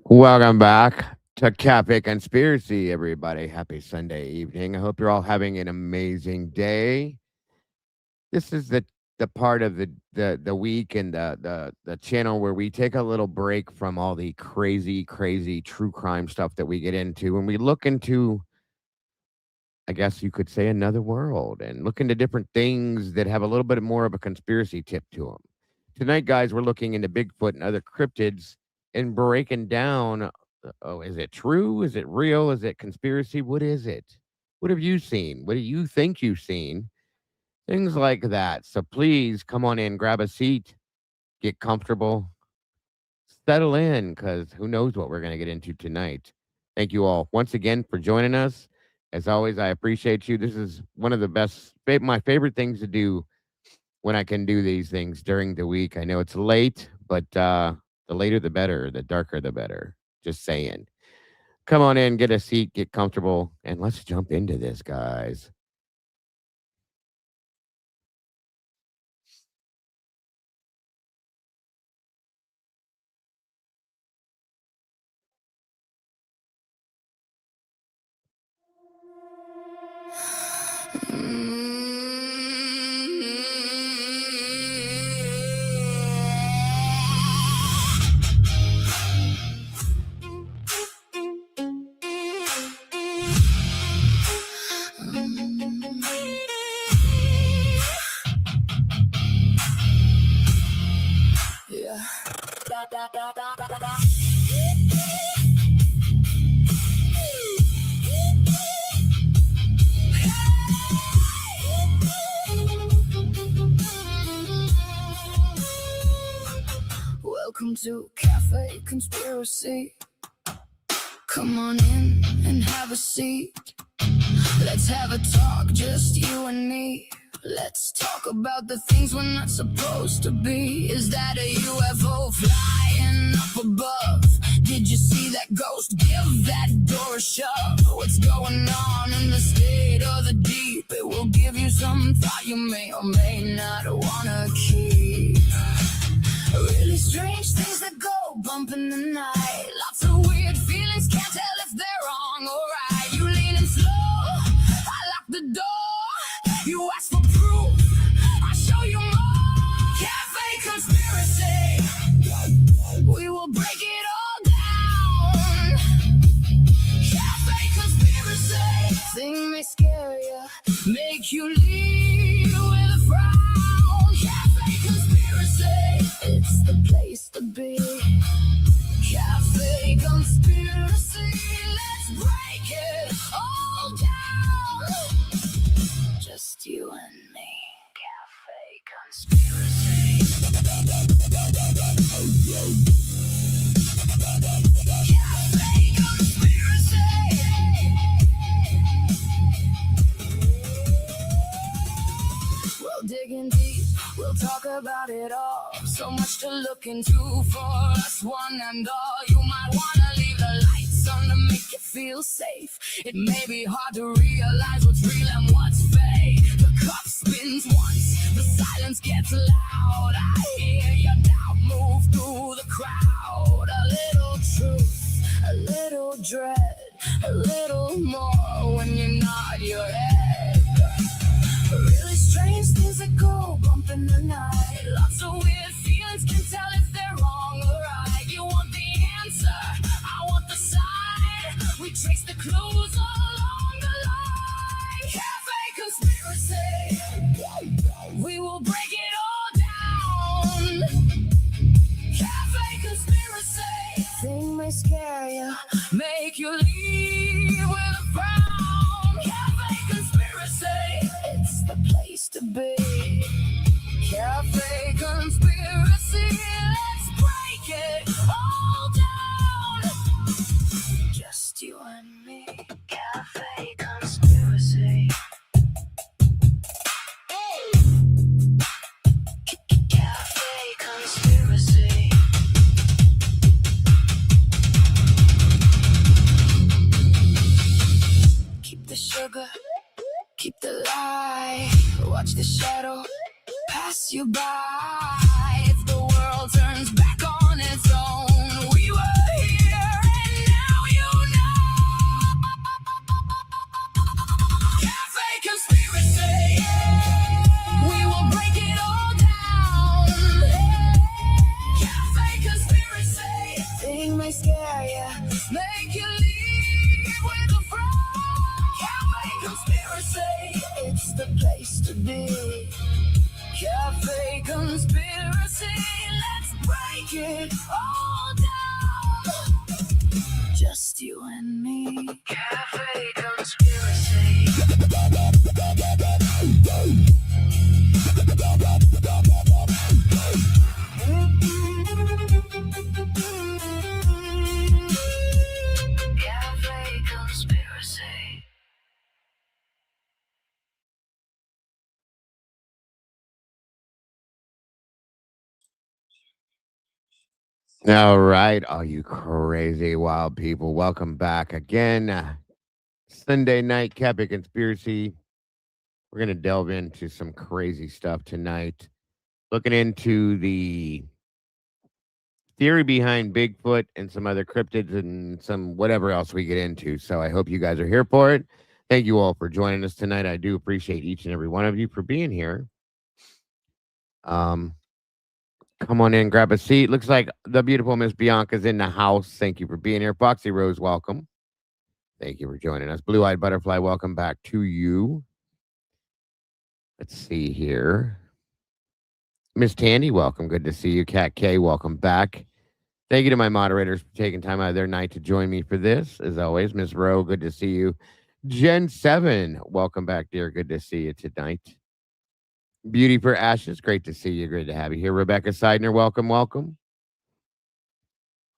Welcome back to Cafe Conspiracy, everybody. Happy Sunday evening. I hope you're all having an amazing day. This is the part of the week and the channel where we take a little break from all the crazy true crime stuff that we get into and we look into, I guess you could say, another world and look into different things that have a little bit more of a conspiracy tip to them. Tonight, guys, we're looking into Bigfoot and other cryptids and breaking down. Oh, is it true? Is it real? Is it conspiracy? What is it? What have you seen? What do you think you've seen? Things like that. So please come on in, grab a seat, get comfortable, settle in, because who knows what we're going to get into tonight. Thank you all once again for joining us. As always, I appreciate you. This is one of the best, my favorite things to do when I can do these things during the week. I know it's late, but the later the better, the darker the better. Just saying. Come on in, get a seat, get comfortable, and let's jump into this, guys. Welcome to Cafe Conspiracy. Come on in and have a seat. Let's have a talk, just you and me. Let's talk about the things we're not supposed to be. Is that a UFO flying up above? Did you see that ghost? Give that door a shove. What's going on in the state of the deep? It will give you some thought you may or may not wanna keep. Really strange things that go bump in the night. Lots of weird feelings, can't tell if they're wrong or right. You leaning slow, I lock the door. You ask for proof, I show you more. Cafe Conspiracy, we will break it all down. Cafe Conspiracy, thing may scare you, make you leave with a frown. Cafe Conspiracy, it's the place to be. Cafe Conspiracy, let's break it all down. Just you and me. Cafe Conspiracy. Cafe Conspiracy. Well, digging deep, we'll talk about it all. So much to look into for us, one and all. You might wanna leave the lights on to make you feel safe. It may be hard to realize what's real and what's fake. The cup spins once, the silence gets loud. I hear your doubt move through the crowd. A little truth, a little dread, a little more when you nod your head. Really strange things that go bump in the night. Lots of weird feelings, can tell if they're wrong or right. You want the answer, I want the side. We trace the clues all along the line. Cafe Conspiracy, we will break it all down. Cafe Conspiracy, thing may scare you, make you leave with a frown. Cafe Conspiracy, it's the place to be. Cafe Conspiracy, let's break it all down. Just you and me. Cafe Conspiracy. Cafe Conspiracy. Keep the sugar, keep the lie. Watch the shadow pass you by. If the world turns back on its own, we were here is the place to be. Cafe conspiracy, let's break it all down. Just you and me. Cafe conspiracy. Cafe conspiracy. All right, all you crazy wild people, welcome back again. Sunday night Capic Conspiracy. We're going to delve into some crazy stuff tonight. Looking into the theory behind Bigfoot and some other cryptids and some whatever else we get into. So I hope you guys are here for it. Thank you all for joining us tonight. I do appreciate each and every one of you for being here. Come on in, grab a seat. Looks like the beautiful Miss Bianca's in the house. Thank you for being here. Foxy Rose, welcome. Thank you for joining us. Blue Eyed Butterfly, welcome back to you. Let's see here. Miss Tandy, welcome. Good to see you. Cat K, welcome back. Thank you to my moderators for taking time out of their night to join me for this. As always, Miss Rowe, good to see you. Gen 7, welcome back, dear. Good to see you tonight. Beauty for Ashes, great to see you. Great to have you here. Rebecca Seidner, welcome, welcome.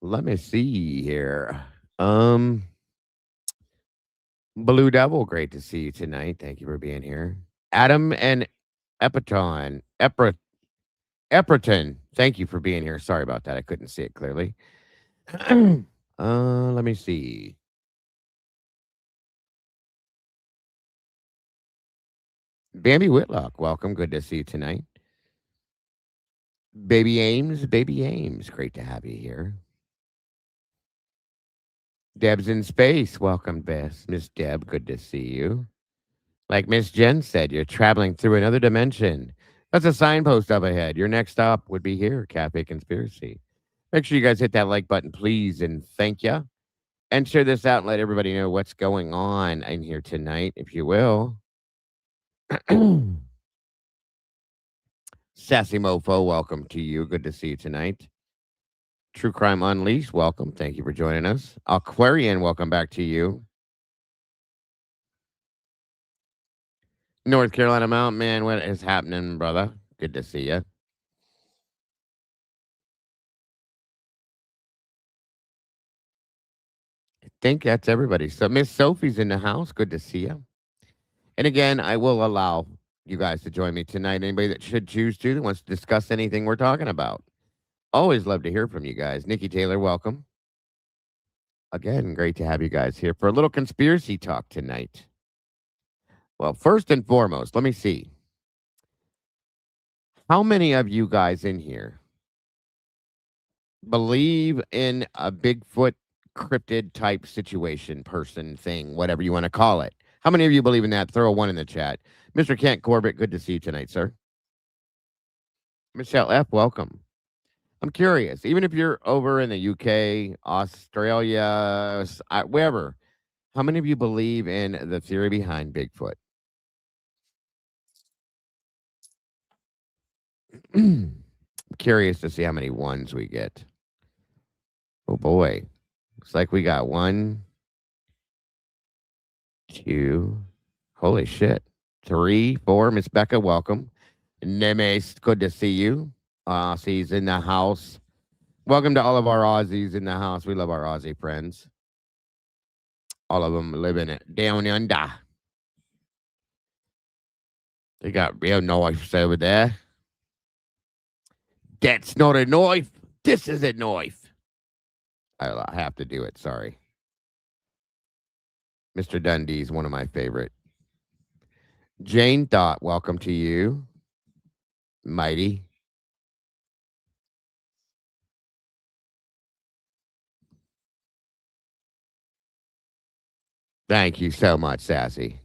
Let me see here. Blue Devil, great to see you tonight. Thank you for being here. Adam and Epiton, Epperton, thank you for being here. Sorry about that. I couldn't see it clearly. Let me see. Bambi Whitlock, welcome. Good to see you tonight. Baby Ames, great to have you here. Deb's in space, welcome, Bess. Miss Deb, good to see you. Like Miss Jen said, you're traveling through another dimension. That's a signpost up ahead. Your next stop would be here, Cafe Conspiracy. Make sure you guys hit that like button, please, and thank you. And share this out and let everybody know what's going on in here tonight, if you will. Sassy Mofo, welcome to you. Good to see you tonight. True Crime Unleashed, welcome. Thank you for joining us. Aquarian, welcome back to you. North Carolina Mountain Man, what is happening, brother? Good to see you. I think that's everybody. So Miss Sophie's in the house. Good to see you. And again, I will allow you guys to join me tonight. Anybody that should choose to that wants to discuss anything we're talking about. Always love to hear from you guys. Nikki Taylor, welcome. Again, great to have you guys here for a little conspiracy talk tonight. Well, first and foremost, let me see. How many of you guys in here believe in a Bigfoot cryptid type situation, person, thing, whatever you want to call it? How many of you believe in that? Throw a one in the chat. Mr. Kent Corbett, good to see you tonight, sir. Michelle F., welcome. I'm curious, even if you're over in the UK, Australia, wherever, how many of you believe in the theory behind Bigfoot? I'm curious to see how many ones we get. Oh boy. Looks like we got 1, 2, holy shit. 3, 4. Miss Becca, welcome. Nemes, good to see you. Aussies in the house. Welcome to all of our Aussies in the house. We love our Aussie friends. All of them living it down under. They got real knives over there. That's not a knife. This is a knife. I have to do it. Sorry. Mr. Dundee is one of my favorite. Jane Thought, welcome to you. Mighty. Thank you so much, Sassy.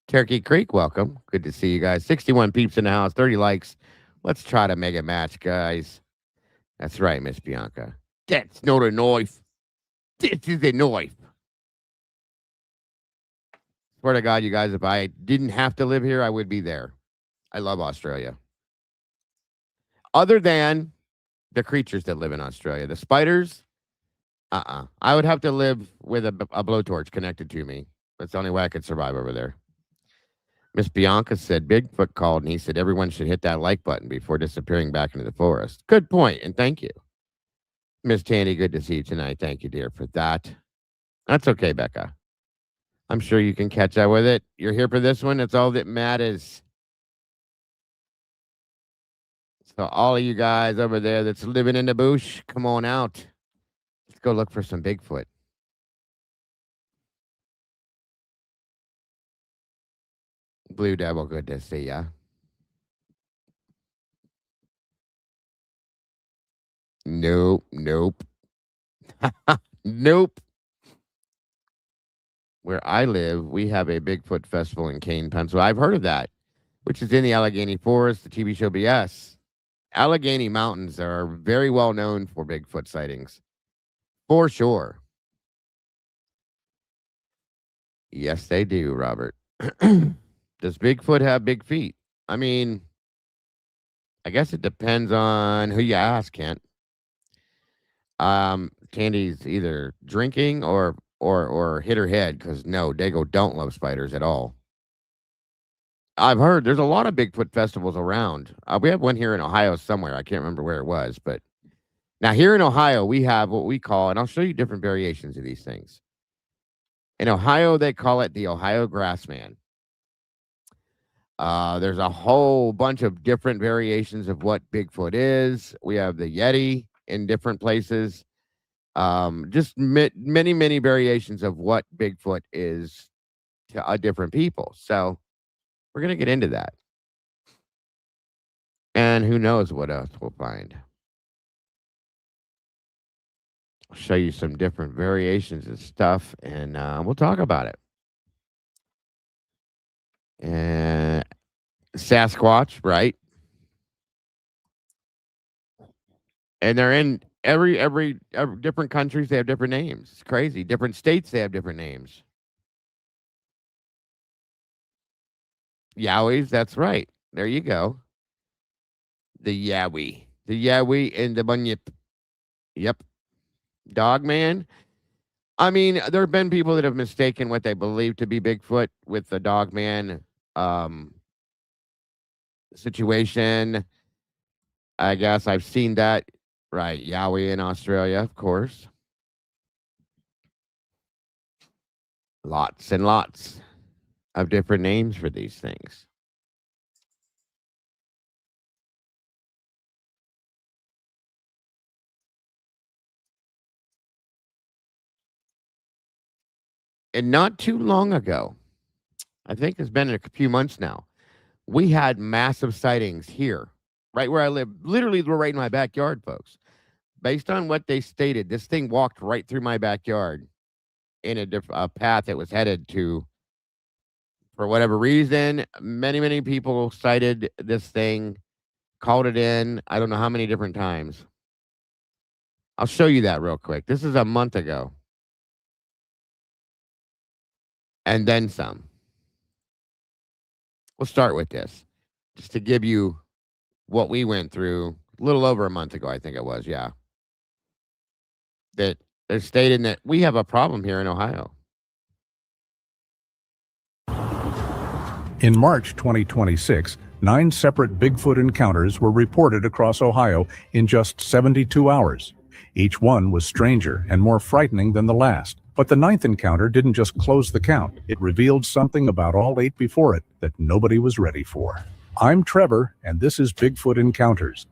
Turkey Creek, welcome. Good to see you guys. 61 peeps in the house, 30 likes. Let's try to make a match, guys. That's right, Miss Bianca. That's not a knife. This is a knife. Swear to God, you guys, if I didn't have to live here, I would be there. I love Australia. Other than the creatures that live in Australia, the spiders, I would have to live with a blowtorch connected to me. That's the only way I could survive over there. Miss Bianca said Bigfoot called, and he said everyone should hit that like button before disappearing back into the forest. Good point, and thank you. Miss Tandy, good to see you tonight. Thank you, dear, for that. That's okay, Becca. I'm sure you can catch up with it. You're here for this one. That's all that matters. So all of you guys over there that's living in the bush, come on out. Let's go look for some Bigfoot. Blue Devil, good to see ya. Nope. Nope. Where I live, we have a Bigfoot festival in Kane, Pennsylvania. I've heard of that, which is in the Allegheny Forest, the TV show BS. Allegheny Mountains are very well known for Bigfoot sightings. For sure. Yes, they do, Robert. Does Bigfoot have big feet? I mean, I guess it depends on who you ask, Kent. Candy's either drinking or hit her head, because no, Dago don't love spiders at all. I've heard there's a lot of Bigfoot festivals around. We have one here in Ohio somewhere. I can't remember where it was, but now here in Ohio, we have what we call, and I'll show you different variations of these things. In Ohio, they call it the Ohio Grassman. There's a whole bunch of different variations of what Bigfoot is. We have the Yeti in different places. Just many variations of what Bigfoot is to different people. So we're going to get into that. And who knows what else we'll find. I'll show you some different variations of stuff, and we'll talk about it. And Sasquatch, right? And they're in every different countries. They have different names. It's crazy. Different states, they have different names. Yowies, that's right. There you go. The Yowie and the Bunyip. Yep. Dogman. I mean, there have been people that have mistaken what they believe to be Bigfoot with the Dogman situation. I guess I've seen that. Right. Yowie in Australia, of course. Lots and lots of different names for these things. And not too long ago, I think it's been a few months now, we had massive sightings here, right where I live. Literally, we're right in my backyard, folks. Based on what they stated, this thing walked right through my backyard in a path it was headed to. For whatever reason, many people cited this thing, called it in. I don't know how many different times. I'll show you that real quick. This is a month ago. And then some. We'll start with this, just to give you what we went through a little over a month ago, I think it was, yeah. That they're stating that we have a problem here in Ohio. In March 2026, 9 separate Bigfoot encounters were reported across Ohio in just 72 hours. Each one was stranger and more frightening than the last. But the 9th encounter didn't just close the count. It revealed something about all 8 before it that nobody was ready for. I'm Trevor, and this is Bigfoot Encounters.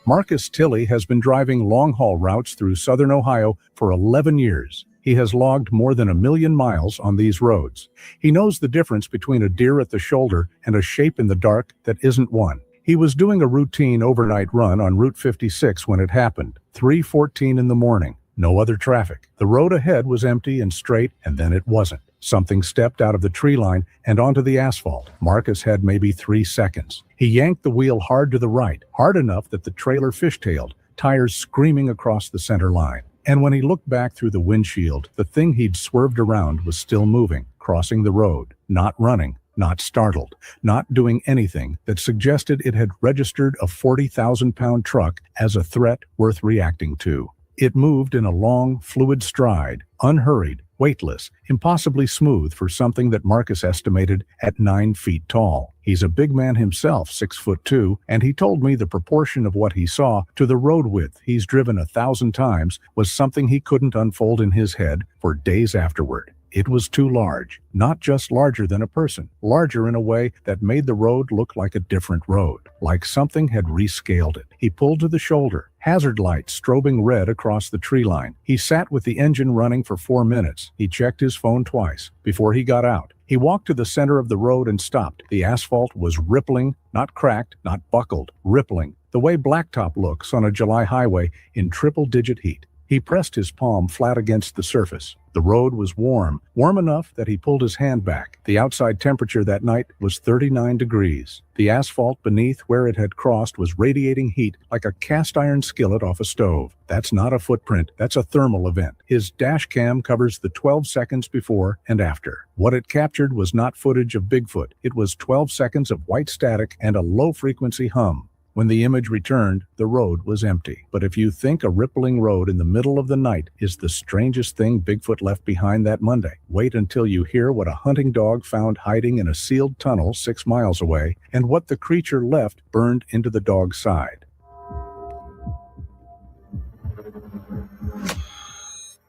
Marcus Tilley has been driving long-haul routes through southern Ohio for 11 years. He has logged more than 1 million miles on these roads. He knows the difference between a deer at the shoulder and a shape in the dark that isn't one. He was doing a routine overnight run on Route 56 when it happened, 3:14 in the morning. No other traffic. The road ahead was empty and straight, and then it wasn't. Something stepped out of the tree line and onto the asphalt. Marcus had maybe 3 seconds. He yanked the wheel hard to the right, hard enough that the trailer fishtailed, tires screaming across the center line. And when he looked back through the windshield, the thing he'd swerved around was still moving, crossing the road, not running, not startled, not doing anything that suggested it had registered a 40,000-pound truck as a threat worth reacting to. It moved in a long, fluid stride, unhurried, weightless, impossibly smooth for something that Marcus estimated at 9 feet tall. He's a big man himself, 6'2", and he told me the proportion of what he saw to the road width he's driven 1,000 times was something he couldn't unfold in his head for days afterward. It was too large, not just larger than a person, larger in a way that made the road look like a different road, like something had rescaled it. He pulled to the shoulder, hazard lights strobing red across the tree line. He sat with the engine running for 4 minutes. He checked his phone twice before he got out. He walked to the center of the road and stopped. The asphalt was rippling, not cracked, not buckled, rippling, the way blacktop looks on a July highway in triple-digit heat. He pressed his palm flat against the surface. The road was warm, warm enough that he pulled his hand back. The outside temperature that night was 39 degrees. The asphalt beneath where it had crossed was radiating heat like a cast iron skillet off a stove. That's not a footprint, that's a thermal event. His dash cam covers the 12 seconds before and after. What it captured was not footage of Bigfoot. It was 12 seconds of white static and a low-frequency hum. When the image returned, the road was empty. But if you think a rippling road in the middle of the night is the strangest thing Bigfoot left behind that Monday, wait until you hear what a hunting dog found hiding in a sealed tunnel 6 miles away and what the creature left burned into the dog's side.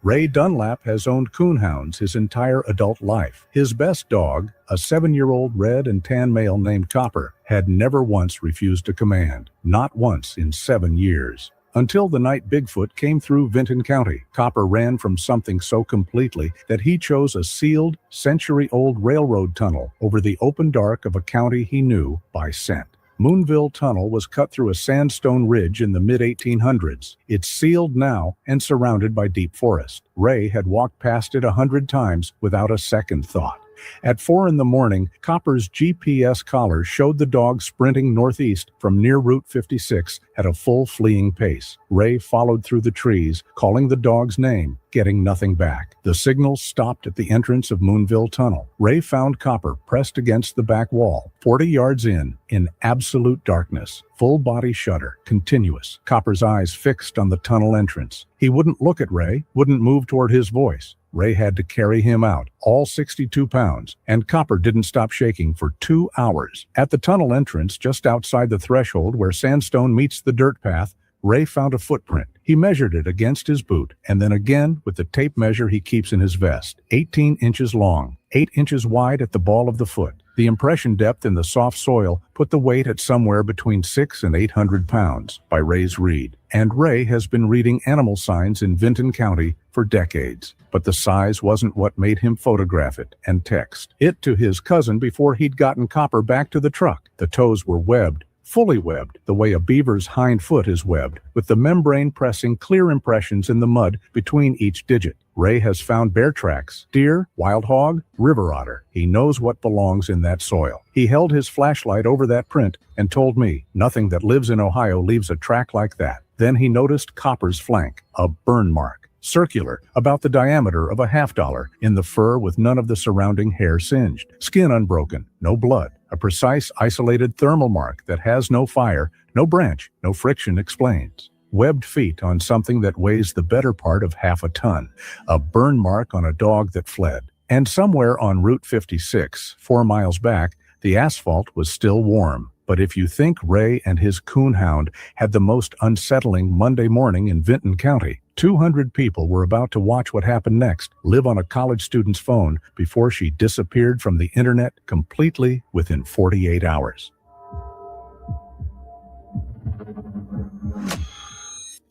Ray Dunlap has owned coonhounds his entire adult life. His best dog, a 7-year-old red and tan male named Copper, had never once refused a command. Not once in 7 years. Until the night Bigfoot came through Vinton County, Copper ran from something so completely that he chose a sealed, century-old railroad tunnel over the open dark of a county he knew by scent. Moonville Tunnel was cut through a sandstone ridge in the mid-1800s. It's sealed now and surrounded by deep forest. Ray had walked past it 100 times without a second thought. At 4 in the morning, Copper's GPS collar showed the dog sprinting northeast from near Route 56 at a full fleeing pace. Ray followed through the trees, calling the dog's name, getting nothing back. The signal stopped at the entrance of Moonville Tunnel. Ray found Copper pressed against the back wall, 40 yards in absolute darkness. Full body shudder, continuous. Copper's eyes fixed on the tunnel entrance. He wouldn't look at Ray, wouldn't move toward his voice. Ray had to carry him out, all 62 pounds, and Copper didn't stop shaking for 2 hours. At the tunnel entrance, just outside the threshold where sandstone meets the dirt path, Ray found a footprint. He measured it against his boot, and then again with the tape measure he keeps in his vest. 18 inches long, 8 inches wide at the ball of the foot. The impression depth in the soft soil put the weight at somewhere between 600 and 800 pounds by Ray's read. And Ray has been reading animal signs in Vinton County for decades. But the size wasn't what made him photograph it and text it to his cousin before he'd gotten Copper back to the truck. The toes were webbed, fully webbed, the way a beaver's hind foot is webbed, with the membrane pressing clear impressions in the mud between each digit. Ray has found bear tracks, deer, wild hog, river otter. He knows what belongs in that soil. He held his flashlight over that print and told me nothing that lives in Ohio leaves a track like that. Then he noticed Copper's flank, a burn mark, circular, about the diameter of a $50, in the fur with none of the surrounding hair singed. Skin unbroken, no blood. A precise, isolated thermal mark that has no fire, no branch, no friction explains. Webbed feet on something that weighs the better part of half a ton. A burn mark on a dog that fled. And somewhere on Route 56, 4 miles back, the asphalt was still warm. But if you think Ray and his coonhound had the most unsettling Monday morning in Vinton County, 200 people were about to watch what happened next, live on a college student's phone, before she disappeared from the internet completely within 48 hours.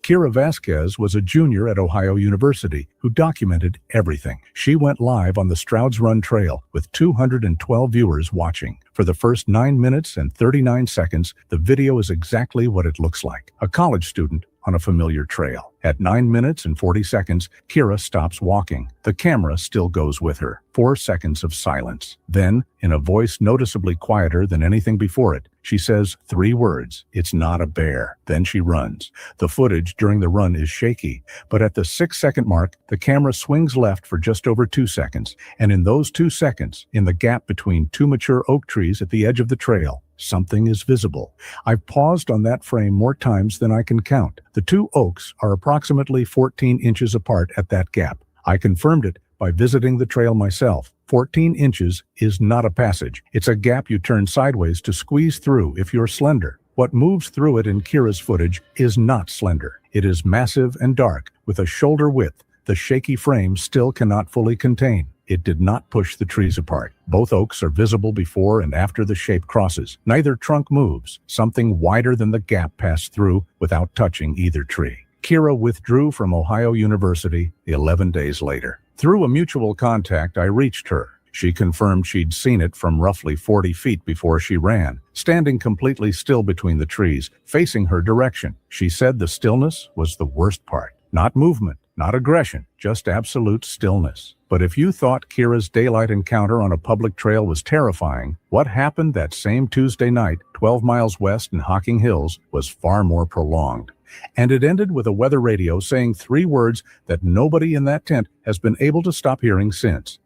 Kira Vasquez was a junior at Ohio University who documented everything. She went live on the Strouds Run Trail with 212 viewers watching. For the first 9 minutes and 39 seconds, the video is exactly what it looks like. A college student on a familiar trail. At 9 minutes and 40 seconds, Kira stops walking. The camera still goes with her. 4 seconds of silence. Then, in a voice noticeably quieter than anything before it, she says 3 words. It's not a bear. Then she runs. The footage during the run is shaky, but at the 6-second mark, the camera swings left for just over 2 seconds. And in those 2 seconds, in the gap between 2 mature oak trees at the edge of the trail, something is visible. I've paused on that frame more times than I can count. The 2 oaks are approximately 14 inches apart at that gap. I confirmed it by visiting the trail myself. 14 inches is not a passage. It's a gap you turn sideways to squeeze through if you're slender. What moves through it in Kira's footage is not slender. It is massive and dark, with a shoulder width the shaky frame still cannot fully contain. It did not push the trees apart. Both oaks are visible before and after the shape crosses. Neither trunk moves. Something wider than the gap passed through without touching either tree. Kira withdrew from Ohio University 11 days later. Through a mutual contact, I reached her. She confirmed she'd seen it from roughly 40 feet before she ran, standing completely still between the trees, facing her direction. She said the stillness was the worst part. Not movement, not aggression, just absolute stillness. But if you thought Kira's daylight encounter on a public trail was terrifying, what happened that same Tuesday night, 12 miles west in Hocking Hills, was far more prolonged. And it ended with a weather radio saying 3 words that nobody in that tent has been able to stop hearing since.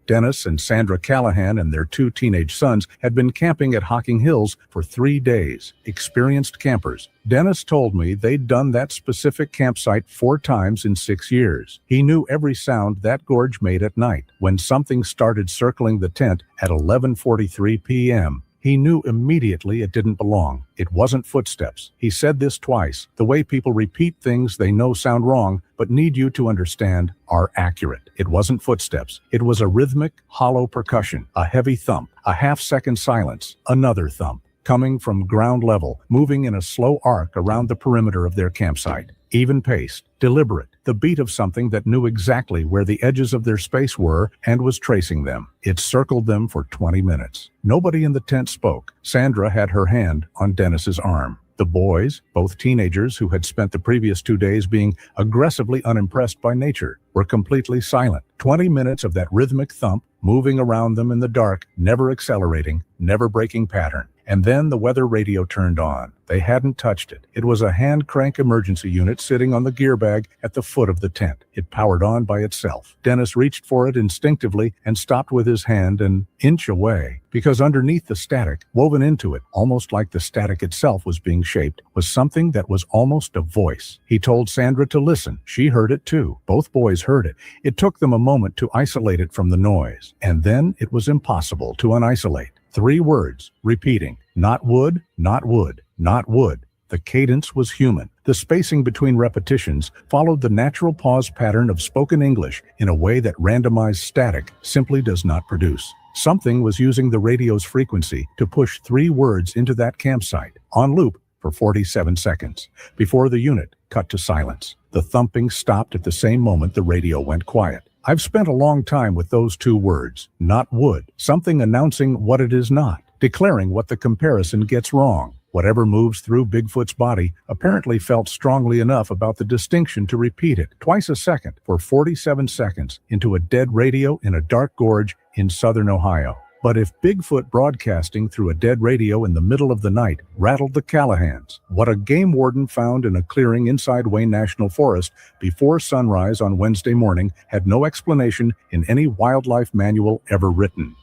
Dennis and Sandra Callahan and their 2 teenage sons had been camping at Hocking Hills for 3 days. Experienced campers. Dennis told me they'd done that specific campsite 4 times in 6 years. He knew every sound that gorge made at night. When something started circling the tent at 11:43 p.m., he knew immediately it didn't belong. It wasn't footsteps. He said this twice. The way people repeat things they know sound wrong, but need you to understand are accurate. It wasn't footsteps. It was a rhythmic, hollow percussion, a heavy thump, a half-second silence, another thump, coming from ground level, moving in a slow arc around the perimeter of their campsite. Even-paced, deliberate, the beat of something that knew exactly where the edges of their space were and was tracing them. It circled them for 20 minutes. Nobody in the tent spoke. Sandra had her hand on Dennis's arm. The boys, both teenagers who had spent the previous 2 days being aggressively unimpressed by nature, were completely silent. 20 minutes of that rhythmic thump, moving around them in the dark, never accelerating, never breaking pattern. And then the weather radio turned on. They hadn't touched it. It was a hand crank emergency unit sitting on the gear bag at the foot of the tent. It powered on by itself. Dennis reached for it instinctively and stopped with his hand an inch away, because underneath the static, woven into it, almost like the static itself was being shaped, was something that was almost a voice. He told Sandra to listen. She heard it too. Both boys heard it. It took them a moment to isolate it from the noise. And then it was impossible to unisolate. 3 words, repeating, not wood, not wood, not wood. The cadence was human. The spacing between repetitions followed the natural pause pattern of spoken English in a way that randomized static simply does not produce. Something was using the radio's frequency to push 3 words into that campsite, on loop for 47 seconds, before the unit cut to silence. The thumping stopped at the same moment the radio went quiet. I've spent a long time with those 2 words, not wood, something announcing what it is not, declaring what the comparison gets wrong. Whatever moves through Bigfoot's body apparently felt strongly enough about the distinction to repeat it twice a second for 47 seconds into a dead radio in a dark gorge in southern Ohio. But if Bigfoot broadcasting through a dead radio in the middle of the night rattled the Callahans, what a game warden found in a clearing inside Wayne National Forest before sunrise on Wednesday morning had no explanation in any wildlife manual ever written.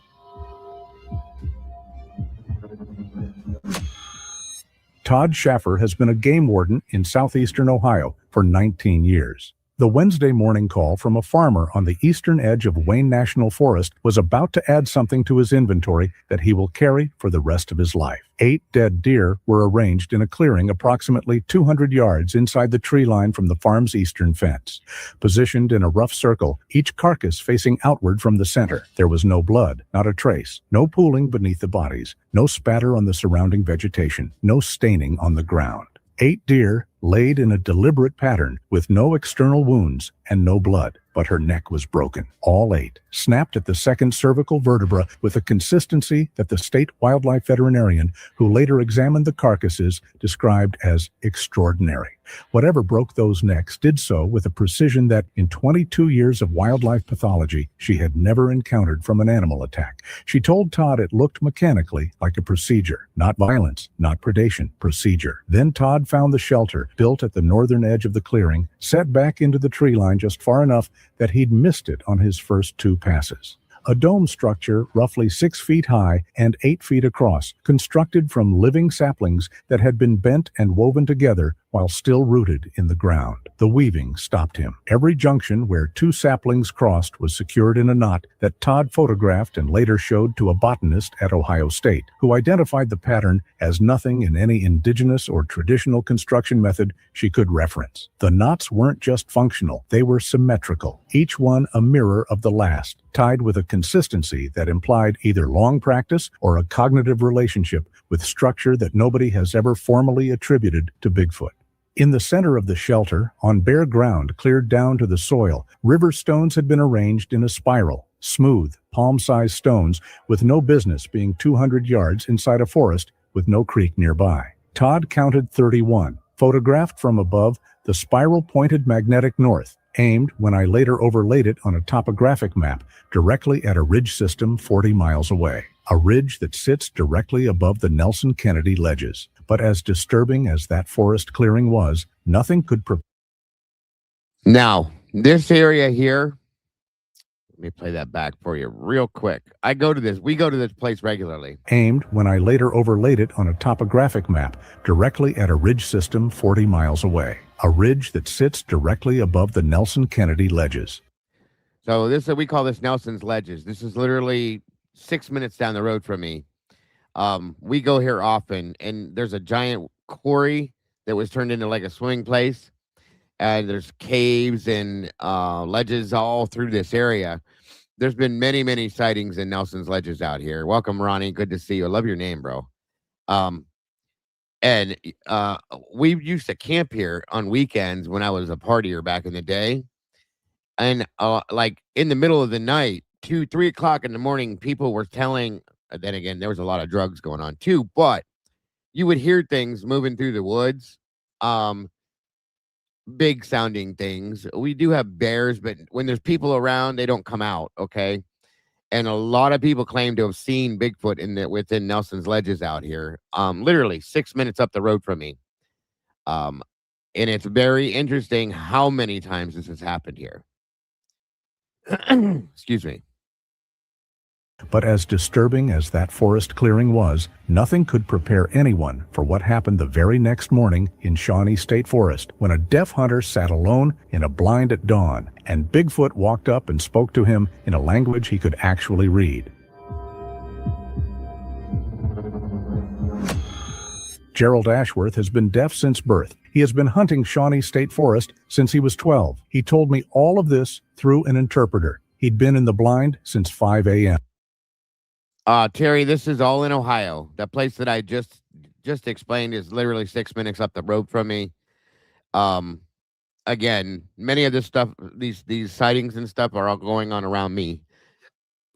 Todd Schaffer has been a game warden in southeastern Ohio for 19 years. The Wednesday morning call from a farmer on the eastern edge of Wayne National Forest was about to add something to his inventory that he will carry for the rest of his life. 8 dead deer were arranged in a clearing approximately 200 yards inside the tree line from the farm's eastern fence. Positioned in a rough circle, each carcass facing outward from the center. There was no blood, not a trace, no pooling beneath the bodies, no spatter on the surrounding vegetation, no staining on the ground. 8 deer laid in a deliberate pattern with no external wounds and no blood. but her neck was broken. All 8 snapped at the second cervical vertebra with a consistency that the state wildlife veterinarian who later examined the carcasses described as extraordinary. Whatever broke those necks did so with a precision that, in 22 years of wildlife pathology, she had never encountered from an animal attack. She told Todd it looked mechanically like a procedure, not violence, not predation, procedure. Then Todd found the shelter, built at the northern edge of the clearing, set back into the tree line just far enough that he'd missed it on his first 2 passes. A dome structure roughly 6 feet high and 8 feet across, constructed from living saplings that had been bent and woven together while still rooted in the ground. The weaving stopped him. Every junction where 2 saplings crossed was secured in a knot that Todd photographed and later showed to a botanist at Ohio State, who identified the pattern as nothing in any indigenous or traditional construction method she could reference. The knots weren't just functional, they were symmetrical, each one a mirror of the last, tied with a consistency that implied either long practice or a cognitive relationship with structure that nobody has ever formally attributed to Bigfoot. In the center of the shelter, on bare ground cleared down to the soil, river stones had been arranged in a spiral, smooth, palm-sized stones with no business being 200 yards inside a forest with no creek nearby. Todd counted 31. Photographed from above, the spiral pointed magnetic north, aimed, when I later overlaid it on a topographic map, directly at a ridge system 40 miles away. A ridge that sits directly above the Nelson Kennedy ledges. But as disturbing as that forest clearing was, nothing could Now, this area here, let me play that back for you real quick. We go to this place regularly. Aimed, when I later overlaid it on a topographic map, directly at a ridge system 40 miles away. A ridge that sits directly above the Nelson Kennedy ledges. So we call this Nelson's Ledges. This is literally 6 minutes down the road from me. We go here often, and there's a giant quarry that was turned into like a swimming place, and there's caves and ledges all through this area. There's been many, many sightings in Nelson's Ledges out here. Welcome, Ronnie. Good to see you. I love your name, bro. And we used to camp here on weekends when I was a partier back in the day. And like in the middle of the night, 2, 3 o'clock in the morning, people were telling, then again, there was a lot of drugs going on too, but you would hear things moving through the woods, big sounding things. We do have bears, but when there's people around, they don't come out. Okay. And a lot of people claim to have seen Bigfoot within Nelson's Ledges out here, literally 6 minutes up the road from me. And it's very interesting how many times this has happened here. Excuse me. But as disturbing as that forest clearing was, nothing could prepare anyone for what happened the very next morning in Shawnee State Forest when a deaf hunter sat alone in a blind at dawn, and Bigfoot walked up and spoke to him in a language he could actually read. Gerald Ashworth has been deaf since birth. He has been hunting Shawnee State Forest since he was 12. He told me all of this through an interpreter. He'd been in the blind since 5 a.m. Terry, this is all in Ohio. That place that I just explained is literally 6 minutes up the road from me. Again, many of this stuff, these sightings and stuff are all going on around me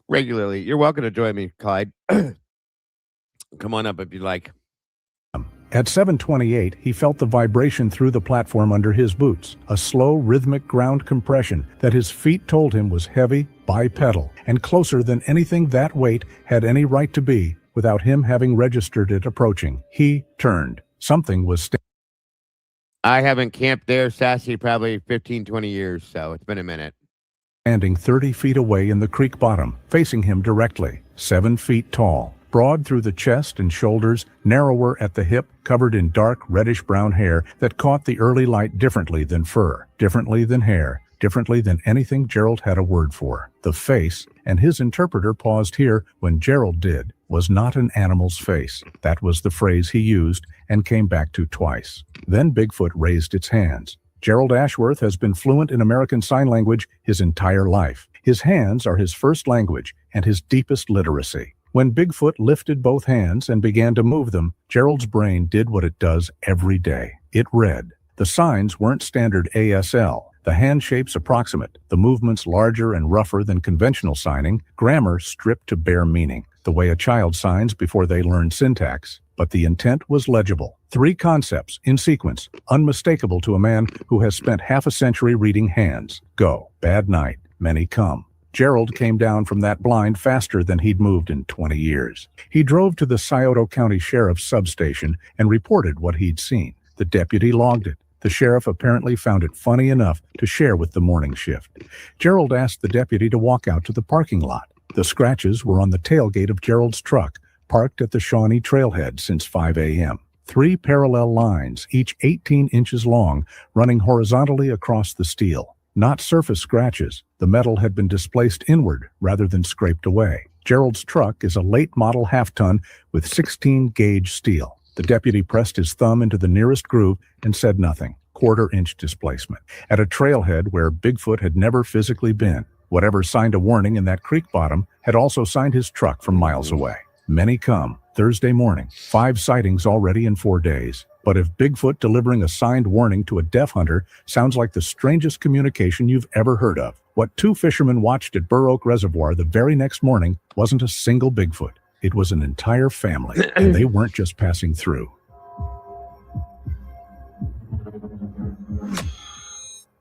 regularly. You're welcome to join me, Clyde. Come on up if you'd like. At 7:28, he felt the vibration through the platform under his boots, a slow, rhythmic ground compression that his feet told him was heavy, bipedal, and closer than anything that weight had any right to be without him having registered it approaching. He turned. Something was I haven't camped there, Sassy, probably 15, 20 years, so it's been a minute. standing 30 feet away in the creek bottom, facing him directly, 7 feet tall. Broad through the chest and shoulders, narrower at the hip, covered in dark reddish-brown hair that caught the early light differently than fur, differently than hair, differently than anything Gerald had a word for. The face, and his interpreter paused here when Gerald did, was not an animal's face. That was the phrase he used and came back to twice. Then Bigfoot raised its hands. Gerald Ashworth has been fluent in American Sign Language his entire life. His hands are his first language and his deepest literacy. When Bigfoot lifted both hands and began to move them, Gerald's brain did what it does every day. It read. The signs weren't standard ASL. The hand shapes approximate, the movements larger and rougher than conventional signing, grammar stripped to bare meaning, the way a child signs before they learn syntax. But the intent was legible. 3 concepts, in sequence, unmistakable to a man who has spent half a century reading hands. Go, bad night, many come. Gerald came down from that blind faster than he'd moved in 20 years. He drove to the Scioto County Sheriff's substation and reported what he'd seen. The deputy logged it. The sheriff apparently found it funny enough to share with the morning shift. Gerald asked the deputy to walk out to the parking lot. The scratches were on the tailgate of Gerald's truck, parked at the Shawnee trailhead since 5 a.m. 3 parallel lines, each 18 inches long, running horizontally across the steel. Not surface scratches. The metal had been displaced inward rather than scraped away. Gerald's truck is a late model half-ton with 16-gauge steel. The deputy pressed his thumb into the nearest groove and said nothing. Quarter-inch displacement. At a trailhead where Bigfoot had never physically been. Whatever signed a warning in that creek bottom had also signed his truck from miles away. Many come. Thursday morning. 5 sightings already in 4 days. But if Bigfoot delivering a signed warning to a deaf hunter sounds like the strangest communication you've ever heard of. What 2 fishermen watched at Burr Oak Reservoir the very next morning wasn't a single Bigfoot. It was an entire family, and they weren't just passing through.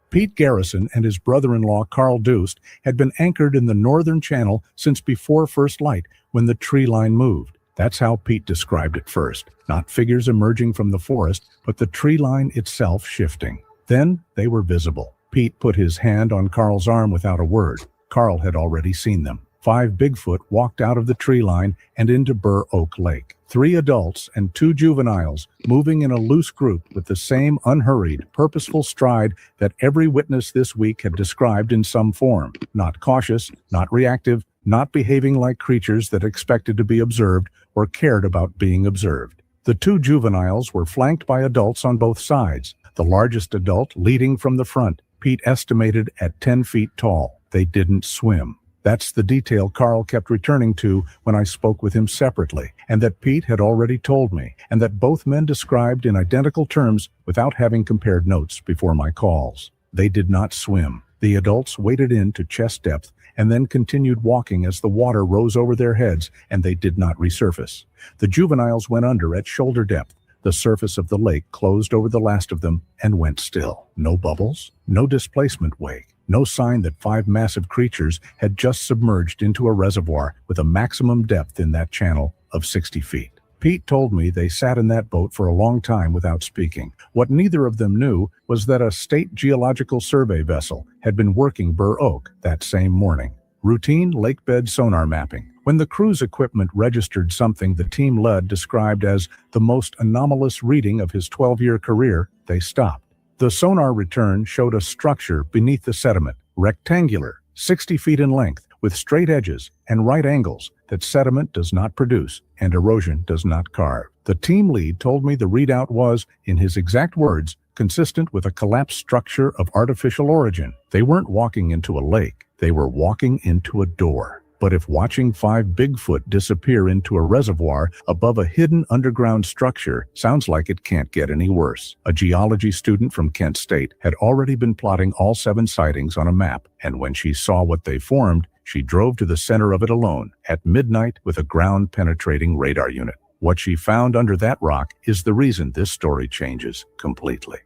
Pete Garrison and his brother-in-law Carl Doost had been anchored in the northern channel since before first light, when the tree line moved. That's how Pete described it first. Not figures emerging from the forest, but the tree line itself shifting. Then they were visible. Pete put his hand on Carl's arm without a word. Carl had already seen them. 5 Bigfoot walked out of the tree line and into Burr Oak Lake. 3 adults and 2 juveniles moving in a loose group with the same unhurried, purposeful stride that every witness this week had described in some form. Not cautious, not reactive, not behaving like creatures that expected to be observed or cared about being observed. The 2 juveniles were flanked by adults on both sides, the largest adult leading from the front, Pete estimated at 10 feet tall. They didn't swim. That's the detail Carl kept returning to when I spoke with him separately, and that Pete had already told me, and that both men described in identical terms without having compared notes before my calls. They did not swim. The adults waded in to chest depth and then continued walking as the water rose over their heads, and they did not resurface. The juveniles went under at shoulder depth. The surface of the lake closed over the last of them and went still. No bubbles, no displacement wake. No sign that 5 massive creatures had just submerged into a reservoir with a maximum depth in that channel of 60 feet. Pete told me they sat in that boat for a long time without speaking. What neither of them knew was that a state geological survey vessel had been working Burr Oak that same morning. Routine lakebed sonar mapping. When the crew's equipment registered something the team lead described as the most anomalous reading of his 12-year career, they stopped. The sonar return showed a structure beneath the sediment, rectangular, 60 feet in length, with straight edges and right angles that sediment does not produce and erosion does not carve. The team lead told me the readout was, in his exact words, consistent with a collapsed structure of artificial origin. They weren't walking into a lake, they were walking into a door. But if watching 5 Bigfoot disappear into a reservoir above a hidden underground structure sounds like it can't get any worse. A geology student from Kent State had already been plotting all 7 sightings on a map, and when she saw what they formed, she drove to the center of it alone, at midnight with a ground-penetrating radar unit. What she found under that rock is the reason this story changes completely.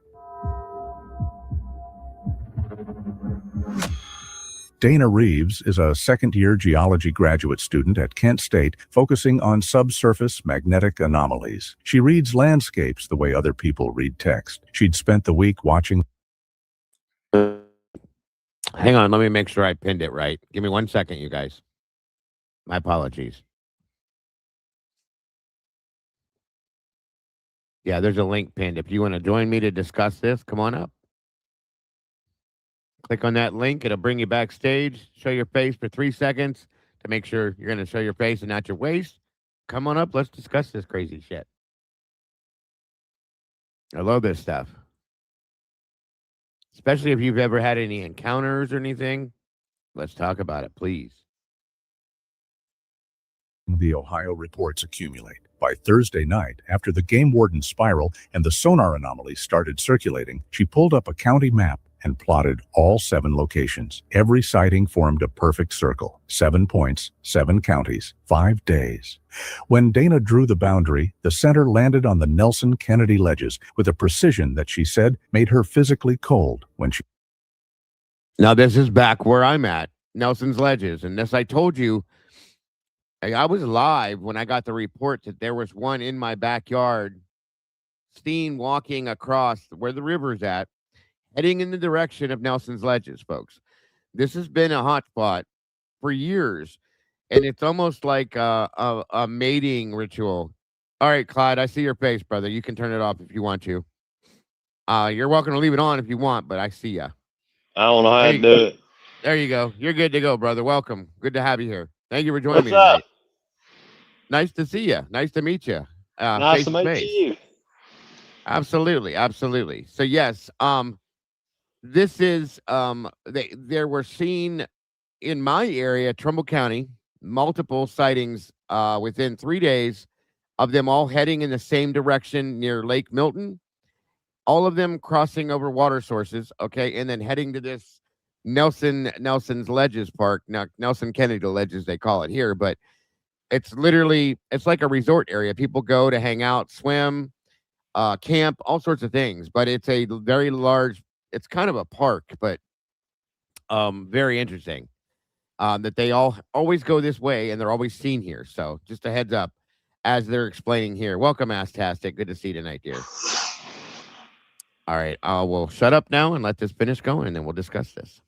Dana Reeves is a second-year geology graduate student at Kent State focusing on subsurface magnetic anomalies. She reads landscapes the way other people read text. She'd spent the week watching... Hang on, let me make sure I pinned it right. Give me 1 second, you guys. My apologies. Yeah, there's a link pinned. If you want to join me to discuss this, come on up. Click on that link. It'll bring you backstage. Show your face for 3 seconds to make sure you're going to show your face and not your waist. Come on up. Let's discuss this crazy shit. I love this stuff. Especially if you've ever had any encounters or anything. Let's talk about it, please. The Ohio reports accumulate. By Thursday night, after the game warden's spiral and the sonar anomalies started circulating, she pulled up a county map and plotted all 7 locations. Every sighting formed a perfect circle. 7 points, 7 counties, 5 days. When Dana drew the boundary, the center landed on the Nelson Kennedy ledges with a precision that she said made her physically cold when she... Now, this is back where I'm at, Nelson's Ledges. And as I told you, I was live when I got the report that there was one in my backyard seen walking across where the river's at, heading in the direction of Nelson's Ledges, folks. This has been a hot spot for years, and it's almost like a mating ritual. All right, Clyde, I see your face, brother. You can turn it off if you want to. You're welcome to leave it on if you want, but I see ya. I don't know how to do it. There you go. You're good to go, brother. Welcome. Good to have you here. Thank you for joining me What's up? tonight. Nice to see you. Nice to meet you. Nice to meet you. Absolutely, absolutely. So yes, this is there were seen in my area, Trumbull County, multiple sightings within 3 days of them all heading in the same direction near Lake Milton. All of them crossing over water sources, okay, and then heading to this Nelson's Ledges Park. Now, Nelson Kennedy Ledges, they call it here, but it's like a resort area. People go to hang out, swim, camp, all sorts of things. But it's a very large, it's kind of a park, but very interesting that they always go this way and they're always seen here. So just a heads up as they're explaining here. Welcome, Astastic. Good to see you tonight, dear. All right, we'll shut up now and let this finish going, and then we'll discuss this.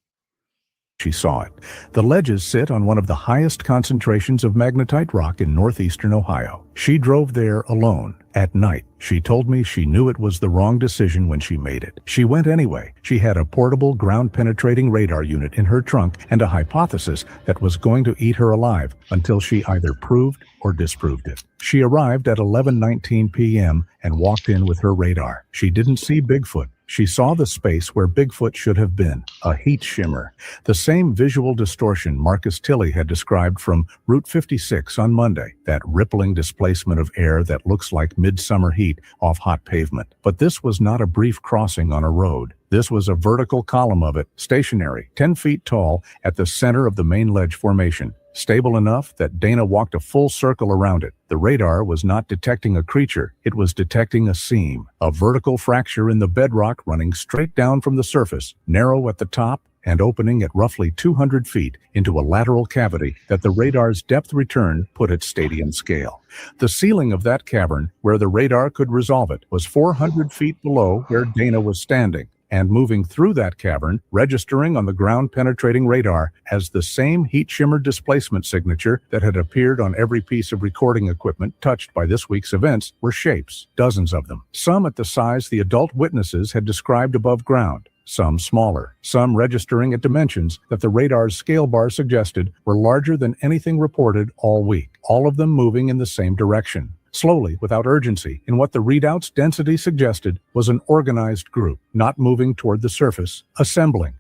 She saw it. The ledges sit on one of the highest concentrations of magnetite rock in northeastern Ohio. She drove there alone at night. She told me she knew it was the wrong decision when she made it. She went anyway. She had a portable ground-penetrating radar unit in her trunk and a hypothesis that was going to eat her alive until she either proved or disproved it. She arrived at 11:19 p.m. and walked in with her radar. She didn't see Bigfoot. She saw the space where Bigfoot should have been, a heat shimmer, the same visual distortion Marcus Tilley had described from Route 56 on Monday, that rippling displacement of air that looks like midsummer heat off hot pavement. But this was not a brief crossing on a road. This was a vertical column of it, stationary, 10 feet tall, at the center of the main ledge formation. Stable enough that Dana walked a full circle around it. The radar was not detecting a creature, it was detecting a seam, a vertical fracture in the bedrock running straight down from the surface, narrow at the top and opening at roughly 200 feet into a lateral cavity that the radar's depth return put at stadium scale. The ceiling of that cavern, where the radar could resolve it, was 400 feet below where Dana was standing. And moving through that cavern, registering on the ground-penetrating radar as the same heat shimmer displacement signature that had appeared on every piece of recording equipment touched by this week's events, were shapes, dozens of them, some at the size the adult witnesses had described above ground, some smaller, some registering at dimensions that the radar's scale bar suggested were larger than anything reported all week, all of them moving in the same direction. Slowly, without urgency, in what the readout's density suggested was an organized group, not moving toward the surface, assembling.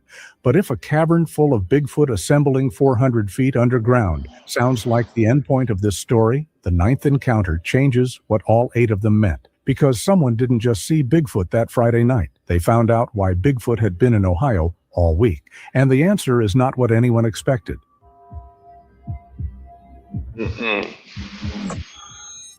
But if a cavern full of Bigfoot assembling 400 feet underground sounds like the endpoint of this story, the 9th encounter changes what all 8 of them meant. Because someone didn't just see Bigfoot that Friday night. They found out why Bigfoot had been in Ohio all week. And the answer is not what anyone expected.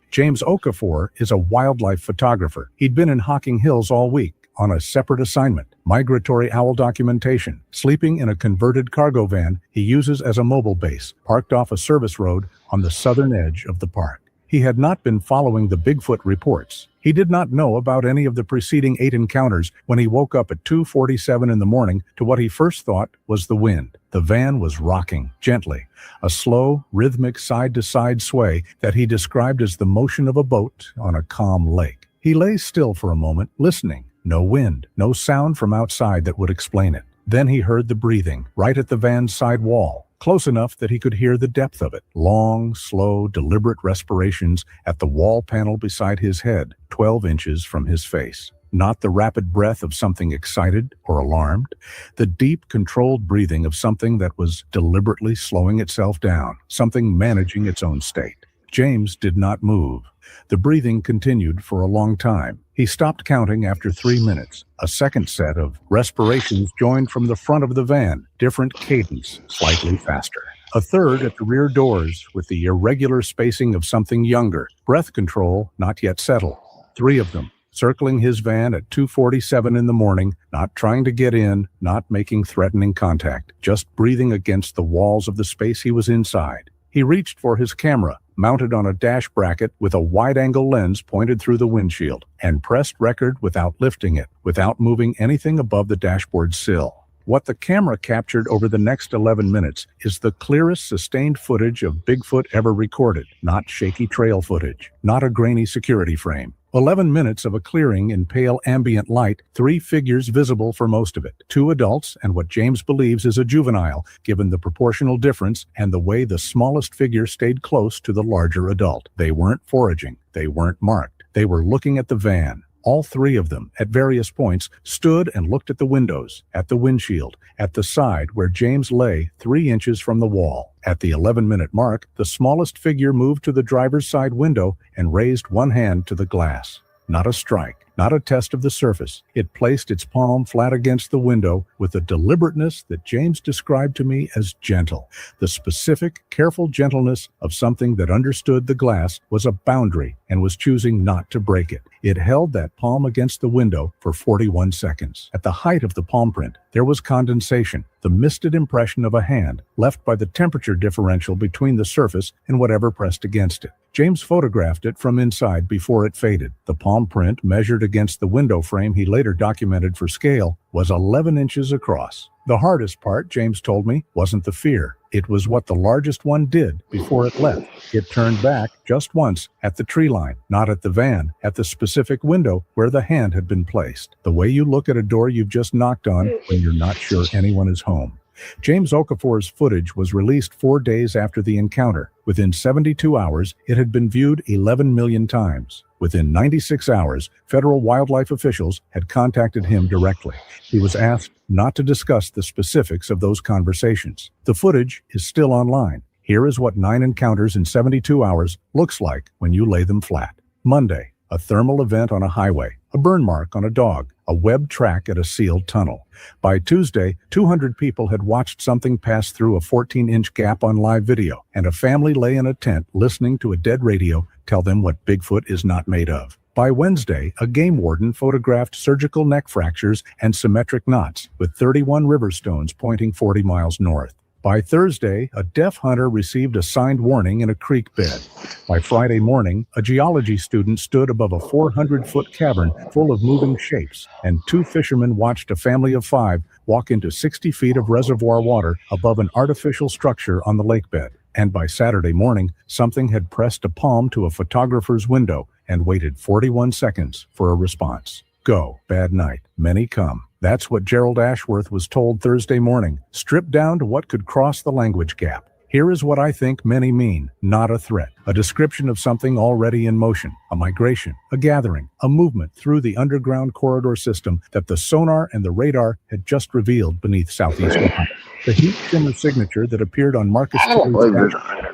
James Okafor is a wildlife photographer. He'd been in Hocking Hills all week on a separate assignment, migratory owl documentation, sleeping in a converted cargo van he uses as a mobile base, parked off a service road on the southern edge of the park. He had not been following the Bigfoot reports. He did not know about any of the preceding 8 encounters when he woke up at 2:47 in the morning to what he first thought was the wind. The van was rocking gently, a slow, rhythmic side-to-side sway that he described as the motion of a boat on a calm lake. He lay still for a moment, listening. No wind, no sound from outside that would explain it. Then he heard the breathing, right at the van's side wall, close enough that he could hear the depth of it. Long, slow, deliberate respirations at the wall panel beside his head, 12 inches from his face. Not the rapid breath of something excited or alarmed, the deep, controlled breathing of something that was deliberately slowing itself down, something managing its own state. James did not move. The breathing continued for a long time. He stopped counting after 3 minutes. A second set of respirations joined from the front of the van, different cadence, slightly faster. A third at the rear doors with the irregular spacing of something younger. Breath control not yet settled. 3 of them, circling his van at 2:47 in the morning, not trying to get in, not making threatening contact, just breathing against the walls of the space he was inside. He reached for his camera, mounted on a dash bracket with a wide-angle lens pointed through the windshield, and pressed record without lifting it, without moving anything above the dashboard sill. What the camera captured over the next 11 minutes is the clearest sustained footage of Bigfoot ever recorded, not shaky trail footage, not a grainy security frame. 11 minutes of a clearing in pale ambient light, 3 figures visible for most of it. 2 adults and what James believes is a juvenile, given the proportional difference and the way the smallest figure stayed close to the larger adult. They weren't foraging. They weren't marked. They were looking at the van. All 3 of them, at various points, stood and looked at the windows, at the windshield, at the side where James lay 3 inches from the wall. At the 11-minute mark, the smallest figure moved to the driver's side window and raised one hand to the glass. Not a strike, not a test of the surface. It placed its palm flat against the window with a deliberateness that James described to me as gentle. The specific, careful gentleness of something that understood the glass was a boundary and was choosing not to break it. It held that palm against the window for 41 seconds. At the height of the palm print, there was condensation, the misted impression of a hand left by the temperature differential between the surface and whatever pressed against it. James photographed it from inside before it faded. The palm print, measured against the window frame he later documented for scale, was 11 inches across. The hardest part, James told me, wasn't the fear. It was what the largest one did before it left. It turned back just once at the tree line, not at the van, at the specific window where the hand had been placed. The way you look at a door you've just knocked on when you're not sure anyone is home. James Okafor's footage was released 4 days after the encounter. Within 72 hours, it had been viewed 11 million times. Within 96 hours, federal wildlife officials had contacted him directly. He was asked not to discuss the specifics of those conversations. The footage is still online. Here is what 9 encounters in 72 hours looks like when you lay them flat. Monday, a thermal event on a highway, a burn mark on a dog, a webbed track at a sealed tunnel. By Tuesday, 200 people had watched something pass through a 14-inch gap on live video, and a family lay in a tent listening to a dead radio tell them what Bigfoot is not made of. By Wednesday, a game warden photographed surgical neck fractures and symmetric knots, with 31 river stones pointing 40 miles north. By Thursday, a deaf hunter received a signed warning in a creek bed. By Friday morning, a geology student stood above a 400-foot cavern full of moving shapes, and 2 fishermen watched a family of 5 walk into 60 feet of reservoir water above an artificial structure on the lake bed. And by Saturday morning, something had pressed a palm to a photographer's window and waited 41 seconds for a response. Go, bad night, many come. That's what Gerald Ashworth was told Thursday morning, stripped down to what could cross the language gap. Here is what I think many mean, not a threat, a description of something already in motion, a migration, a gathering, a movement through the underground corridor system that the sonar and the radar had just revealed beneath southeast Ohio. The heat shimmer signature that appeared on Marcus Tilley's dashboard,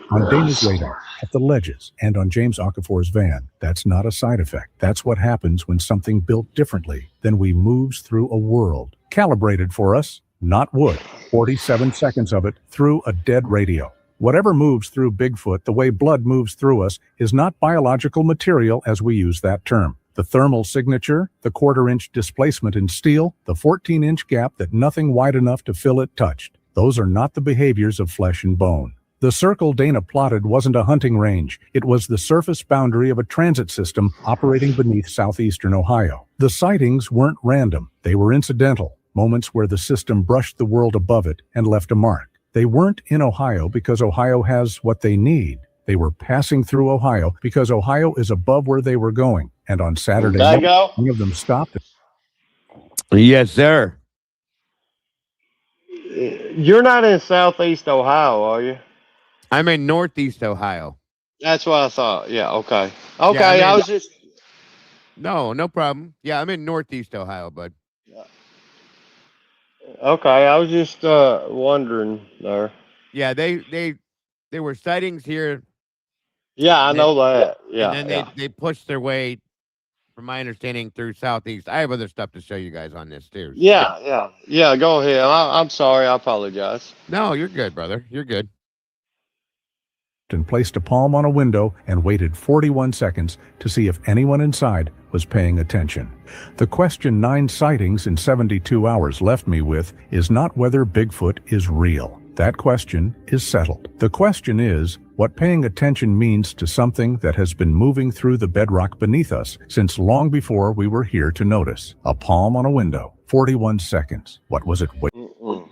on Dana's radar, at the ledges, and on James Okafor's van. That's not a side effect. That's what happens when something built differently than we moves through a world. Calibrated for us, not wood. 47 seconds of it through a dead radio. Whatever moves through Bigfoot the way blood moves through us is not biological material as we use that term. The thermal signature, the quarter-inch displacement in steel, the 14-inch gap that nothing wide enough to fill it touched. Those are not the behaviors of flesh and bone. The circle Dana plotted wasn't a hunting range. It was the surface boundary of a transit system operating beneath southeastern Ohio. The sightings weren't random. They were incidental, moments where the system brushed the world above it and left a mark. They weren't in Ohio because Ohio has what they need. They were passing through Ohio because Ohio is above where they were going. And on Saturday morning, one of them stopped. Yes, sir. You're not in southeast Ohio, are you? I'm in northeast Ohio. That's what I thought. Yeah, okay. Okay, Yeah, I was just... No problem. Yeah, I'm in northeast Ohio, bud. Okay, I was just wondering there. Yeah, they were sightings here Yeah, I And then, know that. and Yeah, then yeah. they push their way, from my understanding, through southeast. I have other stuff to show you guys on this too. Yeah, yeah. Yeah, go ahead. I'm sorry. I apologize. No, you're good, brother. You're good. And placed a palm on a window and waited 41 seconds to see if anyone inside was paying attention. The question 9 sightings in 72 hours left me with is not whether Bigfoot is real. That question is settled. The question is what paying attention means to something that has been moving through the bedrock beneath us since long before we were here to notice. A palm on a window, 41 seconds. What was it? Mm-mm.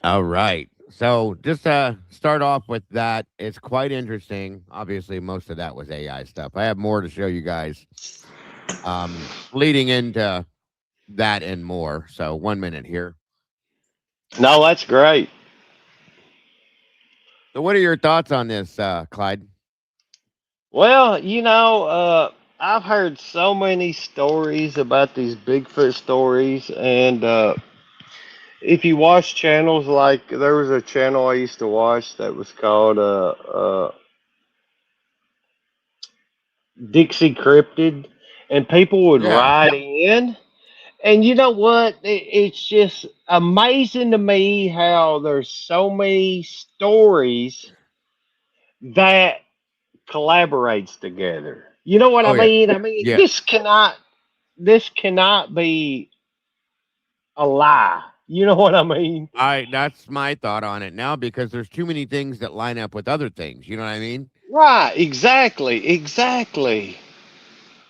All right. So just to start off with that, it's quite interesting. Obviously, most of that was AI stuff. I have more to show you guys leading into that and more. So 1 minute here. No, that's great. So what are your thoughts on this, Clyde? Well, I've heard so many stories about these Bigfoot stories, and if you watch channels like there was a channel I used to watch that was called Dixie Cryptid, and people would Yeah. write in. And you know what? It's just amazing to me how there's so many stories that collaborates together. You know what I Oh yeah. mean? I mean, Yeah. this cannot be a lie. You know what I mean? That's my thought on it now because there's too many things that line up with other things. You know what I mean? Right, exactly, exactly.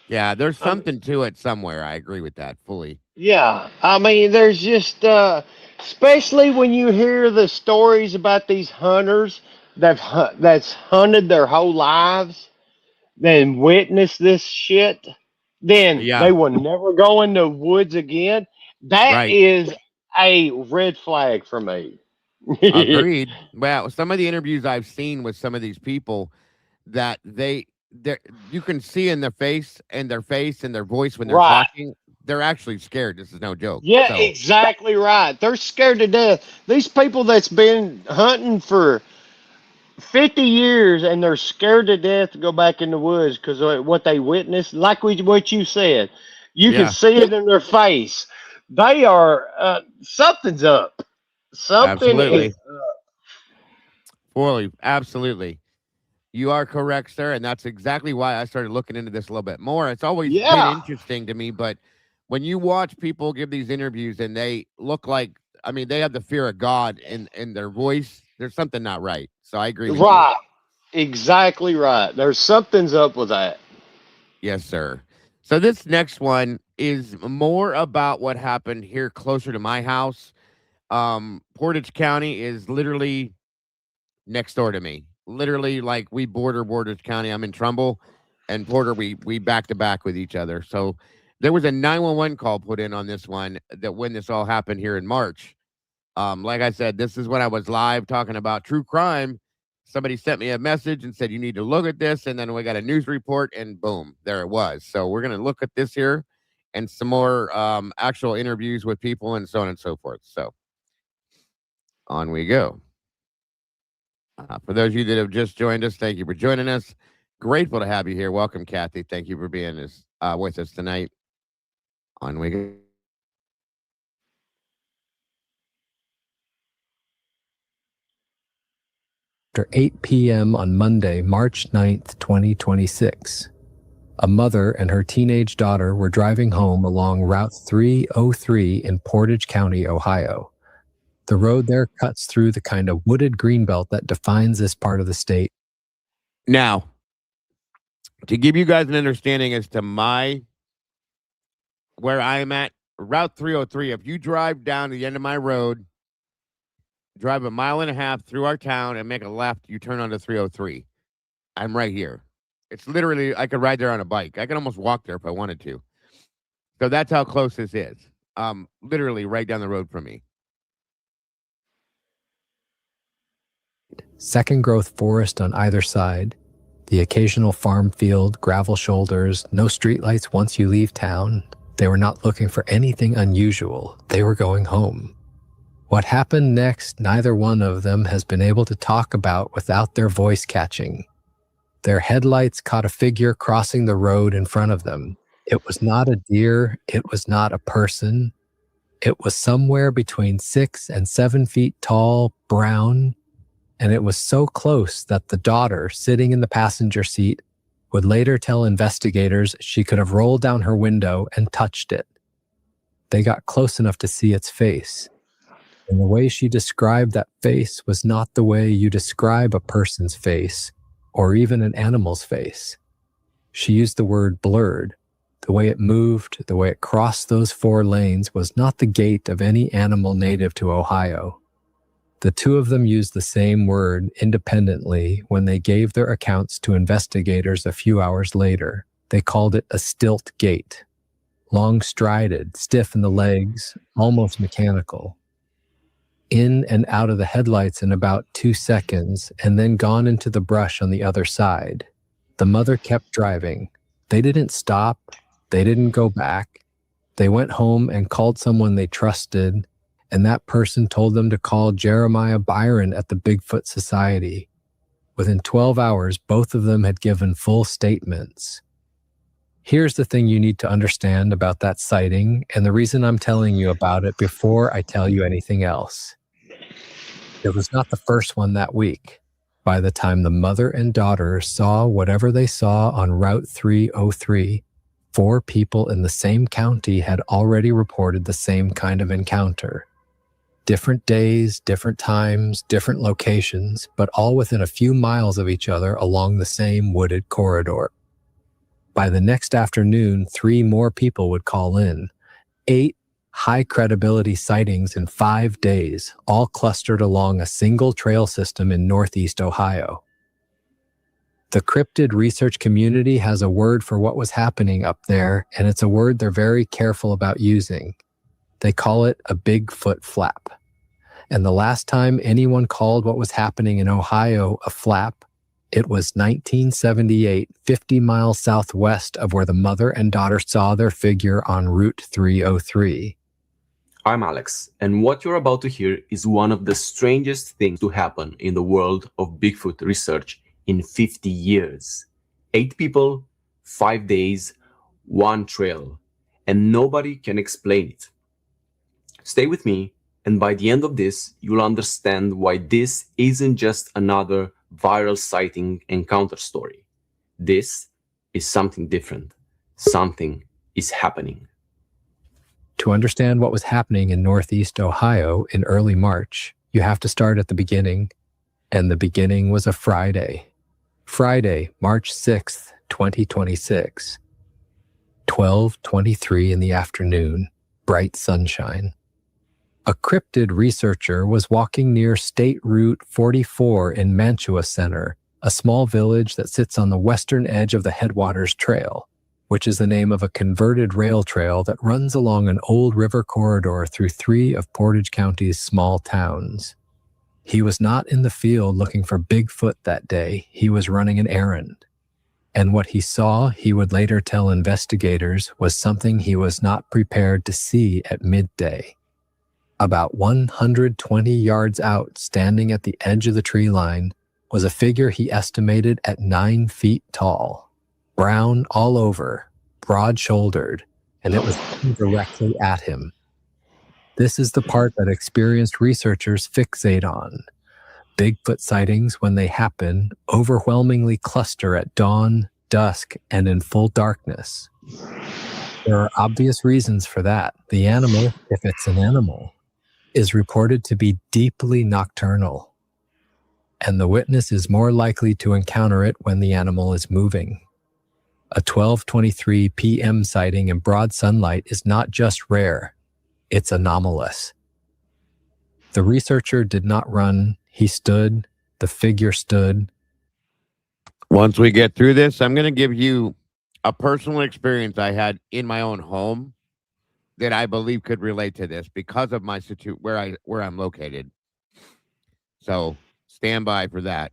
Yeah, there's Um, something to it somewhere. I agree with that fully. yeah, I mean, there's just, especially when you hear the stories about these hunters that's hunted their whole lives, then witness this shit, then Yeah, they will never go in the woods again. That right. is a red flag for me. Agreed. Well, some of the interviews I've seen with some of these people that they you can see in their face and their voice when they're Right. talking, they're actually scared. This is no joke. Yeah, So, exactly right. They're scared to death. These people that's been hunting for 50 years and they're scared to death to go back in the woods because of what they witnessed, like what you said, you can yeah, see it in their face. They are, something's up. Something is, absolutely. Fully, absolutely. You are correct, sir, and that's exactly why I started looking into this a little bit more. It's always been yeah, interesting to me, but when you watch people give these interviews and they look like, I mean, they have the fear of God in their voice, there's something not right. So I agree with you. right. Exactly right. There's something's up with that. Yes, sir. So this next one is more about what happened here closer to my house. Portage County is literally next door to me. Literally, like we border Portage County. I'm in Trumbull, and Porter. We back to back with each other. So there was a 911 call put in on this one that when this all happened here in March. Like I said, this is when I was live talking about true crime. Somebody sent me a message and said you need to look at this, and then we got a news report, and boom, there it was. So we're gonna look at this here, and some more actual interviews with people, and so on and so forth. So on we go. For those of you that have just joined us, thank you for joining us. Grateful to have you here. Welcome, Kathy. Thank you for being with us tonight. On we go. After 8 p.m. on Monday, March 9th, 2026. A mother and her teenage daughter were driving home along Route 303 in Portage County, Ohio. The road there cuts through the kind of wooded greenbelt that defines this part of the state. Now, to give you guys an understanding as to where I am at, Route 303, if you drive down to the end of my road, drive a mile and a half through our town and make a left, you turn onto 303. I'm right here. It's literally, I could ride there on a bike. I could almost walk there if I wanted to. So that's how close this is. Literally right down the road from me. Second growth forest on either side, the occasional farm field, gravel shoulders, no streetlights once you leave town. They were not looking for anything unusual. They were going home. What happened next, neither one of them has been able to talk about without their voice catching. Their headlights caught a figure crossing the road in front of them. It was not a deer, it was not a person. It was somewhere between 6 and 7 feet tall, brown, and it was so close that the daughter, sitting in the passenger seat, would later tell investigators she could have rolled down her window and touched it. They got close enough to see its face. And the way she described that face was not the way you describe a person's face or even an animal's face. She used the word blurred. The way it moved, the way it crossed those 4 lanes was not the gait of any animal native to Ohio. The two of them used the same word independently when they gave their accounts to investigators a few hours later. They called it a stilt gait. Long-strided, stiff in the legs, almost mechanical. In and out of the headlights in about 2 seconds, and then gone into the brush on the other side. The mother kept driving. They didn't stop. They didn't go back. They went home and called someone they trusted, and that person told them to call Jeremiah Byron at the Bigfoot Society. Within 12 hours, both of them had given full statements. Here's the thing you need to understand about that sighting, and the reason I'm telling you about it before I tell you anything else. It was not the first one that week. By the time the mother and daughter saw whatever they saw on Route 303, 4 people in the same county had already reported the same kind of encounter. Different days, different times, different locations, but all within a few miles of each other along the same wooded corridor. By the next afternoon, 3 more people would call in. 8 high-credibility sightings in 5 days, all clustered along a single trail system in northeast Ohio. The cryptid research community has a word for what was happening up there, and it's a word they're very careful about using. They call it a Bigfoot flap. And the last time anyone called what was happening in Ohio a flap, it was 1978, 50 miles southwest of where the mother and daughter saw their figure on Route 303. I'm Alex, and what you're about to hear is one of the strangest things to happen in the world of Bigfoot research in 50 years. 8 people, 5 days, 1 trail, and nobody can explain it. Stay with me, and by the end of this, you'll understand why this isn't just another viral sighting encounter story. This is something different. Something is happening. To understand what was happening in northeast Ohio in early March, you have to start at the beginning, and the beginning was a Friday. Friday, March 6th, 2026. 12:23 in the afternoon, bright sunshine. A cryptid researcher was walking near State Route 44 in Mantua Center, a small village that sits on the western edge of the Headwaters Trail, which is the name of a converted rail trail that runs along an old river corridor through 3 of Portage County's small towns. He was not in the field looking for Bigfoot that day. He was running an errand. And what he saw, he would later tell investigators, was something he was not prepared to see at midday. About 120 yards out, standing at the edge of the tree line, was a figure he estimated at 9 feet tall. Brown all over, broad-shouldered, and it was looking directly at him. This is the part that experienced researchers fixate on. Bigfoot sightings, when they happen, overwhelmingly cluster at dawn, dusk, and in full darkness. There are obvious reasons for that. The animal, if it's an animal, is reported to be deeply nocturnal, and the witness is more likely to encounter it when the animal is moving. A 12:23 p.m. sighting in broad sunlight is not just rare, it's anomalous. The researcher did not run, he stood, the figure stood. Once we get through this, I'm going to give you a personal experience I had in my own home that I believe could relate to this because of my where I'm located. So stand by for that.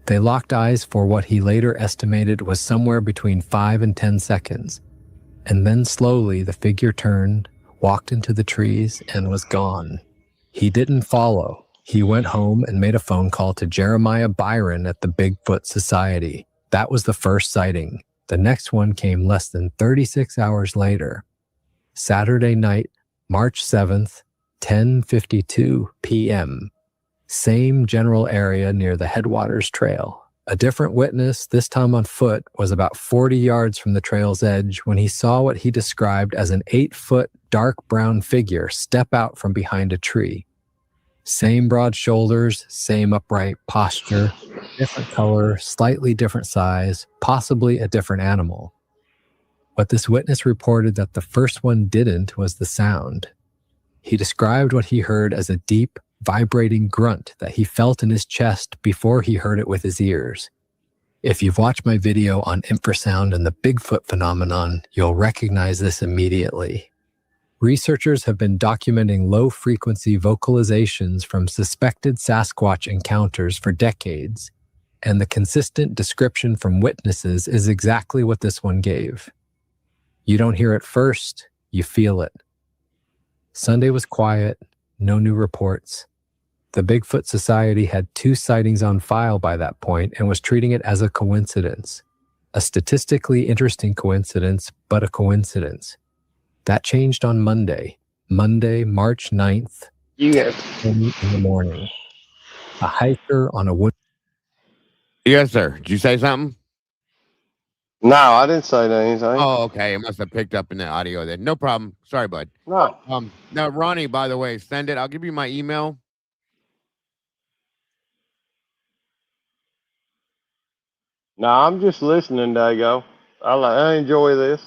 They locked eyes for what he later estimated was somewhere between 5 and 10 seconds. And then slowly the figure turned, walked into the trees, and was gone. He didn't follow. He went home and made a phone call to Jeremiah Byron at the Bigfoot Society. That was the first sighting. The next one came less than 36 hours later. Saturday night, March 7th, 10:52 p.m. Same general area near the Headwaters Trail. A different witness, this time on foot, was about 40 yards from the trail's edge when he saw what he described as an 8-foot dark brown figure step out from behind a tree. Same broad shoulders, same upright posture, different color, slightly different size, possibly a different animal. What this witness reported that the first one didn't was the sound. He described what he heard as a deep, vibrating grunt that he felt in his chest before he heard it with his ears. If you've watched my video on infrasound and the Bigfoot phenomenon, you'll recognize this immediately. Researchers have been documenting low-frequency vocalizations from suspected Sasquatch encounters for decades, and the consistent description from witnesses is exactly what this one gave. You don't hear it first, you feel it. Sunday was quiet, no new reports. The Bigfoot Society had 2 sightings on file by that point and was treating it as a coincidence. A statistically interesting coincidence, but a coincidence. That changed on Monday, March 9th, Yes. in the morning. A hiker on a wood. Yes, sir. Did you say something? No, I didn't say anything. Oh, okay. It must have picked up in the audio then. No problem. Sorry, bud. No. Now, Ronnie, by the way, send it. I'll give you my email. No, I'm just listening, Dago. I enjoy this.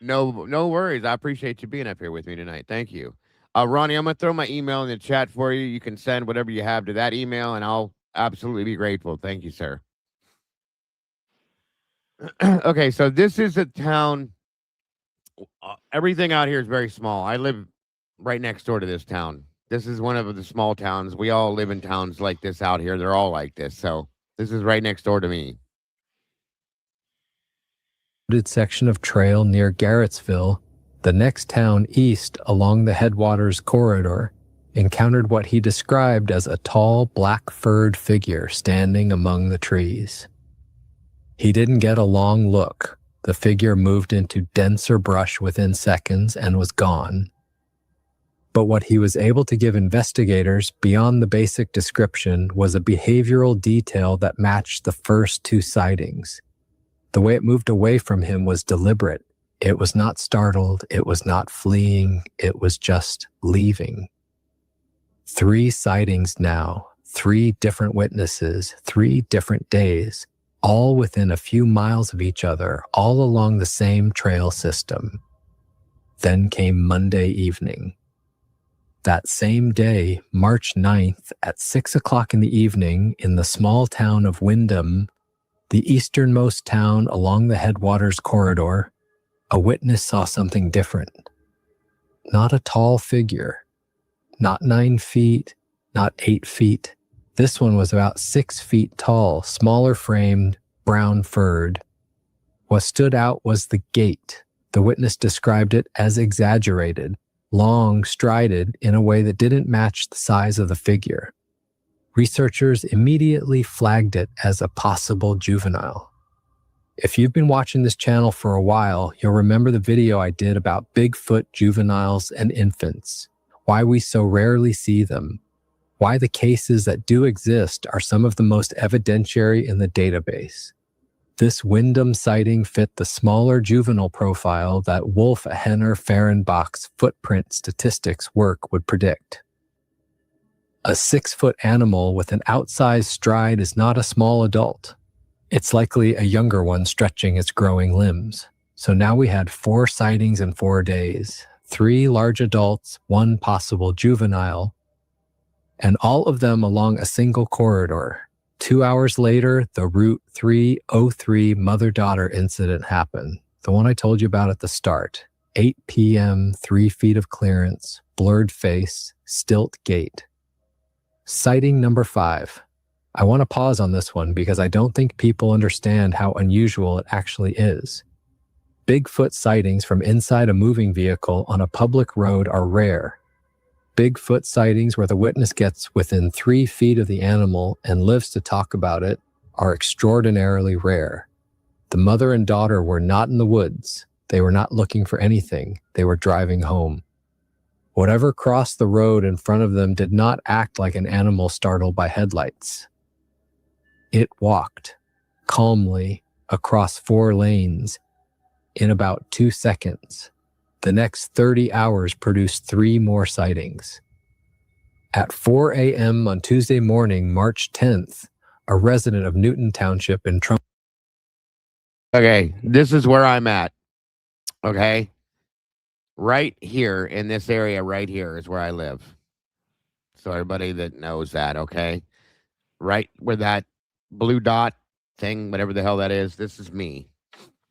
No worries. I appreciate you being up here with me tonight. Thank you. Ronnie, I'm going to throw my email in the chat for you. You can send whatever you have to that email, and I'll absolutely be grateful. Thank you, sir. Okay, so this is a town. Everything out here is very small. I live right next door to this town. This is one of the small towns. We all live in towns like this out here. They're all like this. So this is right next door to me. Section of trail near Garrettsville, the next town east along the Headwaters corridor, encountered what he described as a tall, black-furred figure standing among the trees. He didn't get a long look. The figure moved into denser brush within seconds and was gone. But what he was able to give investigators beyond the basic description was a behavioral detail that matched the first 2 sightings. The way it moved away from him was deliberate. It was not startled. It was not fleeing. It was just leaving. 3 sightings now, 3 different witnesses, 3 different days, all within a few miles of each other, all along the same trail system. Then came Monday evening. That same day, March 9th, at 6 o'clock in the evening, in the small town of Windham, the easternmost town along the Headwaters corridor, a witness saw something different. Not a tall figure, not 9 feet, not 8 feet. This one was about 6 feet tall, smaller framed, brown furred. What stood out was the gait. The witness described it as exaggerated, long, strided in a way that didn't match the size of the figure. Researchers immediately flagged it as a possible juvenile. If you've been watching this channel for a while, you'll remember the video I did about Bigfoot juveniles and infants, why we so rarely see them, why the cases that do exist are some of the most evidentiary in the database. This Windham sighting fit the smaller juvenile profile that Wolf-Henner-Fehrenbach's footprint statistics work would predict. A 6-foot animal with an outsized stride is not a small adult. It's likely a younger one stretching its growing limbs. So now we had 4 sightings in 4 days, 3 large adults, 1 possible juvenile, and all of them along a single corridor. 2 hours later, the Route 303 mother-daughter incident happened, the one I told you about at the start. 8 p.m., 3 feet of clearance, blurred face, stilt gait. Sighting number 5. I want to pause on this one because I don't think people understand how unusual it actually is. Bigfoot sightings from inside a moving vehicle on a public road are rare. Bigfoot sightings where the witness gets within 3 feet of the animal and lives to talk about it are extraordinarily rare. The mother and daughter were not in the woods. They were not looking for anything. They were driving home. Whatever crossed the road in front of them did not act like an animal startled by headlights. It walked calmly across 4 lanes in about 2 seconds. The next 30 hours produced 3 more sightings. At 4 a.m. on Tuesday morning, March 10th, a resident of Newton Township in Trump. Okay, this is where I'm at. Okay. Right here in this area right here is where I live. So everybody that knows that, okay? Right where that blue dot thing, whatever the hell that is, this is me.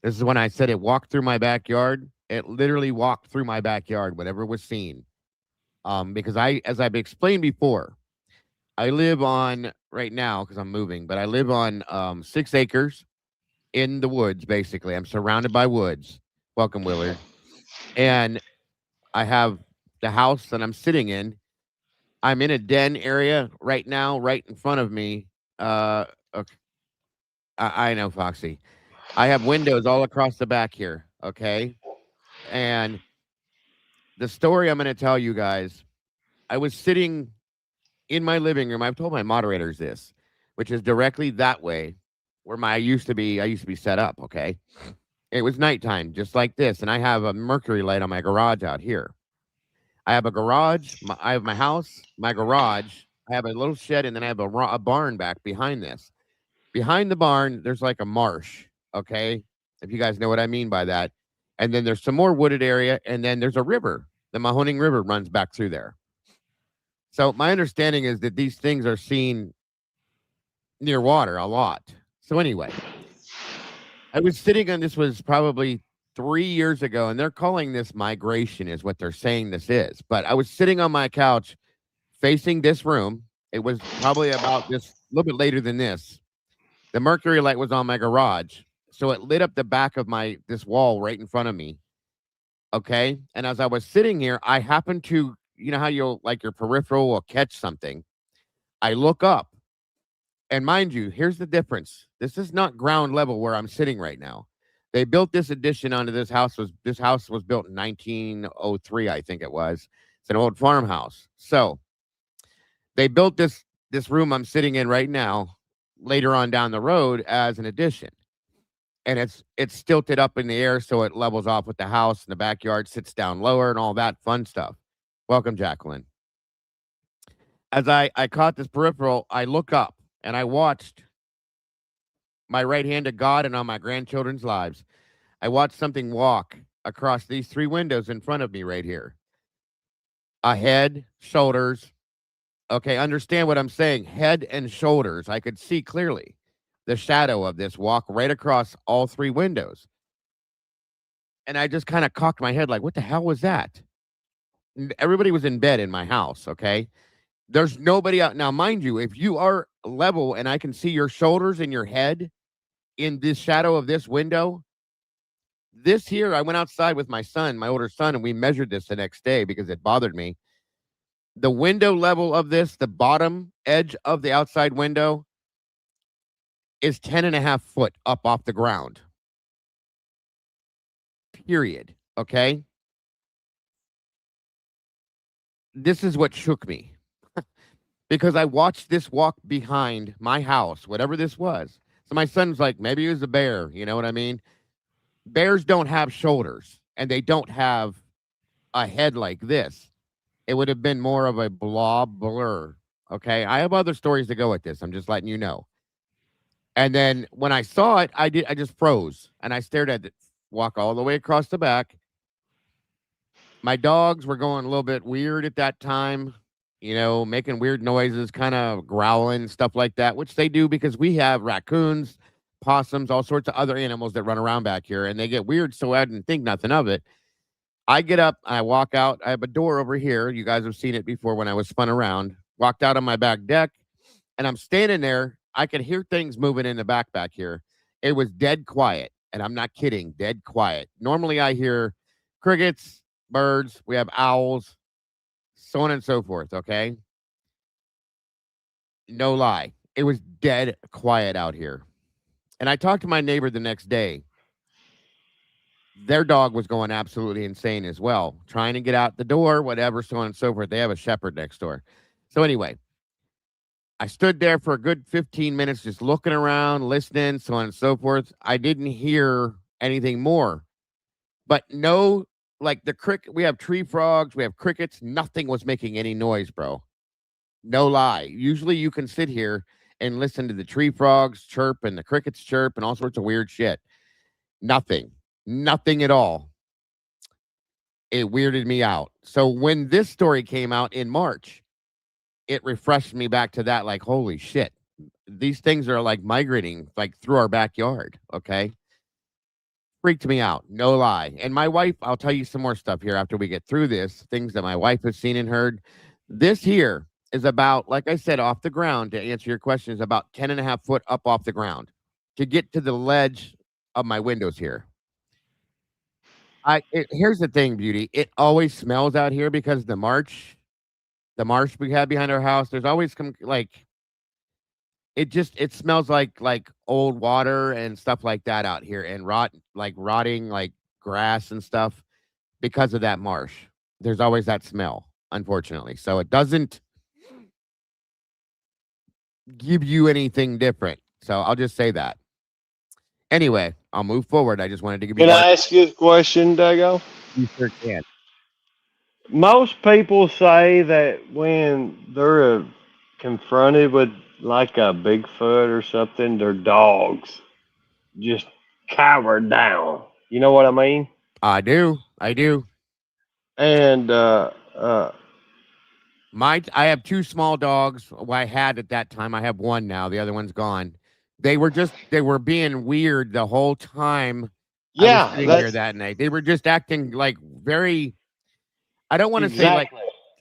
This is when I said it walked through my backyard. It literally walked through my backyard, whatever was seen. Because as I've explained before, I live on right now because I'm moving, but I live on 6 acres in the woods, basically. I'm surrounded by woods. Welcome, Willard. And I have the house that I'm sitting in. I'm in a den area right now, right in front of me. Okay. I know, Foxy. I have windows all across the back here, okay? And the story I'm going to tell you guys, I was sitting in my living room. I've told my moderators this, which is directly that way where I used to be set up, okay? It was nighttime, just like this, and I have a mercury light on my garage out here. I have a garage, I have my house, my garage, I have a little shed, and then I have a barn back behind this. Behind the barn, there's like a marsh, okay? If you guys know what I mean by that. And then there's some more wooded area, and then there's a river. The Mahoning River runs back through there. So my understanding is that these things are seen near water a lot. So anyway, I was sitting on, this was probably 3 years ago, and they're calling this migration is what they're saying this is. But I was sitting on my couch facing this room. It was probably about this, a little bit later than this. The mercury light was on my garage, so it lit up the back of this wall right in front of me. Okay, and as I was sitting here, I happened to, you know how you'll like your peripheral will catch something. I look up, and mind you, here's the difference. This is not ground level where I'm sitting right now. They built this addition onto this house. This house was built in 1903, I think it was. It's an old farmhouse. So they built this room I'm sitting in right now later on down the road as an addition. And it's tilted up in the air so it levels off with the house, and the backyard sits down lower and all that fun stuff. Welcome, Jacqueline. As I caught this peripheral, I look up and I watched my right hand to God and on my grandchildren's lives. I watched something walk across these 3 windows in front of me right here. A head, shoulders. Okay, understand what I'm saying. Head and shoulders. I could see clearly the shadow of this walk right across all 3 windows. And I just kind of cocked my head like, what the hell was that? And everybody was in bed in my house, okay? There's nobody out. Now, mind you, if you are level and I can see your shoulders and your head in this shadow of this window, this here, I went outside with my son, my older son, and we measured this the next day because it bothered me. The window level of this, the bottom edge of the outside window, is 10.5 foot up off the ground. Period. Okay? This is what shook me. Because I watched this walk behind my house, whatever this was. So my son's like, maybe it was a bear. You know what I mean? Bears don't have shoulders, and they don't have a head like this. It would have been more of a blob blur. Okay? I have other stories to go with this. I'm just letting you know. And then when I saw it, I just froze, and I stared at it walk all the way across the back. My dogs were going a little bit weird at that time, you know, making weird noises, kind of growling, stuff like that, which they do because we have raccoons, possums, all sorts of other animals that run around back here, and they get weird, so I didn't think nothing of it. I get up, I walk out. I have a door over here. You guys have seen it before when I was spun around. Walked out on my back deck, and I'm standing there. I could hear things moving in the back here. It was dead quiet, and I'm not kidding, dead quiet. Normally, I hear crickets, birds. We have owls, so on and so forth. Okay. No lie. It was dead quiet out here. And I talked to my neighbor the next day. Their dog was going absolutely insane as well, trying to get out the door, whatever, so on and so forth. They have a shepherd next door. So anyway, I stood there for a good 15 minutes just looking around, listening, so on and so forth. I didn't hear anything more. But no, like the cricket, we have tree frogs, we have crickets. Nothing was making any noise, bro. No lie. Usually you can sit here and listen to the tree frogs chirp and the crickets chirp and all sorts of weird shit. Nothing. Nothing at all. It weirded me out. So when this story came out in March, it refreshed me back to that, like, holy shit. These things are like migrating like through our backyard. Okay. Freaked me out. No lie. And my wife, I'll tell you some more stuff here after we get through this, things that my wife has seen and heard. This here is about, like I said, off the ground, to answer your question, is about 10.5 foot up off the ground to get to the ledge of my windows here. Here's the thing, Beauty. It always smells out here because the marsh we have behind our house, there's always like it smells like old water and stuff like that out here, and rotting like grass and stuff because of that marsh. There's always that smell, unfortunately. So it doesn't give you anything different. So I'll just say that. Anyway, I'll move forward. I just wanted to give you. Can I ask you a question, Dago? You sure can. Most people say that when they're confronted with like a Bigfoot or something, their dogs just cower down. You know what I mean? I do. And I have 2 small dogs. Well, I had at that time. I have 1 now. The other one's gone. They were being weird the whole time. yeah, I was sitting here that night. They were just acting like very. I don't want to say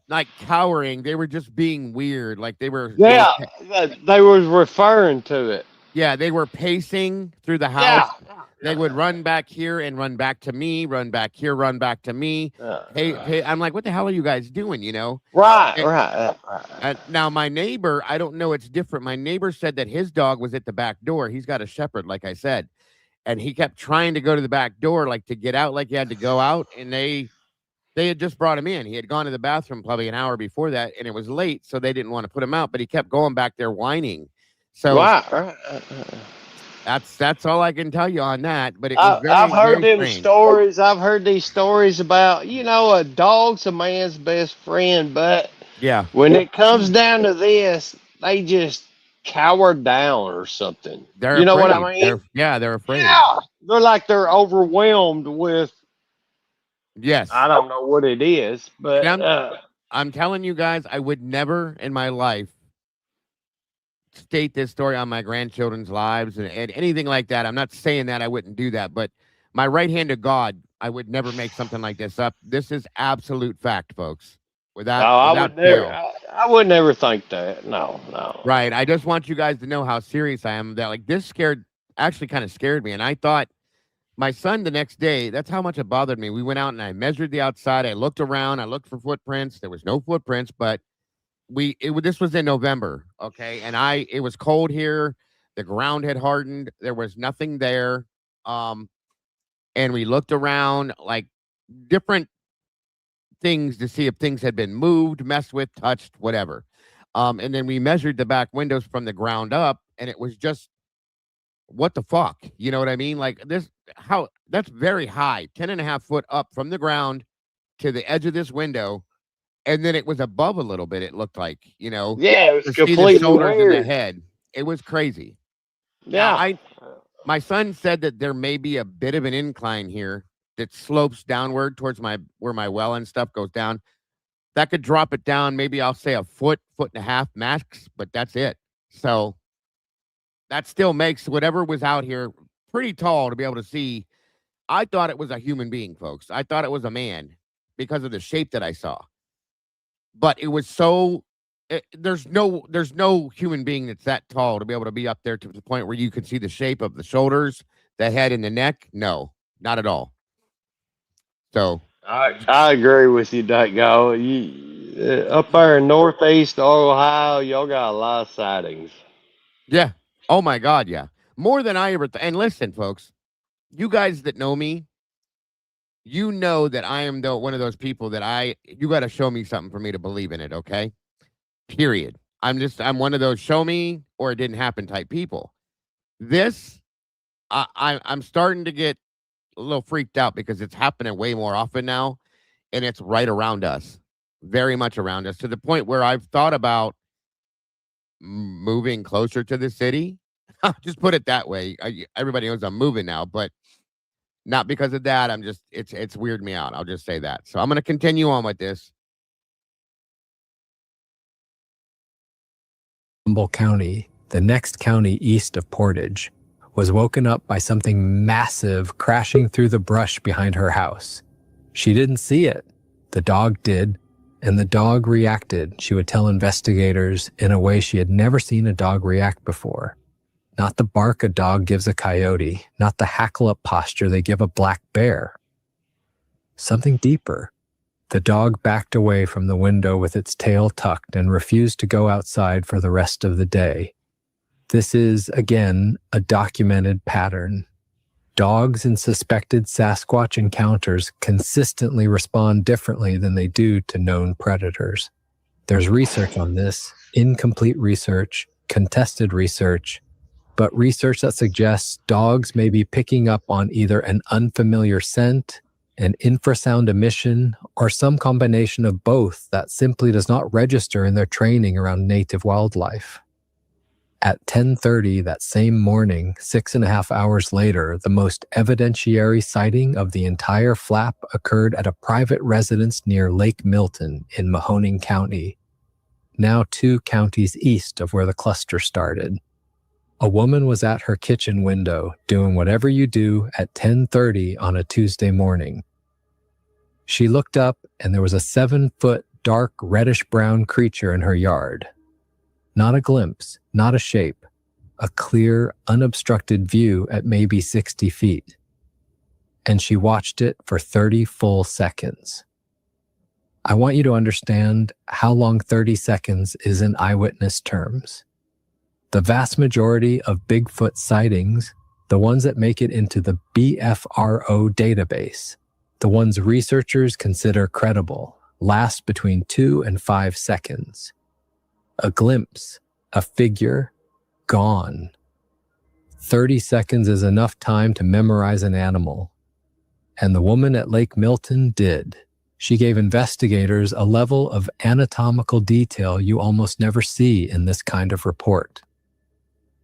like cowering. They were just being weird. Like they were. Yeah, they was referring to it. Yeah, they were pacing through the house. Yeah. They would run back here and run back to me, run back here, run back to me. Hey, I'm like, what the hell are you guys doing? You know? Right. Now, my neighbor, I don't know. It's different. My neighbor said that his dog was at the back door. He's got a shepherd, like I said. And he kept trying to go to the back door, like to get out, like he had to go out. And they had just brought him in. He had gone to the bathroom probably an hour before that, and it was late, so they didn't want to put him out. But he kept going back there whining. So that's all I can tell you on that. But it was I've heard them strange. stories. I've heard these stories about, a dog's a man's best friend, but when it comes down to this, they just cower down or something. They're you know afraid. what I mean? They're afraid. Yeah, they're overwhelmed with. Yes, I don't know what it is, but I'm telling you guys, I would never in my life state this story on my grandchildren's lives and anything like that. I'm not saying that I wouldn't do that, but my right hand to God, I would never make something like this up. This is absolute fact, folks. I would never think that. No. Right. I just want you guys to know how serious I am. That this actually kind of scared me. And I thought my son the next day, that's how much it bothered me. We went out and I measured the outside. I looked around. I looked for footprints. There was no footprints, but this was in November. Okay. And it was cold here. The ground had hardened. There was nothing there. And we looked around like different things to see if things had been moved, messed with, touched, whatever. And then we measured the back windows from the ground up, and it was just, what the fuck? You know what I mean? Like that's very high, 10.5 foot up from the ground to the edge of this window. And then it was above a little bit. It looked like, Yeah, it was see completely the shoulders weird. and the head. It was crazy. Yeah. Now, my son said that there may be a bit of an incline here that slopes downward towards where my well and stuff goes down. That could drop it down. Maybe I'll say a foot and a half max, but that's it. So that still makes whatever was out here pretty tall to be able to see. I thought it was a human being, folks. I thought it was a man because of the shape that I saw. But it was there's no human being that's that tall to be able to be up there to the point where you can see the shape of the shoulders, the head, and the neck. No, not at all. So I agree with you, Dago. up there in northeast Ohio, y'all got a lot of sightings. Yeah. Oh my God. Yeah. More than I ever. And listen, folks, you guys that know me, you know that I am one of those people that you got to show me something for me to believe in it. Okay. Period. I'm one of those show me or it didn't happen type people. This, I'm starting to get a little freaked out because it's happening way more often now, and it's right around us, very much around us, to the point where I've thought about moving closer to the city. I'll just put it that way. Everybody knows I'm moving now, but not because of that. It's weirded me out. I'll just say that. So I'm going to continue on with this. Humboldt County, the next county east of Portage, was woken up by something massive crashing through the brush behind her house. She didn't see it. The dog did, and the dog reacted, she would tell investigators, in a way she had never seen a dog react before. Not the bark a dog gives a coyote, not the hackle-up posture they give a black bear. Something deeper. The dog backed away from the window with its tail tucked and refused to go outside for the rest of the day. This is, again, a documented pattern. Dogs in suspected Sasquatch encounters consistently respond differently than they do to known predators. There's research on this, incomplete research, contested research, but research that suggests dogs may be picking up on either an unfamiliar scent, an infrasound emission, or some combination of both that simply does not register in their training around native wildlife. At 10:30 that same morning, 6.5 hours later, the most evidentiary sighting of the entire flap occurred at a private residence near Lake Milton in Mahoning County, now 2 counties east of where the cluster started. A woman was at her kitchen window doing whatever you do at 10:30 on a Tuesday morning. She looked up and there was a 7-foot dark reddish-brown creature in her yard. Not a glimpse, not a shape, a clear, unobstructed view at maybe 60 feet. And she watched it for 30 full seconds. I want you to understand how long 30 seconds is in eyewitness terms. The vast majority of Bigfoot sightings, the ones that make it into the BFRO database, the ones researchers consider credible, last between 2 and 5 seconds. A glimpse, a figure, gone. 30 seconds is enough time to memorize an animal. And the woman at Lake Milton did. She gave investigators a level of anatomical detail you almost never see in this kind of report.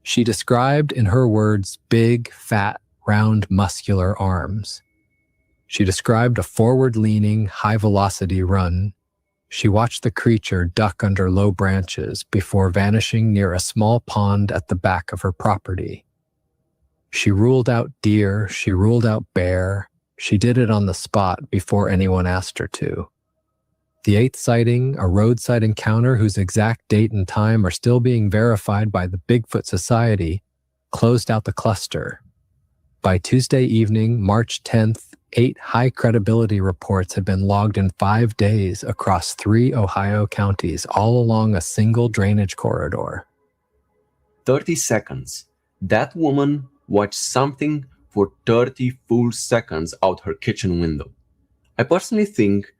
She described, in her words, big, fat, round, muscular arms. She described a forward-leaning, high-velocity run. She watched the creature duck under low branches before vanishing near a small pond at the back of her property. She ruled out deer, she ruled out bear. She did it on the spot before anyone asked her to. The 8th sighting, a roadside encounter whose exact date and time are still being verified by the Bigfoot Society, closed out the cluster. By Tuesday evening, March 10th, 8 high-credibility reports had been logged in 5 days across 3 Ohio counties, all along a single drainage corridor. 30 seconds. That woman watched something for 30 full seconds out her kitchen window. I personally think,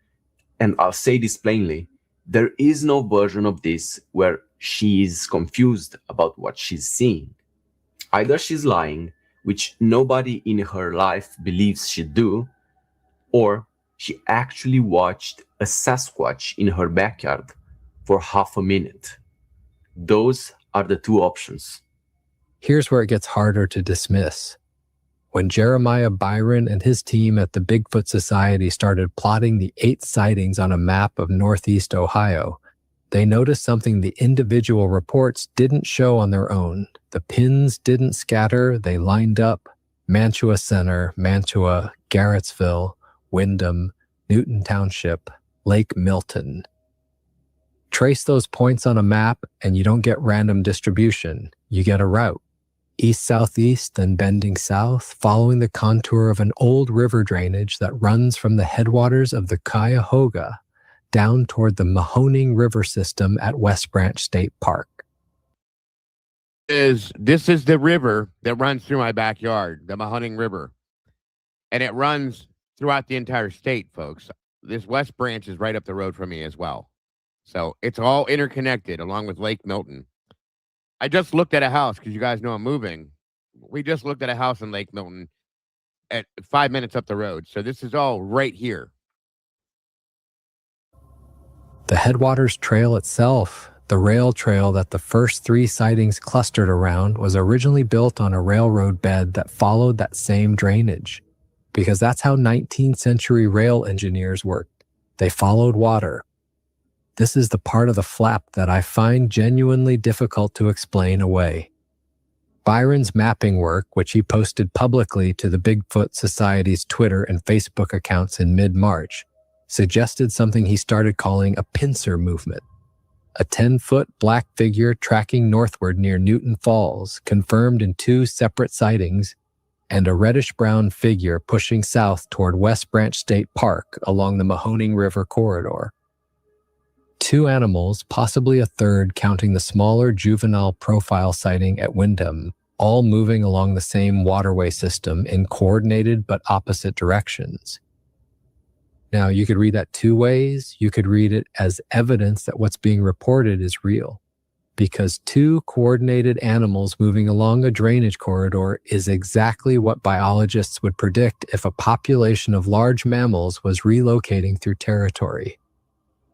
and I'll say this plainly, there is no version of this where she is confused about what she's seeing. Either she's lying, which nobody in her life believes she'd do, or she actually watched a Sasquatch in her backyard for half a minute. Those are the 2 options. Here's where it gets harder to dismiss. When Jeremiah Byron and his team at the Bigfoot Society started plotting the 8 sightings on a map of Northeast Ohio, they noticed something the individual reports didn't show on their own. The pins didn't scatter, they lined up. Mantua Center, Mantua, Garrettsville, Windham, Newton Township, Lake Milton. Trace those points on a map and you don't get random distribution. You get a route. East-southeast, then bending south, following the contour of an old river drainage that runs from the headwaters of the Cuyahoga, down toward the Mahoning River system at West Branch State Park. This is the river that runs through my backyard, the Mahoning River. And it runs throughout the entire state, folks. This West Branch is right up the road from me as well. So it's all interconnected along with Lake Milton. I just looked at a house because you guys know I'm moving. We just looked at a house in Lake Milton at 5 minutes up the road. So this is all right here. The Headwaters Trail itself, the rail trail that the first 3 sightings clustered around, was originally built on a railroad bed that followed that same drainage, because that's how 19th century rail engineers worked. They followed water. This is the part of the flap that I find genuinely difficult to explain away. Byron's mapping work, which he posted publicly to the Bigfoot Society's Twitter and Facebook accounts in mid-March, suggested something he started calling a pincer movement. A 10-foot black figure tracking northward near Newton Falls, confirmed in 2 separate sightings, and a reddish-brown figure pushing south toward West Branch State Park along the Mahoning River corridor. 2 animals, possibly a third counting the smaller juvenile profile sighting at Windham, all moving along the same waterway system in coordinated but opposite directions. Now, you could read that 2 ways. You could read it as evidence that what's being reported is real, because 2 coordinated animals moving along a drainage corridor is exactly what biologists would predict if a population of large mammals was relocating through territory.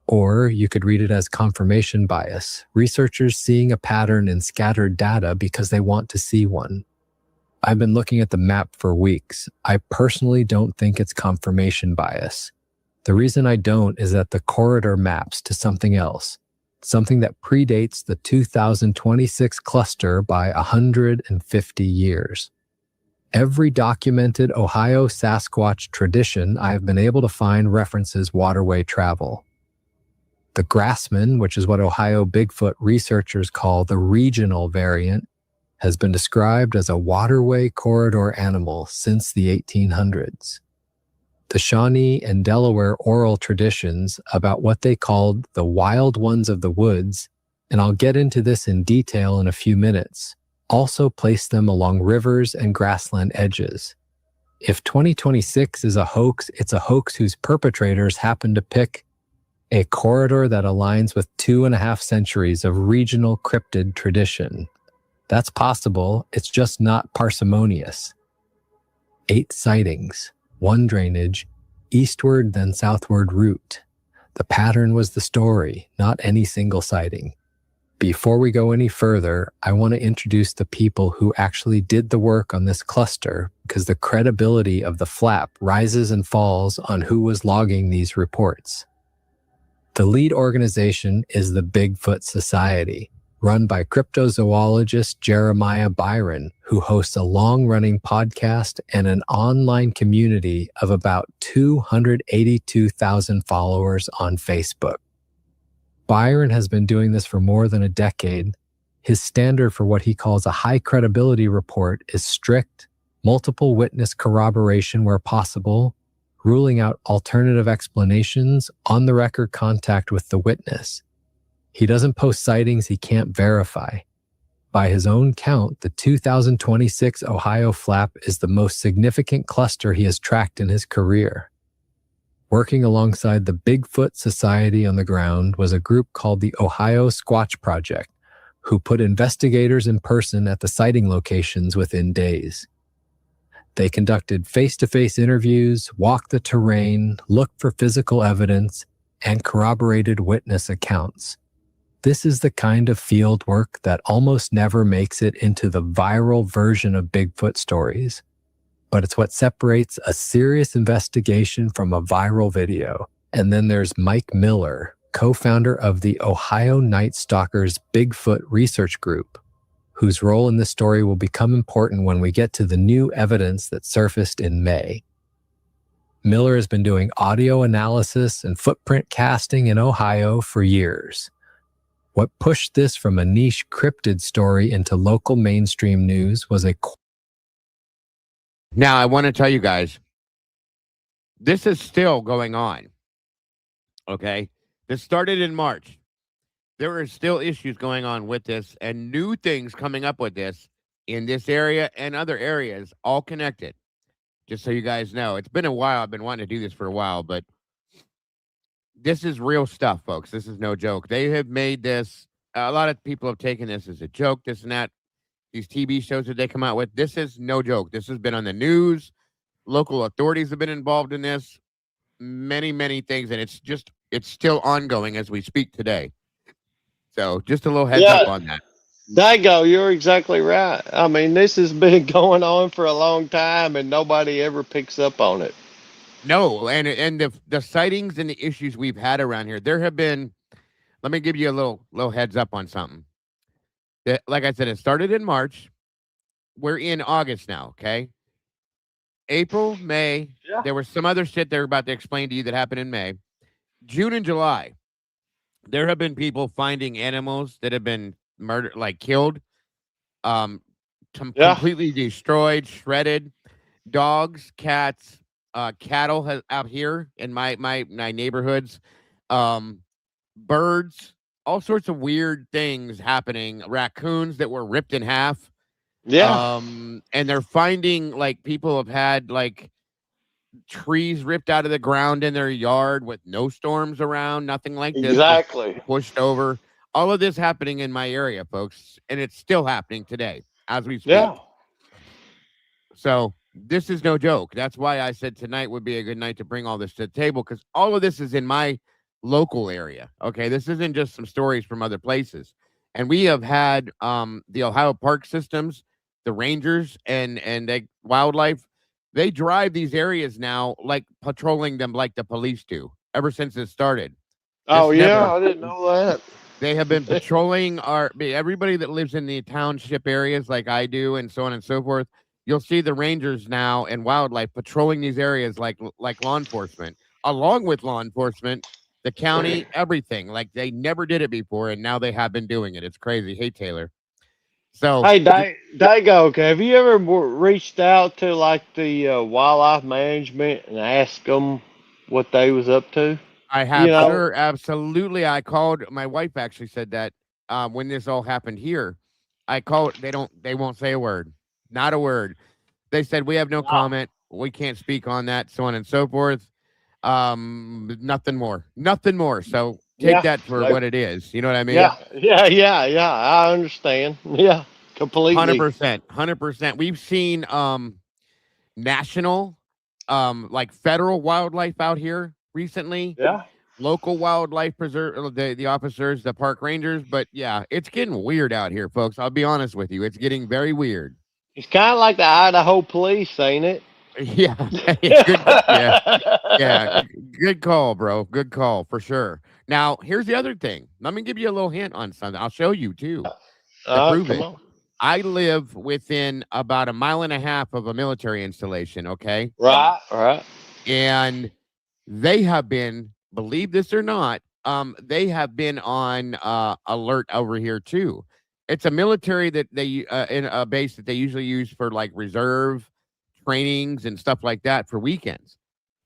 Or you could read it as confirmation bias, researchers seeing a pattern in scattered data because they want to see one. I've been looking at the map for weeks. I personally don't think it's confirmation bias. The reason I don't is that the corridor maps to something else, something that predates the 2026 cluster by 150 years. Every documented Ohio Sasquatch tradition I have been able to find references waterway travel. The Grassman, which is what Ohio Bigfoot researchers call the regional variant, has been described as a waterway corridor animal since the 1800s. The Shawnee and Delaware oral traditions about what they called the wild ones of the woods, and I'll get into this in detail in a few minutes, also placed them along rivers and grassland edges. If 2026 is a hoax, it's a hoax whose perpetrators happen to pick a corridor that aligns with 2.5 centuries of regional cryptid tradition. That's possible, it's just not parsimonious. 8 sightings, 1 drainage, eastward then southward route. The pattern was the story, not any single sighting. Before we go any further, I want to introduce the people who actually did the work on this cluster, because the credibility of the flap rises and falls on who was logging these reports. The lead organization is the Bigfoot Society, run by cryptozoologist Jeremiah Byron, who hosts a long-running podcast and an online community of about 282,000 followers on Facebook. Byron has been doing this for more than a decade. His standard for what he calls a high credibility report is strict, multiple witness corroboration where possible, ruling out alternative explanations, on-the-record contact with the witness. He doesn't post sightings he can't verify. By his own count, the 2026 Ohio flap is the most significant cluster he has tracked in his career. Working alongside the Bigfoot Society on the ground was a group called the Ohio Squatch Project, who put investigators in person at the sighting locations within days. They conducted face-to-face interviews, walked the terrain, looked for physical evidence, and corroborated witness accounts. This is the kind of field work that almost never makes it into the viral version of Bigfoot stories. But it's what separates a serious investigation from a viral video. And then there's Mike Miller, co-founder of the Ohio Night Stalkers Bigfoot Research Group, whose role in this story will become important when we get to the new evidence that surfaced in May. Miller has been doing audio analysis and footprint casting in Ohio for years. What pushed this from a niche cryptid story into local mainstream news was Now, I want to tell you guys, this is still going on. Okay? This started in March. There are still issues going on with this and new things coming up with this in this area and other areas, all connected. Just so you guys know, it's been a while. I've been wanting to do this for a while, but this is real stuff, folks. This is no joke. They have made this, a lot of people have taken this as a joke, this and that. These TV shows that they come out with, this is no joke. This has been on the news. Local authorities have been involved in this. Many, many things, and it's still ongoing as we speak today. So just a little heads up on that. Dago, you're exactly right. I mean, this has been going on for a long time, and nobody ever picks up on it. No, and the sightings and the issues we've had around here, there have been. Let me give you a little heads up on something. Like I said, it started in March. We're in August now. Okay, April, May. Yeah. There was some other shit they're about to explain to you that happened in May, June, and July. There have been people finding animals that have been murdered, like killed, completely destroyed, shredded. Dogs, cats, cattle out here in my neighborhoods, birds, all sorts of weird things happening. Raccoons that were ripped in half. Yeah. And they're finding like people have had like trees ripped out of the ground in their yard with no storms around, nothing like this. Exactly. Pushed over. All of this happening in my area, folks, and it's still happening today as we speak. Yeah. So this is no joke. That's why I said tonight would be a good night to bring all this to the table, because all of this is in my local area. Okay, this isn't just some stories from other places. And we have had the Ohio park systems, the rangers, and the wildlife. They drive these areas now, like patrolling them like the police do, ever since it started. Oh, yeah, I didn't know that. They have been patrolling everybody that lives in the township areas like I do, and so on and so forth. You'll see the rangers now and wildlife patrolling these areas like law enforcement, along with law enforcement, the county, everything. Like they never did it before, and now they have been doing it. It's crazy. Hey, Taylor. So, hey, Dago, have you ever reached out to like the wildlife management and asked them what they was up to? I have, sure, absolutely. I called. My wife actually said that when this all happened here, I called. They won't say a word, not a word. They said we have no comment. We can't speak on that, so on and so forth. Nothing more. So take that for what it is. You know what I mean? Yeah. I understand. Yeah, completely. 100%. We've seen national, like federal wildlife out here recently. Yeah. Local wildlife preserve, the officers, the park rangers. But yeah, it's getting weird out here, folks. I'll be honest with you. It's getting very weird. It's kind of like the Idaho police, ain't it? Yeah. Yeah. Good call, bro. Good call for sure. Now, here's the other thing. Let me give you a little hint on something. I'll show you too. To prove it. I live within about 1.5 miles of a military installation. Okay. Right. And they have been, believe this or not, they have been on alert over here too. It's a military that they in a base that they usually use for like reserve trainings and stuff like that for weekends.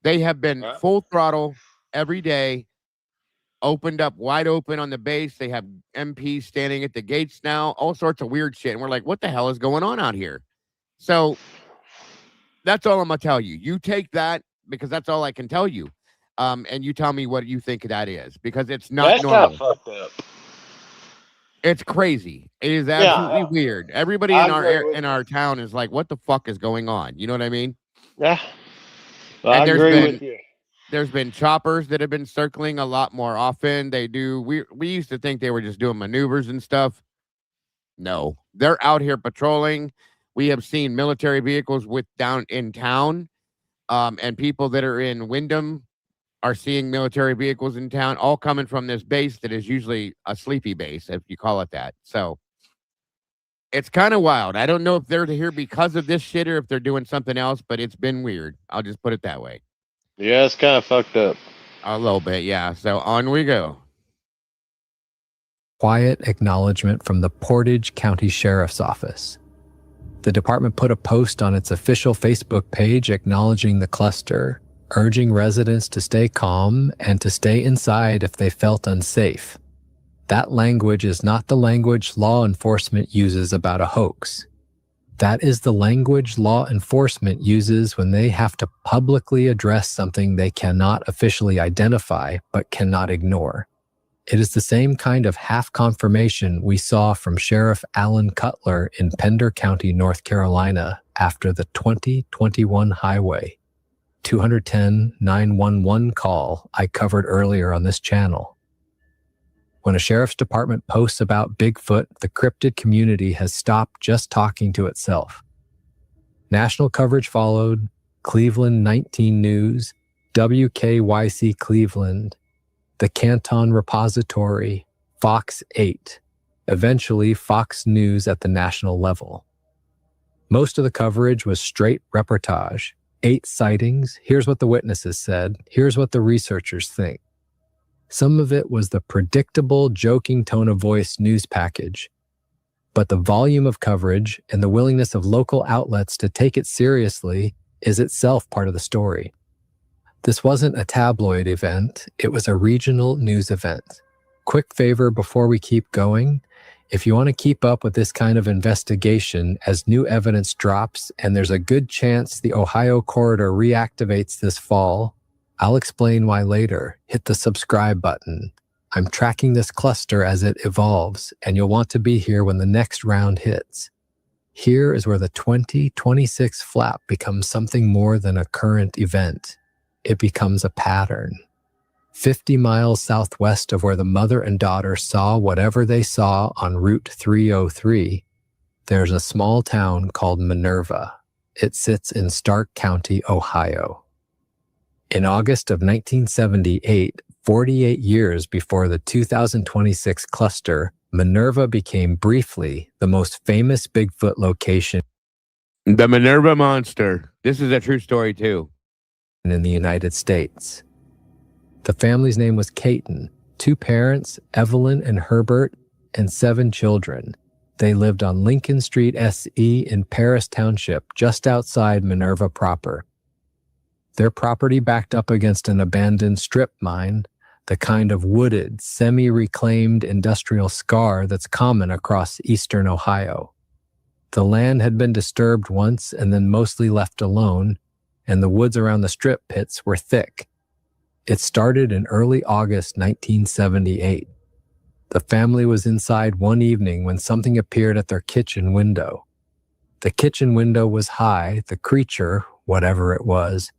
They have been full throttle every day, opened up wide open on the base. They have MPs standing at the gates now, all sorts of weird shit. And we're like, what the hell is going on out here? So that's all I'm gonna tell you. You take that, because that's all I can tell you. And you tell me what you think that is, because it's not normal. That's kind of fucked up. It's crazy. It is absolutely weird. Everybody in our town is like, what the fuck is going on? You know what I mean? Yeah. I agree with you. There's been choppers that have been circling a lot more often. They do. We used to think they were just doing maneuvers and stuff. No, they're out here patrolling. We have seen military vehicles down in town, and people that are in Wyndham are seeing military vehicles in town, all coming from this base that is usually a sleepy base, if you call it that. So it's kind of wild. I don't know if they're here because of this shit or if they're doing something else, but it's been weird. I'll just put it that way. Yeah, it's kind of fucked up. A little bit, yeah. So on we go. Quiet acknowledgement from the Portage County Sheriff's Office. The department put a post on its official Facebook page acknowledging the cluster, urging residents to stay calm and to stay inside if they felt unsafe. That language is not the language law enforcement uses about a hoax. That is the language law enforcement uses when they have to publicly address something they cannot officially identify but cannot ignore. It is the same kind of half confirmation we saw from Sheriff Alan Cutler in Pender County, North Carolina, after the 2021 Highway 210 911 call I covered earlier on this channel. When a sheriff's department posts about Bigfoot, the cryptid community has stopped just talking to itself. National coverage followed: Cleveland 19 News, WKYC Cleveland, the Canton Repository, Fox 8, eventually Fox News at the national level. Most of the coverage was straight reportage. 8 sightings, here's what the witnesses said, here's what the researchers think. Some of it was the predictable, joking tone of voice news package. But the volume of coverage and the willingness of local outlets to take it seriously is itself part of the story. This wasn't a tabloid event, it was a regional news event. Quick favor before we keep going: if you want to keep up with this kind of investigation as new evidence drops, and there's a good chance the Ohio corridor reactivates this fall, I'll explain why later. Hit the subscribe button. I'm tracking this cluster as it evolves, and you'll want to be here when the next round hits. Here is where the 2026 flap becomes something more than a current event. It becomes a pattern. 50 miles southwest of where the mother and daughter saw whatever they saw on Route 303, there's a small town called Minerva. It sits in Stark County, Ohio. In August of 1978, 48 years before the 2026 cluster, Minerva became briefly the most famous Bigfoot location The Minerva Monster. This is a true story, too. in the United States. The family's name was Caton, 2 parents, Evelyn and Herbert, and 7 children. They lived on Lincoln Street SE in Paris Township, just outside Minerva proper. Their property backed up against an abandoned strip mine, the kind of wooded, semi-reclaimed industrial scar that's common across eastern Ohio. The land had been disturbed once and then mostly left alone, and the woods around the strip pits were thick. It started in early August 1978. The family was inside one evening when something appeared at their kitchen window. The kitchen window was high. The creature, whatever it was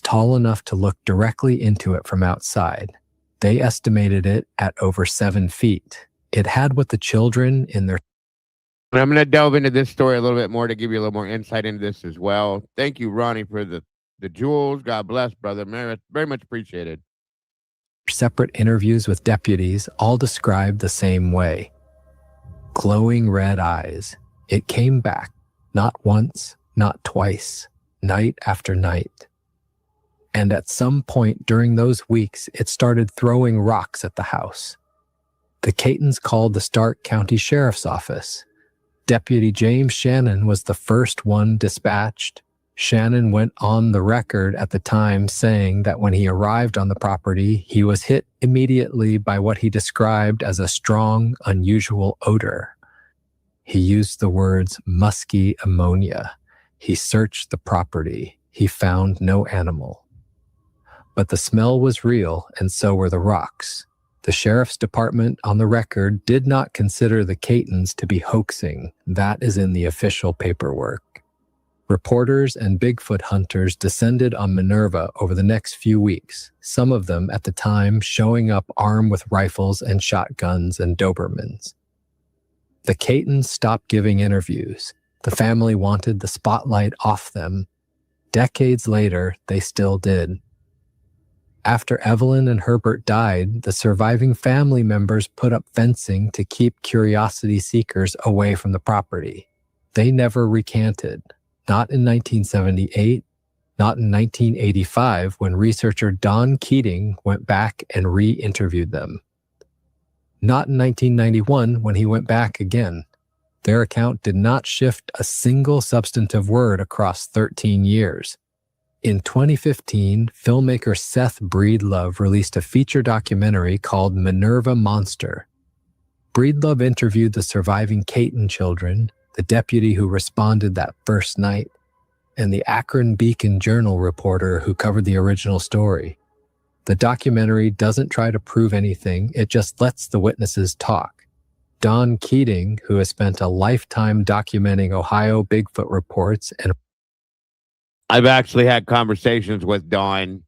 tall enough to look directly into it from outside. They estimated it at over 7 feet. It had what the children in their... And I'm going to delve into this story a little bit more to give you a little more insight into this as well. Thank you, Ronnie, for the jewels. God bless, brother. Very much appreciated. separate interviews with deputies all described the same way. Glowing red eyes. It came back, not once, not twice, night after night. And at some point during those weeks, it started throwing rocks at the house. The Catons called the Stark County Sheriff's Office. Deputy James Shannon was the first one dispatched. Shannon went on the record at the time saying that when he arrived on the property, he was hit immediately by what he described as a strong, unusual odor. He used the words musky ammonia. He searched the property. He found no animal. But the smell was real, and so were the rocks. The sheriff's department on the record did not consider the Catons to be hoaxing. That is in the official paperwork. Reporters and Bigfoot hunters descended on Minerva over the next few weeks, some of them at the time showing up armed with rifles and shotguns and Dobermans. The Catons stopped giving interviews. The family wanted the spotlight off them. Decades later, they still did. After Evelyn and Herbert died, the surviving family members put up fencing to keep curiosity seekers away from the property. They never recanted. Not in 1978, not in 1985 when researcher Don Keating went back and re-interviewed them. Not in 1991 when he went back again. Their account did not shift a single substantive word across 13 years. In 2015, filmmaker Seth Breedlove released a feature documentary called Minerva Monster. Breedlove interviewed the surviving Caton children, the deputy who responded that first night, and the Akron Beacon Journal reporter who covered the original story. The documentary doesn't try to prove anything, it just lets the witnesses talk. Don Keating, who has spent a lifetime documenting Ohio Bigfoot reports and I've actually had conversations with Don.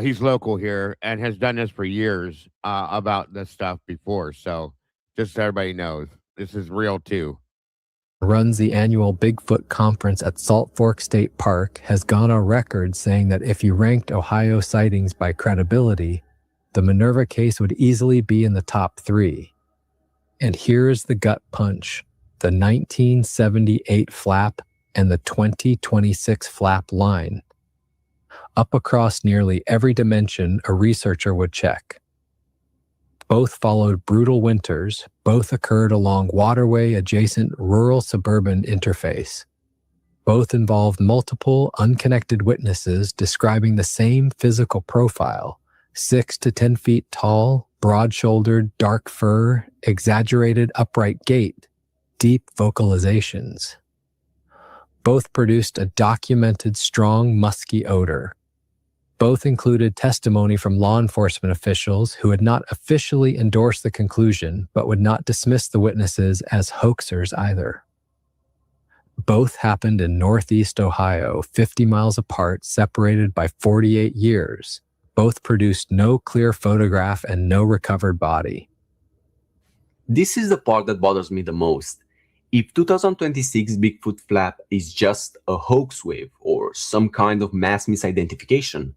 He's local here and has done this for years about this stuff before. So just so everybody knows, this is real too. runs the annual Bigfoot conference at Salt Fork State Park, has gone on record saying that if you ranked Ohio sightings by credibility, the Minerva case would easily be in the top 3. And here's the gut punch: the 1978 flap and the 2026 flap line. Up across nearly every dimension a researcher would check. Both followed brutal winters, both occurred along waterway-adjacent rural-suburban interface. Both involved multiple unconnected witnesses describing the same physical profile: 6 to 10 feet tall, broad-shouldered, dark fur, exaggerated upright gait, deep vocalizations. Both produced a documented strong, musky odor. Both included testimony from law enforcement officials who had not officially endorsed the conclusion, but would not dismiss the witnesses as hoaxers either. Both happened in Northeast Ohio, 50 miles apart, separated by 48 years. Both produced no clear photograph and no recovered body. This is the part that bothers me the most. If 2026 Bigfoot flap is just a hoax wave or some kind of mass misidentification,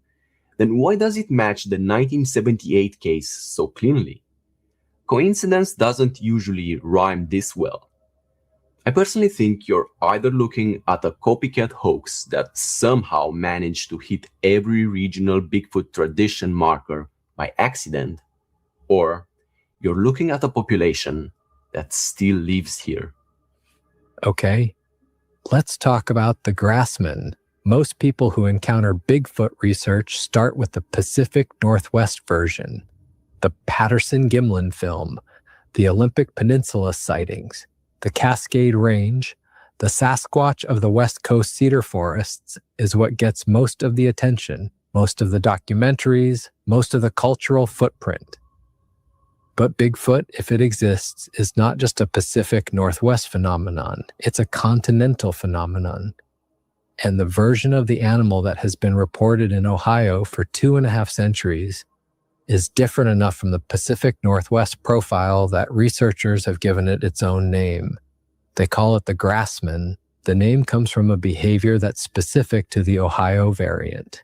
then why does it match the 1978 case so cleanly? Coincidence doesn't usually rhyme this well. I personally think you're either looking at a copycat hoax that somehow managed to hit every regional Bigfoot tradition marker by accident, or you're looking at a population that still lives here. Okay, let's talk about the Grassman. Most people who encounter Bigfoot research start with the Pacific Northwest version, the Patterson-Gimlin film, the Olympic Peninsula sightings, the Cascade Range. The Sasquatch of the West Coast cedar forests is what gets most of the attention, most of the documentaries, most of the cultural footprint. But Bigfoot, if it exists, is not just a Pacific Northwest phenomenon. It's a continental phenomenon. And the version of the animal that has been reported in Ohio for 2.5 centuries is different enough from the Pacific Northwest profile that researchers have given it its own name. They call it the Grassman. The name comes from a behavior that's specific to the Ohio variant.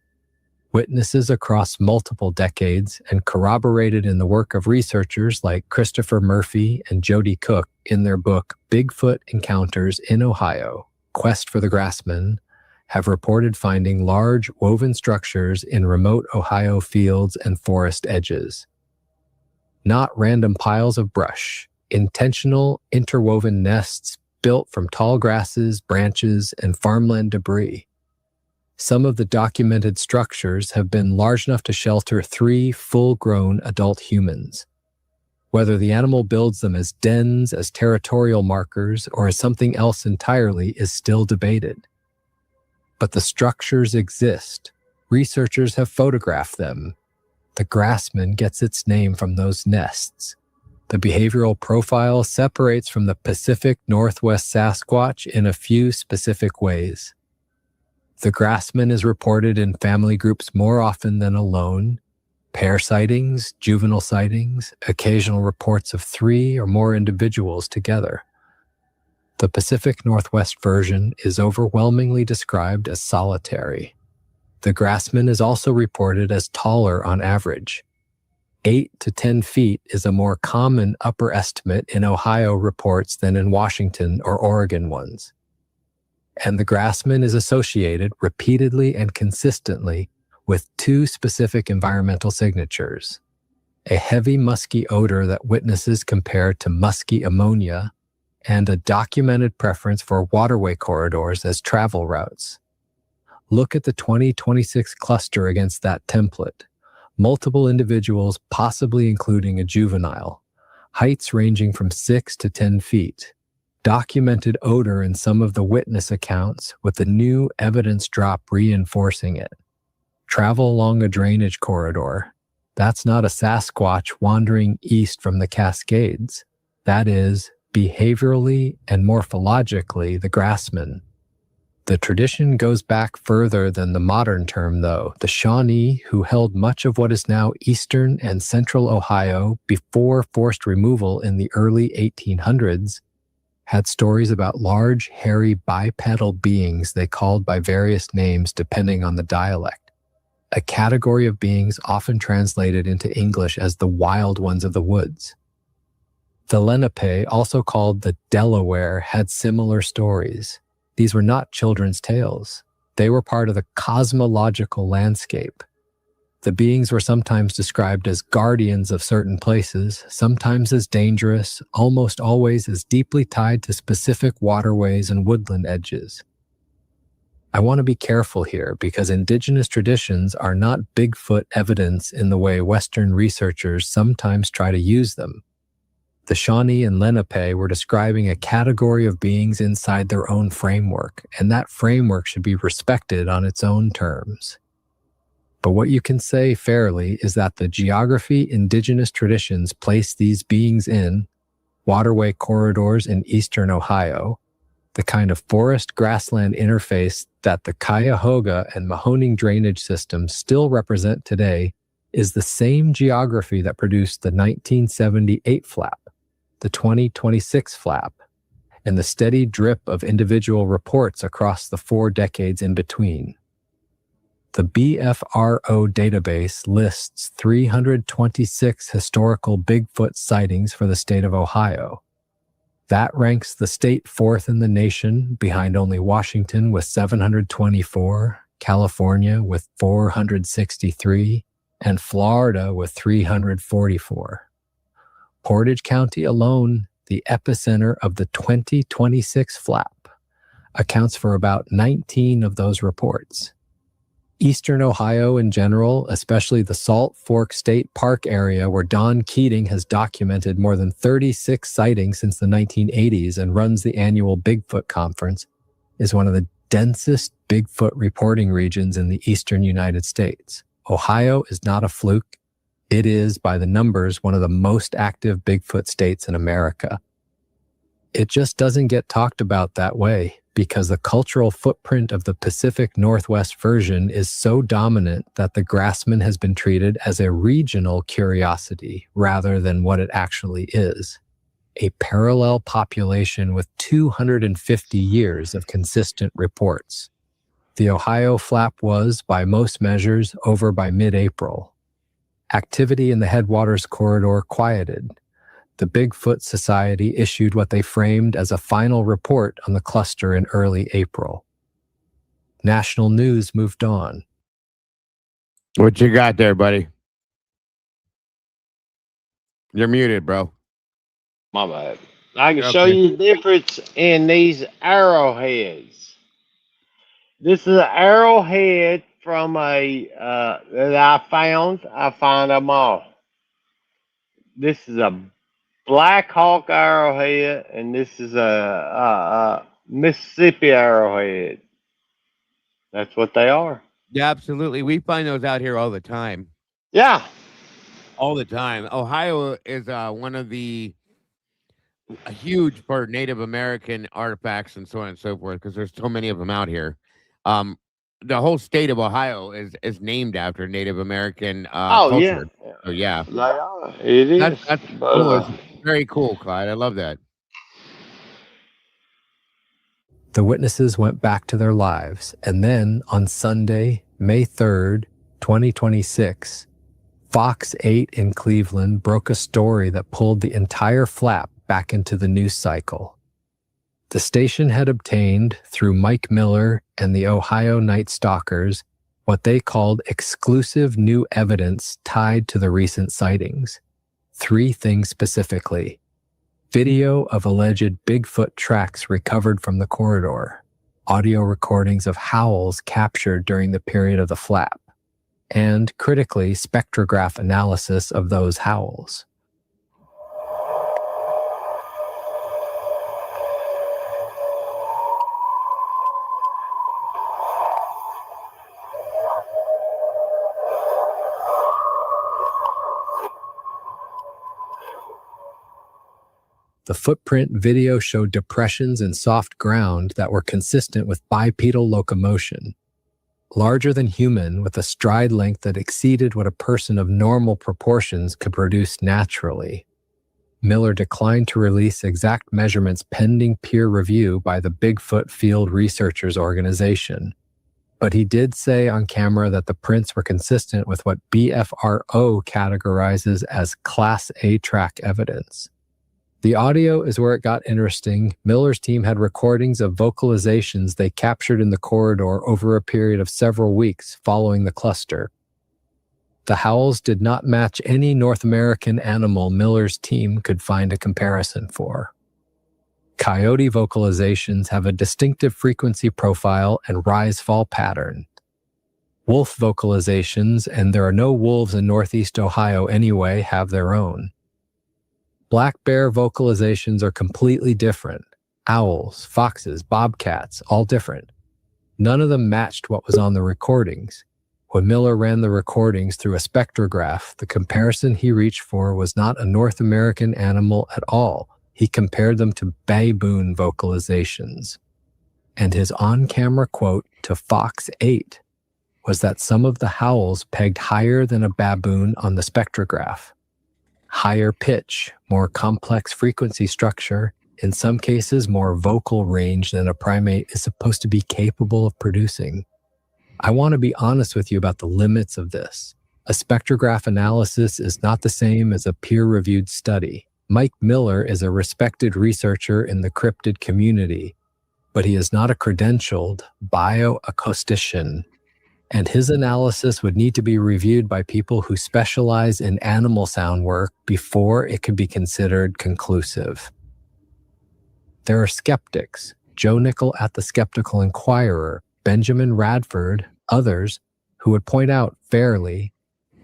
Witnesses across multiple decades and corroborated in the work of researchers like Christopher Murphy and Jody Cook in their book Bigfoot Encounters in Ohio, Quest for the Grassman, have reported finding large woven structures in remote Ohio fields and forest edges. Not random piles of brush, intentional interwoven nests built from tall grasses, branches, and farmland debris. Some of the documented structures have been large enough to shelter 3 full-grown adult humans. Whether the animal builds them as dens, as territorial markers, or as something else entirely is still debated. But the structures exist. Researchers have photographed them. The Grassman gets its name from those nests. The behavioral profile separates from the Pacific Northwest Sasquatch in a few specific ways. The Grassman is reported in family groups more often than alone. Pair sightings, juvenile sightings, occasional reports of 3 or more individuals together. The Pacific Northwest version is overwhelmingly described as solitary. The Grassman is also reported as taller on average. 8 to 10 feet is a more common upper estimate in Ohio reports than in Washington or Oregon ones. And the Grassman is associated repeatedly and consistently with 2 specific environmental signatures: a heavy musky odor that witnesses compare to musky ammonia, and a documented preference for waterway corridors as travel routes. Look at the 2026 cluster against that template. Multiple individuals, possibly including a juvenile. Heights ranging from 6 to 10 feet. Documented odor in some of the witness accounts, with the new evidence drop reinforcing it. Travel along a drainage corridor. That's not a Sasquatch wandering east from the Cascades. That is, behaviorally and morphologically, the Grassman. The tradition goes back further than the modern term, though. The Shawnee, who held much of what is now eastern and central Ohio before forced removal in the early 1800s, had stories about large, hairy, bipedal beings they called by various names depending on the dialect. A category of beings often translated into English as the wild ones of the woods. The Lenape, also called the Delaware, had similar stories. These were not children's tales. They were part of the cosmological landscape. The beings were sometimes described as guardians of certain places, sometimes as dangerous, almost always as deeply tied to specific waterways and woodland edges. I want to be careful here because indigenous traditions are not Bigfoot evidence in the way Western researchers sometimes try to use them. The Shawnee and Lenape were describing a category of beings inside their own framework, and that framework should be respected on its own terms. But what you can say fairly is that the geography indigenous traditions place these beings in, waterway corridors in eastern Ohio, the kind of forest-grassland interface that the Cuyahoga and Mahoning drainage systems still represent today, is the same geography that produced the 1978 flap, the 2026 flap, and the steady drip of individual reports across the 4 decades in between. The BFRO database lists 326 historical Bigfoot sightings for the state of Ohio. That ranks the state 4th in the nation, behind only Washington with 724, California with 463, and Florida with 344. Portage County alone, the epicenter of the 2026 flap, accounts for about 19 of those reports. Eastern Ohio in general, especially the Salt Fork State Park area where Don Keating has documented more than 36 sightings since the 1980s and runs the annual Bigfoot Conference, is one of the densest Bigfoot reporting regions in the eastern United States. Ohio is not a fluke. It is, by the numbers, one of the most active Bigfoot states in America. It just doesn't get talked about that way, because the cultural footprint of the Pacific Northwest version is so dominant that the Grassman has been treated as a regional curiosity rather than what it actually is, a parallel population with 250 years of consistent reports. The Ohio flap was, by most measures, over by mid-April. Activity in the headwaters corridor quieted. The Bigfoot Society issued what they framed as a final report on the cluster in early April. National news moved on. What you got there, buddy? You're muted, bro. My bad. I can You're show okay. you the difference in these arrowheads. This is an arrowhead from a that I found. I find them all. This is a Black Hawk arrowhead, and this is a Mississippi arrowhead. That's what they are. Yeah, absolutely. We find those out here all the time. Yeah. All the time. Ohio is one of the huge for Native American artifacts and so on and so forth because there's so many of them out here. The whole state of Ohio is named after Native American culture. Yeah. So yeah, They are. It is. that's But, cool. It's very cool, Clyde. I love that. The witnesses went back to their lives, and then on Sunday, May 3rd, 2026, Fox 8 in Cleveland broke a story that pulled the entire flap back into the news cycle. The station had obtained, through Mike Miller and the Ohio Night Stalkers, what they called exclusive new evidence tied to the recent sightings. 3 things specifically: video of alleged Bigfoot tracks recovered from the corridor, audio recordings of howls captured during the period of the flap, and critically spectrograph analysis of those howls. The footprint video showed depressions in soft ground that were consistent with bipedal locomotion, larger than human with a stride length that exceeded what a person of normal proportions could produce naturally. Miller declined to release exact measurements pending peer review by the Bigfoot Field Researchers Organization, but he did say on camera that the prints were consistent with what BFRO categorizes as Class A track evidence. The audio is where it got interesting. Miller's team had recordings of vocalizations they captured in the corridor over a period of several weeks following the cluster. The howls did not match any North American animal Miller's team could find a comparison for. Coyote vocalizations have a distinctive frequency profile and rise-fall pattern. Wolf vocalizations, and there are no wolves in Northeast Ohio anyway, have their own. Black bear vocalizations are completely different. Owls, foxes, bobcats, all different. None of them matched what was on the recordings. When Miller ran the recordings through a spectrograph, the comparison he reached for was not a North American animal at all. He compared them to baboon vocalizations. And his on-camera quote to Fox 8 was that some of the howls pegged higher than a baboon on the spectrograph. Higher pitch, more complex frequency structure, in some cases more vocal range than a primate is supposed to be capable of producing. I want to be honest with you about the limits of this. A spectrograph analysis is not the same as a peer-reviewed study. Mike Miller is a respected researcher in the cryptid community, but he is not a credentialed bioacoustician, and his analysis would need to be reviewed by people who specialize in animal sound work before it could be considered conclusive. There are skeptics, Joe Nickel at the Skeptical Inquirer, Benjamin Radford, others, who would point out fairly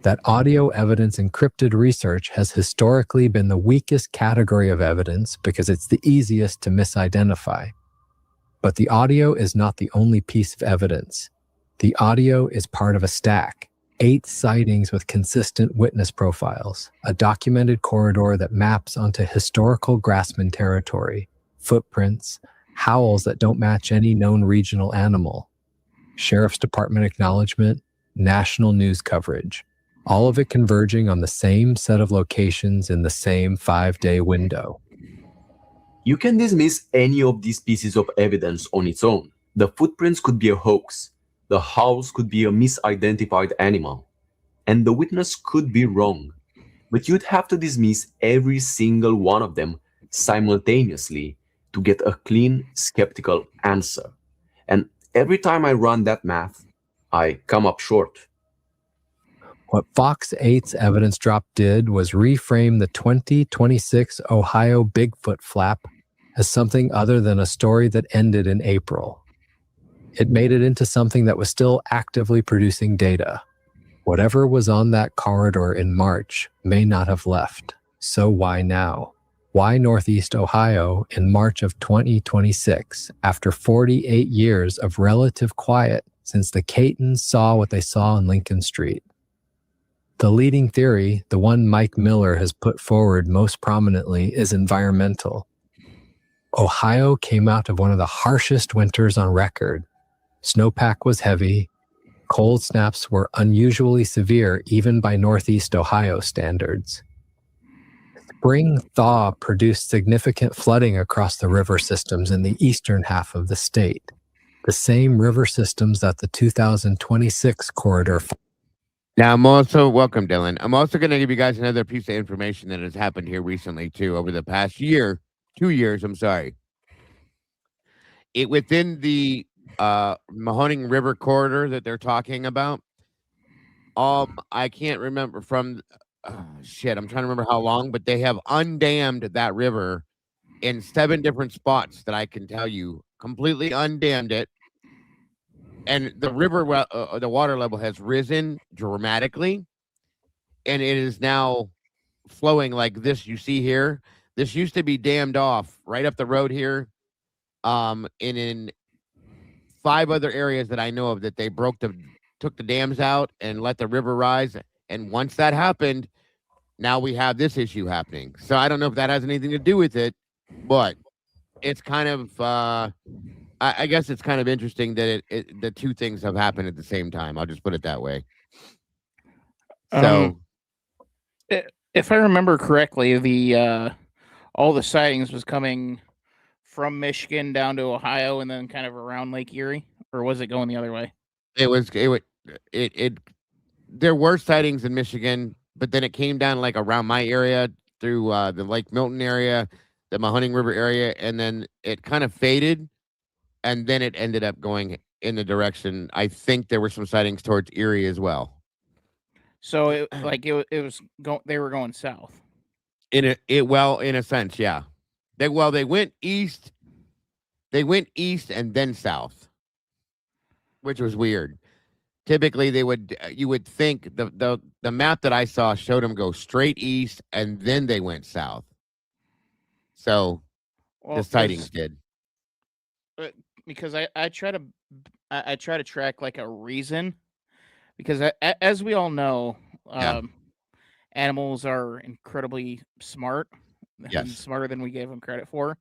that audio evidence in cryptid research has historically been the weakest category of evidence because it's the easiest to misidentify. But the audio is not the only piece of evidence. The audio is part of a stack, 8 sightings with consistent witness profiles, a documented corridor that maps onto historical grassman territory, footprints, howls that don't match any known regional animal, Sheriff's Department acknowledgement, national news coverage, all of it converging on the same set of locations in the same 5-day window. You can dismiss any of these pieces of evidence on its own. The footprints could be a hoax. The howls could be a misidentified animal, and the witness could be wrong, but you'd have to dismiss every single one of them simultaneously to get a clean, skeptical answer. And every time I run that math, I come up short. What Fox 8's evidence drop did was reframe the 2026 Ohio Bigfoot flap as something other than a story that ended in April. It made it into something that was still actively producing data. Whatever was on that corridor in March may not have left. So why now? Why Northeast Ohio in March of 2026, after 48 years of relative quiet since the Catons saw what they saw on Lincoln Street? The leading theory, the one Mike Miller has put forward most prominently, is environmental. Ohio came out of one of the harshest winters on record. Snowpack was heavy. Cold snaps were unusually severe even by Northeast Ohio standards. Spring thaw produced significant flooding across the river systems in the eastern half of the state, the same river systems that the 2026 corridor. Now, welcome, Dylan. I'm also going to give you guys another piece of information that has happened here recently, too, over the past 2 years, I'm sorry. Within the Mahoning River corridor that they're talking about, I can't remember from, I'm trying to remember how long, but they have undammed that river in 7 different spots that I can tell you, completely undammed it. And the the water level has risen dramatically, and it is now flowing like this you see here. This used to be dammed off right up the road here. And in 5 other areas that I know of that they took the dams out and let the river rise. And once that happened, now we have this issue happening. So I don't know if that has anything to do with it, but it's kind of I guess it's kind of interesting that the 2 things have happened at the same time. I'll just put it that way. So if I remember correctly, the all the sightings was coming from Michigan down to Ohio and then kind of around Lake Erie, or was it going the other way? There were sightings in Michigan, but then it came down like around my area through the Lake Milton area, the Mahoning River area, and then it kind of faded, and then it ended up going in the direction. I think there were some sightings towards Erie as well. So it was they were going south. In a sense, yeah. They went east. They went east and then south, which was weird. Typically, you would think the map that I saw showed them go straight east and then they went south. So the sightings did. Because I try to track like a reason, because as we all know, animals are incredibly smart. Yes. Smarter than we gave them credit for.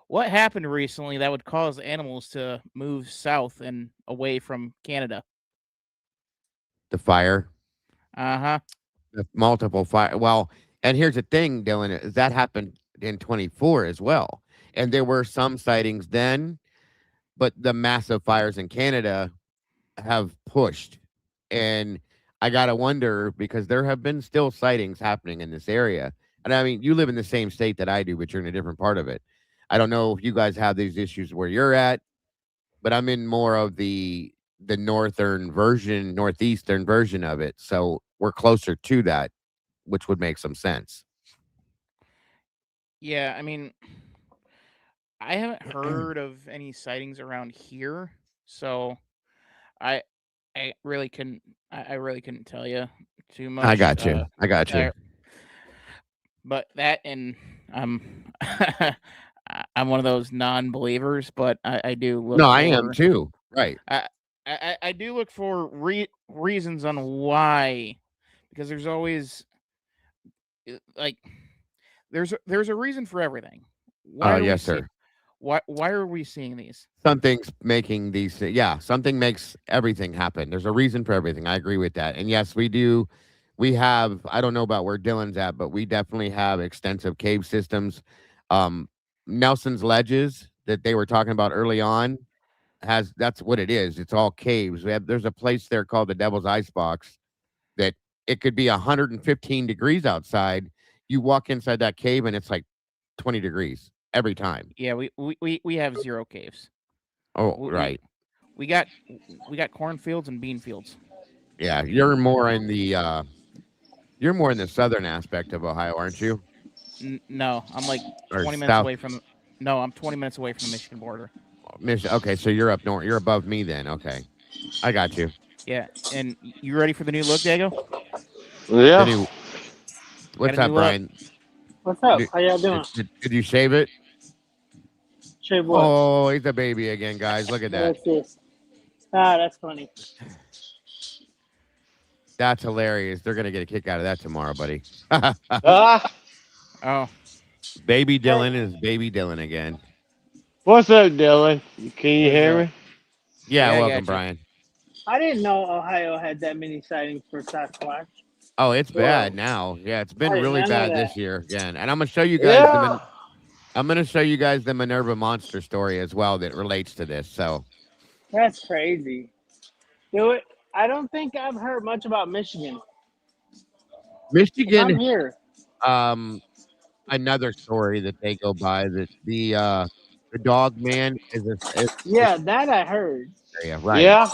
What happened recently that would cause animals to move south and away from Canada? The fire. Uh-huh. The multiple fire. Well, and here's the thing, Dylan, is that happened in 24 as well. And there were some sightings then, but the massive fires in Canada have pushed. And I got to wonder, because there have been still sightings happening in this area. And I mean, you live in the same state that I do, but you're in a different part of it. I don't know if you guys have these issues where you're at, but I'm in more of the northeastern version of it. So we're closer to that, which would make some sense. Yeah, I mean, I haven't heard of any sightings around here, so I really couldn't tell you too much. I got you. But that, and I'm one of those non-believers, but I do look. No, I am too. Right. I do look for reasons on why, because there's always like there's a reason for everything. Yes, sir. Why are we seeing these? Something's making these. Yeah, something makes everything happen. There's a reason for everything. I agree with that. And yes, we do. We have. I don't know about where Dylan's at, but we definitely have extensive cave systems. Nelson's Ledges that they were talking about early on that's what it is. It's all caves. There's a place there called the Devil's Icebox that it could be 115 degrees outside. You walk inside that cave and it's like 20 degrees every time. Yeah, we have 0 caves. Oh, right. We got cornfields and bean fields. Yeah, you're more in the southern aspect of Ohio, aren't you? No, I'm like 20 minutes away from. No, I'm 20 minutes away from the Michigan border. Okay, so you're up north. You're above me then. Okay, I got you. Yeah, and you ready for the new look, Dago? Yeah. What's up, Brian? What's up? How y'all doing? Did you shave it? Shave what? Oh, he's a baby again, guys. Look at that. What's this? Ah, that's funny. That's hilarious. They're gonna get a kick out of that tomorrow, buddy. Oh. Baby Dylan is baby Dylan again. What's up, Dylan? Can you hear me? Yeah, welcome, Brian. I didn't know Ohio had that many sightings for Sasquatch. Oh, it's bad now. Yeah, it's been really bad this year again. And I'm gonna show you guys. Yeah. I'm gonna show you guys the Minerva monster story as well that relates to this. So that's crazy. I don't think I've heard much about Michigan. Michigan. I'm here. Another story that they go by that the Dogman is that I heard. Yeah, right. Yeah.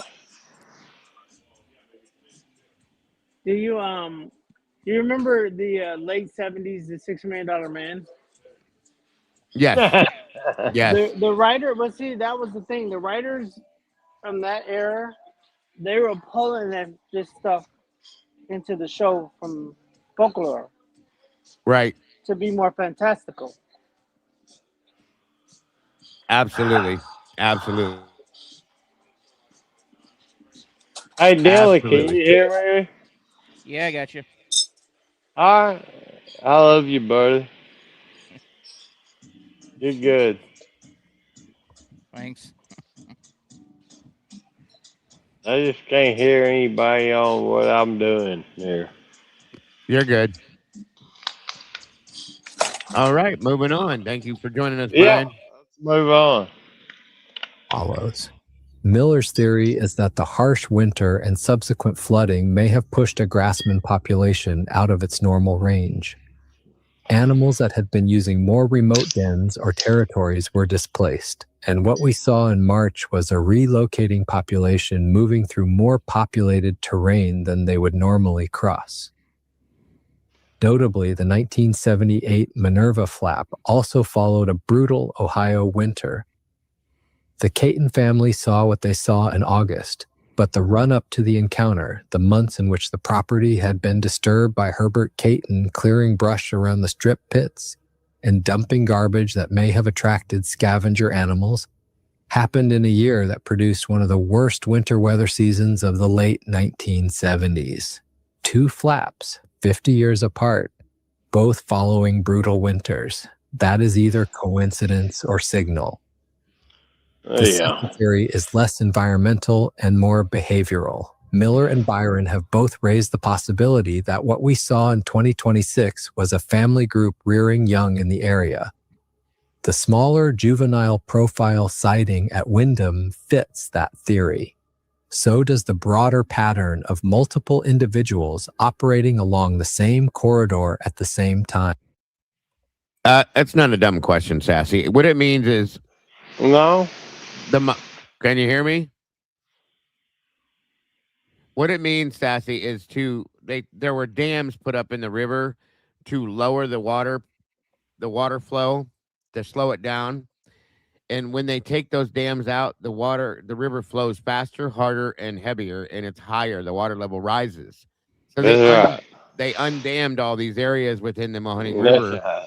Do you You remember the late 70s, the $6 Million Man? Yes. Yes. The writer, but see, that was the thing. The writers from that era, they were pulling this stuff into the show from folklore Right. to be more fantastical. Absolutely. Absolutely. Hey, Dylan, can Absolutely. you hear me? Yeah, I got you. All right. I love you, buddy. You're good. Thanks. I just can't hear anybody on what I'm doing here. You're good. All right, moving on. Thank you for joining us, Yeah, Brian. let's move on. Follows. Miller's theory is that the harsh winter and subsequent flooding may have pushed a grassman population out of its normal range. Animals that had been using more remote dens or territories were displaced, and what we saw in March was a relocating population moving through more populated terrain than they would normally cross. Notably, the 1978 Minerva flap also followed a brutal Ohio winter. The Caton family saw what they saw in August, but the run-up to the encounter, the months in which the property had been disturbed by Herbert Caton clearing brush around the strip pits and dumping garbage that may have attracted scavenger animals, happened in a year that produced one of the worst winter weather seasons of the late 1970s. 2 flaps, 50 years apart, both following brutal winters. That is either coincidence or signal. The second theory is less environmental and more behavioral. Miller and Byron have both raised the possibility that what we saw in 2026 was a family group rearing young in the area. The smaller juvenile profile sighting at Wyndham fits that theory. So does the broader pattern of multiple individuals operating along the same corridor at the same time. That's not a dumb question, Sassy. What it means is No? can you hear me? What it means, Sassy, is there were dams put up in the river to lower the water flow, to slow it down. And when they take those dams out, the river flows faster, harder, and heavier, and it's higher. The water level rises. So they undammed all these areas within the Mahoning River,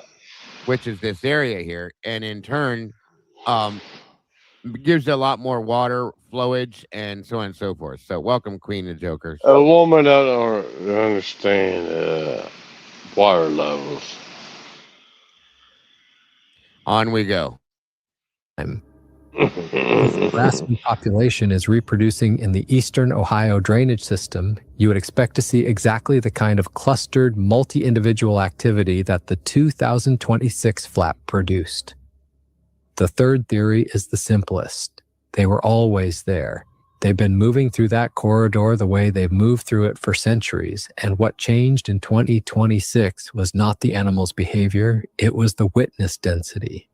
which is this area here, and in turn, gives a lot more water flowage and so on and so forth. So welcome, Queen of Jokers. A woman doesn't understand water levels. On we go. The grassman population is reproducing in the eastern Ohio drainage system. You would expect to see exactly the kind of clustered, multi-individual activity that the 2026 flap produced. The third theory is the simplest. They were always there. They've been moving through that corridor the way they've moved through it for centuries, and what changed in 2026 was not the animal's behavior, it was the witness density.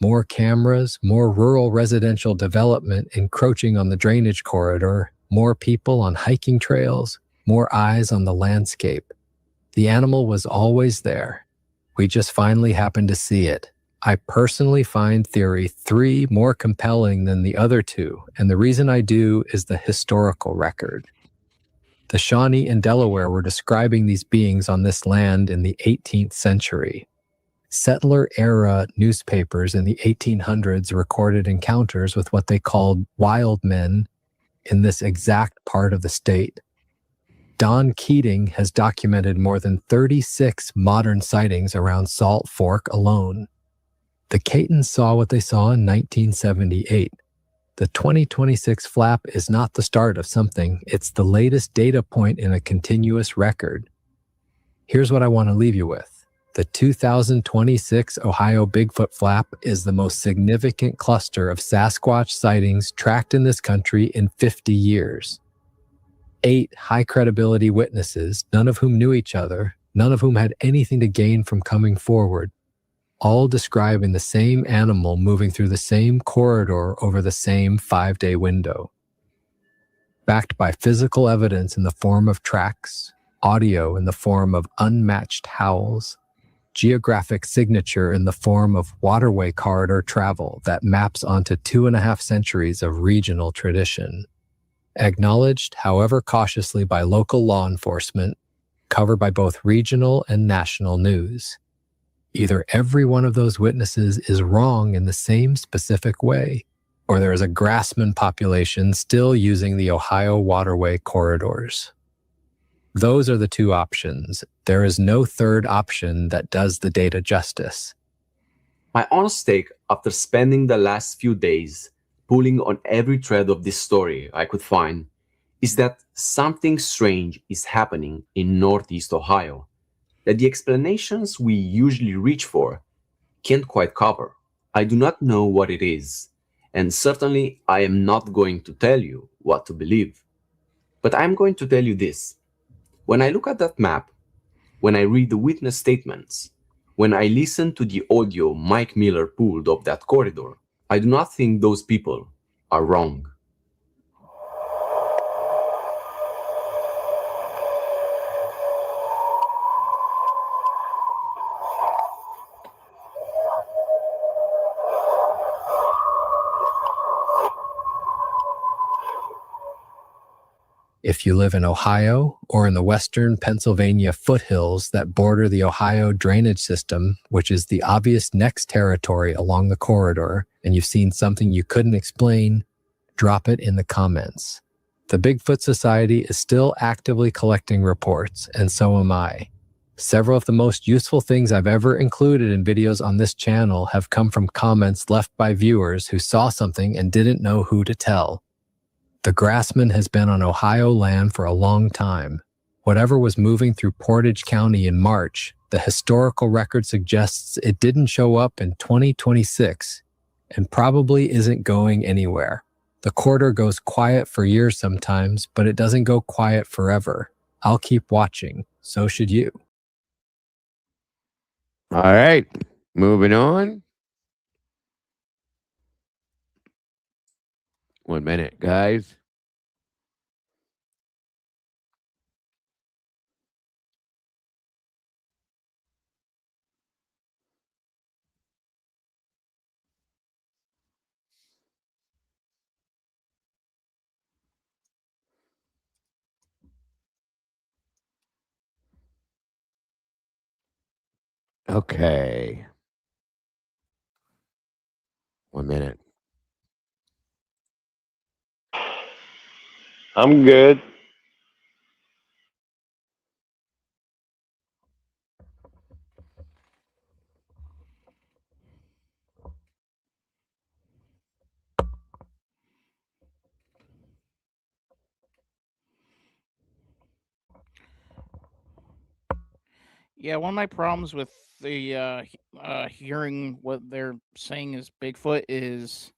More cameras, more rural residential development encroaching on the drainage corridor, more people on hiking trails, more eyes on the landscape. The animal was always there. We just finally happened to see it. I personally find theory 3 more compelling than the other 2, and the reason I do is the historical record. The Shawnee and Delaware were describing these beings on this land in the 18th century. Settler-era newspapers in the 1800s recorded encounters with what they called wild men in this exact part of the state. Don Keating has documented more than 36 modern sightings around Salt Fork alone. The Catons saw what they saw in 1978. The 2026 flap is not the start of something, it's the latest data point in a continuous record. Here's what I want to leave you with. The 2026 Ohio Bigfoot flap is the most significant cluster of Sasquatch sightings tracked in this country in 50 years. 8 high-credibility witnesses, none of whom knew each other, none of whom had anything to gain from coming forward, all describing the same animal moving through the same corridor over the same 5-day window. Backed by physical evidence in the form of tracks, audio in the form of unmatched howls, geographic signature in the form of waterway corridor travel that maps onto 2.5 centuries of regional tradition. Acknowledged, however cautiously, by local law enforcement, covered by both regional and national news. Either every one of those witnesses is wrong in the same specific way, or there is a Grassman population still using the Ohio waterway corridors. Those are the two options. There is no third option that does the data justice. My honest take, after spending the last few days pulling on every thread of this story I could find, is that something strange is happening in Northeast Ohio that the explanations we usually reach for can't quite cover. I do not know what it is, and certainly I am not going to tell you what to believe. But I'm going to tell you this. When I look at that map, when I read the witness statements, when I listen to the audio Mike Miller pulled up that corridor, I do not think those people are wrong. If you live in Ohio or in the western Pennsylvania foothills that border the Ohio drainage system, which is the obvious next territory along the corridor, and you've seen something you couldn't explain, drop it in the comments. The Bigfoot Society is still actively collecting reports, and so am I. Several of the most useful things I've ever included in videos on this channel have come from comments left by viewers who saw something and didn't know who to tell. The Grassman has been on Ohio land for a long time. Whatever was moving through Portage County in March, the historical record suggests it didn't show up in 2026 and probably isn't going anywhere. The corridor goes quiet for years sometimes, but it doesn't go quiet forever. I'll keep watching. So should you. All right, moving on. 1 minute, guys. Okay. 1 minute. I'm good. Yeah, one of my problems with the hearing what they're saying is Bigfoot is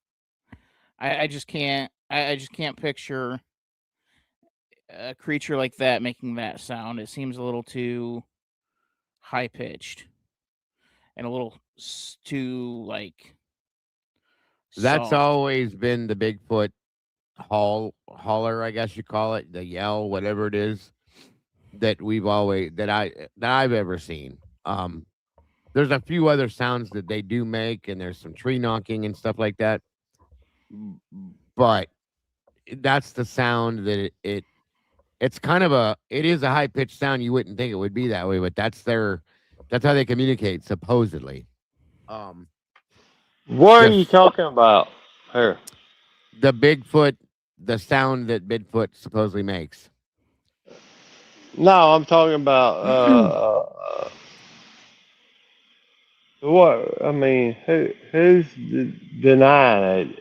I just can't I just can't picture a creature like that making that sound. It seems a little too high pitched and a little too like That's soft. always been the Bigfoot holler, I guess you call it, the yell, whatever it is that I've ever seen. There's a few other sounds that they do make, and there's some tree knocking and stuff like that. But that's the sound that it's kind of it is a high pitched sound. You wouldn't think it would be that way, but that's how they communicate supposedly. What are The you talking about here? the Bigfoot, the sound that Bigfoot supposedly makes. No, I'm talking about what? I mean, who's denying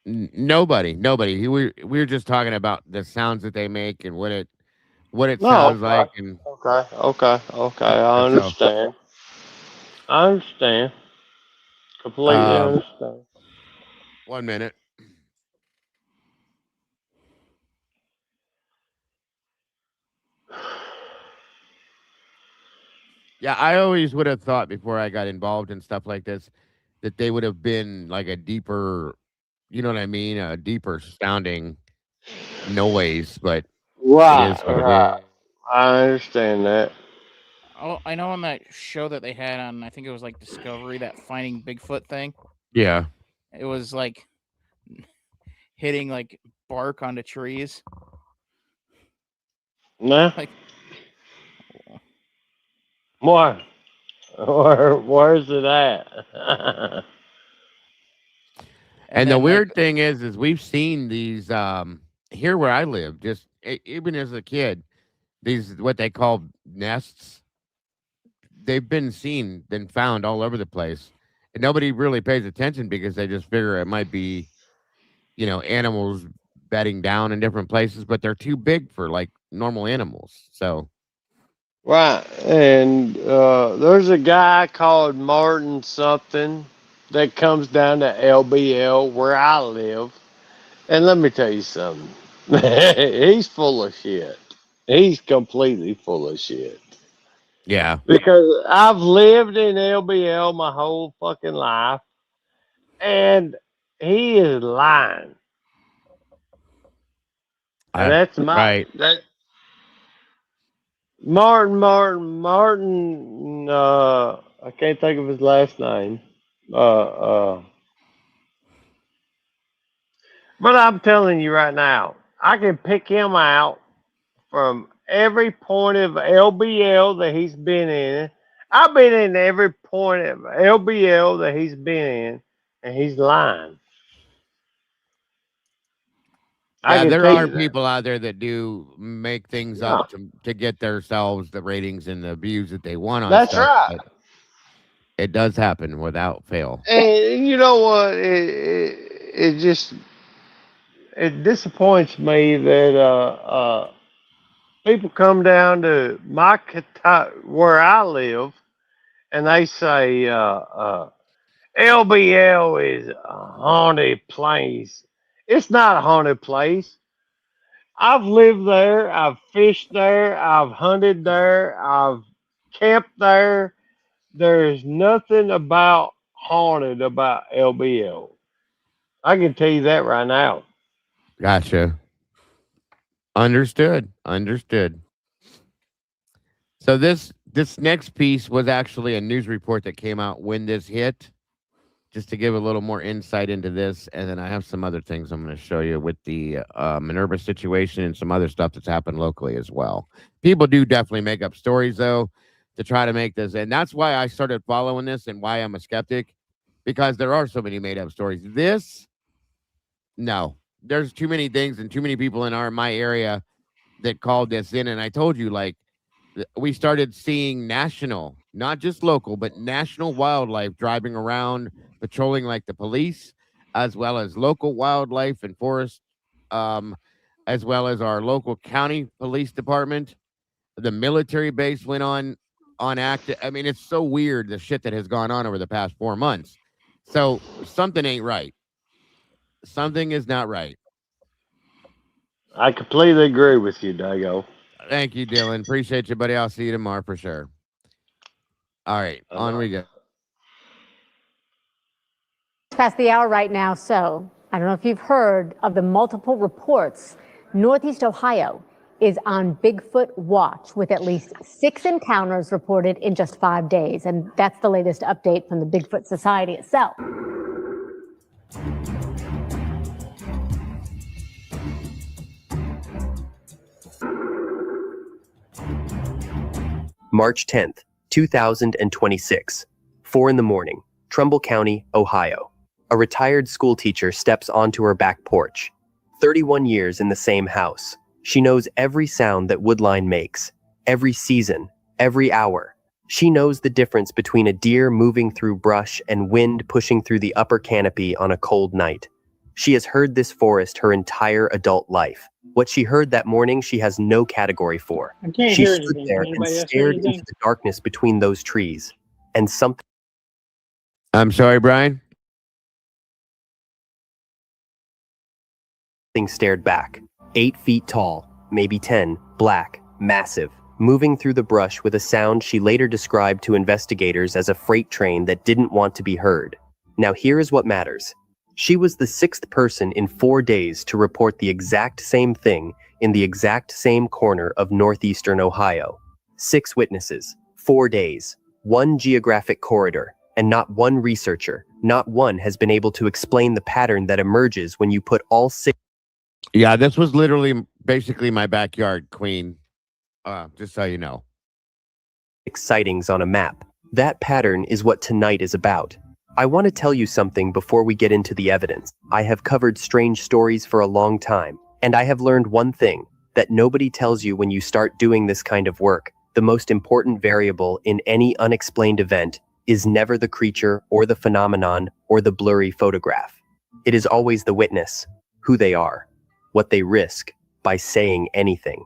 it? Nobody. We were just talking about the sounds that they make and what it No, sounds like, and okay. I so understand. I understand. Completely um understand. 1 minute. Yeah, I always would have thought before I got involved in stuff like this that they would have been like a deeper, you know what I mean, a deeper sounding noise, but It Right, is what it right. is. I understand that. Oh, I know on that show that they had on, I think it was like Discovery, that Finding Bigfoot thing. Yeah. It was like hitting like bark onto trees. Nah. Like, What? Where's it at? And the then like weird thing is we've seen these here where I live, just even as a kid, these what they call nests. They've been found all over the place, and nobody really pays attention because they just figure it might be, animals bedding down in different places, but they're too big for like normal animals. So Right. And there's a guy called Martin something that comes down to LBL where I live. And let me tell you something. He's full of shit. He's completely full of shit. yeah, Because I've lived in LBL my whole fucking life, and he is lying. And that's my right. that Martin. I can't think of his last name. Uh, but I'm telling you right now, I can pick him out from every point of LBL that he's been in. I've been in every point of LBL that he's been in, and he's lying. I Yeah, can there tell are you that. people out there that do make things Yeah, up to get themselves the ratings and the views that they want on that's stuff, right. but it does happen without fail. And you know what? It just it disappoints me that people come down to where I live and they say LBL is a haunted place. It's not a haunted place. I've lived there. I've fished there. I've hunted there. I've camped there. There's nothing about haunted about LBL. I can tell you that right now. Gotcha. Understood. Understood. So this next piece was actually a news report that came out when this hit, just to give a little more insight into this, and then I have some other things I'm going to show you with the Minerva situation and some other stuff that's happened locally as well. People do definitely make up stories though to try to make this, and that's why I started following this and why I'm a skeptic, because there are so many made up stories. This, no, there's too many things and too many people in my area that called this in, and I told you like we started seeing national, not just local, but national wildlife driving around, patrolling like the police, as well as local wildlife and forest, um, as well as our local county police department. The military base went on active. I mean, it's so weird the shit that has gone on over the past 4 months. So something ain't right. Something is not right. I completely agree with you, Dago. Thank you, Dylan. Appreciate you, buddy. I'll see you tomorrow for sure. All right, on we go. Past the hour right now, so I don't know if you've heard of the multiple reports. Northeast Ohio is on Bigfoot watch with at least 6 encounters reported in just 5 days. And that's the latest update from the Bigfoot Society itself. March 10th, 2026, 4 in the morning, Trumbull County, Ohio. A retired school teacher steps onto her back porch. 31 years in the same house. She knows every sound that woodline makes, every season, every hour. She knows the difference between a deer moving through brush and wind pushing through the upper canopy on a cold night. She has heard this forest her entire adult life. What she heard that morning, she has no category for. I can't She hear stood anything. there and Anybody else hear stared anything? into the darkness between those trees, and something I'm sorry, Brian. stared back. 8 feet tall, maybe 10, black, massive, moving through the brush with a sound she later described to investigators as a freight train that didn't want to be heard. Now here is what matters. She was the 6th person in 4 days to report the exact same thing in the exact same corner of northeastern Ohio. 6 witnesses, 4 days, 1 geographic corridor, and not one researcher, not one has been able to explain the pattern that emerges when you put all 6. Yeah, this was literally basically my backyard, Queen. Just so you know. Sightings on a map. That pattern is what tonight is about. I want to tell you something before we get into the evidence. I have covered strange stories for a long time, and I have learned one thing that nobody tells you when you start doing this kind of work. The most important variable in any unexplained event is never the creature or the phenomenon or the blurry photograph. It is always the witness, who they are, what they risk by saying anything.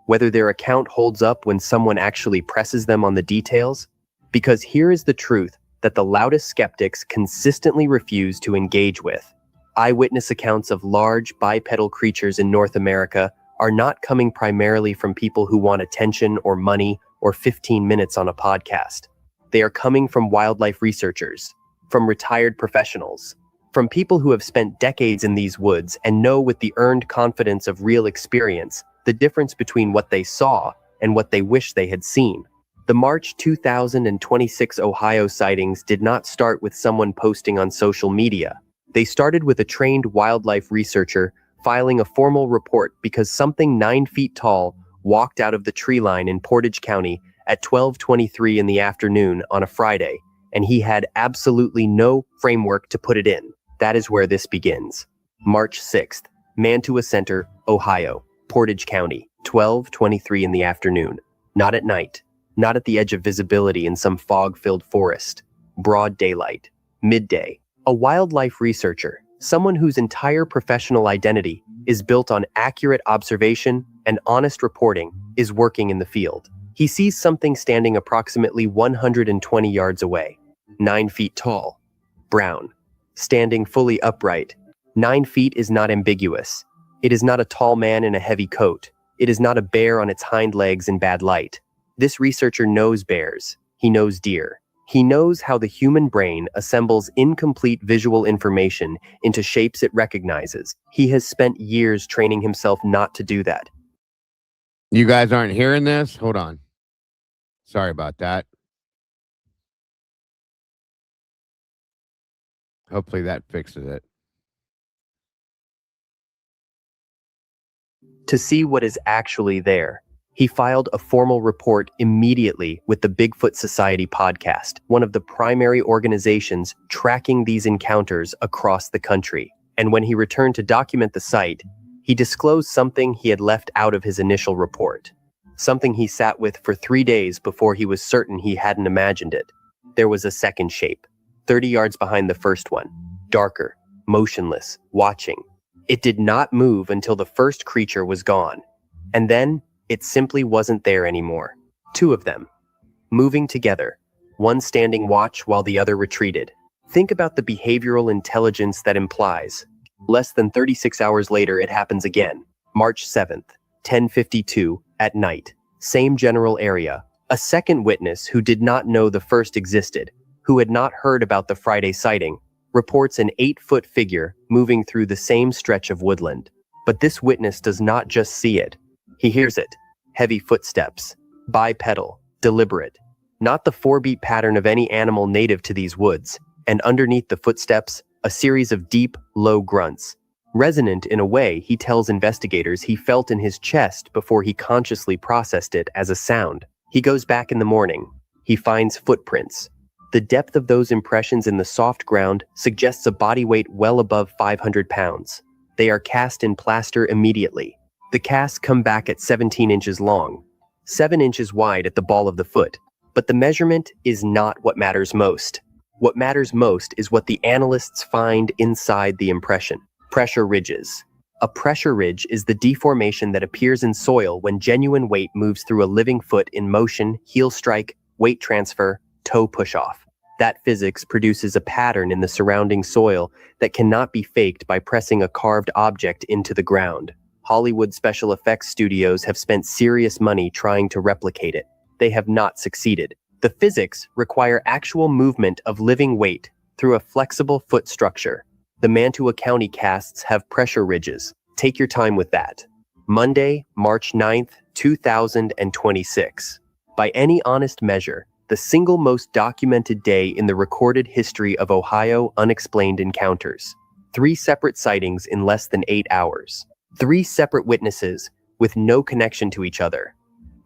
Whether their account holds up when someone actually presses them on the details. Because here is the truth that the loudest skeptics consistently refuse to engage with. Eyewitness accounts of large bipedal creatures in North America are not coming primarily from people who want attention or money or 15 minutes on a podcast. They are coming from wildlife researchers, from retired professionals, from people who have spent decades in these woods and know with the earned confidence of real experience the difference between what they saw and what they wish they had seen. The March 2026 Ohio sightings did not start with someone posting on social media. They started with a trained wildlife researcher filing a formal report because something 9 feet tall walked out of the tree line in Portage County at 12:23 in the afternoon on a Friday, and he had absolutely no framework to put it in. That is where this begins. March 6th, Mantua Center, Ohio, Portage County, 12:23 in the afternoon. Not at night. Not at the edge of visibility in some fog-filled forest. Broad daylight. Midday. A wildlife researcher, someone whose entire professional identity is built on accurate observation and honest reporting, is working in the field. He sees something standing approximately 120 yards away. 9 feet tall. Brown. Standing fully upright. 9 feet is not ambiguous. It is not a tall man in a heavy coat. It is not a bear on its hind legs in bad light. This researcher knows bears. He knows deer. He knows how the human brain assembles incomplete visual information into shapes it recognizes. He has spent years training himself not to do that. You guys aren't hearing this? Hold on. Sorry about that. Hopefully that fixes it. To see what is actually there, he filed a formal report immediately with the Bigfoot Society podcast, one of the primary organizations tracking these encounters across the country. And when he returned to document the site, he disclosed something he had left out of his initial report. Something he sat with for 3 days before he was certain he hadn't imagined it. There was a second shape, 30 yards behind the first one, darker, motionless, watching. It did not move until the first creature was gone. And then, it simply wasn't there anymore. 2 of them, moving together, one standing watch while the other retreated. Think about the behavioral intelligence that implies. Less than 36 hours later, it happens again. March 7th, 10:52 at night. Same general area. A second witness who did not know the first existed, who had not heard about the Friday sighting, reports an 8-foot figure moving through the same stretch of woodland. But this witness does not just see it. He hears it. Heavy footsteps. Bipedal. Deliberate. Not the 4-beat pattern of any animal native to these woods. And underneath the footsteps, a series of deep, low grunts. Resonant in a way he tells investigators he felt in his chest before he consciously processed it as a sound. He goes back in the morning. He finds footprints. The depth of those impressions in the soft ground suggests a body weight well above 500 pounds. They are cast in plaster immediately. The casts come back at 17 inches long, 7 inches wide at the ball of the foot. But the measurement is not what matters most. What matters most is what the analysts find inside the impression. Pressure ridges. A pressure ridge is the deformation that appears in soil when genuine weight moves through a living foot in motion, heel strike, weight transfer, toe push-off. That physics produces a pattern in the surrounding soil that cannot be faked by pressing a carved object into the ground. Hollywood special effects studios have spent serious money trying to replicate it. They have not succeeded. The physics require actual movement of living weight through a flexible foot structure. The Mantua County casts have pressure ridges. Take your time with that. Monday, March 9th, 2026. By any honest measure, the single most documented day in the recorded history of Ohio unexplained encounters. 3 separate sightings in less than 8 hours. 3 separate witnesses with no connection to each other.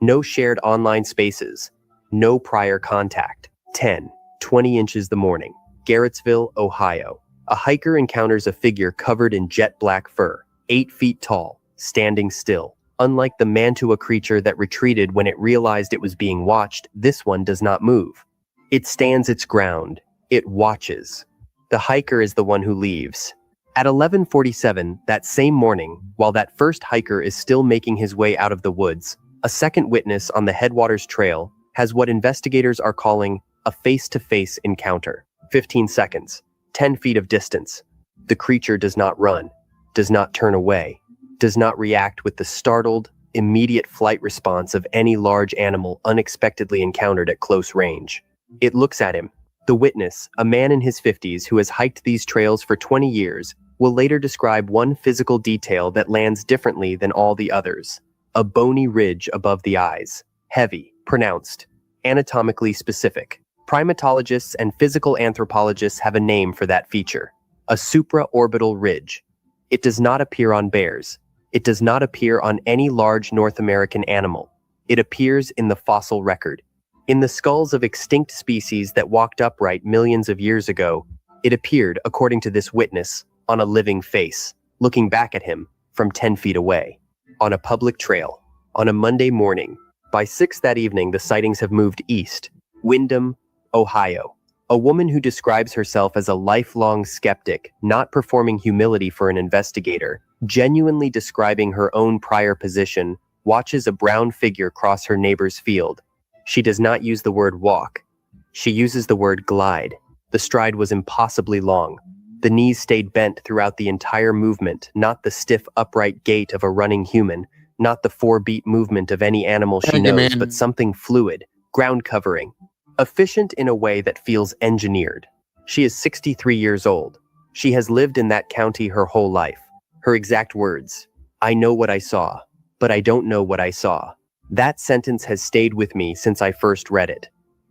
No shared online spaces. No prior contact. 10:20 inches the morning. Garrettsville, Ohio. A hiker encounters a figure covered in jet black fur, 8 feet tall, standing still. Unlike the mantua creature that retreated when it realized it was being watched, this one does not move. It stands its ground. It watches. The hiker is the one who leaves. At 11:47 that same morning, while that first hiker is still making his way out of the woods, a second witness on the Headwaters Trail has what investigators are calling a face-to-face encounter. 15 seconds, 10 feet of distance. The creature does not run, does not turn away, does not react with the startled, immediate flight response of any large animal unexpectedly encountered at close range. It looks at him. The witness, a man in his 50s who has hiked these trails for 20 years, will later describe one physical detail that lands differently than all the others. A bony ridge above the eyes. Heavy, pronounced, anatomically specific. Primatologists and physical anthropologists have a name for that feature. A supraorbital ridge. It does not appear on bears. It does not appear on any large North American animal. It appears in the fossil record. In the skulls of extinct species that walked upright millions of years ago, it appeared, according to this witness, on a living face, looking back at him from 10 feet away. On a public trail, on a Monday morning. By 6 that evening, the sightings have moved east. Windham, Ohio. A woman who describes herself as a lifelong skeptic, not performing humility for an investigator, genuinely describing her own prior position, watches a brown figure cross her neighbor's field. She does not use the word walk. She uses the word glide. The stride was impossibly long. The knees stayed bent throughout the entire movement, not the stiff, upright gait of a running human, not the 4-beat movement of any animal she knows, but something fluid, ground covering, efficient in a way that feels engineered. She is 63 years old. She has lived in that county her whole life. Her exact words, "I know what I saw, but I don't know what I saw." That sentence has stayed with me since I first read it,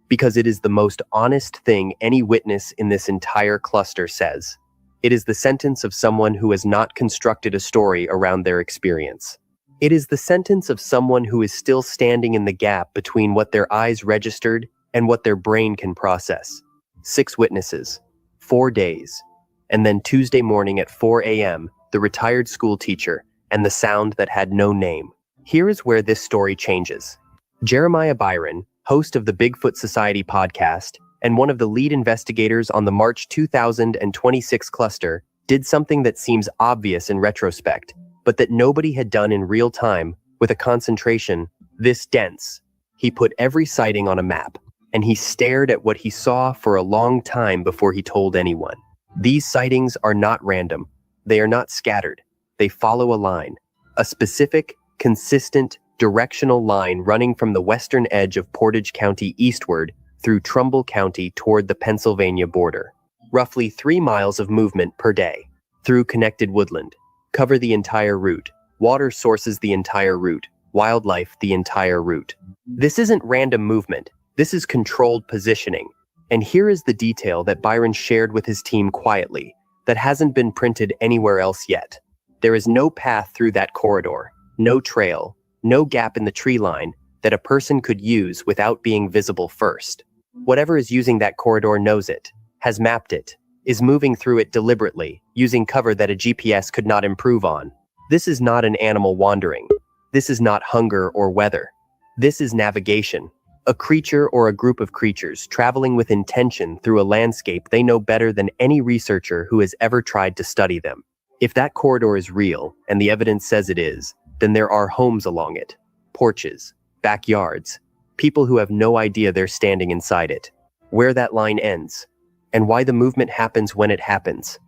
because it is the most honest thing any witness in this entire cluster says. It is the sentence of someone who has not constructed a story around their experience. It is the sentence of someone who is still standing in the gap between what their eyes registered and what their brain can process. 6 witnesses, 4 days, and then Tuesday morning at 4 a.m., the retired school teacher, and the sound that had no name. Here is where this story changes. Jeremiah Byron, host of the Bigfoot Society podcast, and one of the lead investigators on the March 2026 cluster, did something that seems obvious in retrospect, but that nobody had done in real time with a concentration this dense. He put every sighting on a map, and he stared at what he saw for a long time before he told anyone. These sightings are not random. They are not scattered. They follow a line, a specific, consistent, directional line running from the western edge of Portage County eastward through Trumbull County toward the Pennsylvania border. Roughly 3 miles of movement per day, through connected woodland, cover the entire route, water sources the entire route, wildlife the entire route. This isn't random movement, this is controlled positioning. And here is the detail that Byron shared with his team quietly, that hasn't been printed anywhere else yet. There is no path through that corridor, no trail, no gap in the tree line that a person could use without being visible first. Whatever is using that corridor knows it, has mapped it, is moving through it deliberately, using cover that a GPS could not improve on. This is not an animal wandering. This is not hunger or weather. This is navigation. A creature or a group of creatures traveling with intention through a landscape they know better than any researcher who has ever tried to study them. If that corridor is real, and the evidence says it is, then there are homes along it, porches, backyards, people who have no idea they're standing inside it, where that line ends, and why the movement happens when it happens.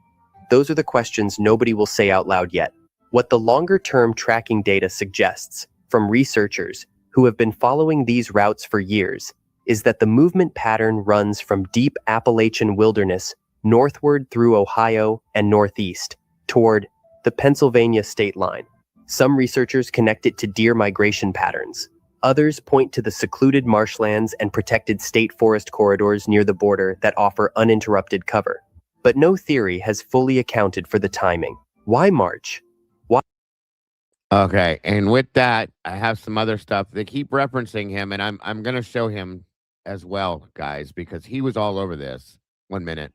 Those are the questions nobody will say out loud yet. What the longer-term tracking data suggests, from researchers who have been following these routes for years, is that the movement pattern runs from deep Appalachian wilderness northward through Ohio and northeast, toward the Pennsylvania state line. Some researchers connect it to deer migration patterns. Others point to the secluded marshlands and protected state forest corridors near the border that offer uninterrupted cover. But no theory has fully accounted for the timing. Why March? Okay, and with that, I have some other stuff. They keep referencing him, and I'm gonna show him as well, guys, because he was all over this. 1 minute.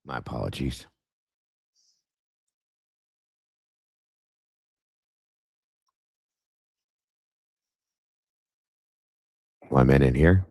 My apologies. One minute here.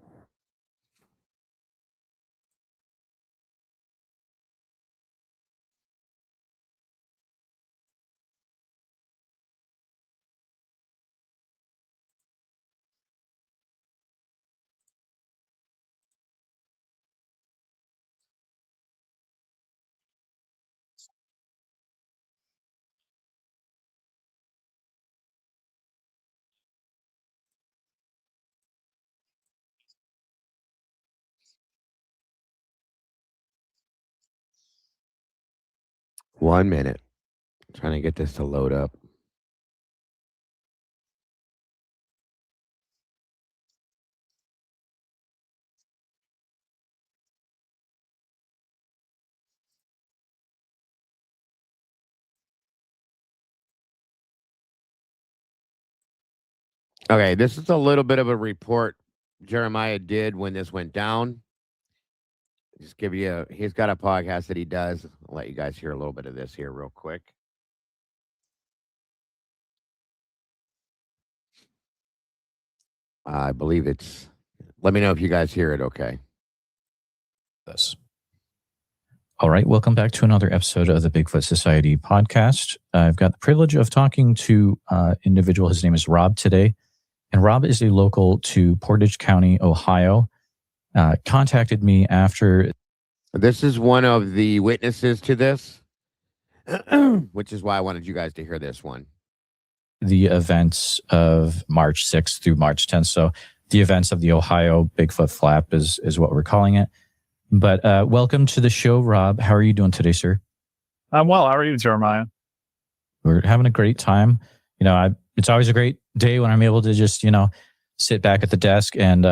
One minute. Trying to get this to load up. Okay, this is a little bit of a report Jeremiah did when this went down. Just give you he's got a podcast that he does. I'll let you guys hear a little bit of this here real quick. I believe it's, let me know if you guys hear it okay. This. All right, welcome back to another episode of the Bigfoot Society podcast. I've got the privilege of talking to an individual. His name is Rob today. And Rob is a local to Portage County, Ohio. Contacted me after. This is one of the witnesses to this, which is why I wanted you guys to hear this one. The events of March 6th through March 10th. So the events of the Ohio Bigfoot Flap is what we're calling it. But welcome to the show, Rob. How are you doing today, sir? I'm well. How are you, Jeremiah? We're having a great time. You know, it's always a great day when I'm able to just, sit back at the desk and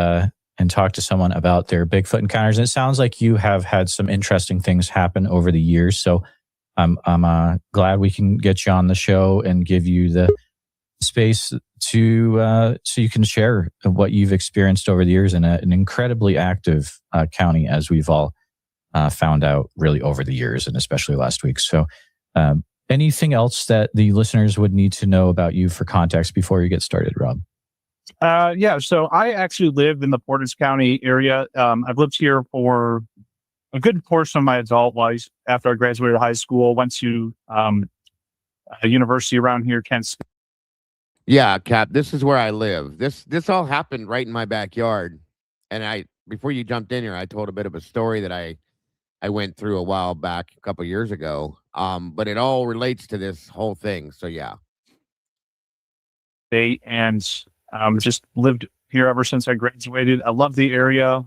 talk to someone about their Bigfoot encounters. And it sounds like you have had some interesting things happen over the years. So I'm glad we can get you on the show and give you the space to so you can share what you've experienced over the years in an incredibly active county, as we've all found out really over the years, and especially last week. So anything else that the listeners would need to know about you for context before you get started, Rob? Yeah, so I actually live in the Portage County area. I've lived here for a good portion of my adult life. After I graduated high school, went to a university around here, Kent State. Yeah, Cap, this is where I live. This all happened right in my backyard. And before you jumped in here, I told a bit of a story that I went through a while back, a couple years ago. But it all relates to this whole thing. So yeah. And just lived here ever since I graduated. I love the area.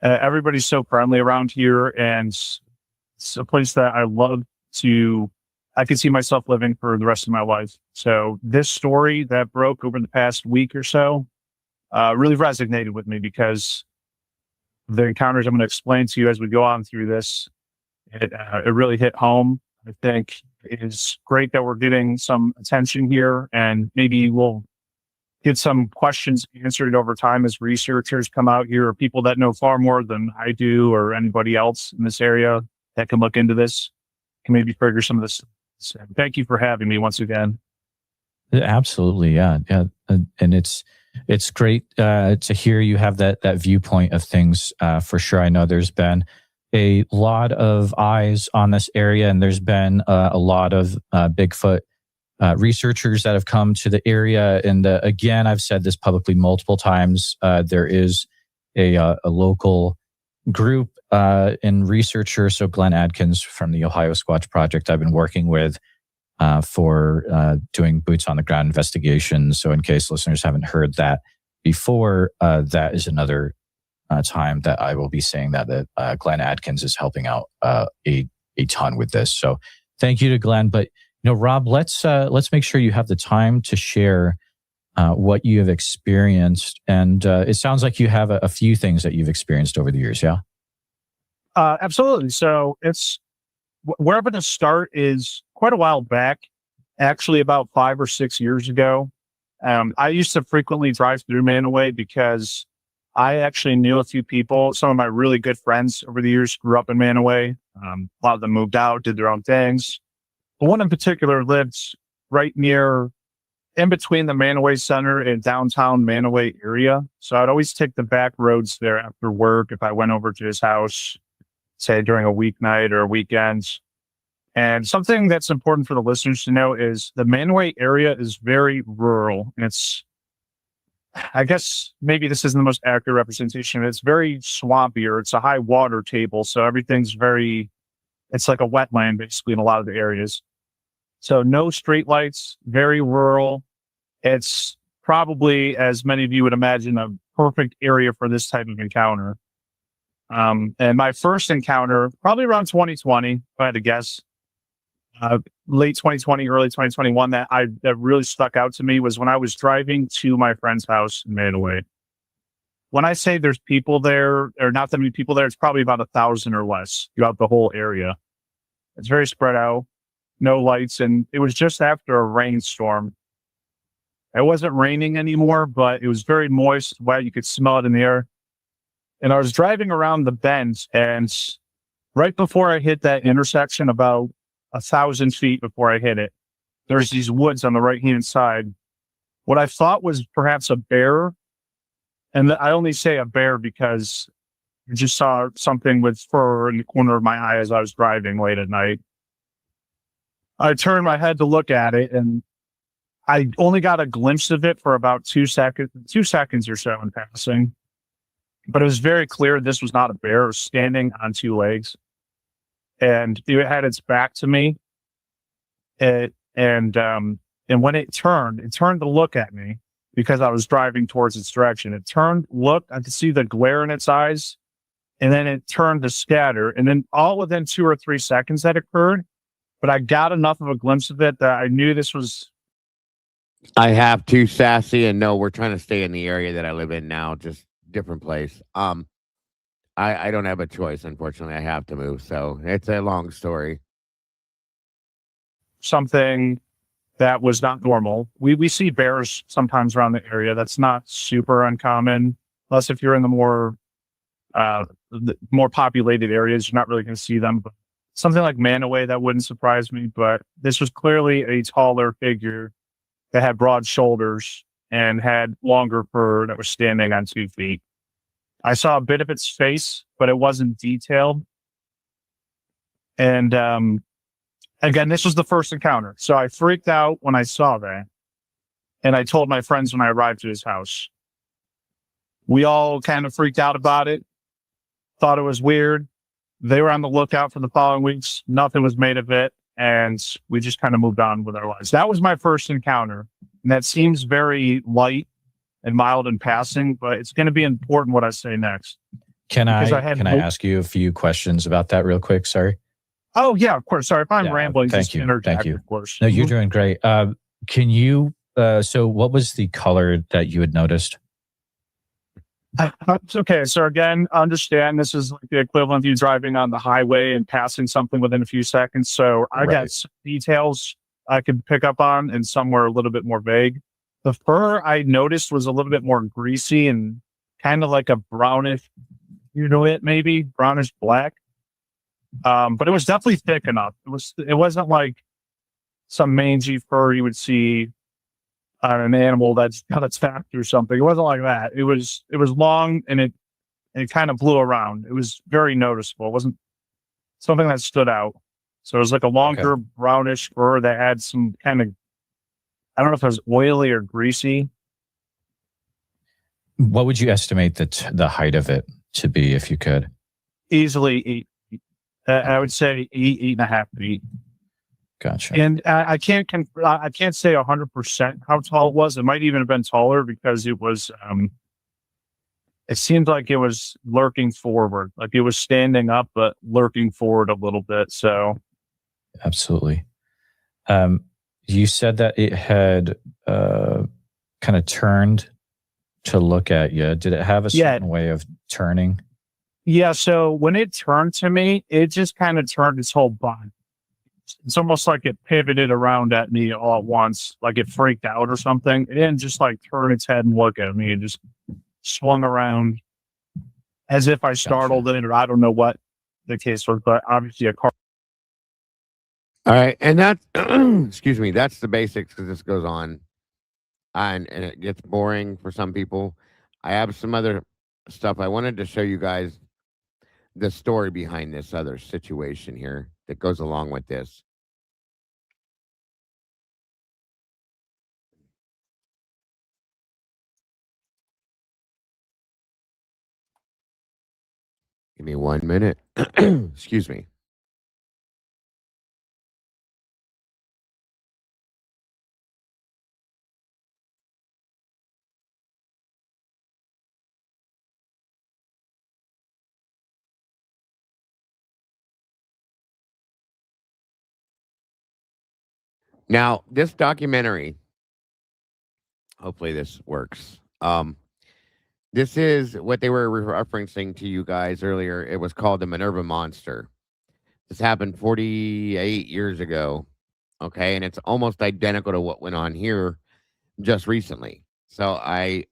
Everybody's so friendly around here, and it's a place that I could see myself living for the rest of my life. So this story that broke over the past week or so really resonated with me, because the encounters I'm going to explain to you as we go on through this, it really hit home. I think it's great that we're getting some attention here, and maybe we'll get some questions answered over time as researchers come out here, or people that know far more than I do or anybody else in this area that can look into this, can maybe figure some of this. So thank you for having me once again. Absolutely. Yeah. And it's great to hear you have that viewpoint of things for sure. I know there's been a lot of eyes on this area, and there's been a lot of Bigfoot researchers that have come to the area. And again, I've said this publicly multiple times. There is a local group and researcher, so Glenn Adkins from the Ohio Squatch Project, I've been working with for doing boots on the ground investigations. So in case listeners haven't heard that before, that is another time that I will be saying that Glenn Adkins is helping out a ton with this. So thank you to Glenn. But Rob, let's make sure you have the time to share what you have experienced. And it sounds like you have a few things that you've experienced over the years. Yeah. Absolutely. So where I'm going to start is quite a while back, actually about 5 or 6 years ago. I used to frequently drive through Manaway because I actually knew a few people. Some of my really good friends over the years grew up in Manaway. A lot of them moved out, did their own things. But one in particular lived right near, in between the Manaway Center and downtown Manaway area. So I'd always take the back roads there after work if I went over to his house, say during a weeknight or a weekend. And something that's important for the listeners to know is the Manaway area is very rural. And I guess maybe this isn't the most accurate representation. It's very swampy, or it's a high water table. So everything's it's like a wetland basically in a lot of the areas. So no streetlights, very rural. It's probably, as many of you would imagine, a perfect area for this type of encounter. And my first encounter, probably around 2020, if I had to guess, late 2020, early 2021, that really stuck out to me was when I was driving to my friend's house in Manaway. When I say there's people there, or not that many people there, it's probably about 1,000 or less throughout the whole area. It's very spread out, no lights, and it was just after a rainstorm. It wasn't raining anymore, but it was very moist, wet. You could smell it in the air. And I was driving around the bend, and right before I hit that intersection, about 1,000 feet before I hit it, there's these woods on the right-hand side. What I thought was perhaps a bear, and I only say a bear because I just saw something with fur in the corner of my eye as I was driving late at night. I turned my head to look at it, and I only got a glimpse of it for about 2 seconds or so in passing. But it was very clear this was not a bear. It was standing on 2 legs. And it had its back to me. And when it turned to look at me because I was driving towards its direction. It turned, looked, I could see the glare in its eyes, and then it turned to scatter. And then all within 2 or 3 seconds that occurred, but I got enough of a glimpse of it that I knew this was... I have to, Sassy, and no, we're trying to stay in the area that I live in now, just different place. I don't have a choice, unfortunately. I have to move, so it's a long story. Something that was not normal. We see bears sometimes around the area. That's not super uncommon, unless if you're in the more populated areas, you're not really going to see them. But something like Manaway, that wouldn't surprise me. But this was clearly a taller figure that had broad shoulders and had longer fur that was standing on 2 feet. I saw a bit of its face, but it wasn't detailed. And again, this was the first encounter. So I freaked out when I saw that. And I told my friends when I arrived at his house. We all kind of freaked out about it, thought it was weird. They were on the lookout for the following weeks. Nothing was made of it. And we just kind of moved on with our lives. That was my first encounter. And that seems very light and mild in passing, but it's going to be important what I say next. Can I ask you a few questions about that real quick? Sorry. Oh yeah, of course. Sorry if I'm rambling. Thank you. Thank you. Of course. No, you're doing great. Can you? So, what was the color that you had noticed? Okay, so again, understand this is like the equivalent of you driving on the highway and passing something within a few seconds. So I got some details I could pick up on, and some were a little bit more vague. The fur I noticed was a little bit more greasy and kind of like a brownish, maybe brownish black. But it was definitely thick enough. It wasn't like some mangy fur you would see on an animal that's got attacked or something. It wasn't like that. It was long, and it kind of blew around. It was very noticeable. It wasn't something that stood out. So it was like a longer brownish fur that had some kind of I don't know if it was oily or greasy. What would you estimate the height of it to be, if you could? Easily I would say 8.5 feet. Gotcha. And I can't say 100% how tall it was. It might even have been taller because it was. It seemed like it was lurking forward, like it was standing up but lurking forward a little bit. So, absolutely. You said that it had kind of turned to look at you. Did it have a certain way of turning? Yeah. So when it turned to me, it just kind of turned its whole body. It's almost like it pivoted around at me all at once, like it freaked out or something. It didn't just like turn its head and look at me. It just swung around as if I startled it, or I don't know what the case was, but obviously a car. All right. And that, excuse me, that's the basics because this goes on and it gets boring for some people. I have some other stuff. I wanted to show you guys the story behind this other situation here that goes along with this. Give me 1 minute. Excuse me. Now, this documentary, hopefully this works. This is what they were referencing to you guys earlier. It was called the Minerva Monster. This happened 48 years ago. Okay. And it's almost identical to what went on here just recently. So I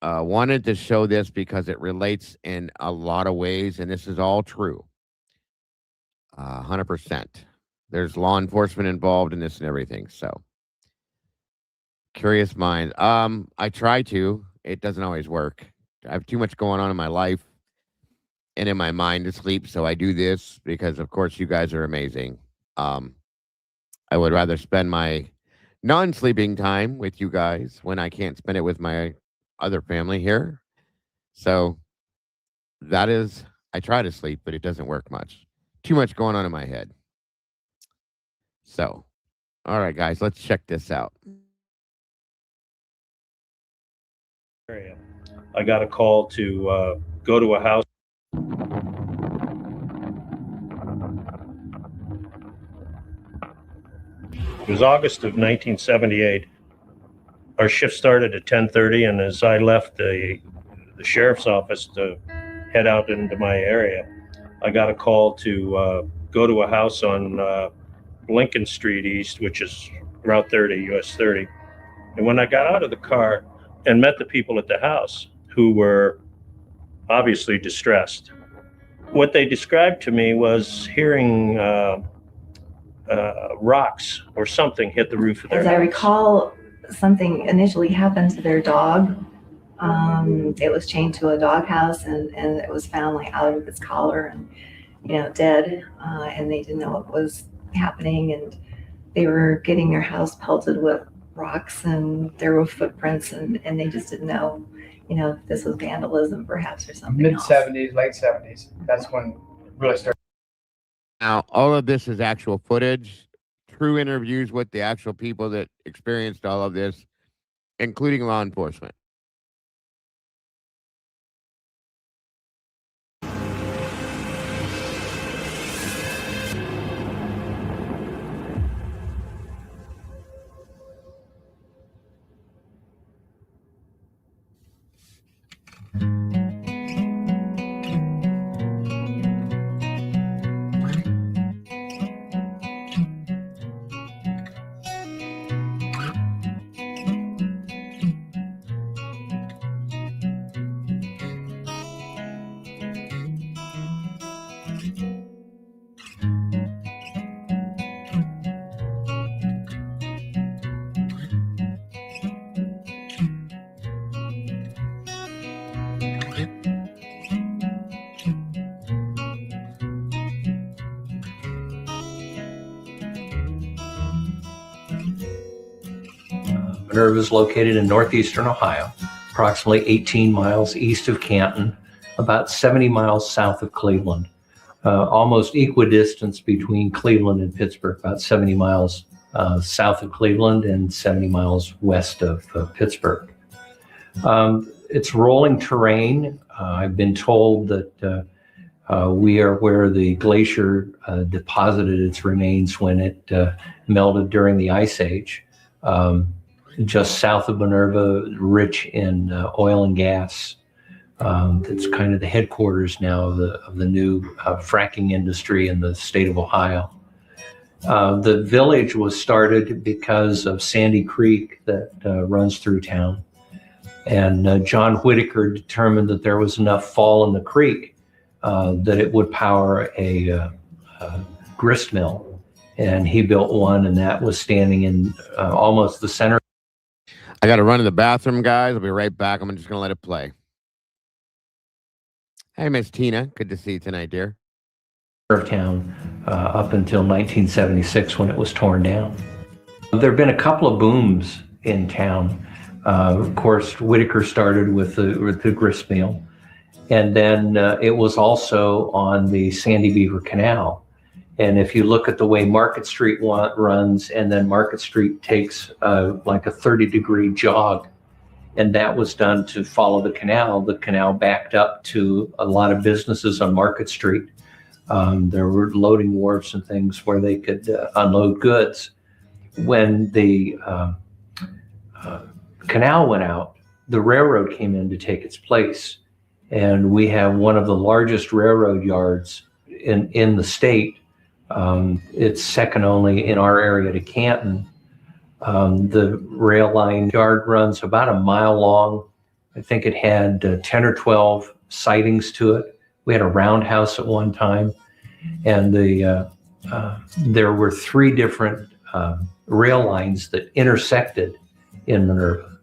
wanted to show this because it relates in a lot of ways. And this is all true. 100%. There's law enforcement involved in this and everything. So curious minds. I try to. It doesn't always work. I have too much going on in my life and in my mind to sleep. So I do this because, of course, you guys are amazing. I would rather spend my non-sleeping time with you guys when I can't spend it with my other family here. So that is, I try to sleep, but it doesn't work much. Too much going on in my head. So, all right, guys, let's check this out. I got a call to go to a house. It was August of 1978. Our shift started at 10:30, and as I left the sheriff's office to head out into my area, I got a call to go to a house on Lincoln Street East, which is Route 30, US 30. And when I got out of the car and met the people at the house, who were obviously distressed, what they described to me was hearing rocks or something hit the roof of their house. As I recall, something initially happened to their dog. It was chained to a doghouse, and it was found like out of its collar and, dead. And they didn't know what was happening, and they were getting their house pelted with rocks, and there were footprints, and they just didn't know, if this was vandalism perhaps or something. Mid-70s, late 70s. That's when it really started. Now, all of this is actual footage, true interviews with the actual people that experienced all of this, including law enforcement. Minerva is located in northeastern Ohio, approximately 18 miles east of Canton, about 70 miles south of Cleveland. Almost equidistance between Cleveland and Pittsburgh, about 70 miles south of Cleveland and 70 miles west of Pittsburgh. It's rolling terrain. I've been told that we are where the glacier deposited its remains when it melted during the Ice Age. Just south of Minerva, rich in oil and gas. It's kind of the headquarters now of the new fracking industry in the state of Ohio. The village was started because of Sandy Creek that runs through town. And John Whitaker determined that there was enough fall in the creek that it would power a grist mill. And he built one, and that was standing in almost the center. I got to run to the bathroom, guys. I'll be right back. I'm just going to let it play. Hey, Miss Tina. Good to see you tonight, dear. Of town up until 1976 when it was torn down. There have been a couple of booms in town. Of course, Whitaker started with the grist mill, and then it was also on the Sandy Beaver Canal. And if you look at the way Market Street runs, and then Market Street takes like a 30-degree jog, and that was done to follow the canal. The canal backed up to a lot of businesses on Market Street. There were loading wharves and things where they could unload goods. When the canal went out, the railroad came in to take its place. And we have one of the largest railroad yards in the state. It's second only in our area to Canton. The rail line yard runs about a mile long. I think it had 10 or 12 sightings to it. We had a roundhouse at one time, and there were 3 different rail lines that intersected in Minerva.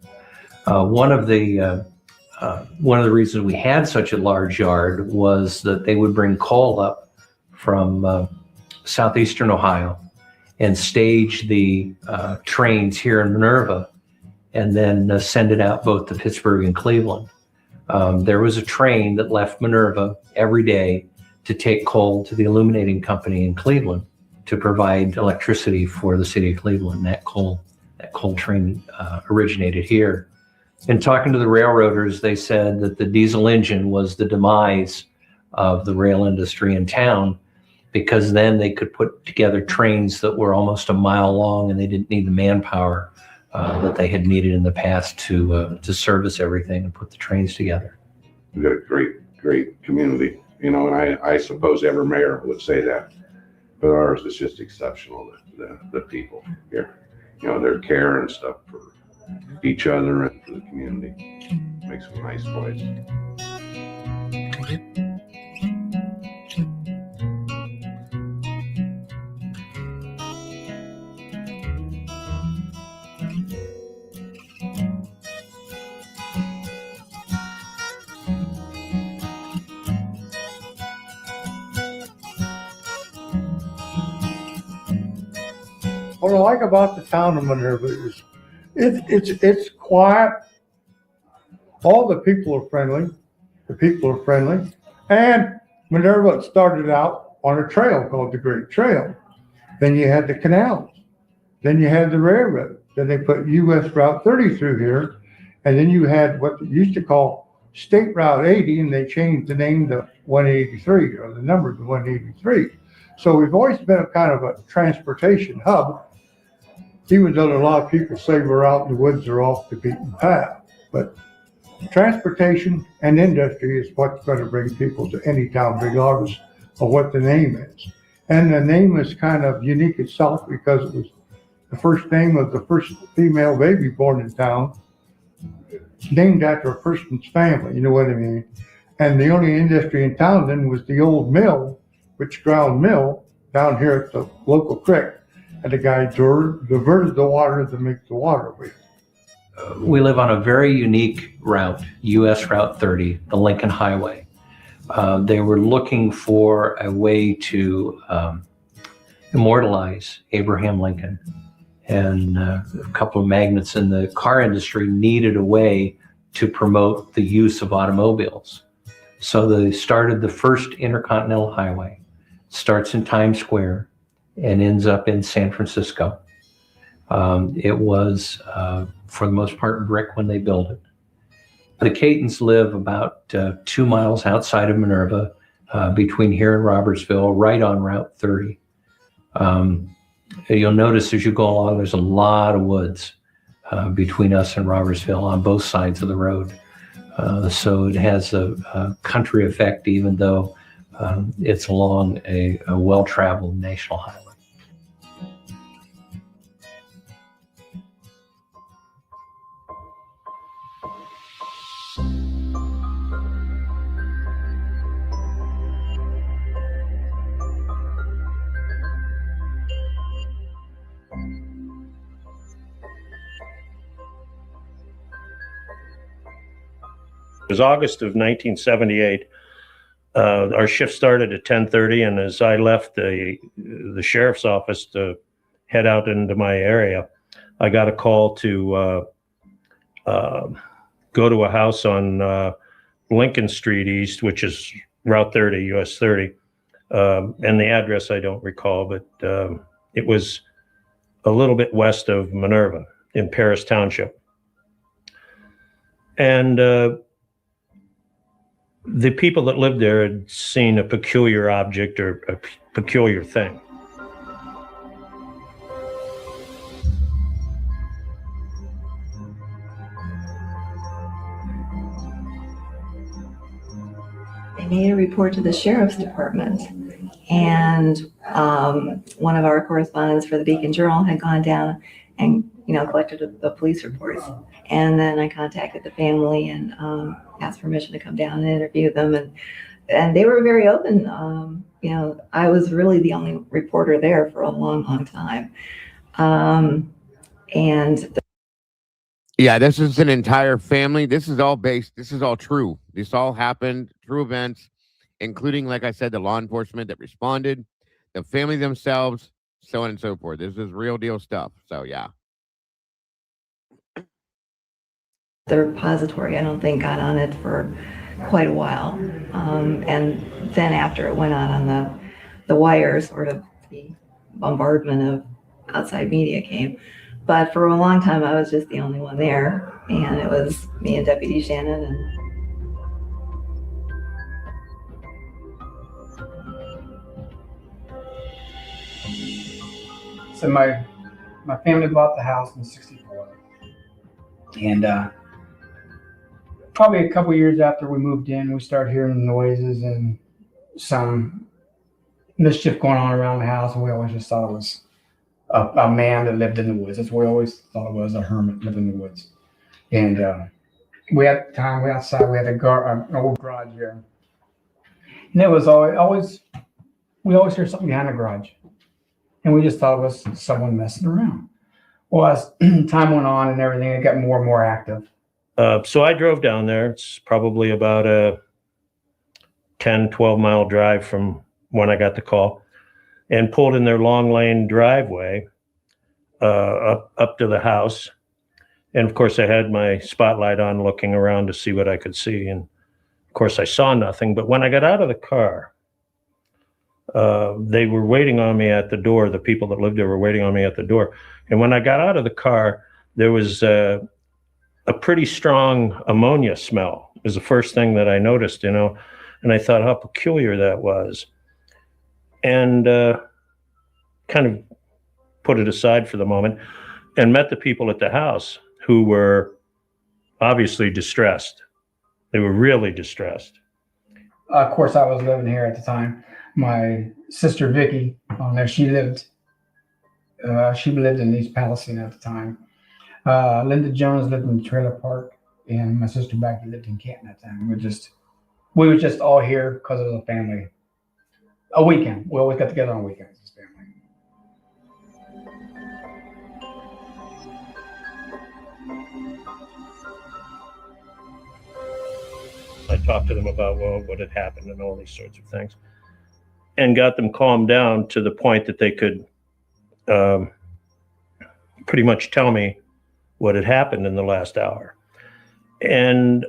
One of the reasons we had such a large yard was that they would bring coal up from southeastern Ohio and stage the trains here in Minerva, and then send it out both to Pittsburgh and Cleveland. There was a train that left Minerva every day to take coal to the illuminating company in Cleveland to provide electricity for the city of Cleveland. That coal train originated here. In talking to the railroaders, they said that the diesel engine was the demise of the rail industry in town, because then they could put together trains that were almost a mile long, and they didn't need the manpower that they had needed in the past to service everything and put the trains together. We've got a great community, and I suppose every mayor would say that, but ours is just exceptional. The people here, their care and stuff for each other and for the community makes it a nice place. What I like about the town of Minerva is it's quiet. All the people are friendly. And Minerva started out on a trail called the Great Trail. Then you had the canals. Then you had the railroad. Then they put US Route 30 through here. And then you had what they used to call State Route 80, and they changed the name to 183, or the number to 183. So we've always been a kind of a transportation hub, even though a lot of people say we're out in the woods or off the beaten path. But transportation and industry is what's going to bring people to any town, regardless of what the name is. And the name is kind of unique itself because it was the first name of the first female baby born in town, named after a person's family, you know what I mean? And the only industry in town then was the old mill, which ground mill down here at the local creek. And the guy diverted the water to make the water with. We live on a very unique route, US Route 30, the Lincoln Highway. They were looking for a way to immortalize Abraham Lincoln. and a couple of magnates in the car industry needed a way to promote the use of automobiles. So they started the first intercontinental highway. It starts in Times Square and ends up in San Francisco. It was, for the most part, brick when they built it. The Catons live about 2 miles outside of Minerva, between here and Robertsville, right on Route 30. You'll notice as you go along, there's a lot of woods between us and Robertsville on both sides of the road. So it has a country effect, even though it's along a well-traveled national highway. It was August of 1978. Our shift started at 10:30, and as I left the sheriff's office to head out into my area, I got a call to go to a house on Lincoln Street East, which is Route 30, US 30. And the address I don't recall, but it was a little bit west of Minerva in Paris Township. And the people that lived there had seen a peculiar object or a peculiar thing. They made a report to the sheriff's department, and one of our correspondents for the Beacon Journal had gone down and collected the police reports. And then I contacted the family and asked permission to come down and interview them, and they were very open. I was really the only reporter there for a long, long time. Yeah, this is an entire family. This is all based. This is all true. This all happened, true events, including, like I said, the law enforcement that responded, the family themselves, so on and so forth. This is real deal stuff. So, yeah. The repository, I don't think, got on it for quite a while. And then after it went out on the wire, sort of the bombardment of outside media came. But for a long time, I was just the only one there. And it was me and Deputy Shannon. So my family bought the house in '64. And probably a couple years after we moved in, we started hearing noises and some mischief going on around the house, and we always just thought it was a man that lived in the woods. That's what we always thought it was, a hermit lived in the woods. And we had time, we outside, we had an old garage here. And it was always, we always hear something behind the garage. And we just thought it was someone messing around. Well, as time went on and everything, it got more and more active. So I drove down there. It's probably about a 10, 12-mile drive from when I got the call, and pulled in their long lane driveway up to the house. And of course, I had my spotlight on looking around to see what I could see. And of course, I saw nothing. But when I got out of the car, they were waiting on me at the door. The people that lived there were waiting on me at the door. And when I got out of the car, there was a pretty strong ammonia smell. It was the first thing that I noticed, and I thought how peculiar that was. And kind of put it aside for the moment and met the people at the house who were obviously distressed. They were really distressed. Of course, I was living here at the time. My sister Vicky, she lived in East Palestine at the time. Linda Jones lived in the trailer park, and my sister Becky lived in Canton at the time. We were just all here because of the family. A weekend. We always got together on weekends as family. I talked to them about what had happened and all these sorts of things, and got them calmed down to the point that they could pretty much tell me what had happened in the last hour. And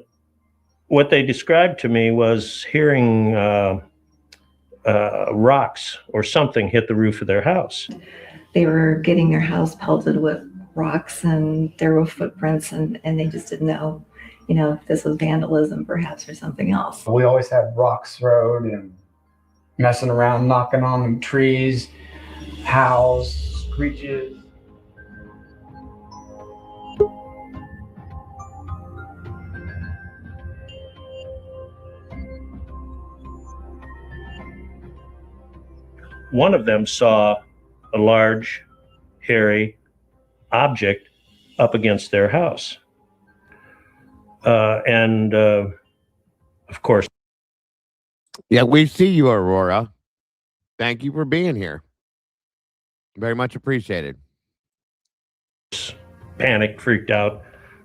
what they described to me was hearing rocks or something hit the roof of their house. They were getting their house pelted with rocks, and there were footprints, and they just didn't know, if this was vandalism perhaps or something else. We always had rocks thrown and messing around, knocking on trees, howls, screeches. One of them saw a large, hairy object up against their house. And of course. Yeah, we see you, Aurora. Thank you for being here. Very much appreciated. Panicked, freaked out,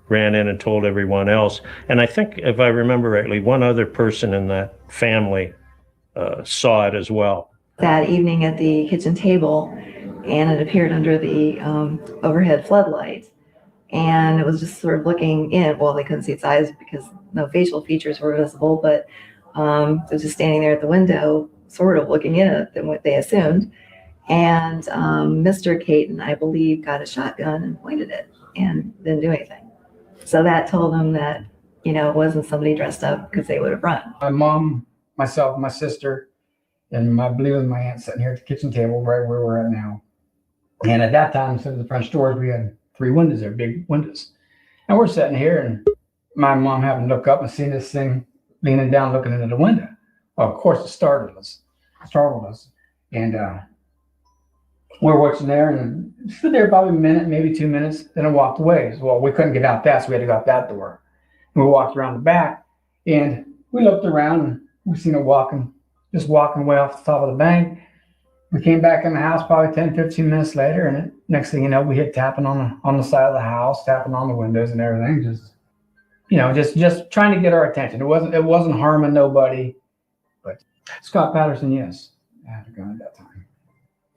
ran in and told everyone else. And I think, if I remember rightly, one other person in that family saw it as well. That evening at the kitchen table, and it appeared under the overhead floodlight. And it was just sort of looking in. Well, they couldn't see its eyes because no facial features were visible, but it was just standing there at the window, sort of looking in at them, what they assumed. And Mr. Caton, I believe, got a shotgun and pointed it and didn't do anything. So that told them that, it wasn't somebody dressed up, because they would have run. My mom, myself, my sister, and I believe it was my aunt sitting here at the kitchen table right where we're at now. And at that time, instead of the French doors, we had 3 windows there, big windows. And we're sitting here, and my mom happened to look up and see this thing leaning down, looking into the window. Well, of course, it startled us. And we're watching there, and stood there probably a minute, maybe 2 minutes, then it walked away. Well, we couldn't get out that, so we had to go out that door. And we walked around the back, and we looked around, and we seen it just walking way off the top of the bank. We came back in the house probably 10, 15 minutes later, and next thing you know, we hit tapping on the side of the house, tapping on the windows and everything. Just trying to get our attention. It wasn't harming nobody, but Scott Patterson, yes, I had a gun at that time.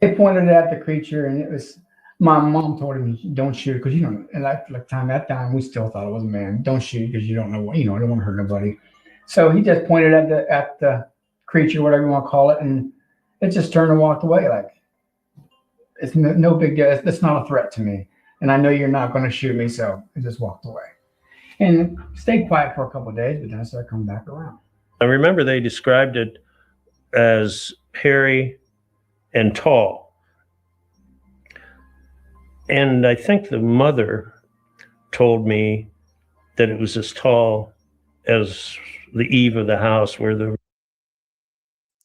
They pointed at the creature, and it was, my mom told him, don't shoot, because and at that time, we still thought it was a man. Don't shoot, because you don't know what, I don't want to hurt nobody. So he just pointed at the creature, whatever you want to call it, and it just turned and walked away. Like, it's no big deal. It's not a threat to me, and I know you're not going to shoot me, so it just walked away. And stayed quiet for a couple of days, but then I started coming back around. I remember they described it as hairy and tall. And I think the mother told me that it was as tall as the eave of the house where the...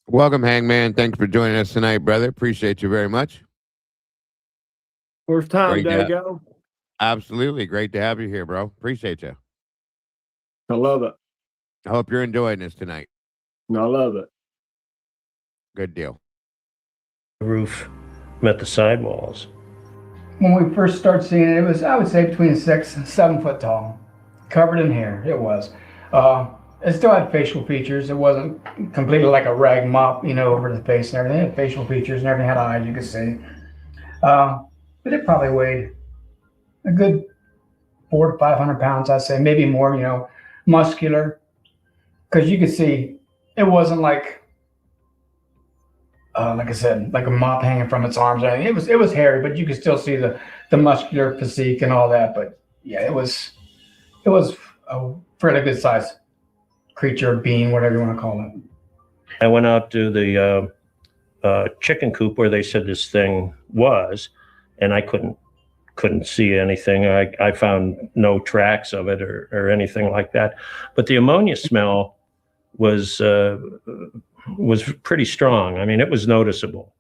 Welcome, Hangman. Thanks for joining us tonight, brother. Appreciate you very much. First time, Dago. Absolutely. Great to have you here, bro. Appreciate you. I love it. I hope you're enjoying this tonight. I love it. Good deal. The roof met the sidewalls. When we first started seeing it, it was, I would say, between 6 and 7 foot tall, covered in hair. It was. It still had facial features. It wasn't completely like a rag mop, over the face and everything. It had facial features and everything, had eyes, you could see. But it probably weighed a good 400 to 500 pounds, I'd say, maybe more, muscular. Because you could see it wasn't like I said, like a mop hanging from its arms or anything. It was hairy, but you could still see the muscular physique and all that. But yeah, it was a fairly good size creature, being, whatever you want to call it. I went out to the chicken coop where they said this thing was, and I couldn't see anything. I found no tracks of it or anything like that. But the ammonia smell was pretty strong. I mean, it was noticeable.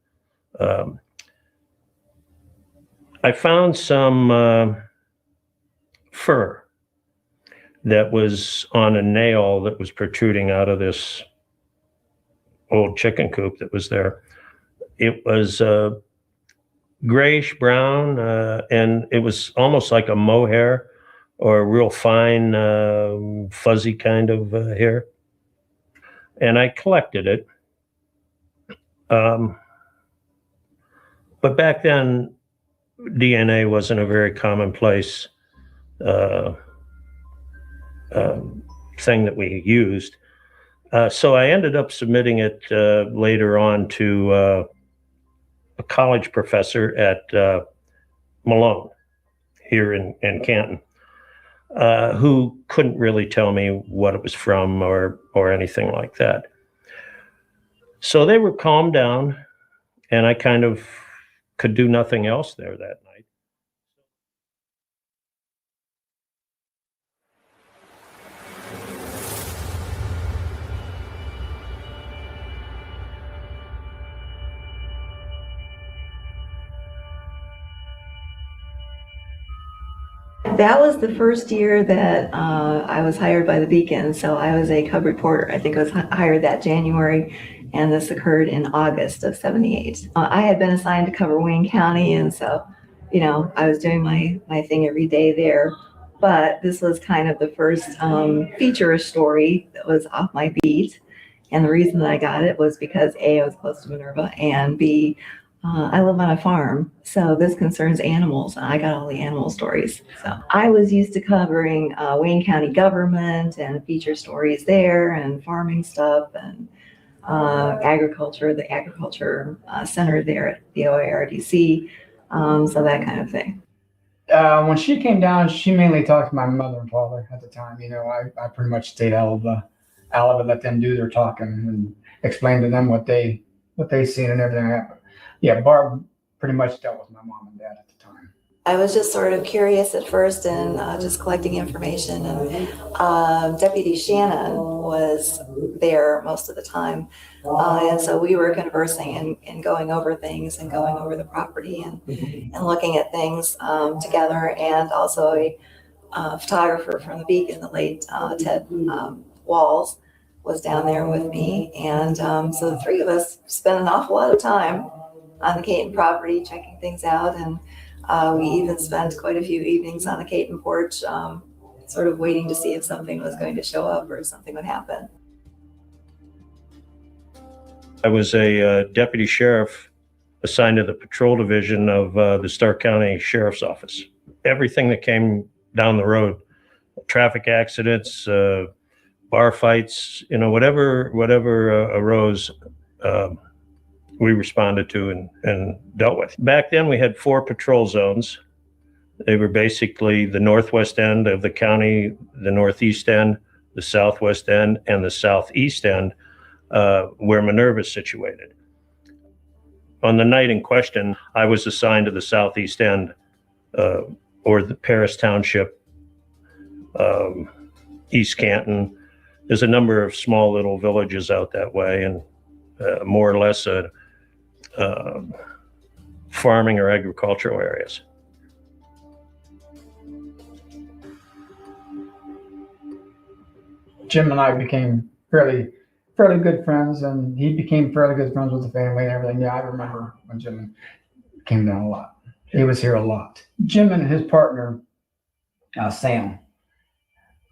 I found some fur that was on a nail that was protruding out of this old chicken coop that was there. It was grayish brown, and it was almost like a mohair or a real fine, fuzzy kind of hair. And I collected it. But back then, DNA wasn't a very commonplace thing that we used. So I ended up submitting it later on to a college professor at Malone here in Canton, who couldn't really tell me what it was from or anything like that. So they were calmed down, and I kind of could do nothing else there that night. That was the first year that I was hired by the Beacon, so I was a cub reporter. I think I was hired that January, and this occurred in August of '78. I had been assigned to cover Wayne County, and so, you know, I was doing my thing every day there. But this was kind of the first feature story that was off my beat, and the reason that I got it was because A, I was close to Minerva, and B, I live on a farm, so this concerns animals, and I got all the animal stories. So I was used to covering Wayne County government and feature stories there, and farming stuff, and agriculture, the agriculture center there at the OARDC, so that kind of thing. When she came down, she mainly talked to my mother and father at the time. You know, I pretty much stayed out of it, let them do their talking and explain to them what they seen and everything happened. Yeah, Barb pretty much dealt with my mom and dad at the time. I was just sort of curious at first and just collecting information, and Deputy Shannon was there most of the time, and so we were conversing and going over things and going over the property and looking at things together, and also a photographer from the Beacon, the late Ted Walls, was down there with me, and so the three of us spent an awful lot of time on the Caton property checking things out, and we even spent quite a few evenings on the Caton porch sort of waiting to see if something was going to show up or something would happen. I was a deputy sheriff assigned to the patrol division of the Stark County Sheriff's Office. Everything that came down the road, traffic accidents, bar fights, you know, whatever arose, we responded to and dealt with. Back then we had 4 patrol zones. They were basically the northwest end of the county, the northeast end, the southwest end, and the southeast end, where Minerva is situated. On the night in question, I was assigned to the southeast end, or the Paris Township, East Canton. There's a number of small little villages out that way, and more or less farming or agricultural areas. Jim and I became fairly good friends, and he became fairly good friends with the family and everything. Yeah, I remember when Jim came down a lot. He was here a lot. Jim and his partner, Sam,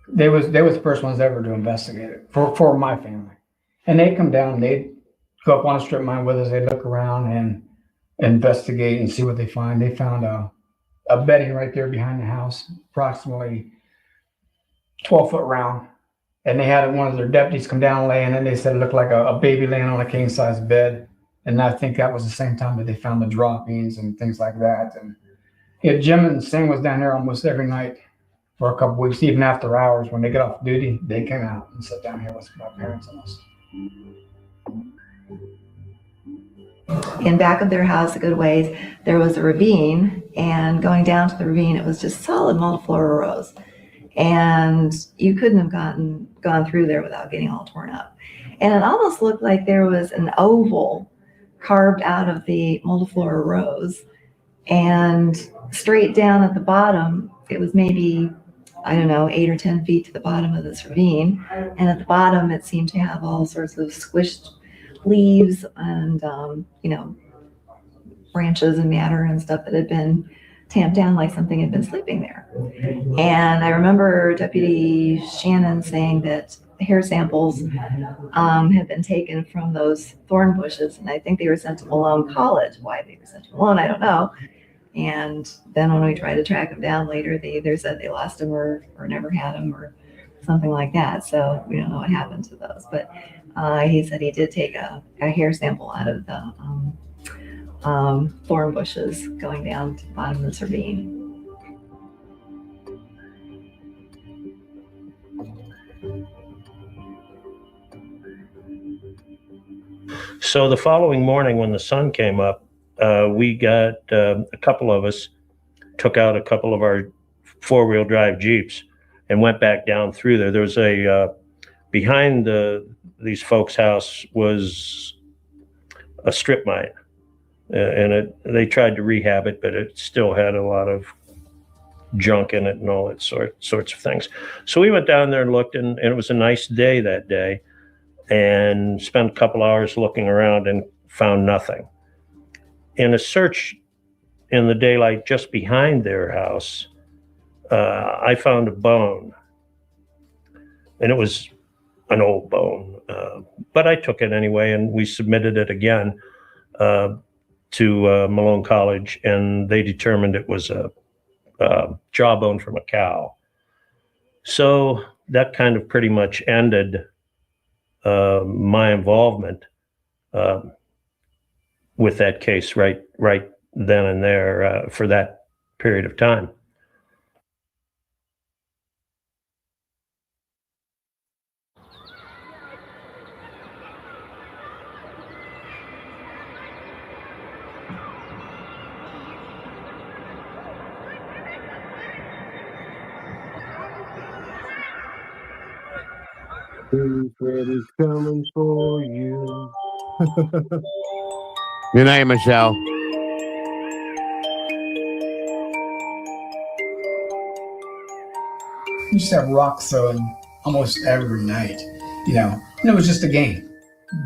they was the first ones ever to investigate it for my family. And they come down, they go up on a strip mine with us, they look around and investigate and see what they find. They found a bedding right there behind the house, approximately 12 foot round. And they had one of their deputies come down and lay in it. They said it looked like a baby laying on a king size bed. And I think that was the same time that they found the droppings and things like that. And yeah, Jim and Sam was down there almost every night for a couple of weeks, even after hours. When they get off duty, they came out and sat down here with my parents and us. In back of their house a good ways, there was a ravine, and going down to the ravine, it was just solid multiflora rows. And you couldn't have gone through there without getting all torn up. And it almost looked like there was an oval carved out of the multiflora rows, and straight down at the bottom, it was maybe, I don't know, 8 or 10 feet to the bottom of this ravine. And at the bottom, it seemed to have all sorts of squished leaves and, you know, branches and matter and stuff that had been tamped down like something had been sleeping there. And I remember Deputy Shannon saying that hair samples had been taken from those thorn bushes, and I think they were sent to Malone College. Why they were sent to Malone, I don't know. And then when we tried to track him down later, they either said they lost him or never had him or something like that. So we don't know what happened to those. But he said he did take a hair sample out of the thorn bushes going down to the bottom of the ravine. So the following morning when the sun came up, we got a couple of us took out a couple of our four-wheel drive Jeeps and went back down through there. There was a behind these folks' house was a strip mine, and they tried to rehab it, but it still had a lot of junk in it and all that sorts of things. So we went down there and looked, and it was a nice day that day, and spent a couple hours looking around and found nothing. In a search in the daylight just behind their house, I found a bone, and it was an old bone, but I took it anyway, and we submitted it again to Malone College, and they determined it was a jawbone from a cow. So that kind of pretty much ended my involvement with that case right then and there for that period of time. Bigfoot is coming for you. Good night, Michelle. We used to have rock throwing almost every night, you know, and it was just a game.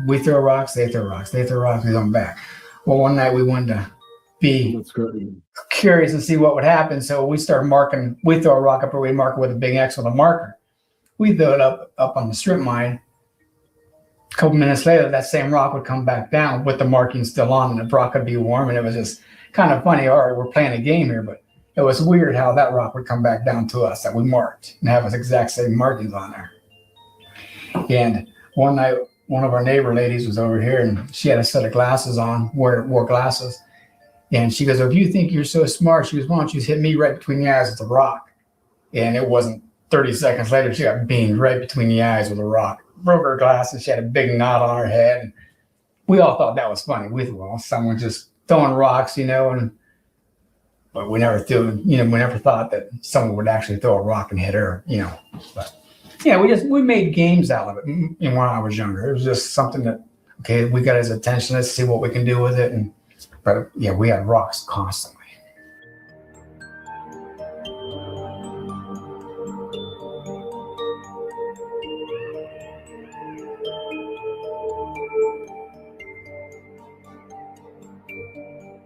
We throw rocks, they throw rocks, they throw rocks, we throw them back. Well, one night we wanted to be curious and see what would happen, so we started marking. We throw a rock up, or we mark it with a big X with a marker. We throw it up on the strip mine. A couple minutes later, that same rock would come back down with the marking still on, and the rock would be warm, and it was just kind of funny. All right, we're playing a game here, but it was weird how that rock would come back down to us that we marked and have the exact same markings on there. And one night, one of our neighbor ladies was over here, and she had a set of glasses on, wore glasses. And she goes, "If you think you're so smart," she goes, "why don't you just hit me right between the eyes with a rock?" And it wasn't 30 seconds later, she got beamed right between the eyes with a rock. Broke her glasses. She had a big knot on her head. And we all thought that was funny. We thought, well, someone just throwing rocks, you know, but we never thought that someone would actually throw a rock and hit her, you know. But yeah, we made games out of it. And when I was younger, it was just something that, okay, we got his attention. Let's see what we can do with it. But yeah, we had rocks constantly.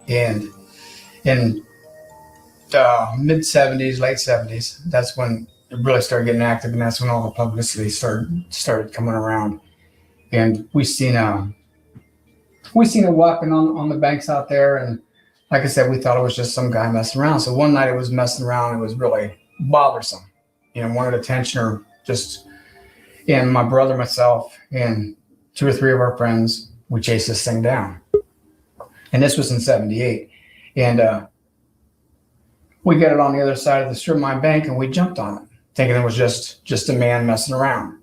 And in the mid 70s, late 70s, that's when it really started getting active, and that's when all the publicity started coming around. And we seen it walking on the banks out there, and like I said, we thought it was just some guy messing around. So one night it was messing around, it was really bothersome. You know, wanted attention, or just, and my brother, myself, and 2 or 3 of our friends, we chased this thing down. And this was in 78. And we got it on the other side of the strip mine bank, and we jumped on it, thinking it was just a man messing around.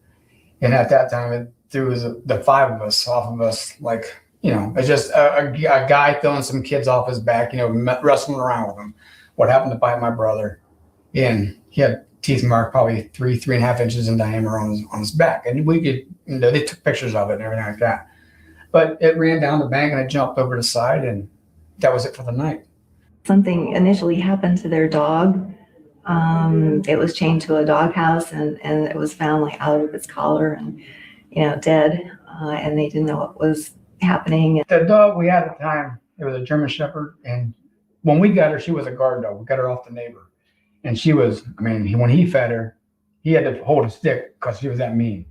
And at that time, it threw the 5 of us off of us, like, you know, it's just a guy throwing some kids off his back, you know, wrestling around with them. What happened to bite my brother? And he had teeth mark probably 3.5 inches in diameter on his back. And we could, you know, they took pictures of it and everything like that. But it ran down the bank, and it jumped over the side, and that was it for the night. Something initially happened to their dog. It was chained to a doghouse, and it was found like out of its collar and, you know, dead. And they didn't know what was happening. The dog we had at the time, it was a German Shepherd, and when we got her, she was a guard dog. We got her off the neighbor, and she was, I mean, when he fed her, he had to hold a stick because she was that mean.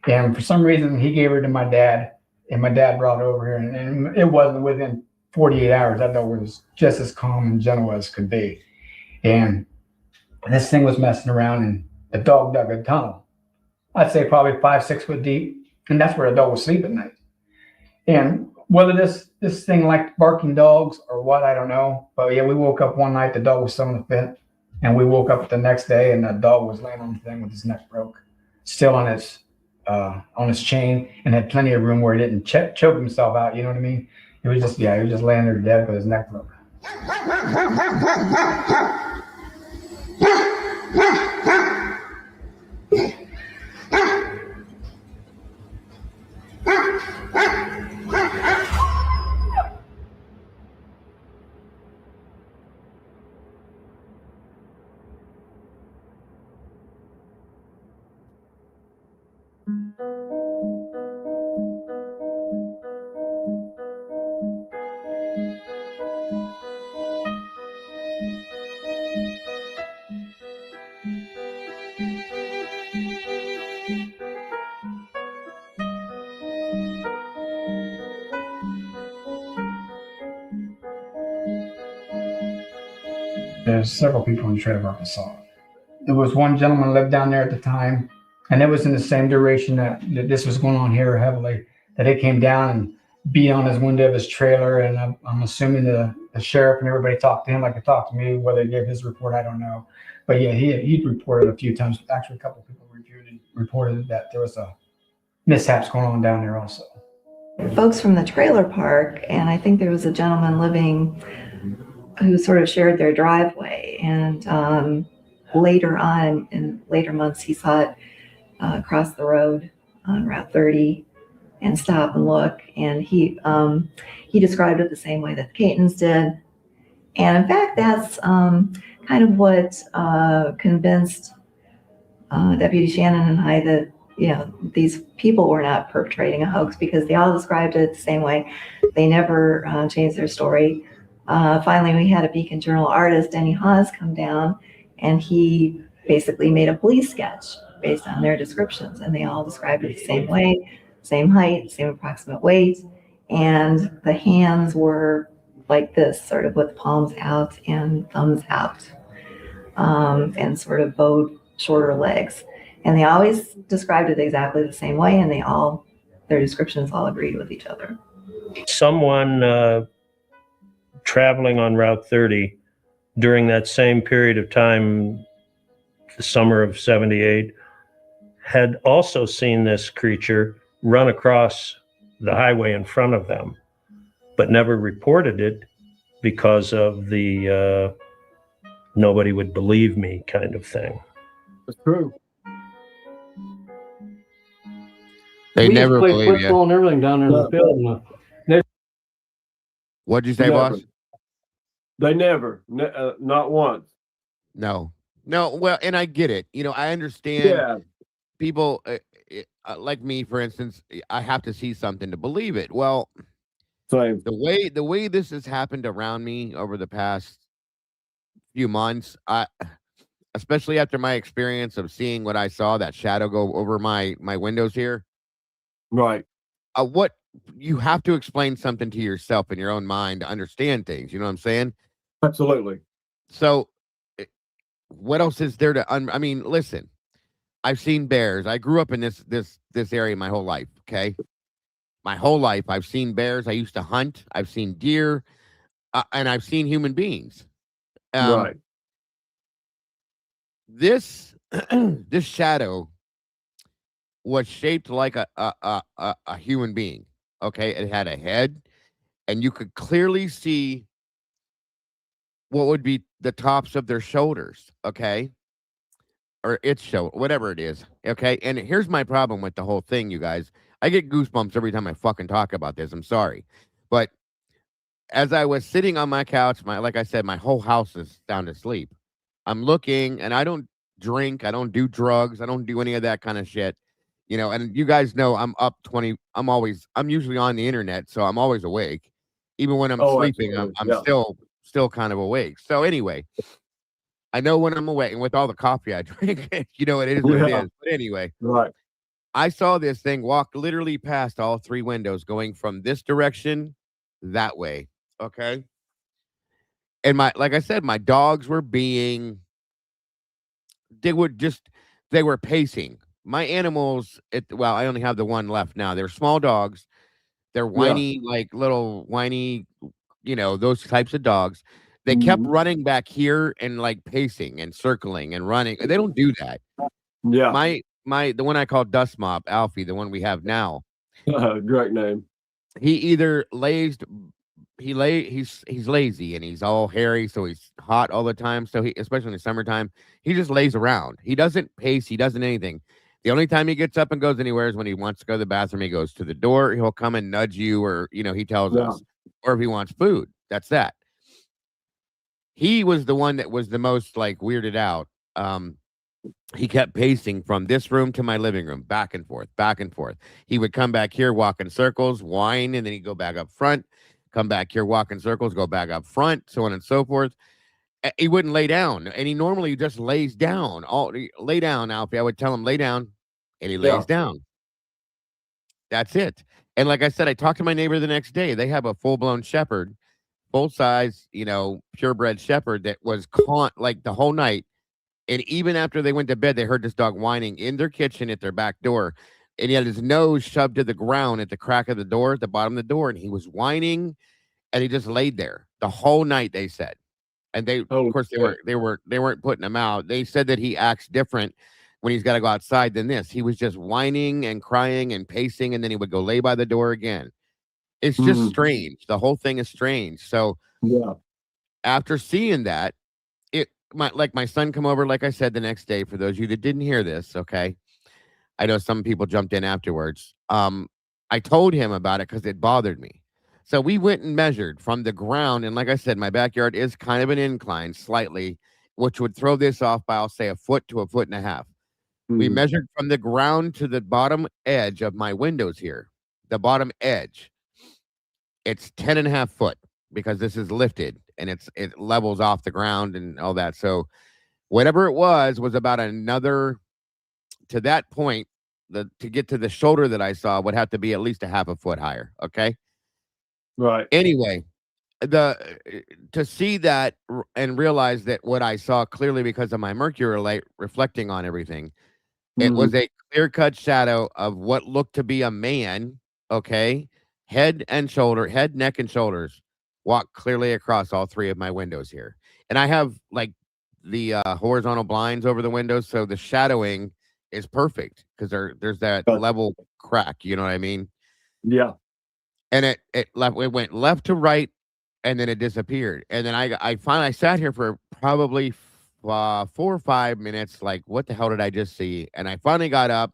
And for some reason, he gave her to my dad, and my dad brought her over here, and it wasn't within 48 hours, that dog was just as calm and gentle as could be. And this thing was messing around, and the dog dug a tunnel. I'd say probably 5-6 foot deep, and that's where the dog would sleep at night. And whether this thing liked barking dogs or what, I don't know. But yeah, we woke up one night, the dog was still in the vent, and we woke up the next day, and the dog was laying on the thing with his neck broke, still on his chain, and had plenty of room where he didn't choke himself out. You know what I mean? He was just laying there dead with his neck broke. There's several people in the trailer park that saw it. There was one gentleman who lived down there at the time, and it was in the same duration that this was going on here heavily, that it came down and beat on his window of his trailer. And I'm assuming the sheriff and everybody talked to him like they talked to me. Whether he gave his report, I don't know. But yeah, he'd reported a few times. Actually, a couple of people reported that there was a mishaps going on down there also. Folks from the trailer park, and I think there was a gentleman living who sort of shared their driveway, and later on in later months he saw it cross the road on Route 30 and stop and look, and he described it the same way that the Catons did. And in fact, that's kind of what convinced Deputy Shannon and I that these people were not perpetrating a hoax, because they all described it the same way. They never changed their story. Finally, we had a Beacon Journal artist, Denny Hawes, come down, and he basically made a police sketch based on their descriptions, and they all described it the same way, same height, same approximate weight, and the hands were like this, sort of with palms out and thumbs out, and sort of bowed shorter legs. And they always described it exactly the same way, and their descriptions all agreed with each other. Someone traveling on Route 30 during that same period of time, the summer of '78, had also seen this creature run across the highway in front of them, but never reported it because of the nobody would believe me kind of thing. That's true. They We never used to play believe football you. and everything down there in the field. And What'd you say, never. boss? They never, not once. No. Well, and I get it. I understand. Yeah. People like me, for instance, I have to see something to believe it. Well, Same. the way this has happened around me over the past few months, especially after my experience of seeing what I saw, that shadow go over my windows here. Right. What you have to explain something to yourself in your own mind to understand things. You know what I'm saying? Absolutely. So, what else is there to? I mean, listen. I've seen bears. I grew up in this area my whole life. Okay, my whole life I've seen bears. I used to hunt. I've seen deer, and I've seen human beings. Right. This this shadow was shaped like a human being. Okay, it had a head, and you could clearly see what would be the tops of their shoulders. Okay, or its shoulder, whatever it is. Okay, and here's my problem with the whole thing, you guys. I get goosebumps every time I fucking talk about this. I'm sorry, but as I was sitting on my couch, like I said, my whole house is sound asleep. I'm looking, and I don't drink, I don't do drugs, I don't do any of that kind of shit. And you guys know I'm up 20. I'm usually on the internet, so I'm always awake. Even when I'm sleeping, I'm still kind of awake. So anyway, I know when I'm awake, and with all the coffee I drink, it is what it is. But anyway, right. I saw this thing walk literally past all three windows, going from this direction that way. Okay. And like I said, my dogs were being, they would just, they were pacing. My animals, well, I only have the one left now. They're small dogs. They're Yeah. whiny, like little whiny, those types of dogs. They kept Mhm. running back here and like pacing and circling and running. They don't do that. Yeah. The one I call Dust Mop, Alfie, the one we have now, Great name. he either he's lazy and he's all hairy, so he's hot all the time. So especially in the summertime, he just lays around. He doesn't pace, he doesn't anything. The only time he gets up and goes anywhere is when he wants to go to the bathroom. He goes to the door, he'll come and nudge you, or he tells Yeah. us, or if he wants food. That's that. He was the one that was the most like weirded out. He kept pacing from this room to my living room, back and forth, back and forth. He would come back here, walk in circles, whine, and then he'd go back up front, come back here, walk in circles, go back up front, so on and so forth. He wouldn't lay down, and he normally just lays down. Lay down, Alfie. I would tell him lay down, and he lays down. That's it. And like I said, I talked to my neighbor the next day. They have a full-blown shepherd, full-size, purebred shepherd that was caught like the whole night. And even after they went to bed, they heard this dog whining in their kitchen at their back door. And he had his nose shoved to the ground at the crack of the door, at the bottom of the door. And he was whining, and he just laid there the whole night, they said. And of course, they weren't putting him out. They said that he acts different when he's got to go outside than this. He was just whining and crying and pacing, and then he would go lay by the door again. It's just strange. The whole thing is strange. So after seeing that, my son come over, like I said, the next day. For those of you that didn't hear this, okay, I know some people jumped in afterwards. I told him about it because it bothered me. So we went and measured from the ground, and like I said, my backyard is kind of an incline, slightly, which would throw this off by, I'll say, a foot to a foot and a half. We measured from the ground to the bottom edge of my windows here, the bottom edge. It's 10.5 foot because this is lifted and it levels off the ground and all that. So whatever it was about another, to that point, to get to the shoulder that I saw would have to be at least a half a foot higher. Okay. Right. Anyway, to see that and realize that what I saw clearly because of my mercury light reflecting on everything, it was a clear-cut shadow of what looked to be a man. Okay. Head, neck, and shoulders walk clearly across all three of my windows here. And I have like the horizontal blinds over the windows, so the shadowing is perfect because there's that level crack, you know what I mean? Yeah. And it went left to right, and then it disappeared. And then I finally sat here for probably 4 or 5 minutes, like, what the hell did I just see? And I finally got up.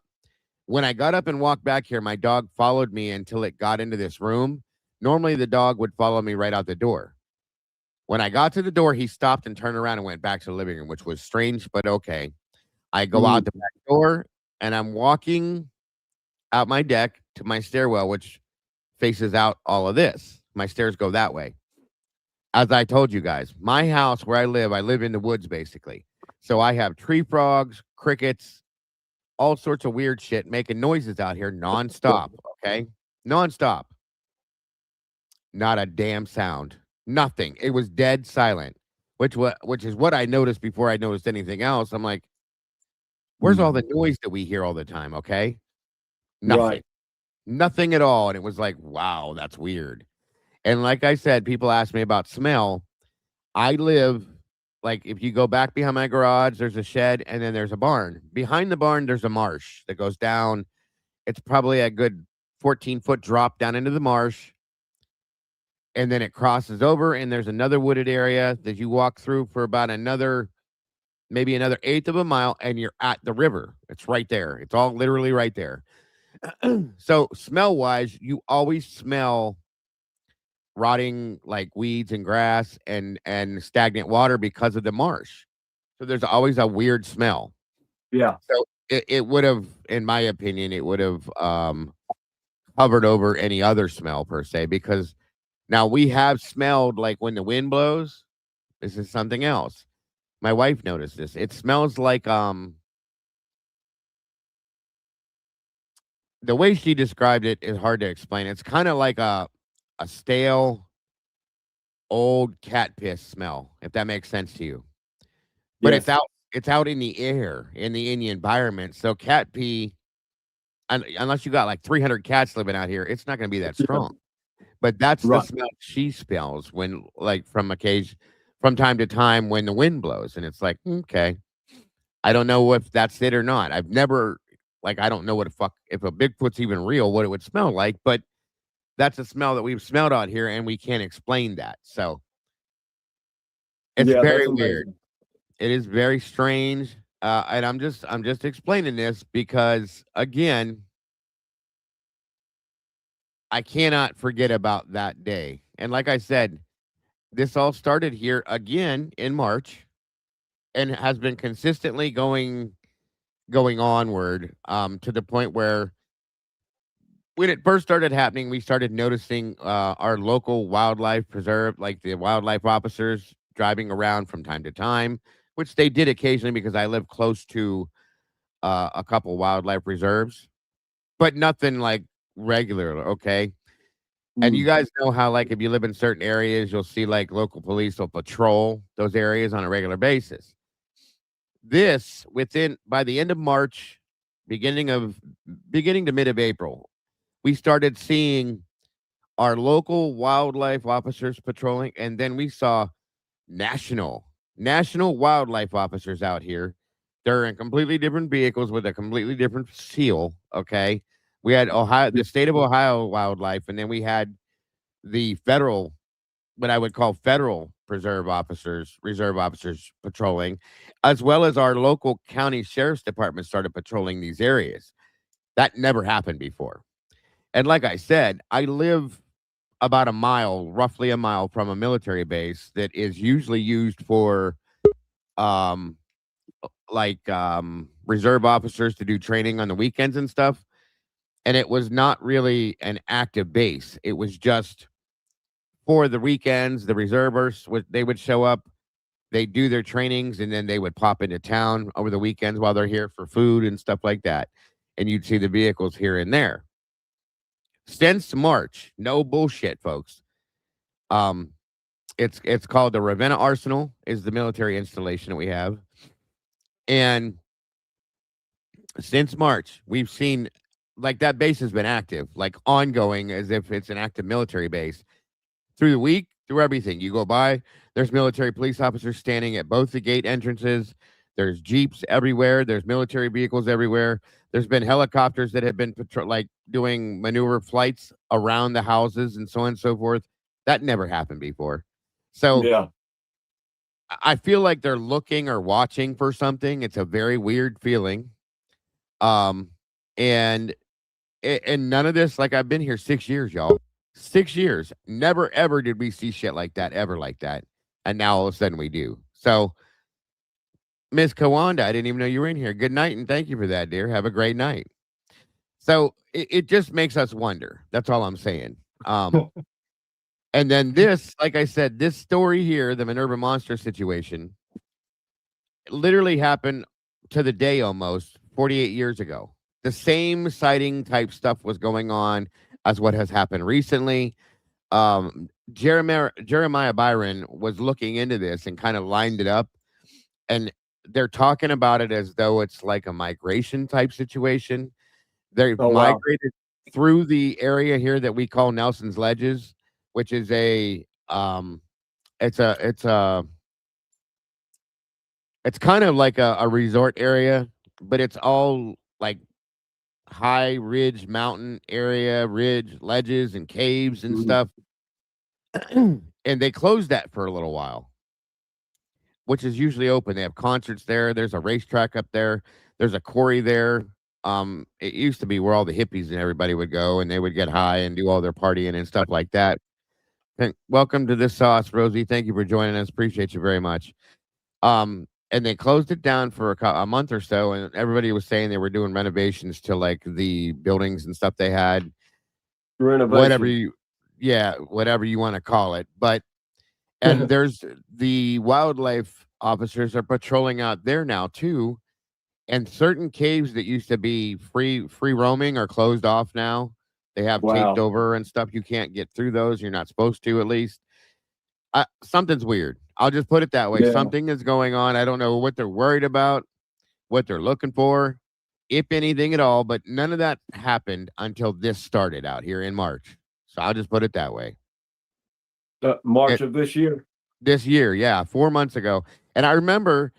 When I got up and walked back here, my dog followed me until it got into this room. Normally, the dog would follow me right out the door. When I got to the door, he stopped and turned around and went back to the living room, which was strange, but okay. I go out the back door, and I'm walking out my deck to my stairwell, which faces out all of this. My stairs go that way. As I told you guys, my house where I live in the woods, basically. So I have tree frogs, crickets, all sorts of weird shit making noises out here nonstop. Okay. Nonstop. Not a damn sound. Nothing. It was dead silent, which is what I noticed before I noticed anything else. I'm like, where's all the noise that we hear all the time? Okay. Nothing. Right. Nothing at all. And it was like, wow, that's weird. And like I said, people ask me about smell. I live, like, if you go back behind my garage, there's a shed and then there's a barn. Behind the barn, there's a marsh that goes down. It's probably a good 14-foot drop down into the marsh. And then it crosses over, and there's another wooded area that you walk through for about maybe another eighth of a mile, and you're at the river. It's right there. It's all literally right there. So smell-wise, you always smell rotting like weeds and grass and stagnant water because of the marsh. So there's always a weird smell. Yeah. So it would have, in my opinion, it would have covered over any other smell per se, because now we have smelled like when the wind blows. This is something else. My wife noticed this. It smells like the way she described it is hard to explain. It's kind of like a stale old cat piss smell, if that makes sense to you. But Yes. it's out in the air, in the environment. So cat pee, unless you got like 300 cats living out here, it's not going to be that Yeah. strong. But that's the Right. smell she smells when, like, from time to time when the wind blows, and it's like, okay, I don't know if that's it or not. I've never, like, I don't know if a Bigfoot's even real, what it would smell like, but that's a smell that we've smelled out here, and we can't explain that. So it's Yeah, very that's weird. amazing. It is very strange, and I'm just explaining this because, again, I cannot forget about that day. And like I said, this all started here again in March and has been consistently going onward, to the point where when it first started happening, we started noticing, our local wildlife preserve, like the wildlife officers driving around from time to time, which they did occasionally because I live close to, a couple wildlife reserves, but nothing like regular, okay? And you guys know how, like, if you live in certain areas, you'll see, like, local police will patrol those areas on a regular basis. This by the end of March, beginning to mid of April, we started seeing our local wildlife officers patrolling, and then we saw national wildlife officers out here. They're in completely different vehicles with a completely different seal, okay? We had the state of Ohio wildlife, and then we had the federal, what I would call federal reserve officers patrolling, as well as our local county sheriff's department started patrolling these areas. That never happened before. And like I said, I live about roughly a mile from a military base that is usually used for, um, reserve officers to do training on the weekends and stuff. And it was not really an active base. It was just for the weekends. The reservists they would show up, they do their trainings, and then they would pop into town over the weekends while they're here for food and stuff like that. And you'd see the vehicles here and there. Since March, no bullshit, folks. Um, it's called the Ravenna Arsenal, is the military installation that we have. And since March, we've seen, like, that base has been active, like ongoing, as if it's an active military base. Through the week, through everything. You go by, there's military police officers standing at both the gate entrances. There's Jeeps everywhere. There's military vehicles everywhere. There's been helicopters that have been doing maneuver flights around the houses and so on and so forth. That never happened before. So Yeah. I feel like they're looking or watching for something. It's a very weird feeling. And none of this, like, I've been here 6 years, y'all. 6 years. Never, ever did we see shit like that, ever like that. And now all of a sudden we do. So, Miss Kawanda, I didn't even know you were in here. Good night, and thank you for that, dear. Have a great night. So, it just makes us wonder. That's all I'm saying. And then this, like I said, this story here, the Minerva Monster situation, literally happened to the day almost 48 years ago. The same sighting type stuff was going on as what has happened recently. Jeremiah Byron was looking into this and kind of lined it up, and they're talking about it as though it's like a migration type situation. They migrated through the area here that we call Nelson's Ledges, which is it's kind of like a resort area, but it's all like high ridge mountain area, ledges and caves and stuff. And they closed that for a little while, which is usually open. They have concerts there. There's a racetrack up there. There's a quarry there. It used to be where all the hippies and everybody would go, and they would get high and do all their partying and stuff like that. And welcome to this sauce, Rosie. Thank you for joining us. Appreciate you very much. And they closed it down for a month or so, and everybody was saying they were doing renovations to, like, the buildings and stuff they had. Whatever you want to call it. But and there's the wildlife officers are patrolling out there now too. And certain caves that used to be free roaming are closed off now. They have taped over and stuff. You can't get through those. You're not supposed to, at least. something's weird. I'll just put it that way. Yeah. Something is going on. I don't know what they're worried about, what they're looking for, if anything at all. But none of that happened until this started out here in March. So I'll just put it that way. March of this year. This year, yeah, 4 months ago. And I remember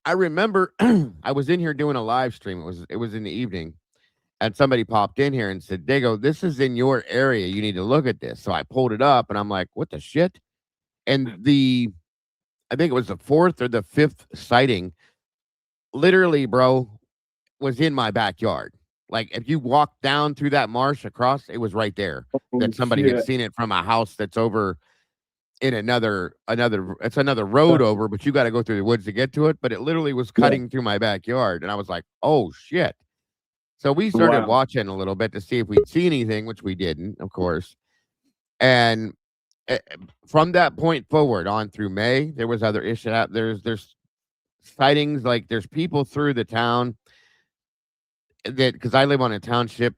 I was in here doing a live stream. It was in the evening, and somebody popped in here and said, they go, "This is in your area. You need to look at this." So I pulled it up, and I'm like, "What the shit?" And I think it was the 4th or the 5th sighting, literally, bro, was in my backyard. Like, if you walk down through that marsh across, it was right there. That somebody had seen it from a house that's over in another road over, but you got to go through the woods to get to it. But it literally was cutting through my backyard, and I was like, "Oh shit!" So we started watching a little bit to see if we'd see anything, which we didn't, of course. And from that point forward on through May, there was other issues. There's sightings, like there's people through the town that, because I live on a township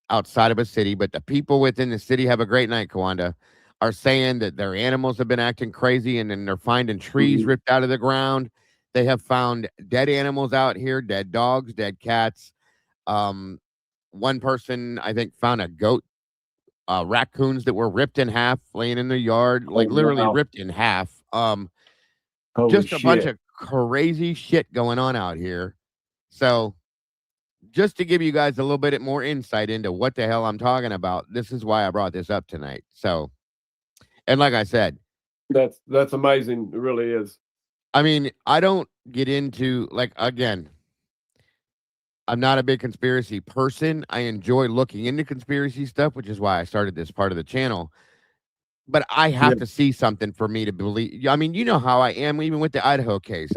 outside of a city, but the people within the city have a great night, Kawanda, are saying that their animals have been acting crazy, and then they're finding trees ripped out of the ground. They have found dead animals out here, dead dogs, dead cats. One person, I think, found a goat, raccoons that were ripped in half, laying in the yard, like literally ripped in half. Just a bunch of crazy shit going on out here. So just to give you guys a little bit more insight into what the hell I'm talking about, this is why I brought this up tonight. So, and like I said, that's amazing. It really is. I mean, I don't get into, like, again, I'm not a big conspiracy person. I enjoy looking into conspiracy stuff, which is why I started this part of the channel. But I have to see something for me to believe. I mean, you know how I am, even with the Idaho case.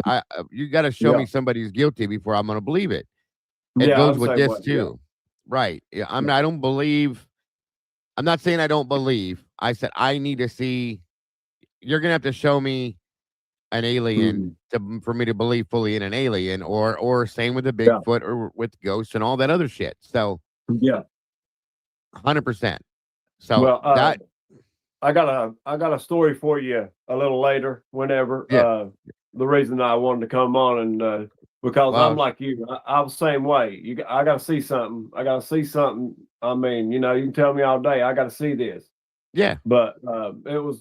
You got to show me somebody's guilty before I'm going to believe it. It goes with this too. Right. Yeah. I don't believe. I'm not saying I don't believe. I said I need to see. You're going to have to show me an alien for me to believe fully in an alien, or same with the Bigfoot or with ghosts and all that other shit. So 100%. So that I got a story for you a little later, whenever. The reason I wanted to come on, and because I'm like you, I was the same way. I got to see something. I got to see something. I mean, you can tell me all day, I got to see this. Yeah. But it was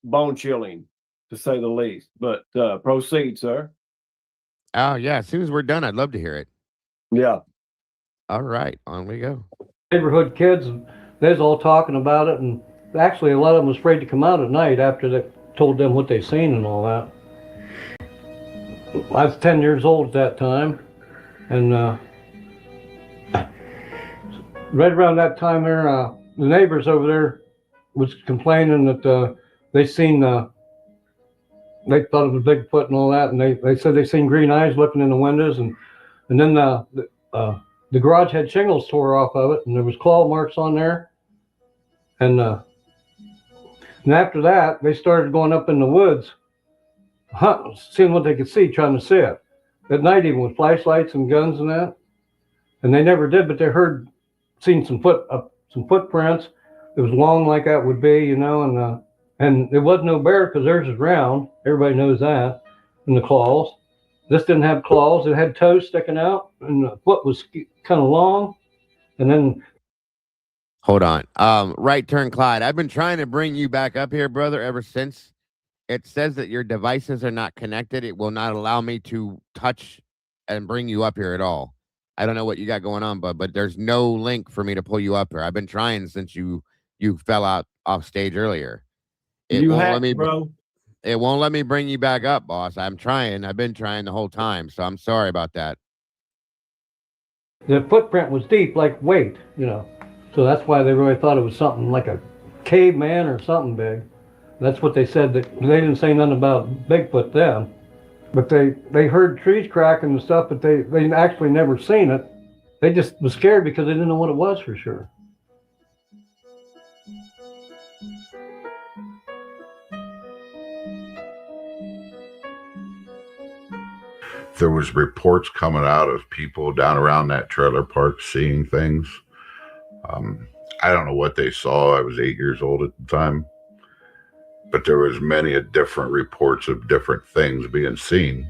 bone chilling, to say the least. But proceed, sir. Oh yeah. As soon as we're done, I'd love to hear it. Yeah. All right, on we go. Neighborhood kids, they was all talking about it, and actually a lot of them was afraid to come out at night after they told them what they seen and all that. I was 10 years old at that time, and right around that time there, the neighbors over there was complaining that they seen, they thought it was Bigfoot and all that, and they said they seen green eyes looking in the windows, and then the garage had shingles tore off of it, and there was claw marks on there, and after that they started going up in the woods, seeing what they could see, trying to see it at night, even with flashlights and guns and that. And they never did, but they seen some footprints. It was long like that would be, and there was no bear because theirs is round. Everybody knows that. And the claws. This didn't have claws. It had toes sticking out, and the foot was kind of long. And then, hold on. Right turn, Clyde. I've been trying to bring you back up here, brother, ever since. It says that your devices are not connected. It will not allow me to touch and bring you up here at all. I don't know what you got going on, but there's no link for me to pull you up here. I've been trying since you fell out off stage earlier. It won't let me, bro. It won't let me bring you back up, boss. I'm trying. I've been trying the whole time, so I'm sorry about that. the footprint was deep, like weight, So that's why they really thought it was something like a caveman or something big. That's what they said. That they didn't say nothing about Bigfoot then, but they heard trees cracking and stuff, but they actually never seen it. They just was scared because they didn't know what it was for sure. There was reports coming out of people down around that trailer park seeing things. I don't know what they saw. I was 8 years old at the time. but there was many different reports of different things being seen.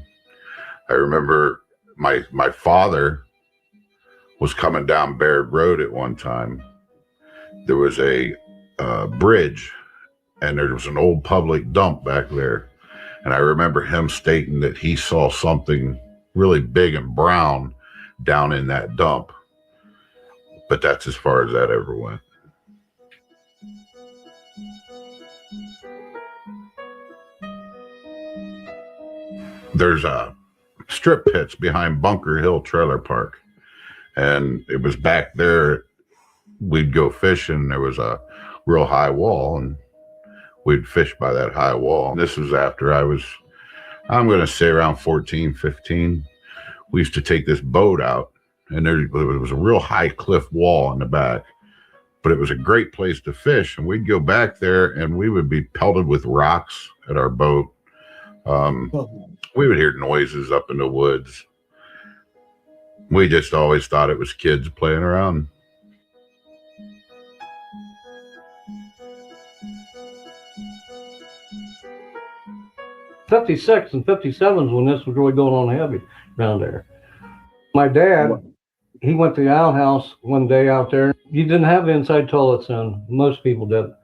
I remember my father was coming down Baird Road at one time. There was a bridge, and there was an old public dump back there. And I remember him stating that he saw something really big and brown down in that dump. But that's as far as that ever went. There's strip pits behind Bunker Hill Trailer Park. And it was back there, we'd go fishing. There was a real high wall, and we'd fish by that high wall. This was after I'm going to say around 14, 15. We used to take this boat out, and there was a real high cliff wall in the back. But it was a great place to fish, and we'd go back there, and we would be pelted with rocks at our boat. We would hear noises up in the woods. We just always thought it was kids playing around. '56 and '57 when this was really going on heavy around there. My dad, he went to the outhouse one day out there. You didn't have inside toilets in. Most people didn't.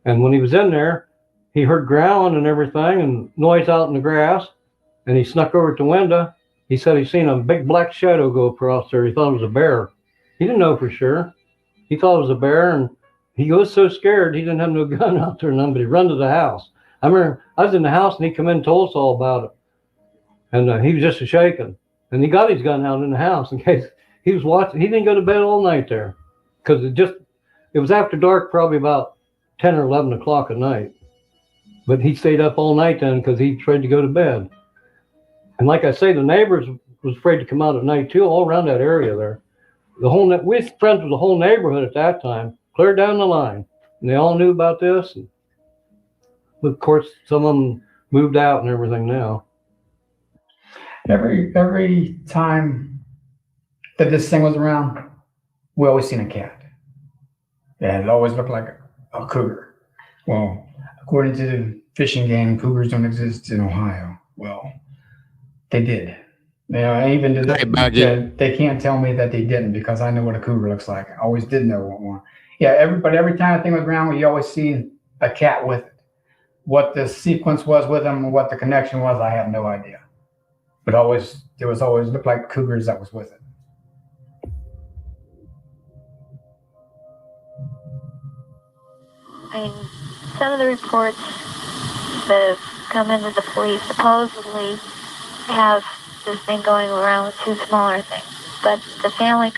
And when he was in there, he heard growling and everything and noise out in the grass. And he snuck over at the window. He said he seen a big black shadow go across there. He thought it was a bear. He didn't know for sure. He thought it was a bear, and he was so scared he didn't have no gun out there, but he run to the house. I remember I was in the house, and he come in and told us all about it. And he was just shaking. And he got his gun out in the house in case he was watching. He didn't go to bed all night there because it was after dark, probably about 10 or 11 o'clock at night. But he stayed up all night then because he tried to go to bed. And like I say, the neighbors was afraid to come out at night too, all around that area there. We was friends with the whole neighborhood at that time, clear down the line. And they all knew about this. And of course, some of them moved out and everything now. Every time that this thing was around, we always seen a cat. Yeah, it always looked like a cougar. Well, according to the fishing game, cougars don't exist in Ohio. Well, they did. You know, even to they can't tell me that they didn't because I know what a cougar looks like. I always did know what one. Yeah, every time a thing was around, you always see a cat with it. What the sequence was with them, what the connection was, I have no idea. But there was always looked like cougars that was with it. I mean, some of the reports that have come into the police supposedly have this thing going around with two smaller things, but the family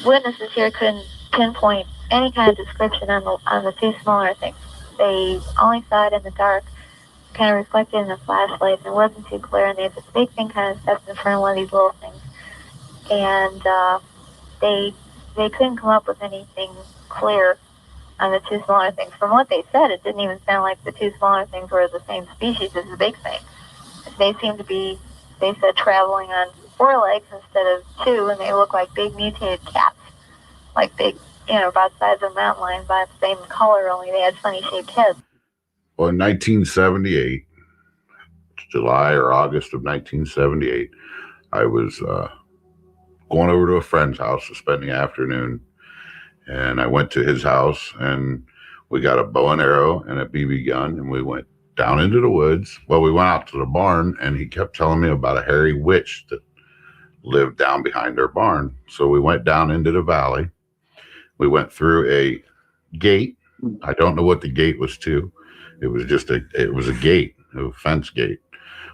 witnesses here couldn't pinpoint any kind of description on the two smaller things. They only saw it in the dark, kind of reflected in the flashlight, and it wasn't too clear, and they had this big thing kind of stepped in front of one of these little things, and they couldn't come up with anything clear on the two smaller things. From what they said, it didn't even sound like the two smaller things were the same species as the big thing. They seemed to be, they said, traveling on 4 legs instead of 2, and they look like big mutated cats, like big, about the size of a mountain lion, about the same color, only they had funny shaped heads. Well, in 1978, July or August of 1978, I was going over to a friend's house to spend the afternoon, and I went to his house, and we got a bow and arrow and a BB gun, and we went down into the woods. Well, we went out to the barn, and he kept telling me about a hairy witch that lived down behind our barn. So we went down into the valley. We went through a gate. I don't know what the gate was to. It was just it was a gate, a fence gate.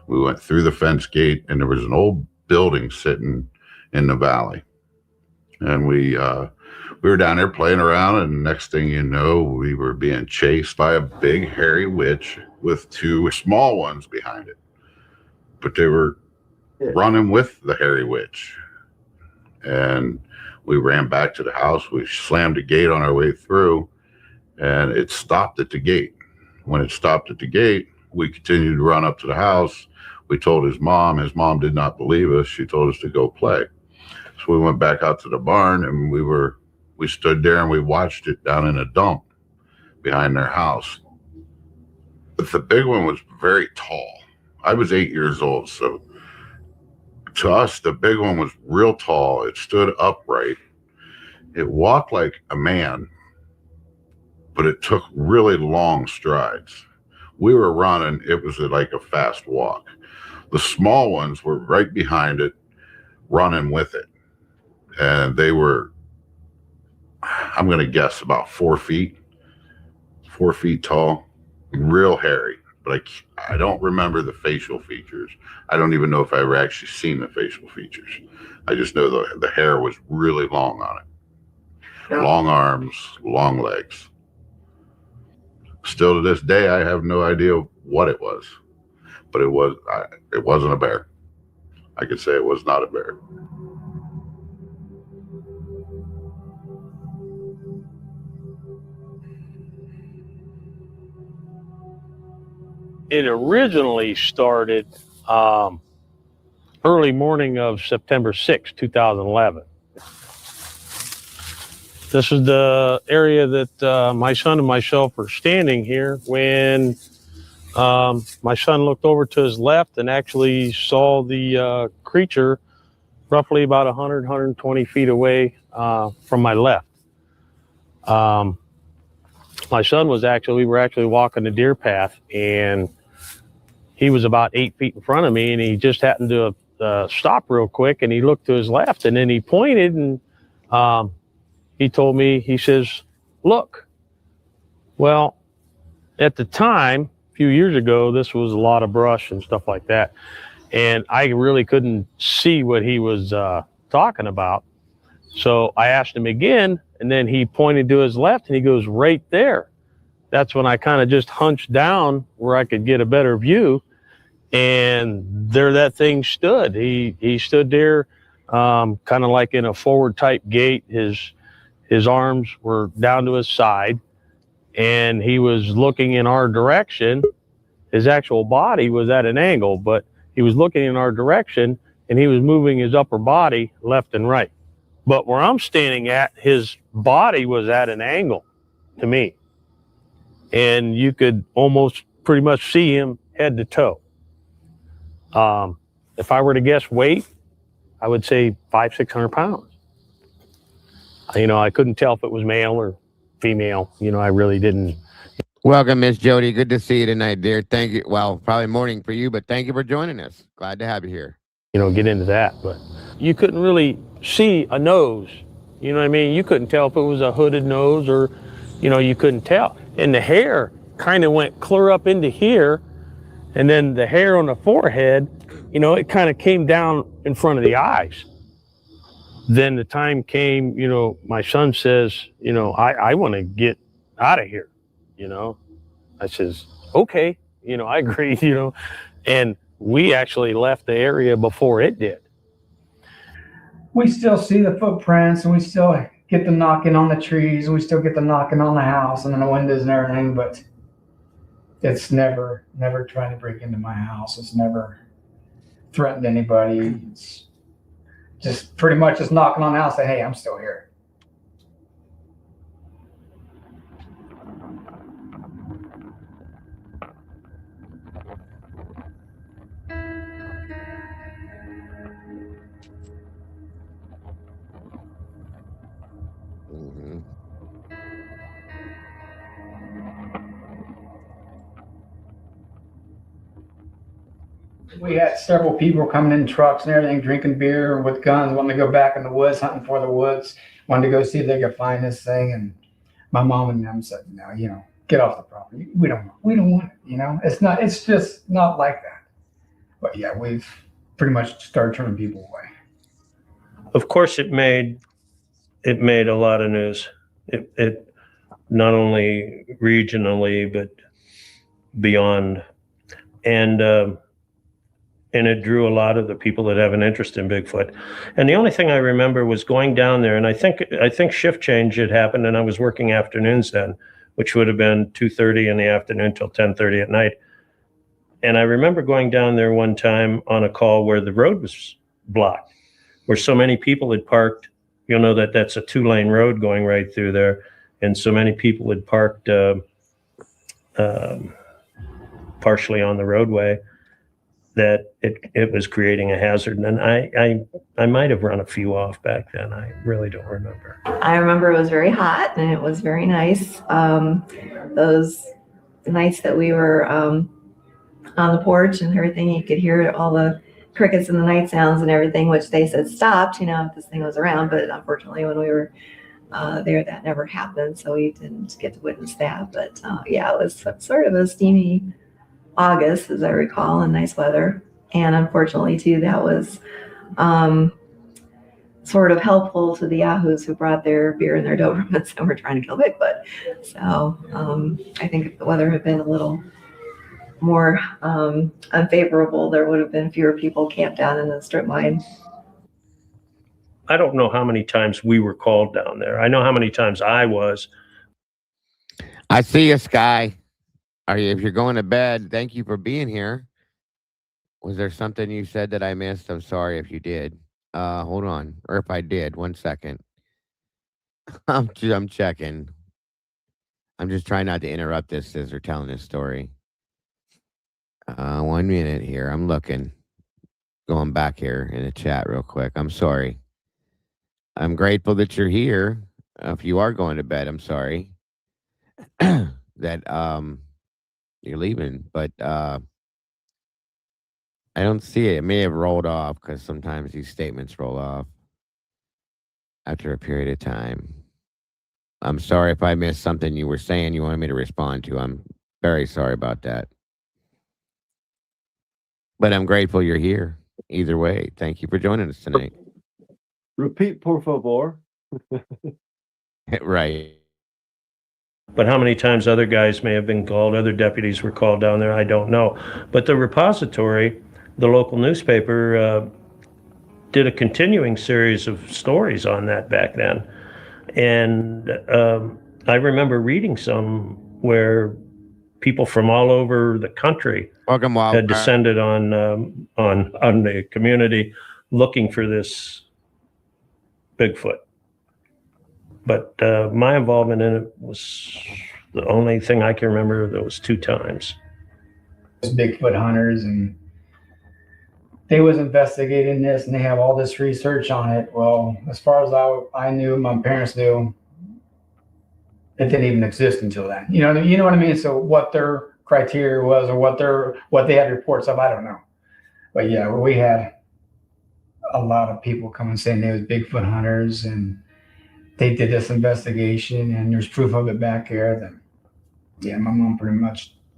We went through the fence gate, and there was an old building sitting in the valley. And we were down there playing around, and next thing you know, we were being chased by a big hairy witch with 2 small ones behind it. But they were running with the hairy witch. And we ran back to the house. We slammed the gate on our way through, and it stopped at the gate. When it stopped at the gate, we continued to run up to the house. We told his mom. His mom did not believe us. She told us to go play. So we went back out to the barn, and we stood there and we watched it down in a dump behind their house. but the big one was very tall. I was 8 years old, so to us, the big one was real tall. It stood upright. It walked like a man, but it took really long strides. We were running, it was like a fast walk. The small ones were right behind it, running with it. And they were, I'm going to guess, about 4 feet tall, real hairy. But I don't remember the facial features. I don't even know if I ever actually seen the facial features. I just know the hair was really long on it. Yeah. Long arms, long legs. Still to this day, I have no idea what it was, but it wasn't a bear. I could say it was not a bear. It originally started early morning of September 6, 2011. This is the area that my son and myself were standing here when my son looked over to his left and actually saw the creature roughly about 100, 120 feet away from my left. My son we were actually walking the deer path, and he was about 8 feet in front of me, and he just happened to stop real quick, and he looked to his left, and then he pointed, and he told me, he says, "Look." Well, at the time, a few years ago, this was a lot of brush and stuff like that, and I really couldn't see what he was talking about. So I asked him again, and then he pointed to his left, and he goes, "Right there." That's when I kind of just hunched down where I could get a better view, and there that thing stood. He stood there kind of like in a forward type gait. His arms were down to his side, and he was looking in our direction. His actual body was at an angle, but he was looking in our direction, and he was moving his upper body left and right. But where I'm standing at, his body was at an angle to me, and you could almost pretty much see him head to toe. If I were to guess weight, I would say 500-600 pounds. I couldn't tell if it was male or female. I really didn't. Welcome, Miss Jody. Good to see you tonight, dear. Thank you. Well, probably morning for you, but thank you for joining us. Glad to have you here. Get into that, but you couldn't really see a nose. You know what I mean? You couldn't tell if it was a hooded nose or, you couldn't tell. And the hair kind of went clear up into here, and then the hair on the forehead, it kind of came down in front of the eyes. Then the time came, my son says, I want to get out of here, I says, okay, I agree, and we actually left the area before it did. We still see the footprints, and we still get the knocking on the trees, and we still get the knocking on the house and on the windows and everything, but it's never trying to break into my house. It's never threatened anybody. It's just pretty much just knocking on the house, say, "Hey, I'm still here." We had several people coming in trucks and everything, drinking beer with guns, wanting to go back in the woods, hunting for the woods, wanted to go see if they could find this thing. And my mom and them said, "No, get off the property. We don't want it. It's just not like that." But yeah, we've pretty much started turning people away. Of course, it made a lot of news. It not only regionally, but beyond. And it drew a lot of the people that have an interest in Bigfoot. And the only thing I remember was going down there, and I think shift change had happened, and I was working afternoons then, which would have been 2:30 in the afternoon till 10:30 at night. And I remember going down there one time on a call where the road was blocked, where so many people had parked. That's a 2-lane road going right through there, and so many people had parked partially on the roadway, that it was creating a hazard. And I might have run a few off back then. I really don't remember. I remember it was very hot and it was very nice. Those nights that we were on the porch and everything, you could hear all the crickets and the night sounds and everything, which they said stopped, if this thing was around. But unfortunately, when we were there, that never happened. So we didn't get to witness that. But yeah, it was sort of a steamy August, as I recall, and nice weather. And unfortunately, too, that was sort of helpful to the Yahoos who brought their beer and their Dobermans and were trying to kill Bigfoot. So I think if the weather had been a little more unfavorable, there would have been fewer people camped down in the strip mine. I don't know how many times we were called down there. I know how many times I was. I see you, Sky. If you're going to bed, thank you for being here. Was there something you said that I missed? I'm sorry if you did. Hold on. Or if I did, 1 second. I'm checking. I'm just trying not to interrupt this as they're telling this story. 1 minute here. I'm looking. Going back here in the chat real quick. I'm sorry. I'm grateful that you're here. If you are going to bed, I'm sorry that you're leaving, but I don't see it. It may have rolled off because sometimes these statements roll off after a period of time. I'm sorry if I missed something you were saying you wanted me to respond to. I'm very sorry about that. But I'm grateful you're here. Either way, thank you for joining us tonight. Repeat, por favor. Right. But how many times other guys may have been called, other deputies were called down there, I don't know. But the repository, the local newspaper, did a continuing series of stories on that back then. And I remember reading some where people from all over the country had descended on the community looking for this Bigfoot. But my involvement in it was the only thing I can remember. There was 2 times. Bigfoot hunters, and they was investigating this, and they have all this research on it. Well, as far as I knew, my parents knew, it didn't even exist until then. You know what I mean? So what their criteria was, or what they had reports of, I don't know. But yeah, we had a lot of people coming saying they was Bigfoot hunters, and they did this investigation, and there's proof of it back here. Then, yeah, my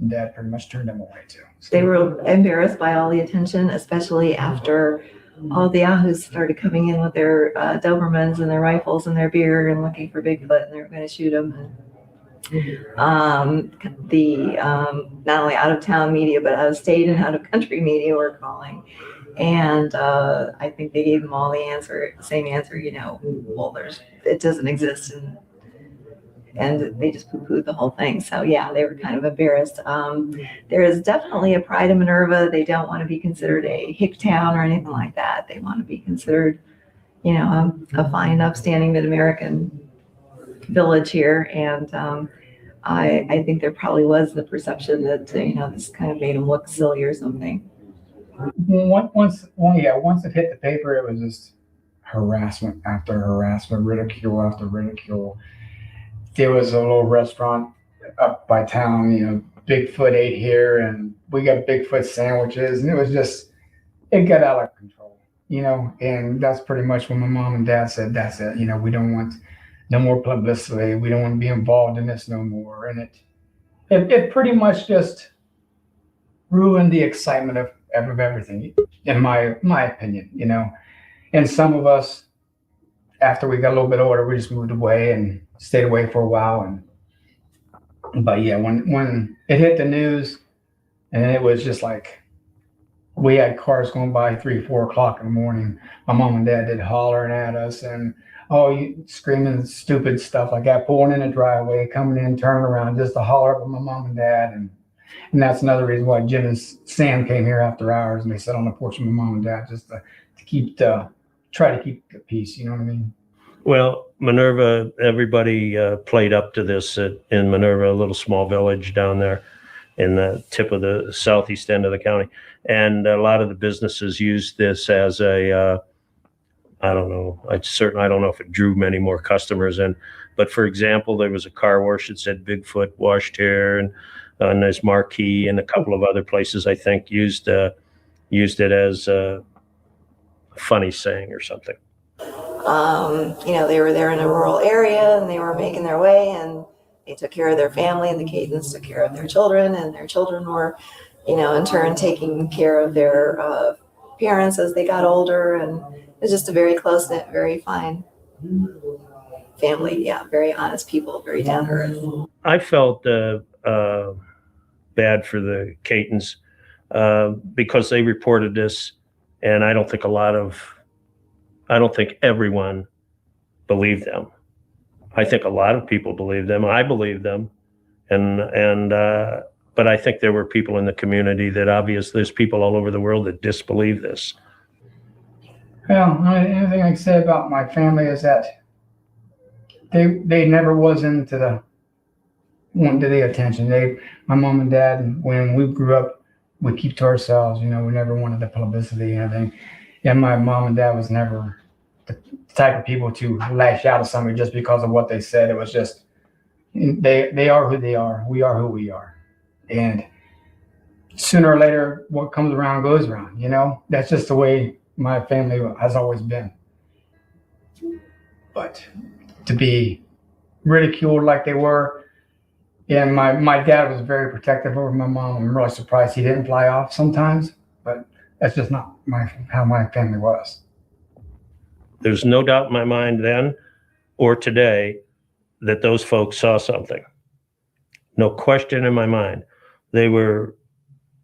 dad pretty much turned them away too. So. They were embarrassed by all the attention, especially after all the Yahoos started coming in with their Dobermans and their rifles and their beer and looking for Bigfoot, and they were going to shoot them. And not only out of town media, but out of state and out of country media were calling. And I think they gave them all the same answer, well, it doesn't exist, and they just poo-pooed the whole thing. So yeah, they were kind of embarrassed. There is definitely a pride in Minerva. They don't want to be considered a hick town or anything like that. They want to be considered, a fine, upstanding Mid-American village here. And I think there probably was the perception that, this kind of made them look silly or something. Once it hit the paper, it was just harassment after harassment, ridicule after ridicule. There was a little restaurant up by town, Bigfoot ate here, and we got Bigfoot sandwiches, and it got out of control, and that's pretty much when my mom and dad said, that's it, we don't want no more publicity, we don't want to be involved in this no more. And it pretty much just ruined the excitement of everything, in my opinion, And some of us, after we got a little bit older, we just moved away and stayed away for a while. But yeah, when it hit the news, and it was just like, we had cars going by 3-4 o'clock in the morning. My mom and dad did hollering at us and screaming stupid stuff like that, pulling in the driveway, coming in, turning around just to holler at my mom and dad. And that's another reason why Jim and Sam came here after hours, and they sat on the porch with my mom and dad just to try to keep the peace. You know what I mean? Well, Minerva, everybody played up to this in Minerva, a little small village down there. in the tip of the southeast end of the county. And a lot of the businesses used this as a, I don't know, I don't know if it drew many more customers in, but for example, there was a car wash that said Bigfoot washed here, and there's Marquee and a couple of other places, I think, used it as a funny saying or something. They were there in a rural area and they were making their way, and they took care of their family, and the Caitons took care of their children, and their children were, in turn taking care of their parents as they got older. And it was just a very close-knit, very fine family. Yeah, very honest people, very down to earth. I felt bad for the Caitons because they reported this, and I don't think everyone believed them. I think a lot of people believed them. I believed them, but I think there were people in the community that obviously there's people all over the world that disbelieve this. Well, the only thing I can say about my family is that they never was into the attention. My mom and dad, when we grew up, we keep to ourselves. We never wanted the publicity and everything. And my mom and dad was never the type of people to lash out at somebody just because of what they said. It was just they are who they are. We are who we are. And sooner or later, what comes around goes around. That's just the way my family has always been. But to be ridiculed like they were, and my dad was very protective over my mom. I'm really surprised he didn't fly off sometimes, but that's just not how my family was. There's no doubt in my mind then or today that those folks saw something. No question in my mind. There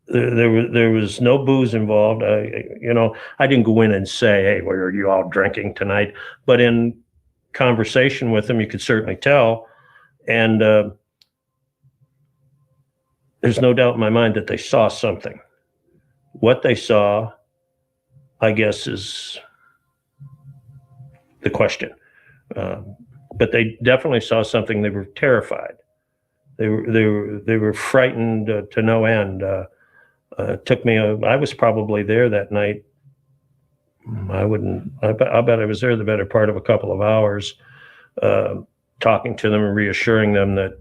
was no booze involved. I didn't go in and say, "Hey, where are you all drinking tonight?" But in conversation with them, you could certainly tell. And there's no doubt in my mind that they saw something. What they saw, I guess, is the question. But they definitely saw something. They were terrified. They were frightened to no end. Took me. I was probably there that night. I bet I was there the better part of a couple of hours, talking to them and reassuring them that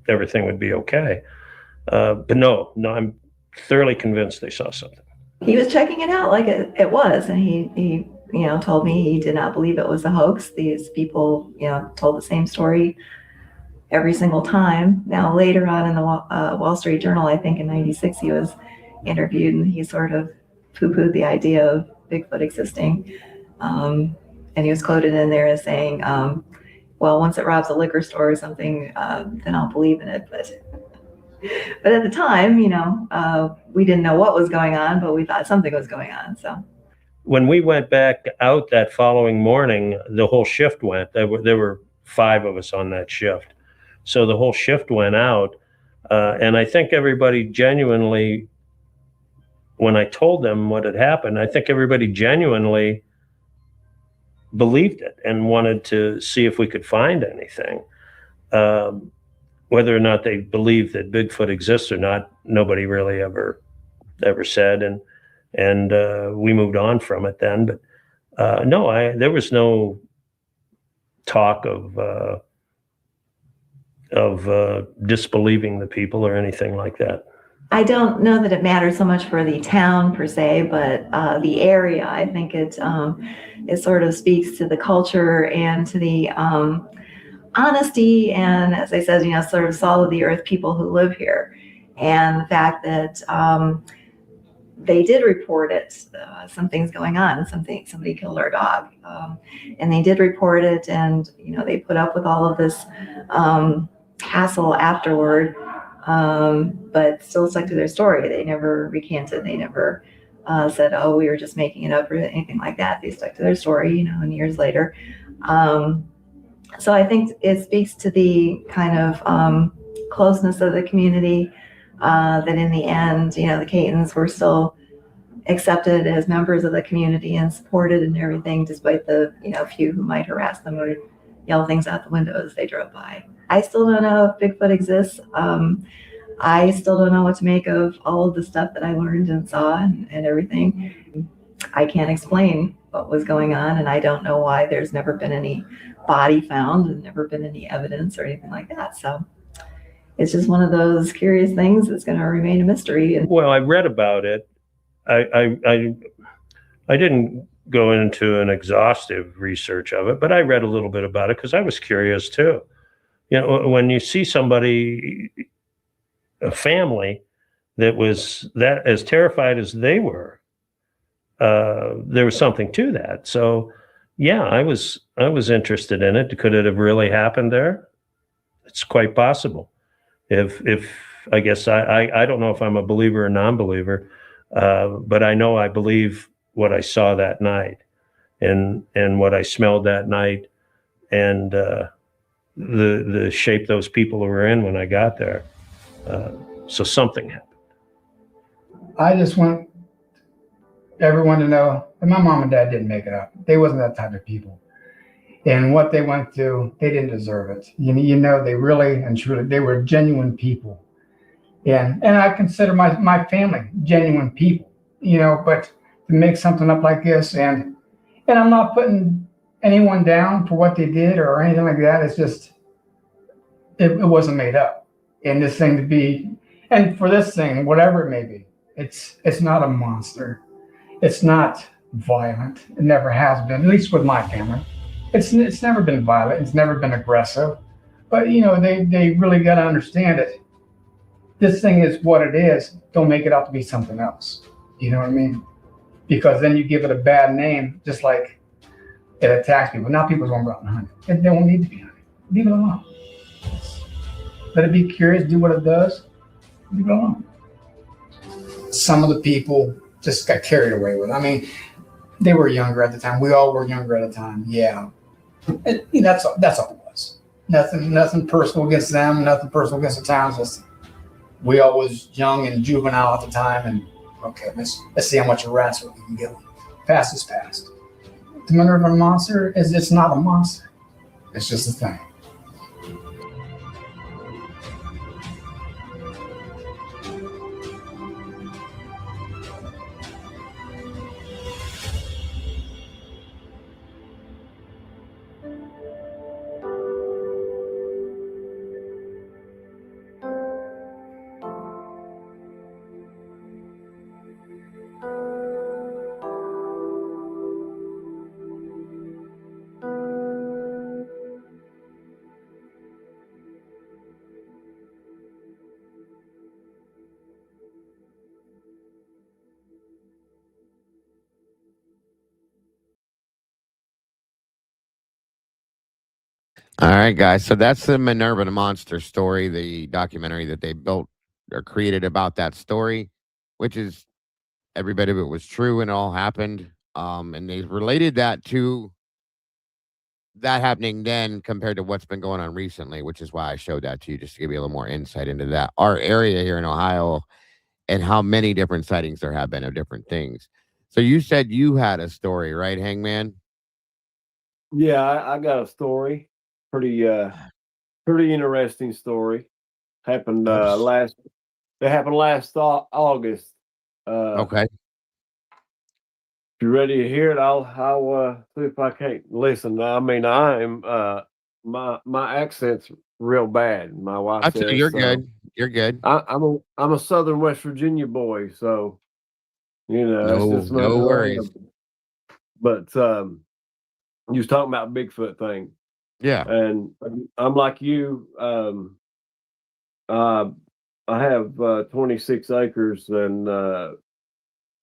everything would be okay. But no, I'm thoroughly convinced they saw something. He was checking it out like it was, and he told me he did not believe it was a hoax. These people, told the same story every single time. Now, later on in the Wall Street Journal, I think in '96, he was interviewed, and he sort of poo-pooed the idea of Bigfoot existing. And he was quoted in there as saying, well, once it robs a liquor store or something, then I'll believe in it. But at the time, we didn't know what was going on, but we thought something was going on. So when we went back out that following morning, the whole shift went. There were 5 of us on that shift. So the whole shift went out. And I think everybody genuinely, when I told them what had happened, I think everybody genuinely believed it and wanted to see if we could find anything. Whether or not they believe that Bigfoot exists or not, nobody really ever said. And we moved on from it then. But no, there was no talk of disbelieving the people or anything like that. I don't know that it matters so much for the town per se, but the area. I think it sort of speaks to the culture and to the honesty and, as I said, sort of salt of the earth people who live here, and the fact that they did report it. Something's going on. Somebody killed our dog, and they did report it, and they put up with all of this hassle afterward. But still stuck to their story. They never recanted. They never said, "Oh, we were just making it up," or anything like that. They stuck to their story, and years later. So I think it speaks to the kind of closeness of the community, that in the end, the Caitons were still accepted as members of the community and supported and everything, despite the few who might harass them or yell things out the window as they drove by. I still don't know if Bigfoot exists. I still don't know what to make of all of the stuff that I learned and saw and everything. I can't explain what was going on, and I don't know why there's never been any body found and never been any evidence or anything like that. So it's just one of those curious things that's going to remain a mystery. And well, I read about it. I didn't go into an exhaustive research of it, but I read a little bit about it because I was curious too. You know, when you see somebody, a family that was that as terrified as they were, there was something to that. So yeah, I was interested in it. Could it have really happened there? It's quite possible. If I guess I don't know if I'm a believer or non-believer, but I know I believe what I saw that night and what I smelled that night and the shape those people were in when I got there. So something happened. I just want everyone to know that my mom and dad didn't make it up. They wasn't that type of people. And what they went through, they didn't deserve it. You know, they really and truly, they were genuine people. And I consider my family genuine people, you know, but to make something up like this, and I'm not putting anyone down for what they did or anything like that. It's just, it wasn't made up. And this thing to be, and for this thing, whatever it may be, it's not a monster. It's not violent. It never has been, at least with my family. It's never been violent. It's never been aggressive. But, you know, they really got to understand it. This thing is what it is. Don't make it out to be something else. You know what I mean? Because then you give it a bad name, just like it attacks people. Now people's going out and hunt it. They don't need to be hunted. Leave it alone. Let it be curious, do what it does. Leave it alone. Some of the people just got carried away with it. I mean, they were younger at the time. We all were younger at the time. Yeah. And, you know, that's all it was. Nothing personal against them, nothing personal against the town. Just we all was young and juvenile at the time, and okay, let's see how much harassment we can get. Past is past. The Minerva monster it's not a monster. It's just a thing. All right, guys. So that's the Minerva the Monster story, the documentary that they built or created about that story, which is every bit of it was true and all happened. And they related that to that happening then compared to what's been going on recently, which is why I showed that to you, just to give you a little more insight into that. Our area here in Ohio and how many different sightings there have been of different things. So you said you had a story, right, Hangman? Yeah, I got a story. Pretty interesting story. Happened last August. Okay. If you're ready to hear it, I'll see if I can't listen. I mean, I'm my accent's real bad. My wife says You're so. good. You're good. I'm a Southern West Virginia boy, so you know that's just no worries. But you was talking about Bigfoot thing. Yeah. And I'm like you. I have 26 acres and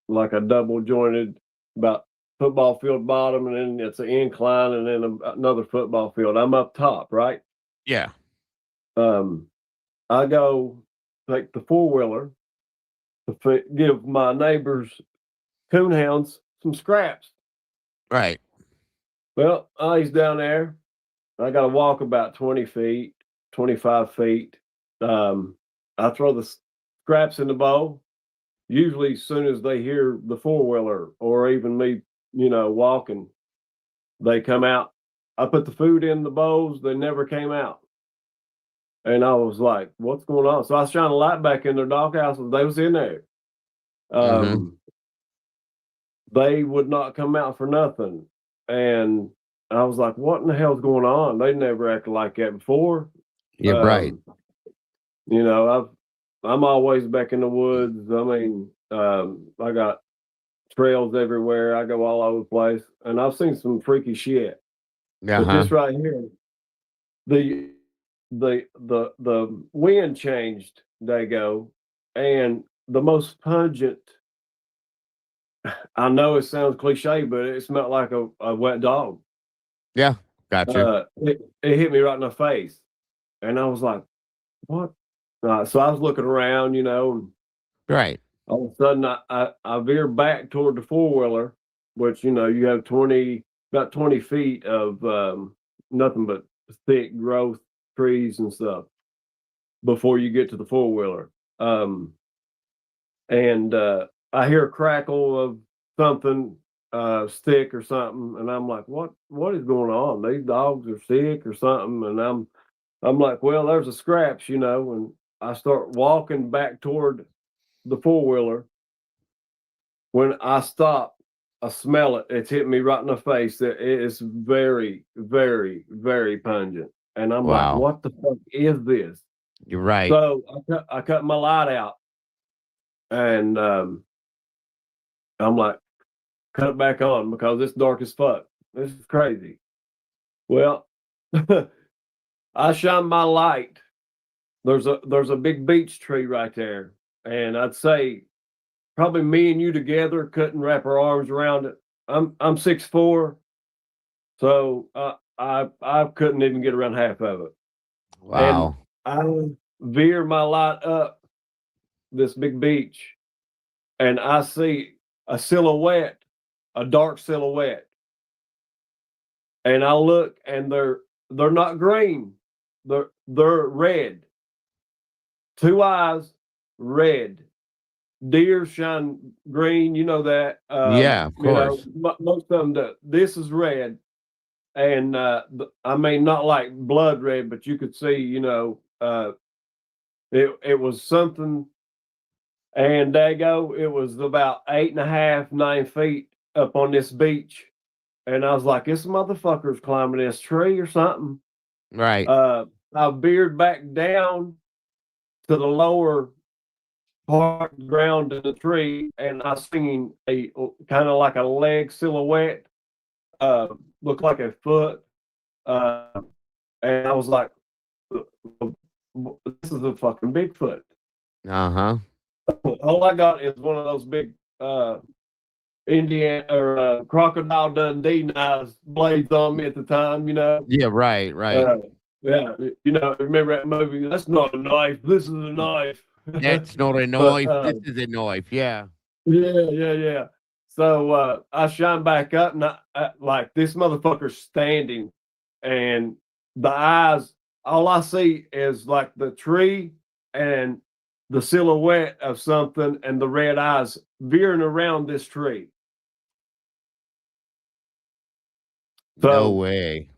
like a double jointed, about football field bottom, and then it's an incline, and then another football field. I'm up top, right? Yeah. I go take the 4-wheeler to give my neighbors coonhounds some scraps. Right. Well, he's down there. I got to walk about 20 feet, 25 feet. I throw the scraps in the bowl. Usually as soon as they hear the 4-wheeler or even me, you know, walking, they come out I put the food in the bowls, they never came out. And I was like, what's going on? So I shined a light back in their doghouse, and they was in there. They would not come out for nothing. And I was like, what in the hell's going on? They never acted like that before. Yeah, right. You know, I'm always back in the woods. I mean, I got trails everywhere. I go all over the place, and I've seen some freaky shit. But this right here, the wind changed, Dago, and the most pungent. I know it sounds cliche, but it smelled like a wet dog. Yeah, gotcha. It hit me right in the face, and I was like, "What?" So I was looking around, you know, and right. All of a sudden, I veered back toward the four-wheeler, which, you know, you have about 20 feet of nothing but thick growth, trees and stuff before you get to the four-wheeler. And I hear a crackle of something, stick or something, and I'm like, what is going on? These dogs are sick or something. And I'm like, well, there's a scratch, you know, and I start walking back toward the four-wheeler. When I stop, I smell it. It's hitting me right in the face. It is very, very, very pungent. And I'm like, what the fuck is this? You're right. So I cut my light out, and I'm like, cut it back on because it's dark as fuck. This is crazy. Well, I shine my light. There's a big beech tree right there, and I'd say probably me and you together couldn't wrap our arms around it. I'm 6'4", so I couldn't even get around half of it. Wow. And I veer my light up this big beach, and I see a silhouette, a dark silhouette. And I look, and they're not green, they're red. 2 eyes, red. Deer shine green, you know that. Yeah, of course. You know, most of them do. This is red, and I mean, not like blood red, but you could see, you know, it was something. And Dago, it was about 8.5, 9 feet up on this beach, and I was like, this motherfucker's climbing this tree or something. Right. I veered back down to the lower part of the ground in the tree, and I seen a kind of like a leg silhouette, looked like a foot, and I was like, this is a fucking Bigfoot. All I got is one of those big Indian or Crocodile Dundee knives blades on me at the time, you know. Yeah, right. Yeah, you know, remember that movie? That's not a knife. This is a knife. That's not a knife. This is a knife. Yeah. Yeah. So I shine back up, and I like this motherfucker's standing, and the eyes. All I see is like the tree and the silhouette of something, and the red eyes veering around this tree. So, no way.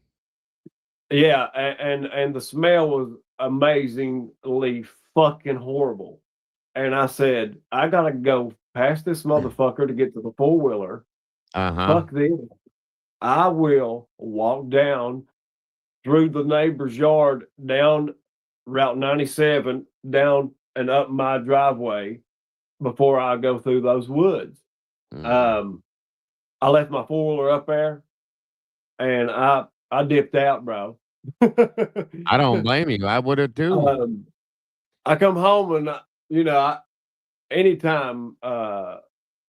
Yeah, and the smell was amazingly fucking horrible. And I said, I gotta go past this motherfucker to get to the four-wheeler. Fuck this. I will walk down through the neighbor's yard, down Route 97, down and up my driveway before I go through those woods. I left my four-wheeler up there, and I dipped out, bro. I don't blame you. I would have too. I come home, and you know, anytime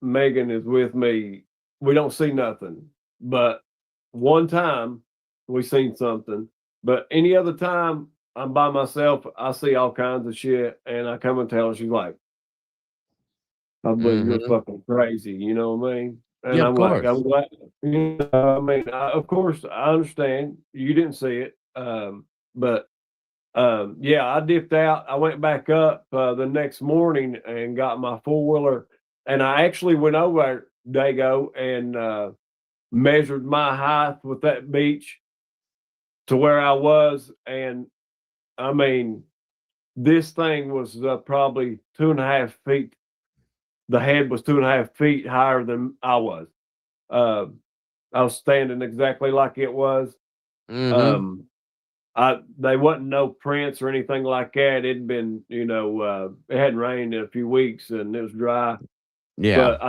Megan is with me, we don't see nothing. But one time we seen something. But any other time I'm by myself, I see all kinds of shit, and I come and tell her. She's like, "I believe you're fucking crazy." You know what I mean? And Yeah, I'm of like, course. I'm glad. You know, I mean, of course, I understand you didn't see it, but yeah, I dipped out. I went back up the next morning and got my four-wheeler, and I actually went over Dago and measured my height with that beach, to where I was, and I mean, this thing was probably 2.5 feet. The head was 2.5 feet higher than I was. I was standing exactly like it was. Mm-hmm. They wasn't no prints or anything like that. It'd been, it hadn't rained in a few weeks and it was dry. Yeah. But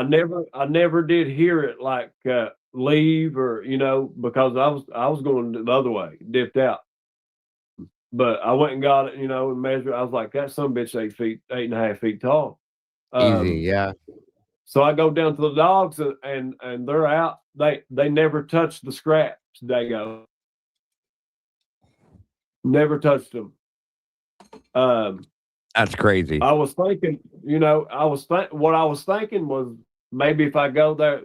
I never did hear it like leave or because I was going the other way, dipped out. But I went and got it, and measured. I was like, that son of a bitch 8.5 feet tall. Easy, yeah. So I go down to the dogs and they're out. They never touched the scraps. They go. Never touched them. That's crazy. I was thinking, what I was thinking was maybe if I go there,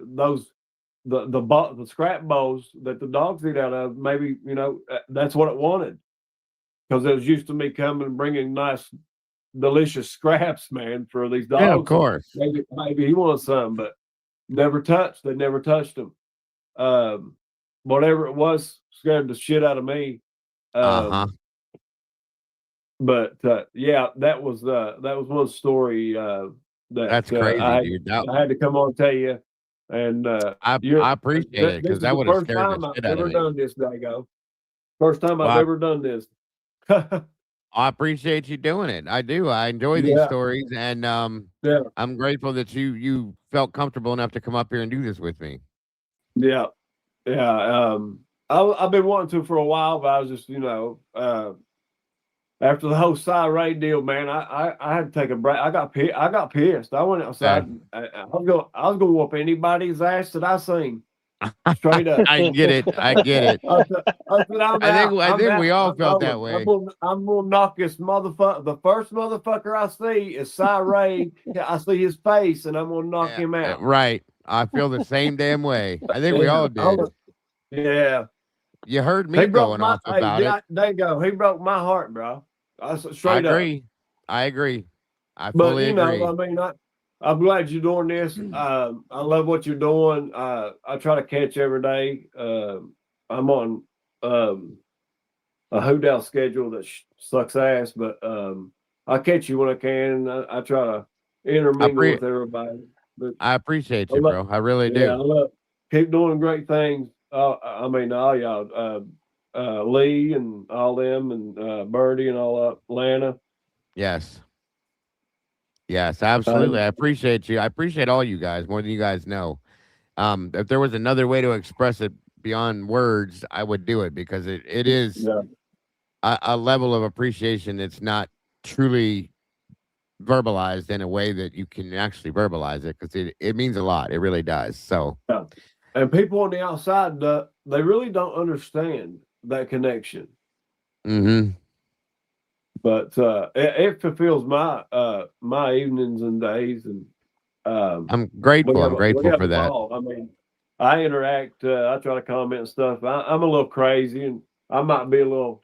the scrap bowls that the dogs eat out of, maybe that's what it wanted, because it was used to me coming and bringing nice, delicious scraps, man, for these dogs. Yeah, of course. Maybe he wanted some, but never touched. They never touched them. Whatever it was scared the shit out of me. But yeah, that was one story that's crazy, dude. I had to come on and tell you, and I appreciate it, because that would have scared the shit out of me. Done this, Dago. First time I've ever done this. I appreciate you doing it. I do. I enjoy these stories, and I'm grateful that you felt comfortable enough to come up here and do this with me. Yeah. I've been wanting to for a while, but I was just after the whole Cy deal, man, I had to take a break. I got pissed. I went outside. And I was going to whoop anybody's ass that I seen. Straight up. I get it. I think we all felt that way. I'm gonna knock this motherfucker. The first motherfucker I see is Cy Ray. I see his face, and I'm gonna knock him out. Right. I feel the same damn way. I think we all did. Yeah. You heard me going off about it. There you go. He broke my heart, bro. Straight up. I agree. I fully agree. I mean, I'm glad you're doing this. I love what you're doing. I try to catch every day. I'm on a hoot out schedule that sucks ass, but I catch you when I can. I try to intermingle with everybody. But I appreciate you, bro. I really do. Yeah, keep doing great things. I mean, all y'all, Lee and all them, and Birdie and all Atlanta. Yes. Yes, absolutely. I appreciate you. I appreciate all you guys more than you guys know. If there was another way to express it beyond words, I would do it, because it is a level of appreciation that's not truly verbalized in a way that you can actually verbalize it, because it means a lot. It really does. So, and people on the outside, they really don't understand that connection. Mm-hmm. But it fulfills my my evenings and days, and I'm grateful. I'm grateful for that. I mean, I interact. I try to comment and stuff. I'm a little crazy, and I might be a little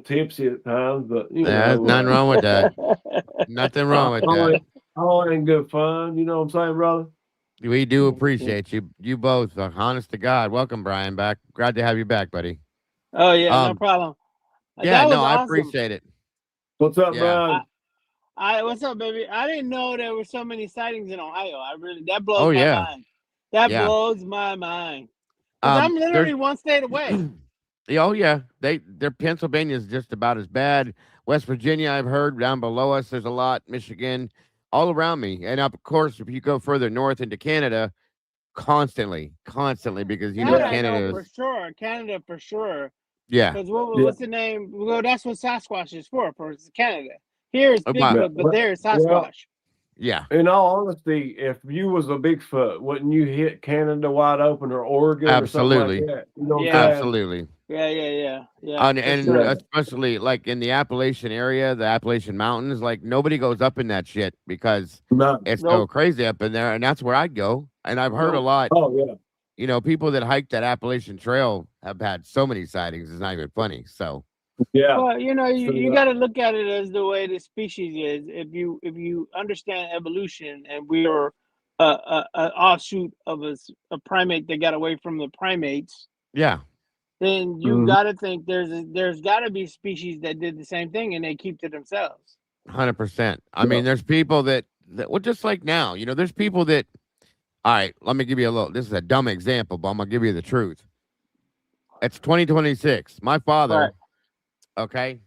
tipsy at times, but there's nothing wrong with that. Nothing wrong with that. All in good fun. You know what I'm saying, brother? We do appreciate you. You both. Honest to God. Welcome, Brian, back. Glad to have you back, buddy. Oh yeah, no problem. Yeah, no, awesome. I appreciate it. What's up, Brian? What's up, baby? I didn't know there were so many sightings in Ohio. That blows my mind. That blows my mind. I'm literally one state away. Oh yeah, their Pennsylvania is just about as bad. West Virginia, I've heard, down below us, there's a lot. Michigan, all around me, and of course, if you go further north into Canada, constantly, because Canada for sure. Canada for sure. Yeah. Because what's the name? Well, that's what Sasquatch is for Canada. Here it's Bigfoot, but there it's Sasquatch. Yeah. In all honesty, if you was a Bigfoot, wouldn't you hit Canada wide open, or Oregon? Absolutely. Or something like that? You know Absolutely. Yeah. And especially like in the Appalachian area, the Appalachian Mountains, like nobody goes up in that shit because it's so crazy up in there, and that's where I'd go. And I've heard a lot. Oh yeah. People that hike that Appalachian Trail have had so many sightings. It's not even funny. So, yeah. Well, you got to look at it as the way the species is. If you understand evolution, and we are an offshoot of a primate that got away from the primates. Yeah. then you got to think there's got to be species that did the same thing and they keep to themselves. 100%. I mean, there's people that well, just like now, there's people that. All right, let me give you a little. This is a dumb example, but I'm gonna give you the truth. It's 2026. My father. Right. Okay.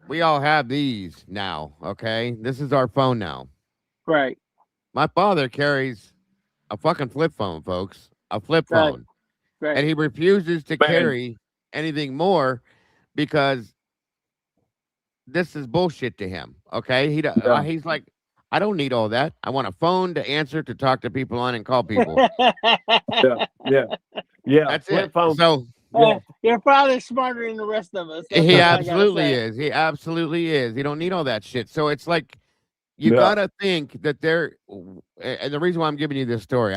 We all have these now. Okay, this is our phone now. Right. My father carries a fucking flip phone, folks. A flip phone. Right. And he refuses to carry anything more because this is bullshit to him. Okay. He's like, I don't need all that. I want a phone to answer, to talk to people on, and call people. Yeah. That's Flip it. phone. So your father's smarter than the rest of us. That's he all I gotta absolutely say. is. He absolutely is. He don't need all that shit. So it's like you gotta think that and the reason why I'm giving you this story,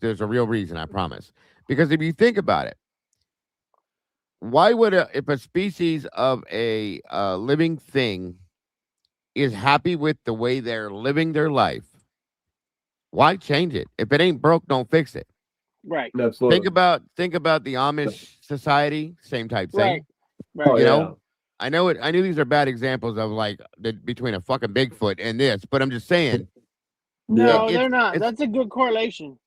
there's a real reason, I promise. Because if you think about it, why would if a species of a living thing is happy with the way they're living their life, why change it? If it ain't broke, don't fix it. Right. Absolutely. Think about the Amish society, same type thing. Right. Oh, yeah. I know these are bad examples of like between a fucking Bigfoot and this, but I'm just saying. No, they're not. That's a good correlation.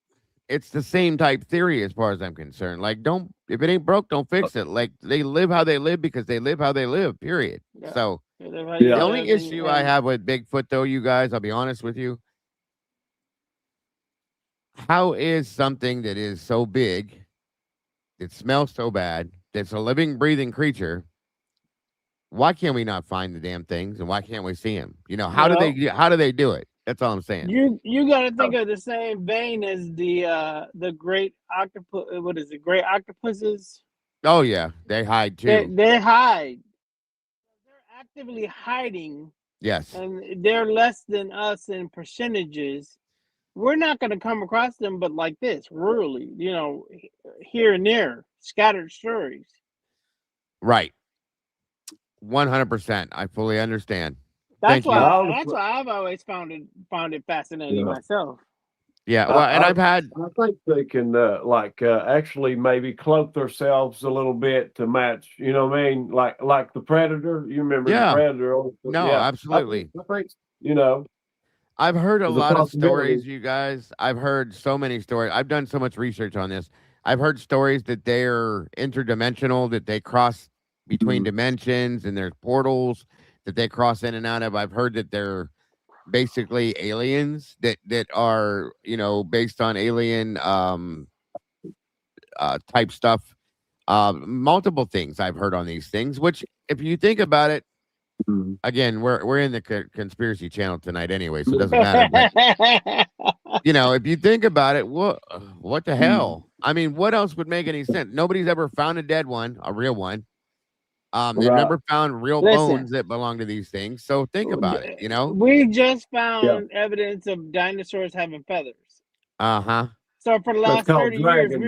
It's the same type theory as far as I'm concerned. Like, if it ain't broke, don't fix it. Like, they live how they live because they live how they live, period. Yeah. So The only issue I have with Bigfoot, though, you guys, I'll be honest with you. How is something that is so big, that smells so bad, that's a living, breathing creature, why can't we not find the damn things, and why can't we see them? How do they do it? That's all I'm saying. You got to think of the same vein as the great octopus. What is it? Great octopuses. Oh yeah, they hide too. They hide. They're actively hiding. Yes. And they're less than us in percentages. We're not going to come across them, but like this, rurally, here and there, scattered stories. Right. 100%. I fully understand. That's why I've always found it fascinating myself. Yeah, well, and I had. I think they can actually maybe cloak themselves a little bit to match. You know what I mean? Like the Predator. You remember the Predator? No, absolutely. I think I've heard a there's lot of possibility. stories, you guys. I've heard so many stories. I've done so much research on this. I've heard stories that they're interdimensional, that they cross between dimensions, and there's portals that they cross in and out of. I've heard that they're basically aliens that are based on alien type stuff. Multiple things I've heard on these things, which if you think about it, again, we're in the conspiracy channel tonight anyway, so it doesn't matter. But, if you think about it, what the hell? I mean, what else would make any sense? Nobody's ever found a dead one, a real one. They've never found real bones that belong to these things. So think about it, We just found evidence of dinosaurs having feathers. Uh-huh. So for the last 30 years, dragon.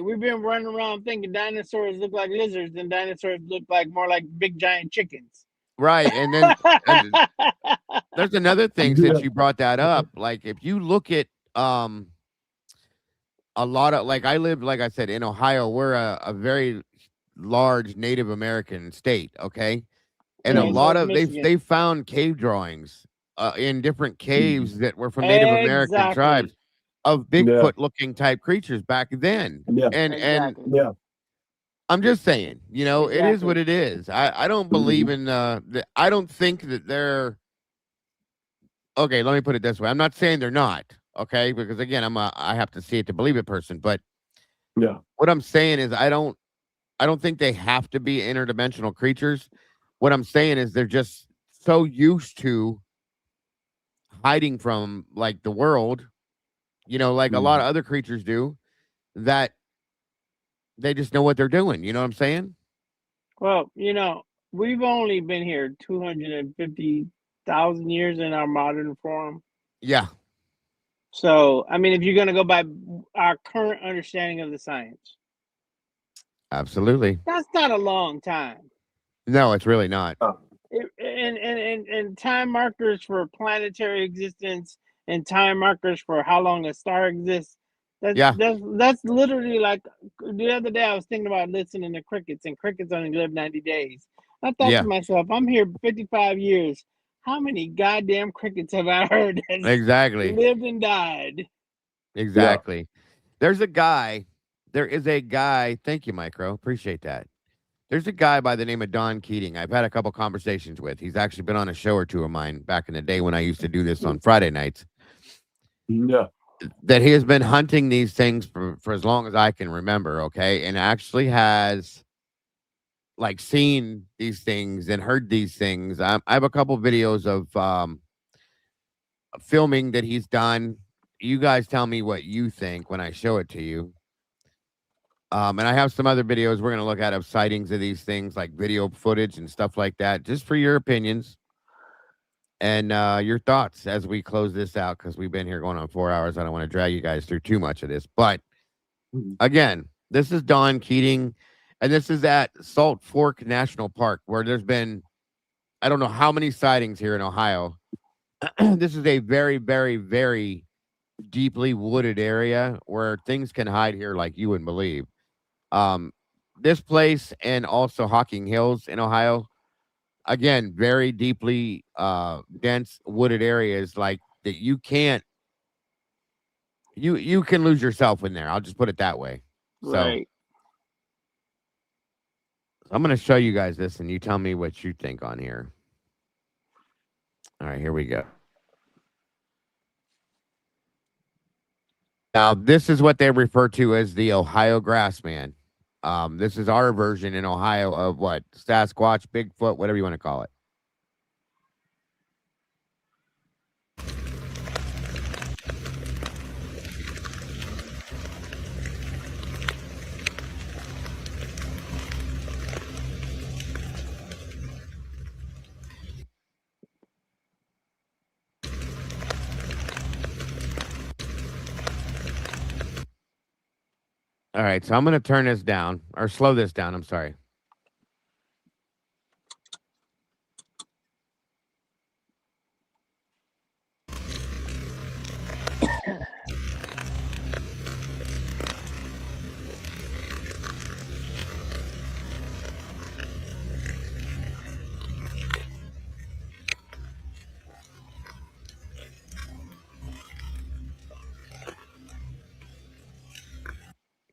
we've been running around thinking dinosaurs look like lizards and dinosaurs look like more like big giant chickens. Right. And then there's another thing since you brought that up. Like if you look at a lot of, like, I live, like I said, in Ohio. We're a very large Native American state, okay? And a lot of they found cave drawings in different caves that were from Native American tribes of Bigfoot looking type creatures back then. And I'm just saying, it is what it is. I don't believe in I don't think that they're okay, let me put it this way. I'm not saying they're not, okay? Because again, I have to see it to believe it person, but what I'm saying is I don't think they have to be interdimensional creatures. What I'm saying is they're just so used to hiding from like the world, like a lot of other creatures do, that they just know what they're doing. You know what I'm saying? Well, we've only been here 250,000 years in our modern form. Yeah. So, I mean, if you're going to go by our current understanding of the science. Absolutely. That's not a long time. No, it's really not. And time markers for planetary existence and time markers for how long a star exists, That's literally like the other day I was thinking about listening to crickets, and crickets only live 90 days. I thought to myself, I'm here 55 years. How many goddamn crickets have I heard that Exactly. lived and died? Exactly. There is a guy. Thank you, Micro. Appreciate that. There's a guy by the name of Don Keating. I've had a couple conversations with. He's actually been on a show or two of mine back in the day when I used to do this on Friday nights. Yeah. That he has been hunting these things for as long as I can remember, okay? And actually has like seen these things and heard these things. I have a couple videos of filming that he's done. You guys tell me what you think when I show it to you. And I have some other videos we're going to look at of sightings of these things, like video footage and stuff like that, just for your opinions and your thoughts as we close this out, because we've been here going on 4 hours. I don't want to drag you guys through too much of this. But again, this is Don Keating, and this is at Salt Fork National Park, where there's been, I don't know how many sightings here in Ohio. This is a very, very, very deeply wooded area where things can hide here like you wouldn't believe. This place and also Hocking Hills in Ohio, again, very deeply dense wooded areas like that you can't you can lose yourself in there. I'll just put it that way. Right. So I'm going to show you guys this and you tell me what you think on here. All right, here we go. Now, this is what they refer to as the Ohio Grassman. This is our version in Ohio of what? Sasquatch, Bigfoot, whatever you want to call it. All right, so I'm going to turn this down or slow this down. I'm sorry.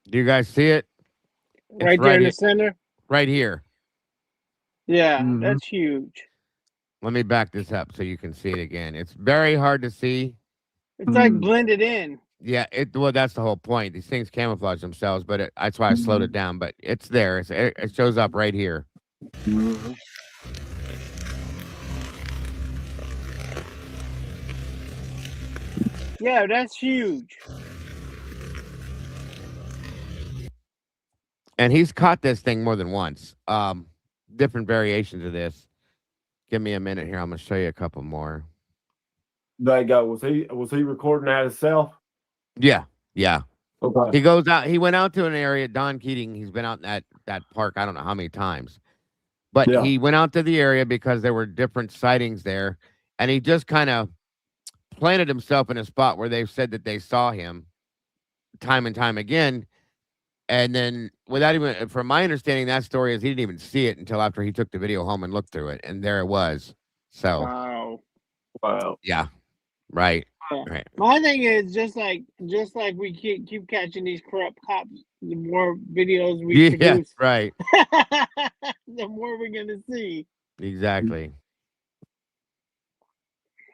Do you guys see it? It's Right there in the center? Right here. Yeah, that's huge. Let me back this up so you can see it again. It's very hard to see. It's like blended in. Yeah, well, that's the whole point. These things camouflage themselves, but that's why I slowed it down. But it's there. It shows up right here. Yeah, that's huge. And he's caught this thing more than once. Different variations of this. Give me a minute here. I'm going to show you a couple more. There you go. Was he recording that himself? Yeah. Yeah. Okay. He goes out. He went out to an area. Don Keating. He's been out in that park. I don't know how many times, but he went out to the area because there were different sightings there, and he just kind of planted himself in a spot where they've said that they saw him time and time again. And then, without even, from my understanding, that story is he didn't even see it until after he took the video home and looked through it, and there it was. So, wow, yeah, right, Yeah. right. My thing is just like we keep catching these corrupt cops. The more videos we produce, right, the more we're gonna see. Exactly.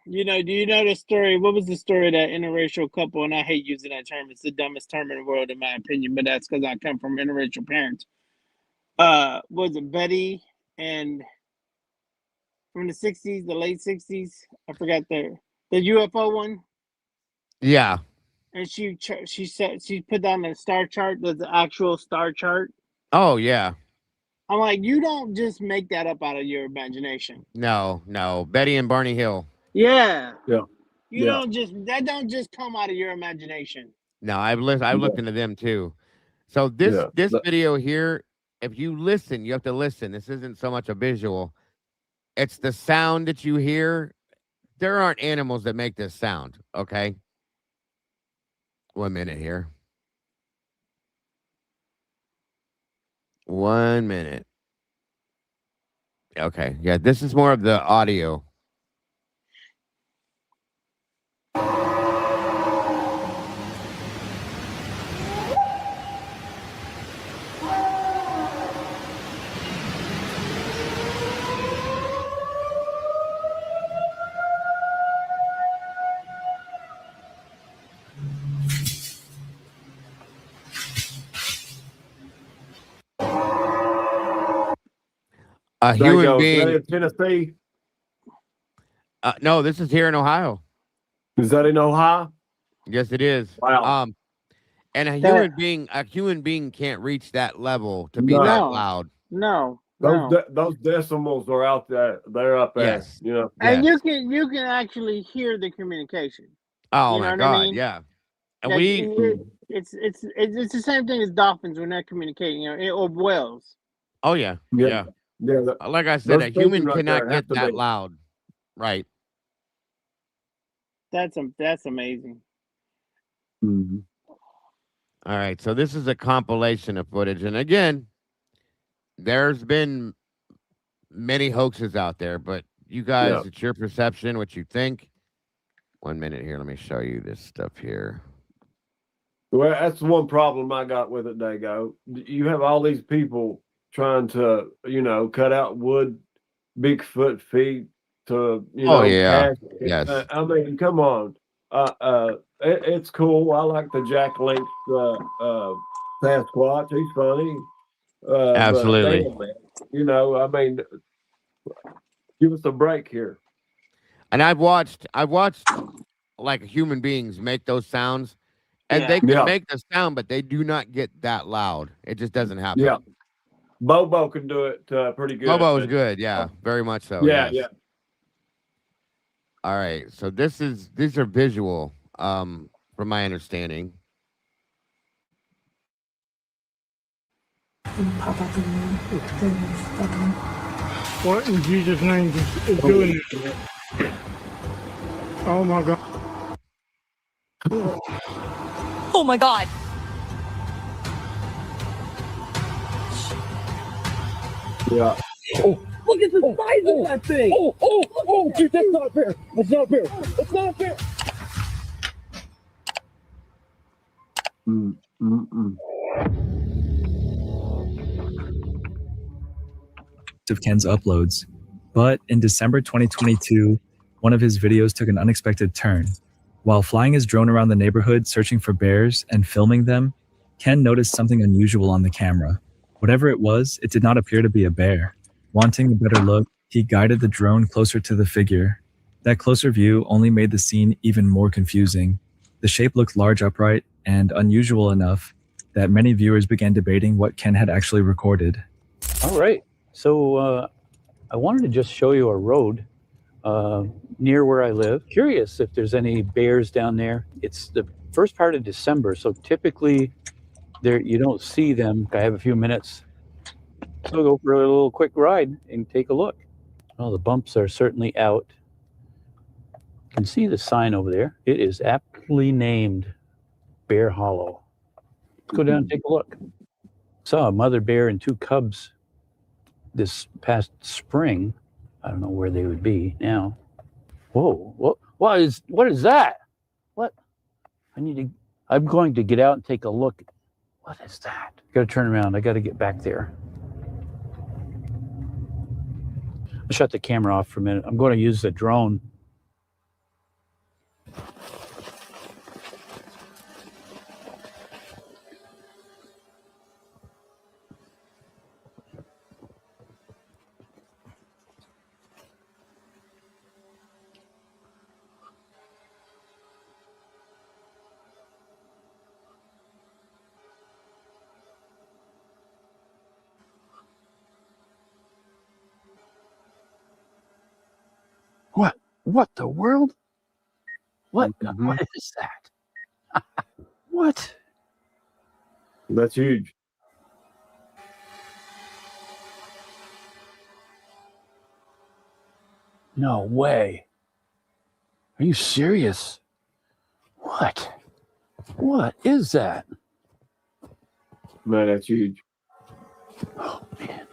You know, do you know the story? What was the story of that interracial couple? And I hate using that term. It's the dumbest term in the world, in my opinion, but that's because I come from interracial parents. Was it Betty and from the 60s, the late 60s? I forgot the UFO one. Yeah. And she said she put down a star chart, the actual star chart. Oh, yeah. I'm like, you don't just make that up out of your imagination. No. Betty and Barney Hill. Yeah. Yeah. You don't just come out of your imagination. No, I've looked into them too. So this video here, if you listen, you have to listen. This isn't so much a visual. It's the sound that you hear. There aren't animals that make this sound, okay? 1 minute here. 1 minute. Okay. Yeah, this is more of the audio. A There you human go. Is that being. in Tennessee? No, this is here in Ohio. Is that in Ohio? Yes, it is. Wow. And a That human being can't reach that level to be that No. loud. no. Those decimals are out there. They're up there. Yes. You know. And Yes. you can actually hear the communication. Oh You know my what God, I mean? yeah. And Like we it's the same thing as dolphins when they're communicating, or whales. Oh yeah. Yeah. Yeah. Yeah. Like I said, Those a human speakers right cannot there have get to that be. loud. Right. That's amazing. Mhm. All right. So this is a compilation of footage. And again, there's been many hoaxes out there, but you guys, Yeah. it's your perception, what you think. 1 minute here. Let me show you this stuff here. Well, that's one problem I got with it, Dago. You have all these people trying to, cut out wood, Bigfoot feet to, Oh yeah. cast. Yes. I mean, come on. It's cool. I like the Jack Lynch Sasquatch. He's funny. But Absolutely. damn, man, I mean, give us a break here. And I've watched like human beings make those sounds, and Yeah. they can Yeah. make the sound, but they do not get that loud. It just doesn't happen. Yeah. Bobo can do it pretty good. Bobo is but- good, yeah, very much so. Yeah, yes. yeah. All right, so these are visual, from my understanding. What in Jesus' name is doing this? Oh my God. Oh my God. Yeah. Oh, look at the size of that thing. Oh, dude, that's not fair. That's not fair. That's not fair. Of Ken's uploads, but in December 2022, one of his videos took an unexpected turn. While flying his drone around the neighborhood searching for bears and filming them, Ken noticed something unusual on the camera. Whatever it was, it did not appear to be a bear. Wanting a better look, he guided the drone closer to the figure. That closer view only made the scene even more confusing. The shape looked large, upright, and unusual enough that many viewers began debating what Ken had actually recorded. All right. So I wanted to just show you a road near where I live. Curious if there's any bears down there. It's the first part of December, so typically there you don't see them. I have a few minutes. So I'll go for a little quick ride and take a look. Well, the bumps are certainly out. You can see the sign over there. It is aptly named Bear Hollow. Let's go down and take a look. Saw a mother bear and two cubs this past spring. I don't know where they would be now. Whoa, what is that? What? I'm going to get out and take a look. What is that? Gotta turn around. I gotta get back there. I'll shut the camera off for a minute. I'm going to use the drone. What the world? What is that? What? That's huge. No way. Are you serious? What? What is that? Man, that's huge. Oh, man.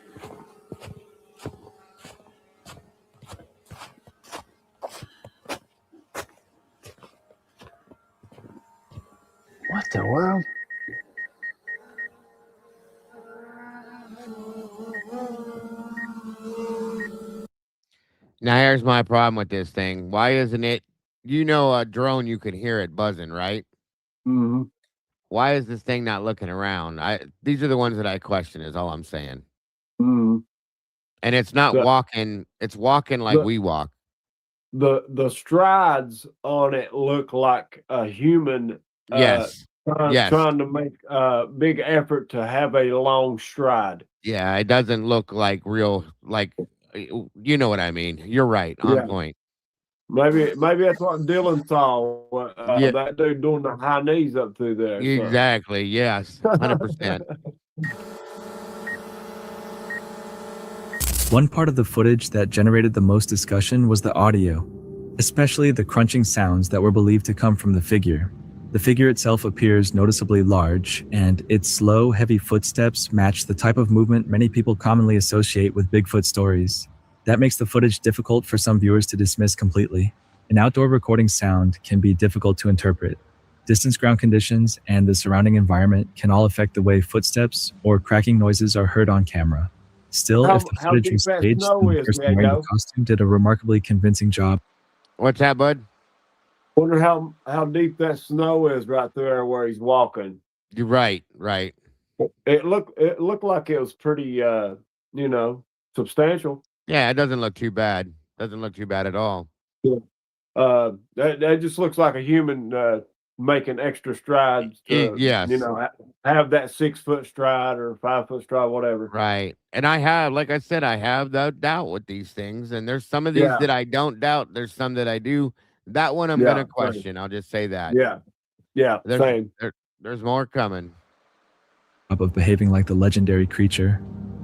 What the world? Now here's my problem with this thing. Why isn't it? You know, a drone, you can hear it buzzing, right? Mm-hmm. Why is this thing not looking around? These are the ones that I question. Is all I'm saying. Mm-hmm. And it's not walking. It's walking like we walk. The strides on it look like a human. Yes. Yes. Trying to make a big effort to have a long stride. Yeah, it doesn't look like real. Like, you know what I mean. You're right. On point. Maybe that's what Dylan saw. Yeah. That dude doing the high knees up through there. So. Exactly. Yes. 100%. One part of the footage that generated the most discussion was the audio, especially the crunching sounds that were believed to come from the figure. The figure itself appears noticeably large, and its slow, heavy footsteps match the type of movement many people commonly associate with Bigfoot stories. That makes the footage difficult for some viewers to dismiss completely. An outdoor recording sound can be difficult to interpret. Distance, ground conditions, and the surrounding environment can all affect the way footsteps or cracking noises are heard on camera. Still, if the footage was staged, the person wearing the costume did a remarkably convincing job. What's that, bud? Wonder how deep that snow is right there where he's walking. You're right. Right. It looked like it was pretty, substantial. Yeah, it doesn't look too bad. Doesn't look too bad at all. That just looks like a human making extra strides to, have that 6 foot stride or 5 foot stride, whatever. Right. And I have, like I said, I have no doubt with these things. And there's some of these that I don't doubt. There's some that I do. That one I'm going to question. I'll just say that. Yeah. Yeah. Same. There's more coming. Of behaving like the legendary creature,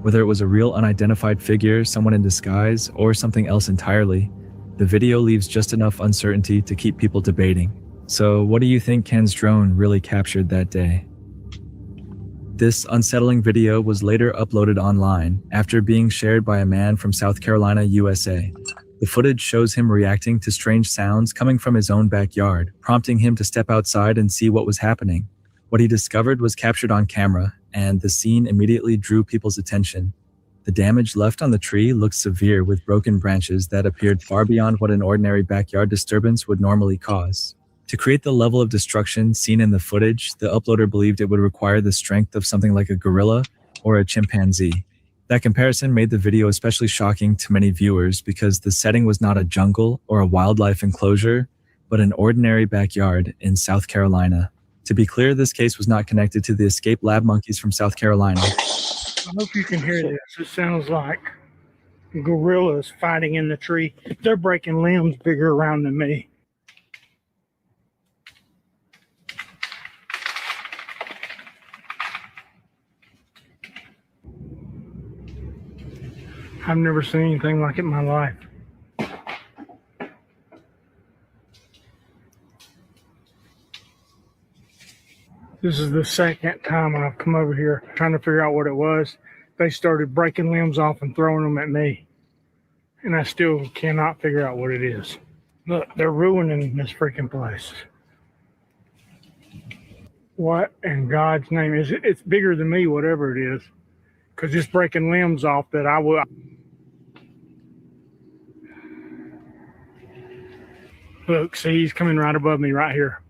whether it was a real unidentified figure, someone in disguise, or something else entirely. The video leaves just enough uncertainty to keep people debating. So what do you think Ken's drone really captured that day? This unsettling video was later uploaded online after being shared by a man from South Carolina, USA. The footage shows him reacting to strange sounds coming from his own backyard, prompting him to step outside and see what was happening. What he discovered was captured on camera, and the scene immediately drew people's attention. The damage left on the tree looked severe, with broken branches that appeared far beyond what an ordinary backyard disturbance would normally cause. To create the level of destruction seen in the footage, the uploader believed it would require the strength of something like a gorilla or a chimpanzee. That comparison made the video especially shocking to many viewers because the setting was not a jungle or a wildlife enclosure, but an ordinary backyard in South Carolina. To be clear, this case was not connected to the escaped lab monkeys from South Carolina. I hope you can hear this. It sounds like gorillas fighting in the tree. They're breaking limbs bigger around than me. I've never seen anything like it in my life. This is the second time I've come over here trying to figure out what it was. They started breaking limbs off and throwing them at me. And I still cannot figure out what it is. Look, they're ruining this freaking place. What in God's name is it? It's bigger than me, whatever it is. Because it's breaking limbs off that I will. Look, see, he's coming right above me right here.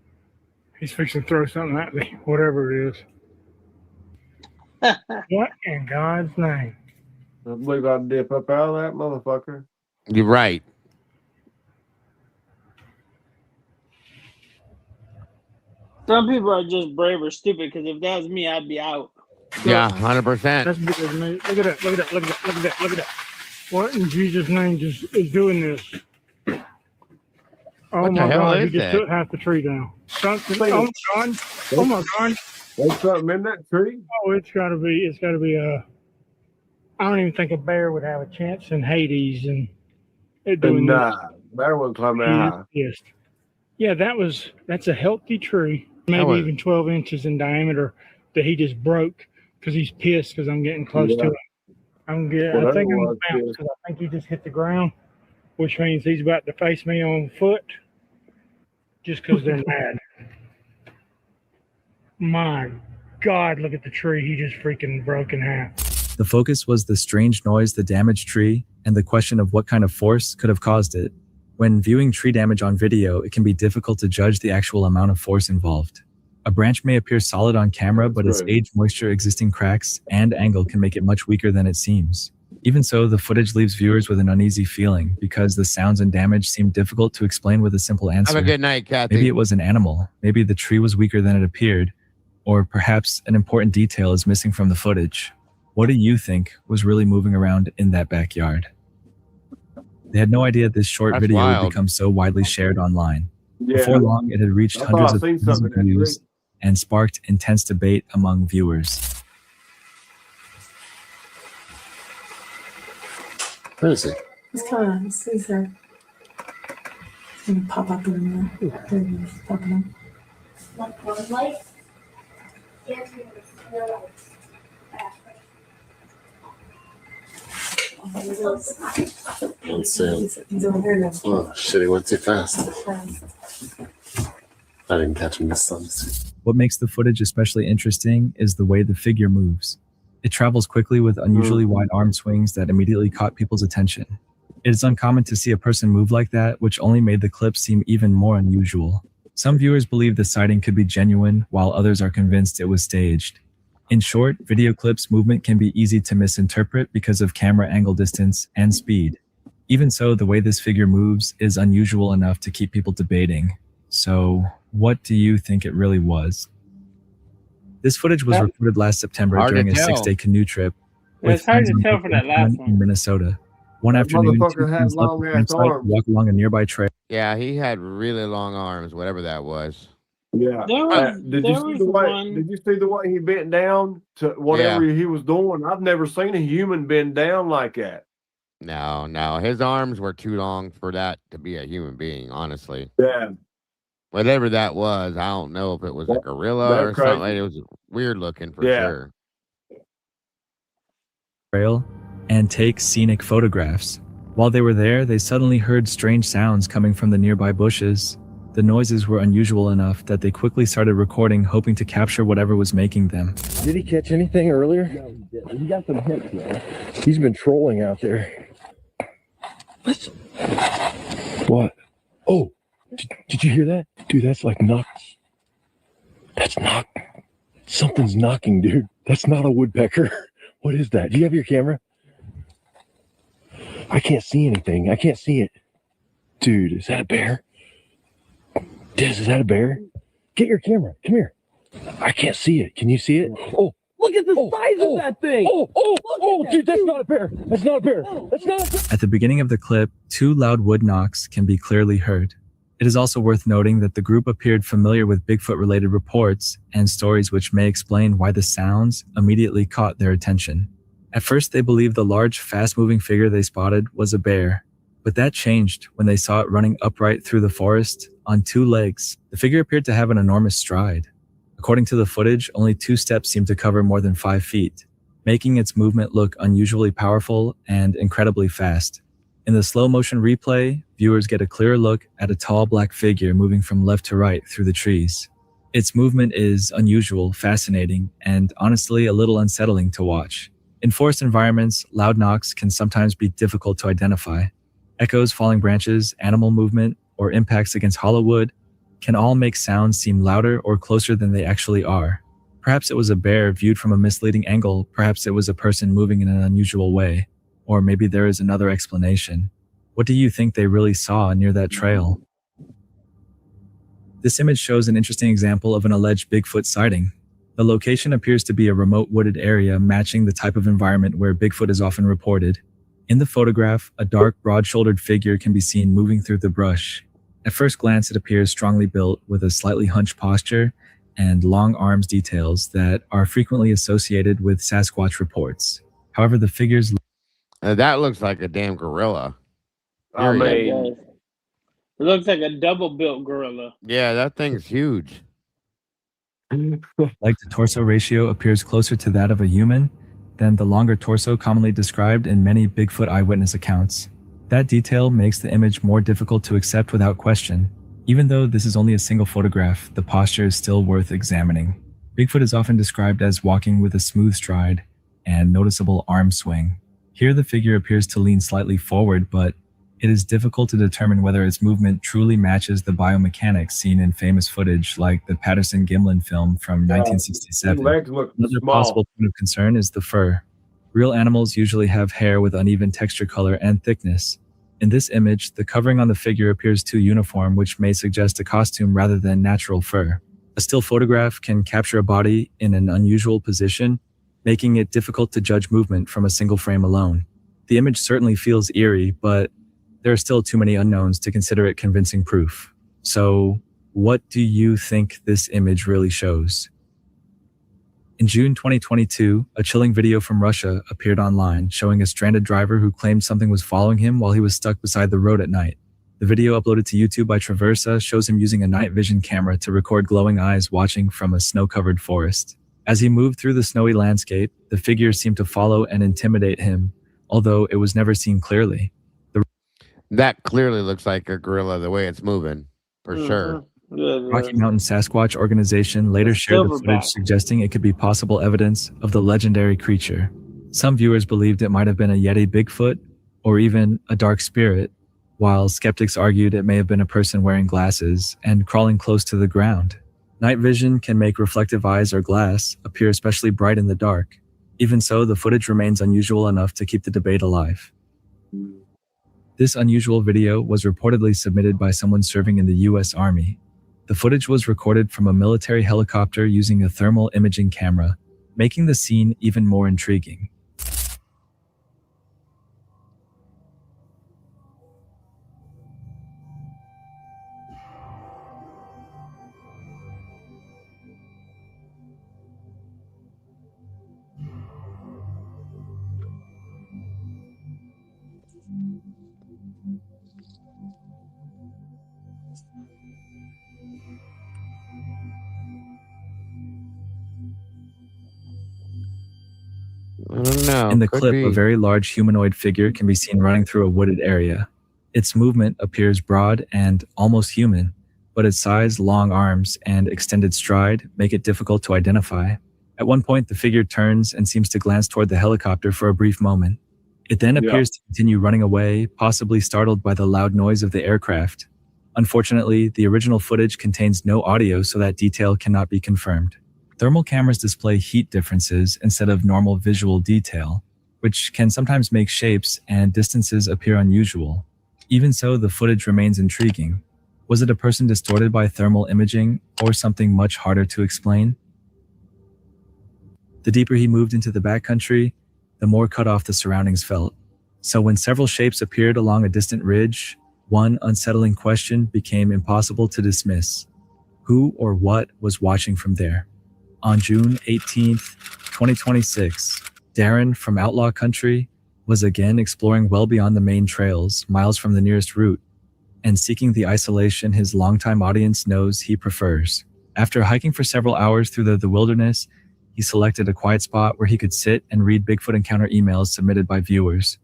He's fixing to throw something at me, whatever it is. What in God's name? I believe I'd dip up out of that motherfucker. You're right. Some people are just brave or stupid, because if that was me, I'd be out. Yeah, 100%. That's bigger than me. Look at that, look at that, look at that, look at that, look at that. What in Jesus' name just is doing this? Oh What the my hell God, is he just that? took half the tree down. Something, oh my God, oh my God. There's something in that tree? Oh, it's gotta be I don't even think a bear would have a chance in Hades and it doing Nah, bear wouldn't climb that high. Yes. Yeah, that's a healthy tree, maybe even 12 inches in diameter that he just broke because he's pissed because I'm getting close to him. I think I'm gonna bounce because I think he just hit the ground, which means he's about to face me on foot just because they're mad. My God, look at the tree. He just freaking broke in half. The focus was the strange noise, the damaged tree, and the question of what kind of force could have caused it. When viewing tree damage on video, it can be difficult to judge the actual amount of force involved. A branch may appear solid on camera, but its age, moisture, existing cracks, and angle can make it much weaker than it seems. Even so, the footage leaves viewers with an uneasy feeling because the sounds and damage seem difficult to explain with a simple answer. Have a good night, Kathy. Maybe it was an animal. Maybe the tree was weaker than it appeared. Or perhaps an important detail is missing from the footage. What do you think was really moving around in that backyard? They had no idea this short video would become so widely shared online. Before long, it had reached hundreds of thousands of views and sparked intense debate among viewers. Where is he? He's coming on. He's there. He's going to pop up in there. There he is, popping up. Let's see. He's over here now. Oh, shit, he went too fast. I didn't catch him this time. What makes the footage especially interesting is the way the figure moves. It travels quickly with unusually wide arm swings that immediately caught people's attention. It is uncommon to see a person move like that, which only made the clip seem even more unusual. Some viewers believe the sighting could be genuine, while others are convinced it was staged. In short, video clips' movement can be easy to misinterpret because of camera angle distance and speed. Even so, the way this figure moves is unusual enough to keep people debating. So, what do you think it really was? This footage was reported last September during a 6-day canoe trip with friends in Minnesota. One afternoon, two friends left the campsite to walk along a nearby trail. Yeah, he had really long arms, whatever that was. Yeah. Did you see the way he bent down to whatever he was doing? I've never seen a human bend down like that. No, his arms were too long for that to be a human being, honestly. Yeah. Whatever that was, I don't know if it was a gorilla or something. It was weird looking for sure. Trail and take scenic photographs. While they were there, they suddenly heard strange sounds coming from the nearby bushes. The noises were unusual enough that they quickly started recording, hoping to capture whatever was making them. Did he catch anything earlier? No, he didn't. He got some hits, man. He's been trolling out there. What? Oh, did you hear that? Dude, that's like something's knocking, dude. That's not a woodpecker. What is that? Do you have your camera? I can't see anything. I can't see it. Dude, is that a bear? Diz, is that a bear? Get your camera. Come here. I can't see it. Can you see it? Oh, look at the size of that thing. Dude, that's not a bear. That's not a bear. That's not a bear. At the beginning of the clip, 2 loud wood knocks can be clearly heard. It is also worth noting that the group appeared familiar with Bigfoot-related reports and stories which may explain why the sounds immediately caught their attention. At first, they believed the large, fast-moving figure they spotted was a bear, but that changed when they saw it running upright through the forest on 2 legs. The figure appeared to have an enormous stride. According to the footage, only 2 steps seemed to cover more than 5 feet, making its movement look unusually powerful and incredibly fast. In the slow-motion replay, viewers get a clearer look at a tall black figure moving from left to right through the trees. Its movement is unusual, fascinating, and honestly a little unsettling to watch. In forest environments, loud knocks can sometimes be difficult to identify. Echoes, falling branches, animal movement, or impacts against hollow wood can all make sounds seem louder or closer than they actually are. Perhaps it was a bear viewed from a misleading angle, perhaps it was a person moving in an unusual way, or maybe there is another explanation. What do you think they really saw near that trail? This image shows an interesting example of an alleged Bigfoot sighting. The location appears to be a remote wooded area matching the type of environment where Bigfoot is often reported. In the photograph, a dark, broad-shouldered figure can be seen moving through the brush. At first glance, it appears strongly built with a slightly hunched posture and long arms details that are frequently associated with Sasquatch reports. However, the figure's that looks like a damn gorilla. I mean, it looks like a double-built gorilla. Yeah, that thing's huge. Like the torso ratio appears closer to that of a human than the longer torso commonly described in many Bigfoot eyewitness accounts. That detail makes the image more difficult to accept without question. Even though this is only a single photograph, the posture is still worth examining. Bigfoot is often described as walking with a smooth stride and noticeable arm swing. Here the figure appears to lean slightly forward, but it is difficult to determine whether its movement truly matches the biomechanics seen in famous footage like the Patterson-Gimlin film from 1967. Legs look Another small. possible point of concern is the fur. Real animals usually have hair with uneven texture, color, and thickness. In this image, the covering on the figure appears too uniform, which may suggest a costume rather than natural fur. A still photograph can capture a body in an unusual position, making it difficult to judge movement from a single frame alone. The image certainly feels eerie, but there are still too many unknowns to consider it convincing proof. So, what do you think this image really shows? In June 2022, a chilling video from Russia appeared online showing a stranded driver who claimed something was following him while he was stuck beside the road at night. The video uploaded to YouTube by Traversa shows him using a night vision camera to record glowing eyes watching from a snow-covered forest. As he moved through the snowy landscape, the figure seemed to follow and intimidate him, although it was never seen clearly. That clearly looks like a gorilla the way it's moving, for sure. Rocky Mountain Sasquatch organization later shared the footage suggesting it could be possible evidence of the legendary creature. Some viewers believed it might have been a Yeti Bigfoot or even a dark spirit, while skeptics argued it may have been a person wearing glasses and crawling close to the ground. Night vision can make reflective eyes or glass appear especially bright in the dark. Even so, the footage remains unusual enough to keep the debate alive. This unusual video was reportedly submitted by someone serving in the U.S. Army. The footage was recorded from a military helicopter using a thermal imaging camera, making the scene even more intriguing. I don't know. In the Could clip, be. a very large humanoid figure can be seen running through a wooded area. Its movement appears broad and almost human, but its size, long arms, and extended stride make it difficult to identify. At one point, the figure turns and seems to glance toward the helicopter for a brief moment. It then appears to continue running away, possibly startled by the loud noise of the aircraft. Unfortunately, the original footage contains no audio, so that detail cannot be confirmed. Thermal cameras display heat differences instead of normal visual detail, which can sometimes make shapes and distances appear unusual. Even so, the footage remains intriguing. Was it a person distorted by thermal imaging or something much harder to explain? The deeper he moved into the backcountry, the more cut off the surroundings felt. So when several shapes appeared along a distant ridge, one unsettling question became impossible to dismiss. Who or what was watching from there? On June 18th, 2026, Darren from Outlaw Country was again exploring well beyond the main trails, miles from the nearest route, and seeking the isolation his longtime audience knows he prefers. After hiking for several hours through the wilderness, he selected a quiet spot where he could sit and read Bigfoot encounter emails submitted by viewers.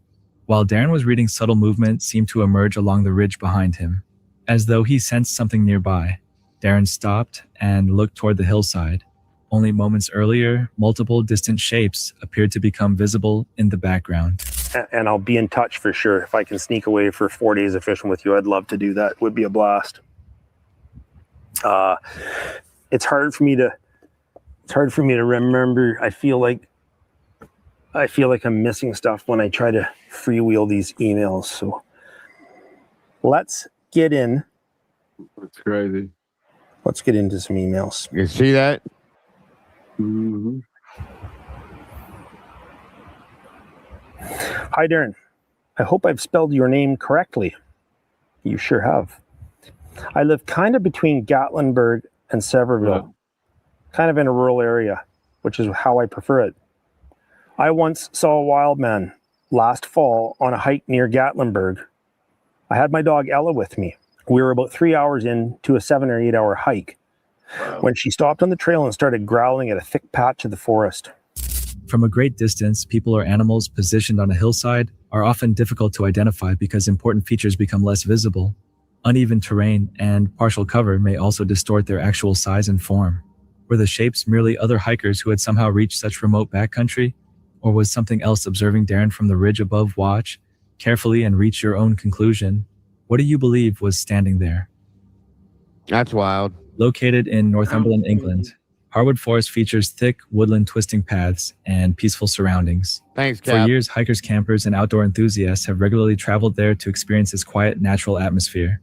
While Darren was reading, subtle movement seemed to emerge along the ridge behind him. As though he sensed something nearby, Darren stopped and looked toward the hillside. Only moments earlier, multiple distant shapes appeared to become visible in the background. And I'll be in touch for sure. If I can sneak away for 4 days of fishing with you, I'd love to do that. It would be a blast. It's hard for me to remember. I feel like I'm missing stuff when I try to freewheel these emails. So let's get in. That's crazy. Let's get into some emails. You see that? Mm-hmm. Hi, Darren. I hope I've spelled your name correctly. You sure have. I live kind of between Gatlinburg and Sevierville, kind of in a rural area, which is how I prefer it. I once saw a wild man last fall on a hike near Gatlinburg. I had my dog Ella with me. We were about 3 hours into a 7 or 8 hour hike. when she stopped on the trail and started growling at a thick patch of the forest. From a great distance, people or animals positioned on a hillside are often difficult to identify because important features become less visible. Uneven terrain and partial cover may also distort their actual size and form. Were the shapes merely other hikers who had somehow reached such remote backcountry? Or was something else observing Darren from the ridge above watch carefully and reach your own conclusion? What do you believe was standing there? That's wild. Located in Northumberland, England, Harwood Forest features thick woodland twisting paths and peaceful surroundings. Thanks, For Cap. years, hikers, campers, and outdoor enthusiasts have regularly traveled there to experience this quiet, natural atmosphere.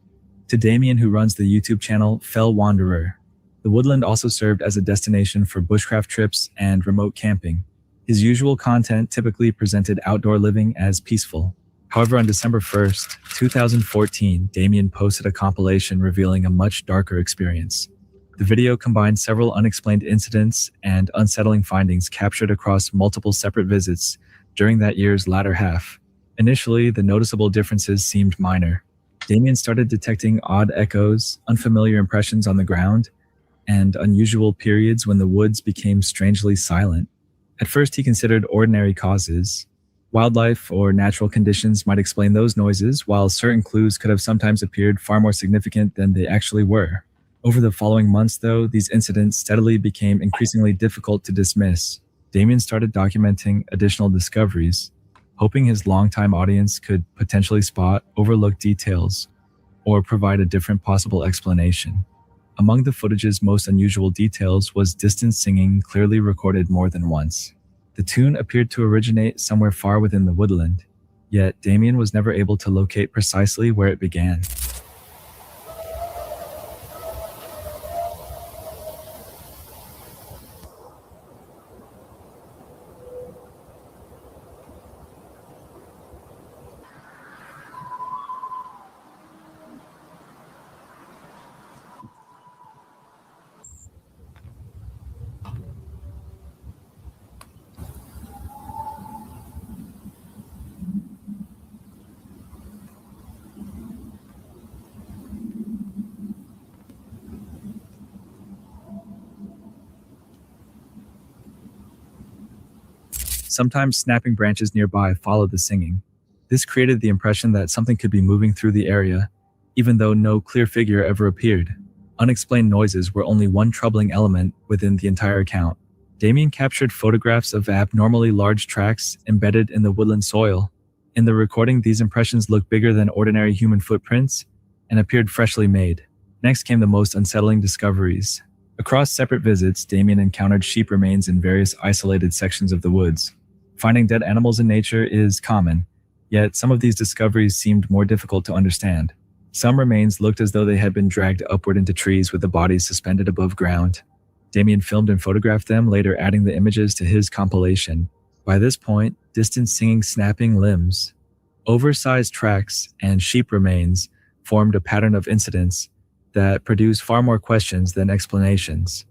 To Damien, who runs the YouTube channel Fell Wanderer, the woodland also served as a destination for bushcraft trips and remote camping. His usual content typically presented outdoor living as peaceful. However, on December 1st, 2014, Damien posted a compilation revealing a much darker experience. The video combined several unexplained incidents and unsettling findings captured across multiple separate visits during that year's latter half. Initially, the noticeable differences seemed minor. Damien started detecting odd echoes, unfamiliar impressions on the ground, and unusual periods when the woods became strangely silent. At first, he considered ordinary causes. Wildlife or natural conditions might explain those noises, while certain clues could have sometimes appeared far more significant than they actually were. Over the following months, though, these incidents steadily became increasingly difficult to dismiss. Damien started documenting additional discoveries, hoping his longtime audience could potentially spot overlooked details or provide a different possible explanation. Among the footage's most unusual details was distant singing clearly recorded more than once. The tune appeared to originate somewhere far within the woodland, yet Damien was never able to locate precisely where it began. Sometimes snapping branches nearby followed the singing. This created the impression that something could be moving through the area, even though no clear figure ever appeared. Unexplained noises were only one troubling element within the entire account. Damien captured photographs of abnormally large tracks embedded in the woodland soil. In the recording, these impressions looked bigger than ordinary human footprints and appeared freshly made. Next came the most unsettling discoveries. Across separate visits, Damien encountered sheep remains in various isolated sections of the woods. Finding dead animals in nature is common, yet some of these discoveries seemed more difficult to understand. Some remains looked as though they had been dragged upward into trees with the bodies suspended above ground. Damien filmed and photographed them, later adding the images to his compilation. By this point, distant singing snapping limbs, oversized tracks, and sheep remains formed a pattern of incidents that produced far more questions than explanations.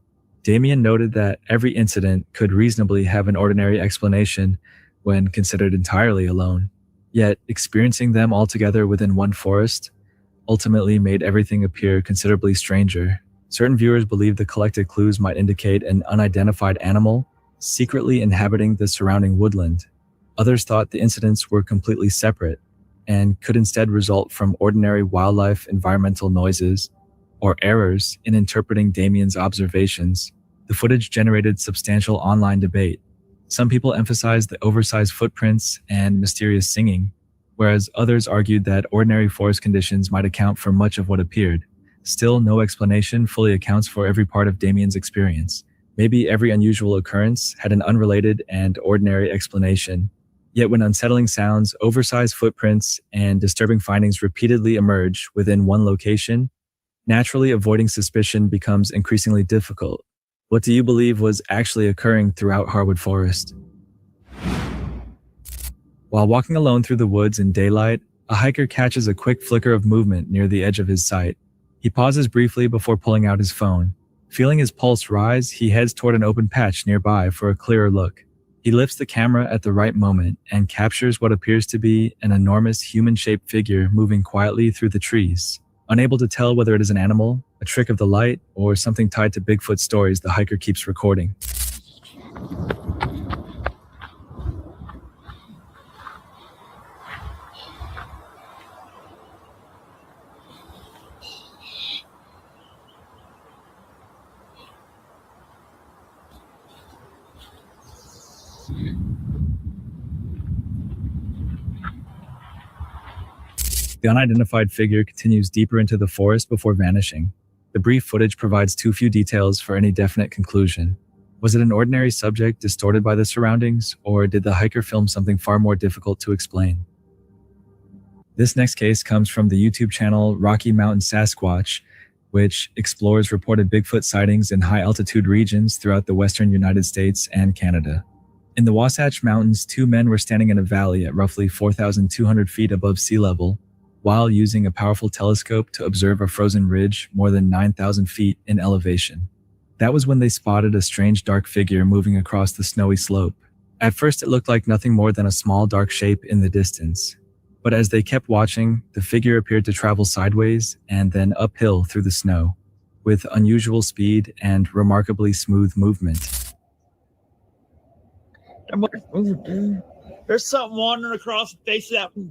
Damien noted that every incident could reasonably have an ordinary explanation when considered entirely alone. Yet, experiencing them all together within one forest ultimately made everything appear considerably stranger. Certain viewers believed the collected clues might indicate an unidentified animal secretly inhabiting the surrounding woodland. Others thought the incidents were completely separate and could instead result from ordinary wildlife environmental noises or errors in interpreting Damien's observations. The footage generated substantial online debate. Some people emphasized the oversized footprints and mysterious singing, whereas others argued that ordinary forest conditions might account for much of what appeared. Still, no explanation fully accounts for every part of Damien's experience. Maybe every unusual occurrence had an unrelated and ordinary explanation. Yet when unsettling sounds, oversized footprints, and disturbing findings repeatedly emerge within one location, naturally avoiding suspicion becomes increasingly difficult. What do you believe was actually occurring throughout Harwood Forest? While walking alone through the woods in daylight, a hiker catches a quick flicker of movement near the edge of his sight. He pauses briefly before pulling out his phone. Feeling his pulse rise, he heads toward an open patch nearby for a clearer look. He lifts the camera at the right moment and captures what appears to be an enormous human-shaped figure moving quietly through the trees. Unable to tell whether it is an animal, a a trick of the light, or something tied to Bigfoot stories the hiker keeps recording. The unidentified figure continues deeper into the forest before vanishing. The brief footage provides too few details for any definite conclusion. Was it an ordinary subject distorted by the surroundings, or did the hiker film something far more difficult to explain? This next case comes from the YouTube channel Rocky Mountain Sasquatch, which explores reported Bigfoot sightings in high-altitude regions throughout the western United States and Canada. In the Wasatch Mountains, 2 men were standing in a valley at roughly 4,200 feet above sea level, while using a powerful telescope to observe a frozen ridge more than 9,000 feet in elevation. That was when they spotted a strange dark figure moving across the snowy slope. At first, it looked like nothing more than a small dark shape in the distance. But as they kept watching, the figure appeared to travel sideways and then uphill through the snow, with unusual speed and remarkably smooth movement. There's something wandering across the face of that.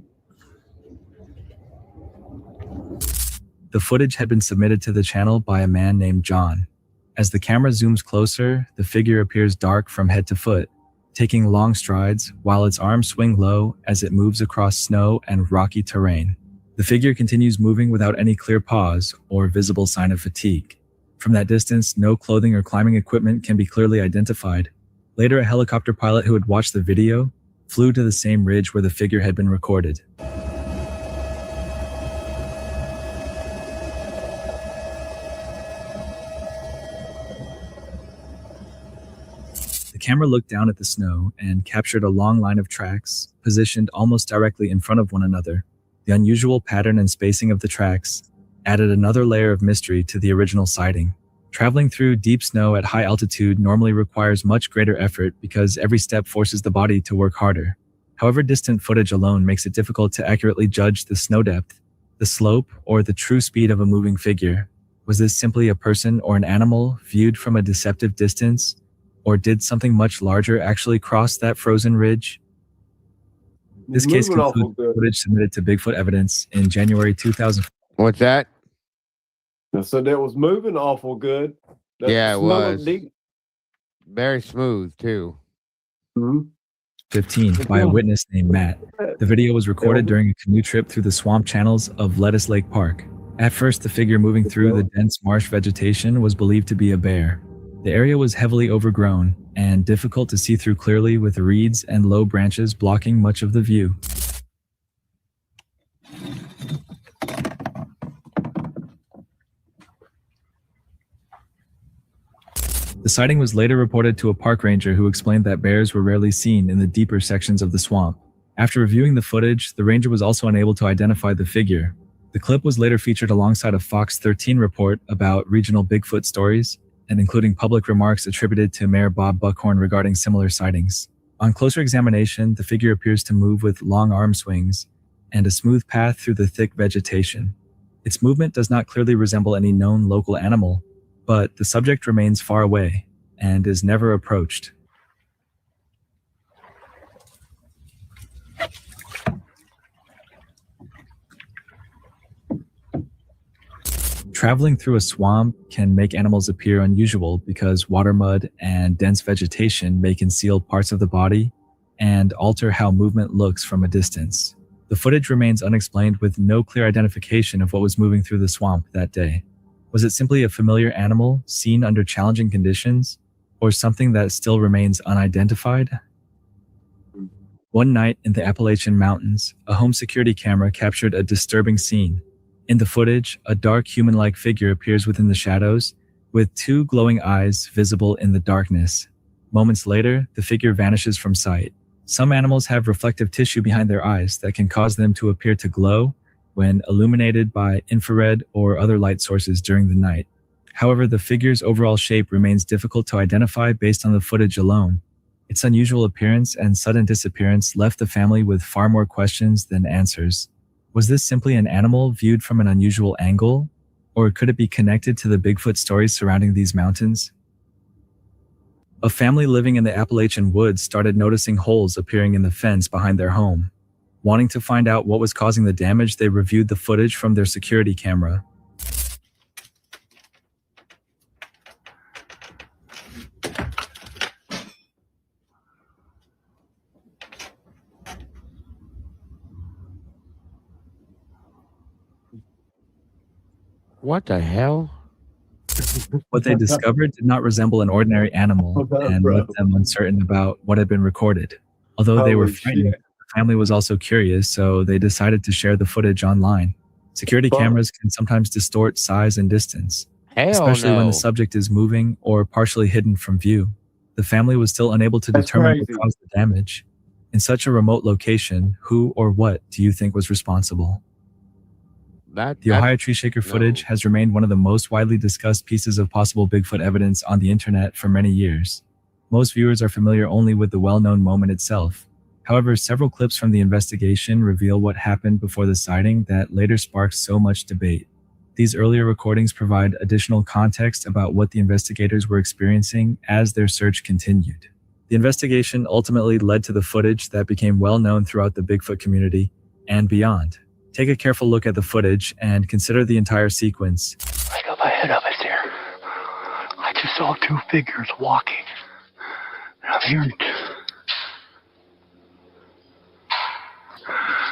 The footage had been submitted to the channel by a man named John. As the camera zooms closer, the figure appears dark from head to foot, taking long strides while its arms swing low as it moves across snow and rocky terrain. The figure continues moving without any clear pause or visible sign of fatigue. From that distance, no clothing or climbing equipment can be clearly identified. Later, a helicopter pilot who had watched the video flew to the same ridge where the figure had been recorded. The camera looked down at the snow and captured a long line of tracks, positioned almost directly in front of one another. The unusual pattern and spacing of the tracks added another layer of mystery to the original sighting. Traveling through deep snow at high altitude normally requires much greater effort because every step forces the body to work harder. However, distant footage alone makes it difficult to accurately judge the snow depth, the slope, or the true speed of a moving figure. Was this simply a person or an animal viewed from a deceptive distance? Or did something much larger actually cross that frozen ridge? This case concludes the footage submitted to Bigfoot Evidence in January 2000. What's that? I said that was moving awful good. That Yeah, it was. deep. Very smooth, too. 15 by a witness named Matt. The video was recorded during a canoe trip through the swamp channels of Lettuce Lake Park. At first, the figure moving through the dense marsh vegetation was believed to be a bear. The area was heavily overgrown and difficult to see through clearly, with reeds and low branches blocking much of the view. The sighting was later reported to a park ranger who explained that bears were rarely seen in the deeper sections of the swamp. After reviewing the footage, the ranger was also unable to identify the figure. The clip was later featured alongside a Fox 13 report about regional Bigfoot stories, and including public remarks attributed to Mayor Bob Buckhorn regarding similar sightings. On closer examination, the figure appears to move with long arm swings and a smooth path through the thick vegetation. Its movement does not clearly resemble any known local animal, but the subject remains far away and is never approached. Traveling through a swamp can make animals appear unusual because water mud and dense vegetation may conceal parts of the body and alter how movement looks from a distance. The footage remains unexplained, with no clear identification of what was moving through the swamp that day. Was it simply a familiar animal seen under challenging conditions, or something that still remains unidentified? One night in the Appalachian Mountains, a home security camera captured a disturbing scene. In the footage, a dark human-like figure appears within the shadows, with 2 glowing eyes visible in the darkness. Moments later, the figure vanishes from sight. Some animals have reflective tissue behind their eyes that can cause them to appear to glow when illuminated by infrared or other light sources during the night. However, the figure's overall shape remains difficult to identify based on the footage alone. Its unusual appearance and sudden disappearance left the family with far more questions than answers. Was this simply an animal viewed from an unusual angle? Or could it be connected to the Bigfoot stories surrounding these mountains? A family living in the Appalachian woods started noticing holes appearing in the fence behind their home. Wanting to find out what was causing the damage, they reviewed the footage from their security camera. What the hell? What they discovered did not resemble an ordinary animal and left them uncertain about what had been recorded. Although they were frightened, the family was also curious, so they decided to share the footage online. Security cameras can sometimes distort size and distance, especially when the subject is moving or partially hidden from view. The family was still unable to determine what caused the damage. In such a remote location, who or what do you think was responsible? The Ohio tree shaker footage has remained one of the most widely discussed pieces of possible Bigfoot evidence on the internet for many years. Most viewers are familiar only with the well-known moment itself. However, several clips from the investigation reveal what happened before the sighting that later sparked so much debate. These earlier recordings provide additional context about what the investigators were experiencing as their search continued. The investigation ultimately led to the footage that became well known throughout the Bigfoot community and beyond. Take a careful look at the footage and consider the entire sequence. Right up ahead of us there, I just saw two figures walking. And I'm hearing.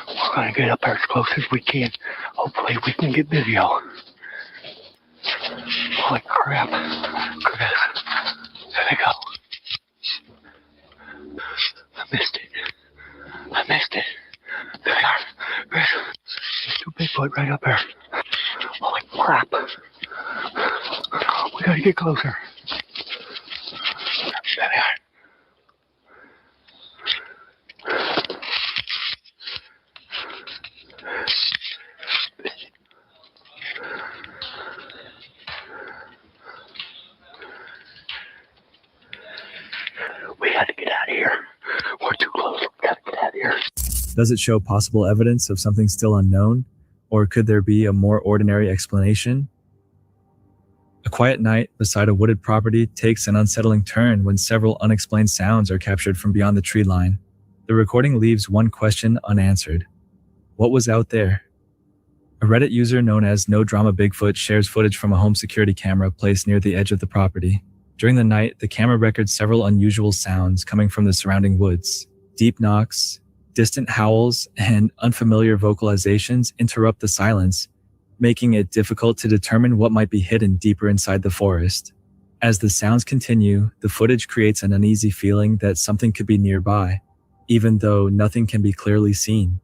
We're gonna get up there as close as we can. Hopefully we can get video. Holy crap. Chris. There they go. I missed it. There they are. Chris. There's two Bigfoot right up there. Holy crap. We gotta get closer. There they are. We got to get out of here. We're too close. We got to get out of here. Does it show possible evidence of something still unknown? Or could there be a more ordinary explanation? A quiet night beside a wooded property takes an unsettling turn when several unexplained sounds are captured from beyond the tree line. The recording leaves one question unanswered. What was out there? A Reddit user known as No Drama Bigfoot shares footage from a home security camera placed near the edge of the property. During the night, the camera records several unusual sounds coming from the surrounding woods. Deep knocks, distant howls, and unfamiliar vocalizations interrupt the silence, making it difficult to determine what might be hidden deeper inside the forest. As the sounds continue, the footage creates an uneasy feeling that something could be nearby, even though nothing can be clearly seen.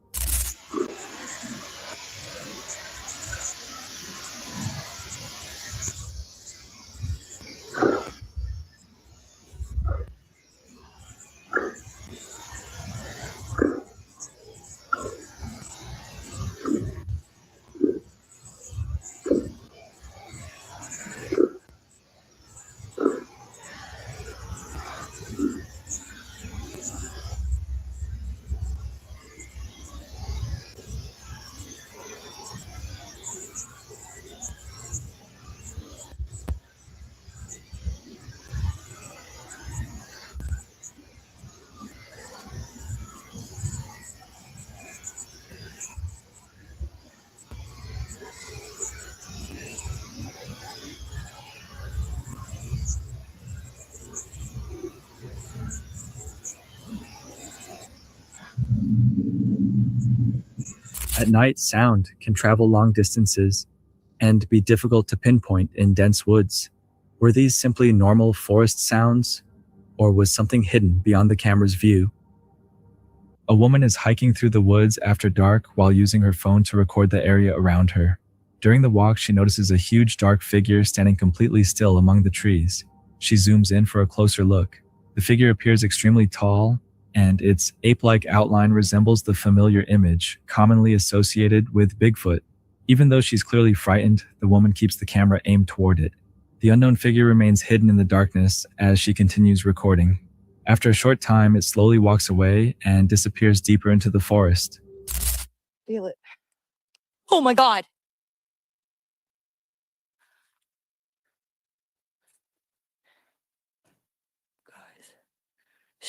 At night, sound can travel long distances and be difficult to pinpoint in dense woods. Were these simply normal forest sounds, or was something hidden beyond the camera's view? A woman is hiking through the woods after dark while using her phone to record the area around her. During the walk, she notices a huge dark figure standing completely still among the trees. She zooms in for a closer look. The figure appears extremely tall, and its ape-like outline resembles the familiar image commonly associated with Bigfoot. Even though she's clearly frightened, the woman keeps the camera aimed toward it. The unknown figure remains hidden in the darkness as she continues recording. After a short time, it slowly walks away and disappears deeper into the forest. Feel it. Oh my God.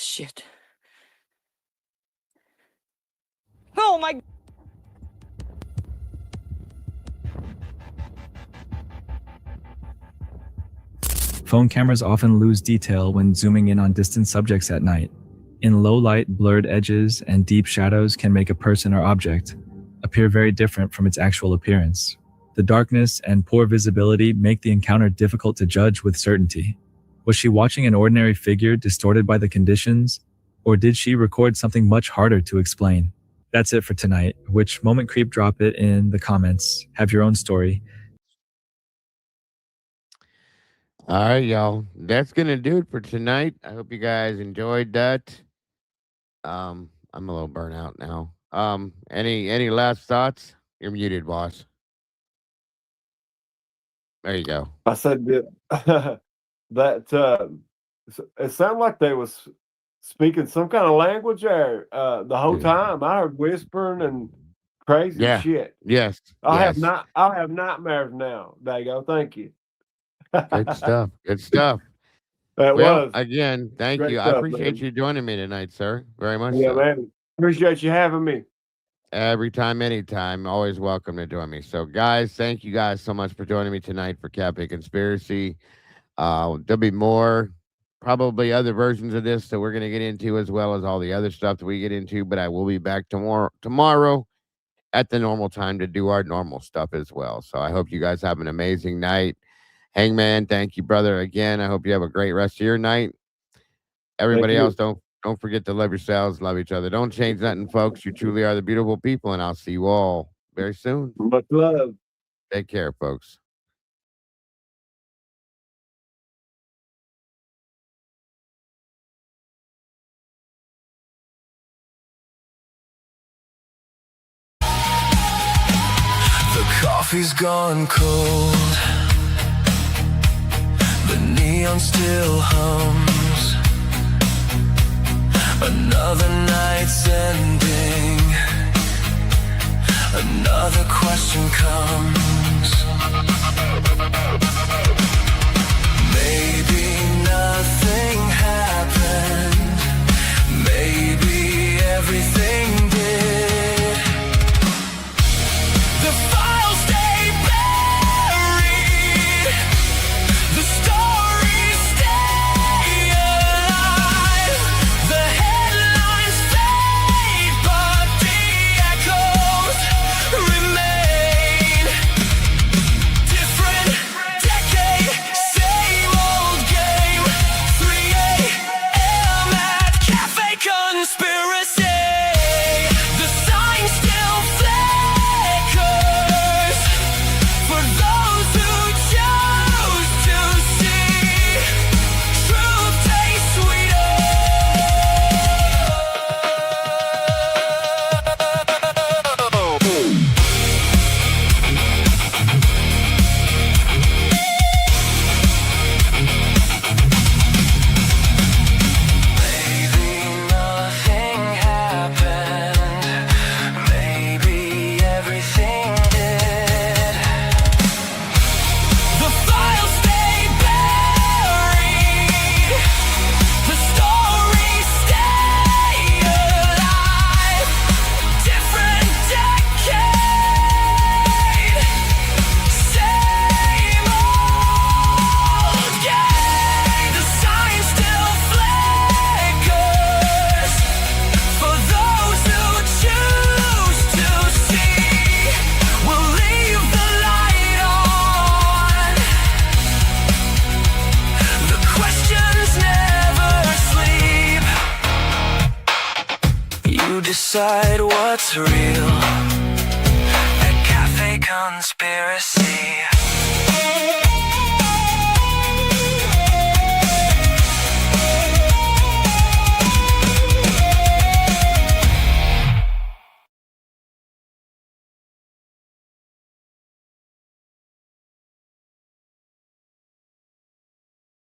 Shit. Oh my. Phone cameras often lose detail when zooming in on distant subjects at night. In low light, blurred edges and deep shadows can make a person or object appear very different from its actual appearance. The darkness and poor visibility make the encounter difficult to judge with certainty. Was she watching an ordinary figure distorted by the conditions, or did she record something much harder to explain? That's it for tonight. Which moment creep? Drop it in the comments. Have your own story. All right, y'all. That's gonna do it for tonight. I hope you guys enjoyed that. I'm a little burnt out now. Any last thoughts? You're muted, boss. There you go. I said that it sounded like they was speaking some kind of language there the whole time. I heard whispering and crazy shit. Yes. I have nightmares now. There you go. Thank you. Good stuff. Good stuff. That was again. Thank great you. stuff, I appreciate man. you joining me tonight, sir. Very much. Yeah, so. man. Appreciate you having me. Every time, anytime. Always welcome to join me. So, guys, thank you guys so much for joining me tonight for Cafe Conspiracy. There'll be more, probably other versions of this that we're going to get into, as well as all the other stuff that we get into. But I will be back tomorrow at the normal time to do our normal stuff as well. So I hope you guys have an amazing night. Hangman, thank you, brother. Again, I hope you have a great rest of your night. Everybody else, don't forget to love yourselves, love each other. Don't change nothing, folks. You truly are the beautiful people, and I'll see you all very soon. Much love. Take care, folks. The coffee's gone cold. The neon still hums. Another night's ending. Another question comes. Maybe nothing happened. Maybe everything did. The files stay buried. The stories stay alive. The headlines fade, but the echoes remain. Different decade, same old game. 3 a.m. at Cafe Conspiracy. The sign still flickers for those who choose to see. Truth tastes sweeter. Maybe nothing happened. Maybe everything did. The files stay buried. The stories stay alive. Different decade. Same old game. The sign still flickers for those who choose to see. We'll leave the light on. The questions never sleep. You decide what's real at Cafe Conspiracy.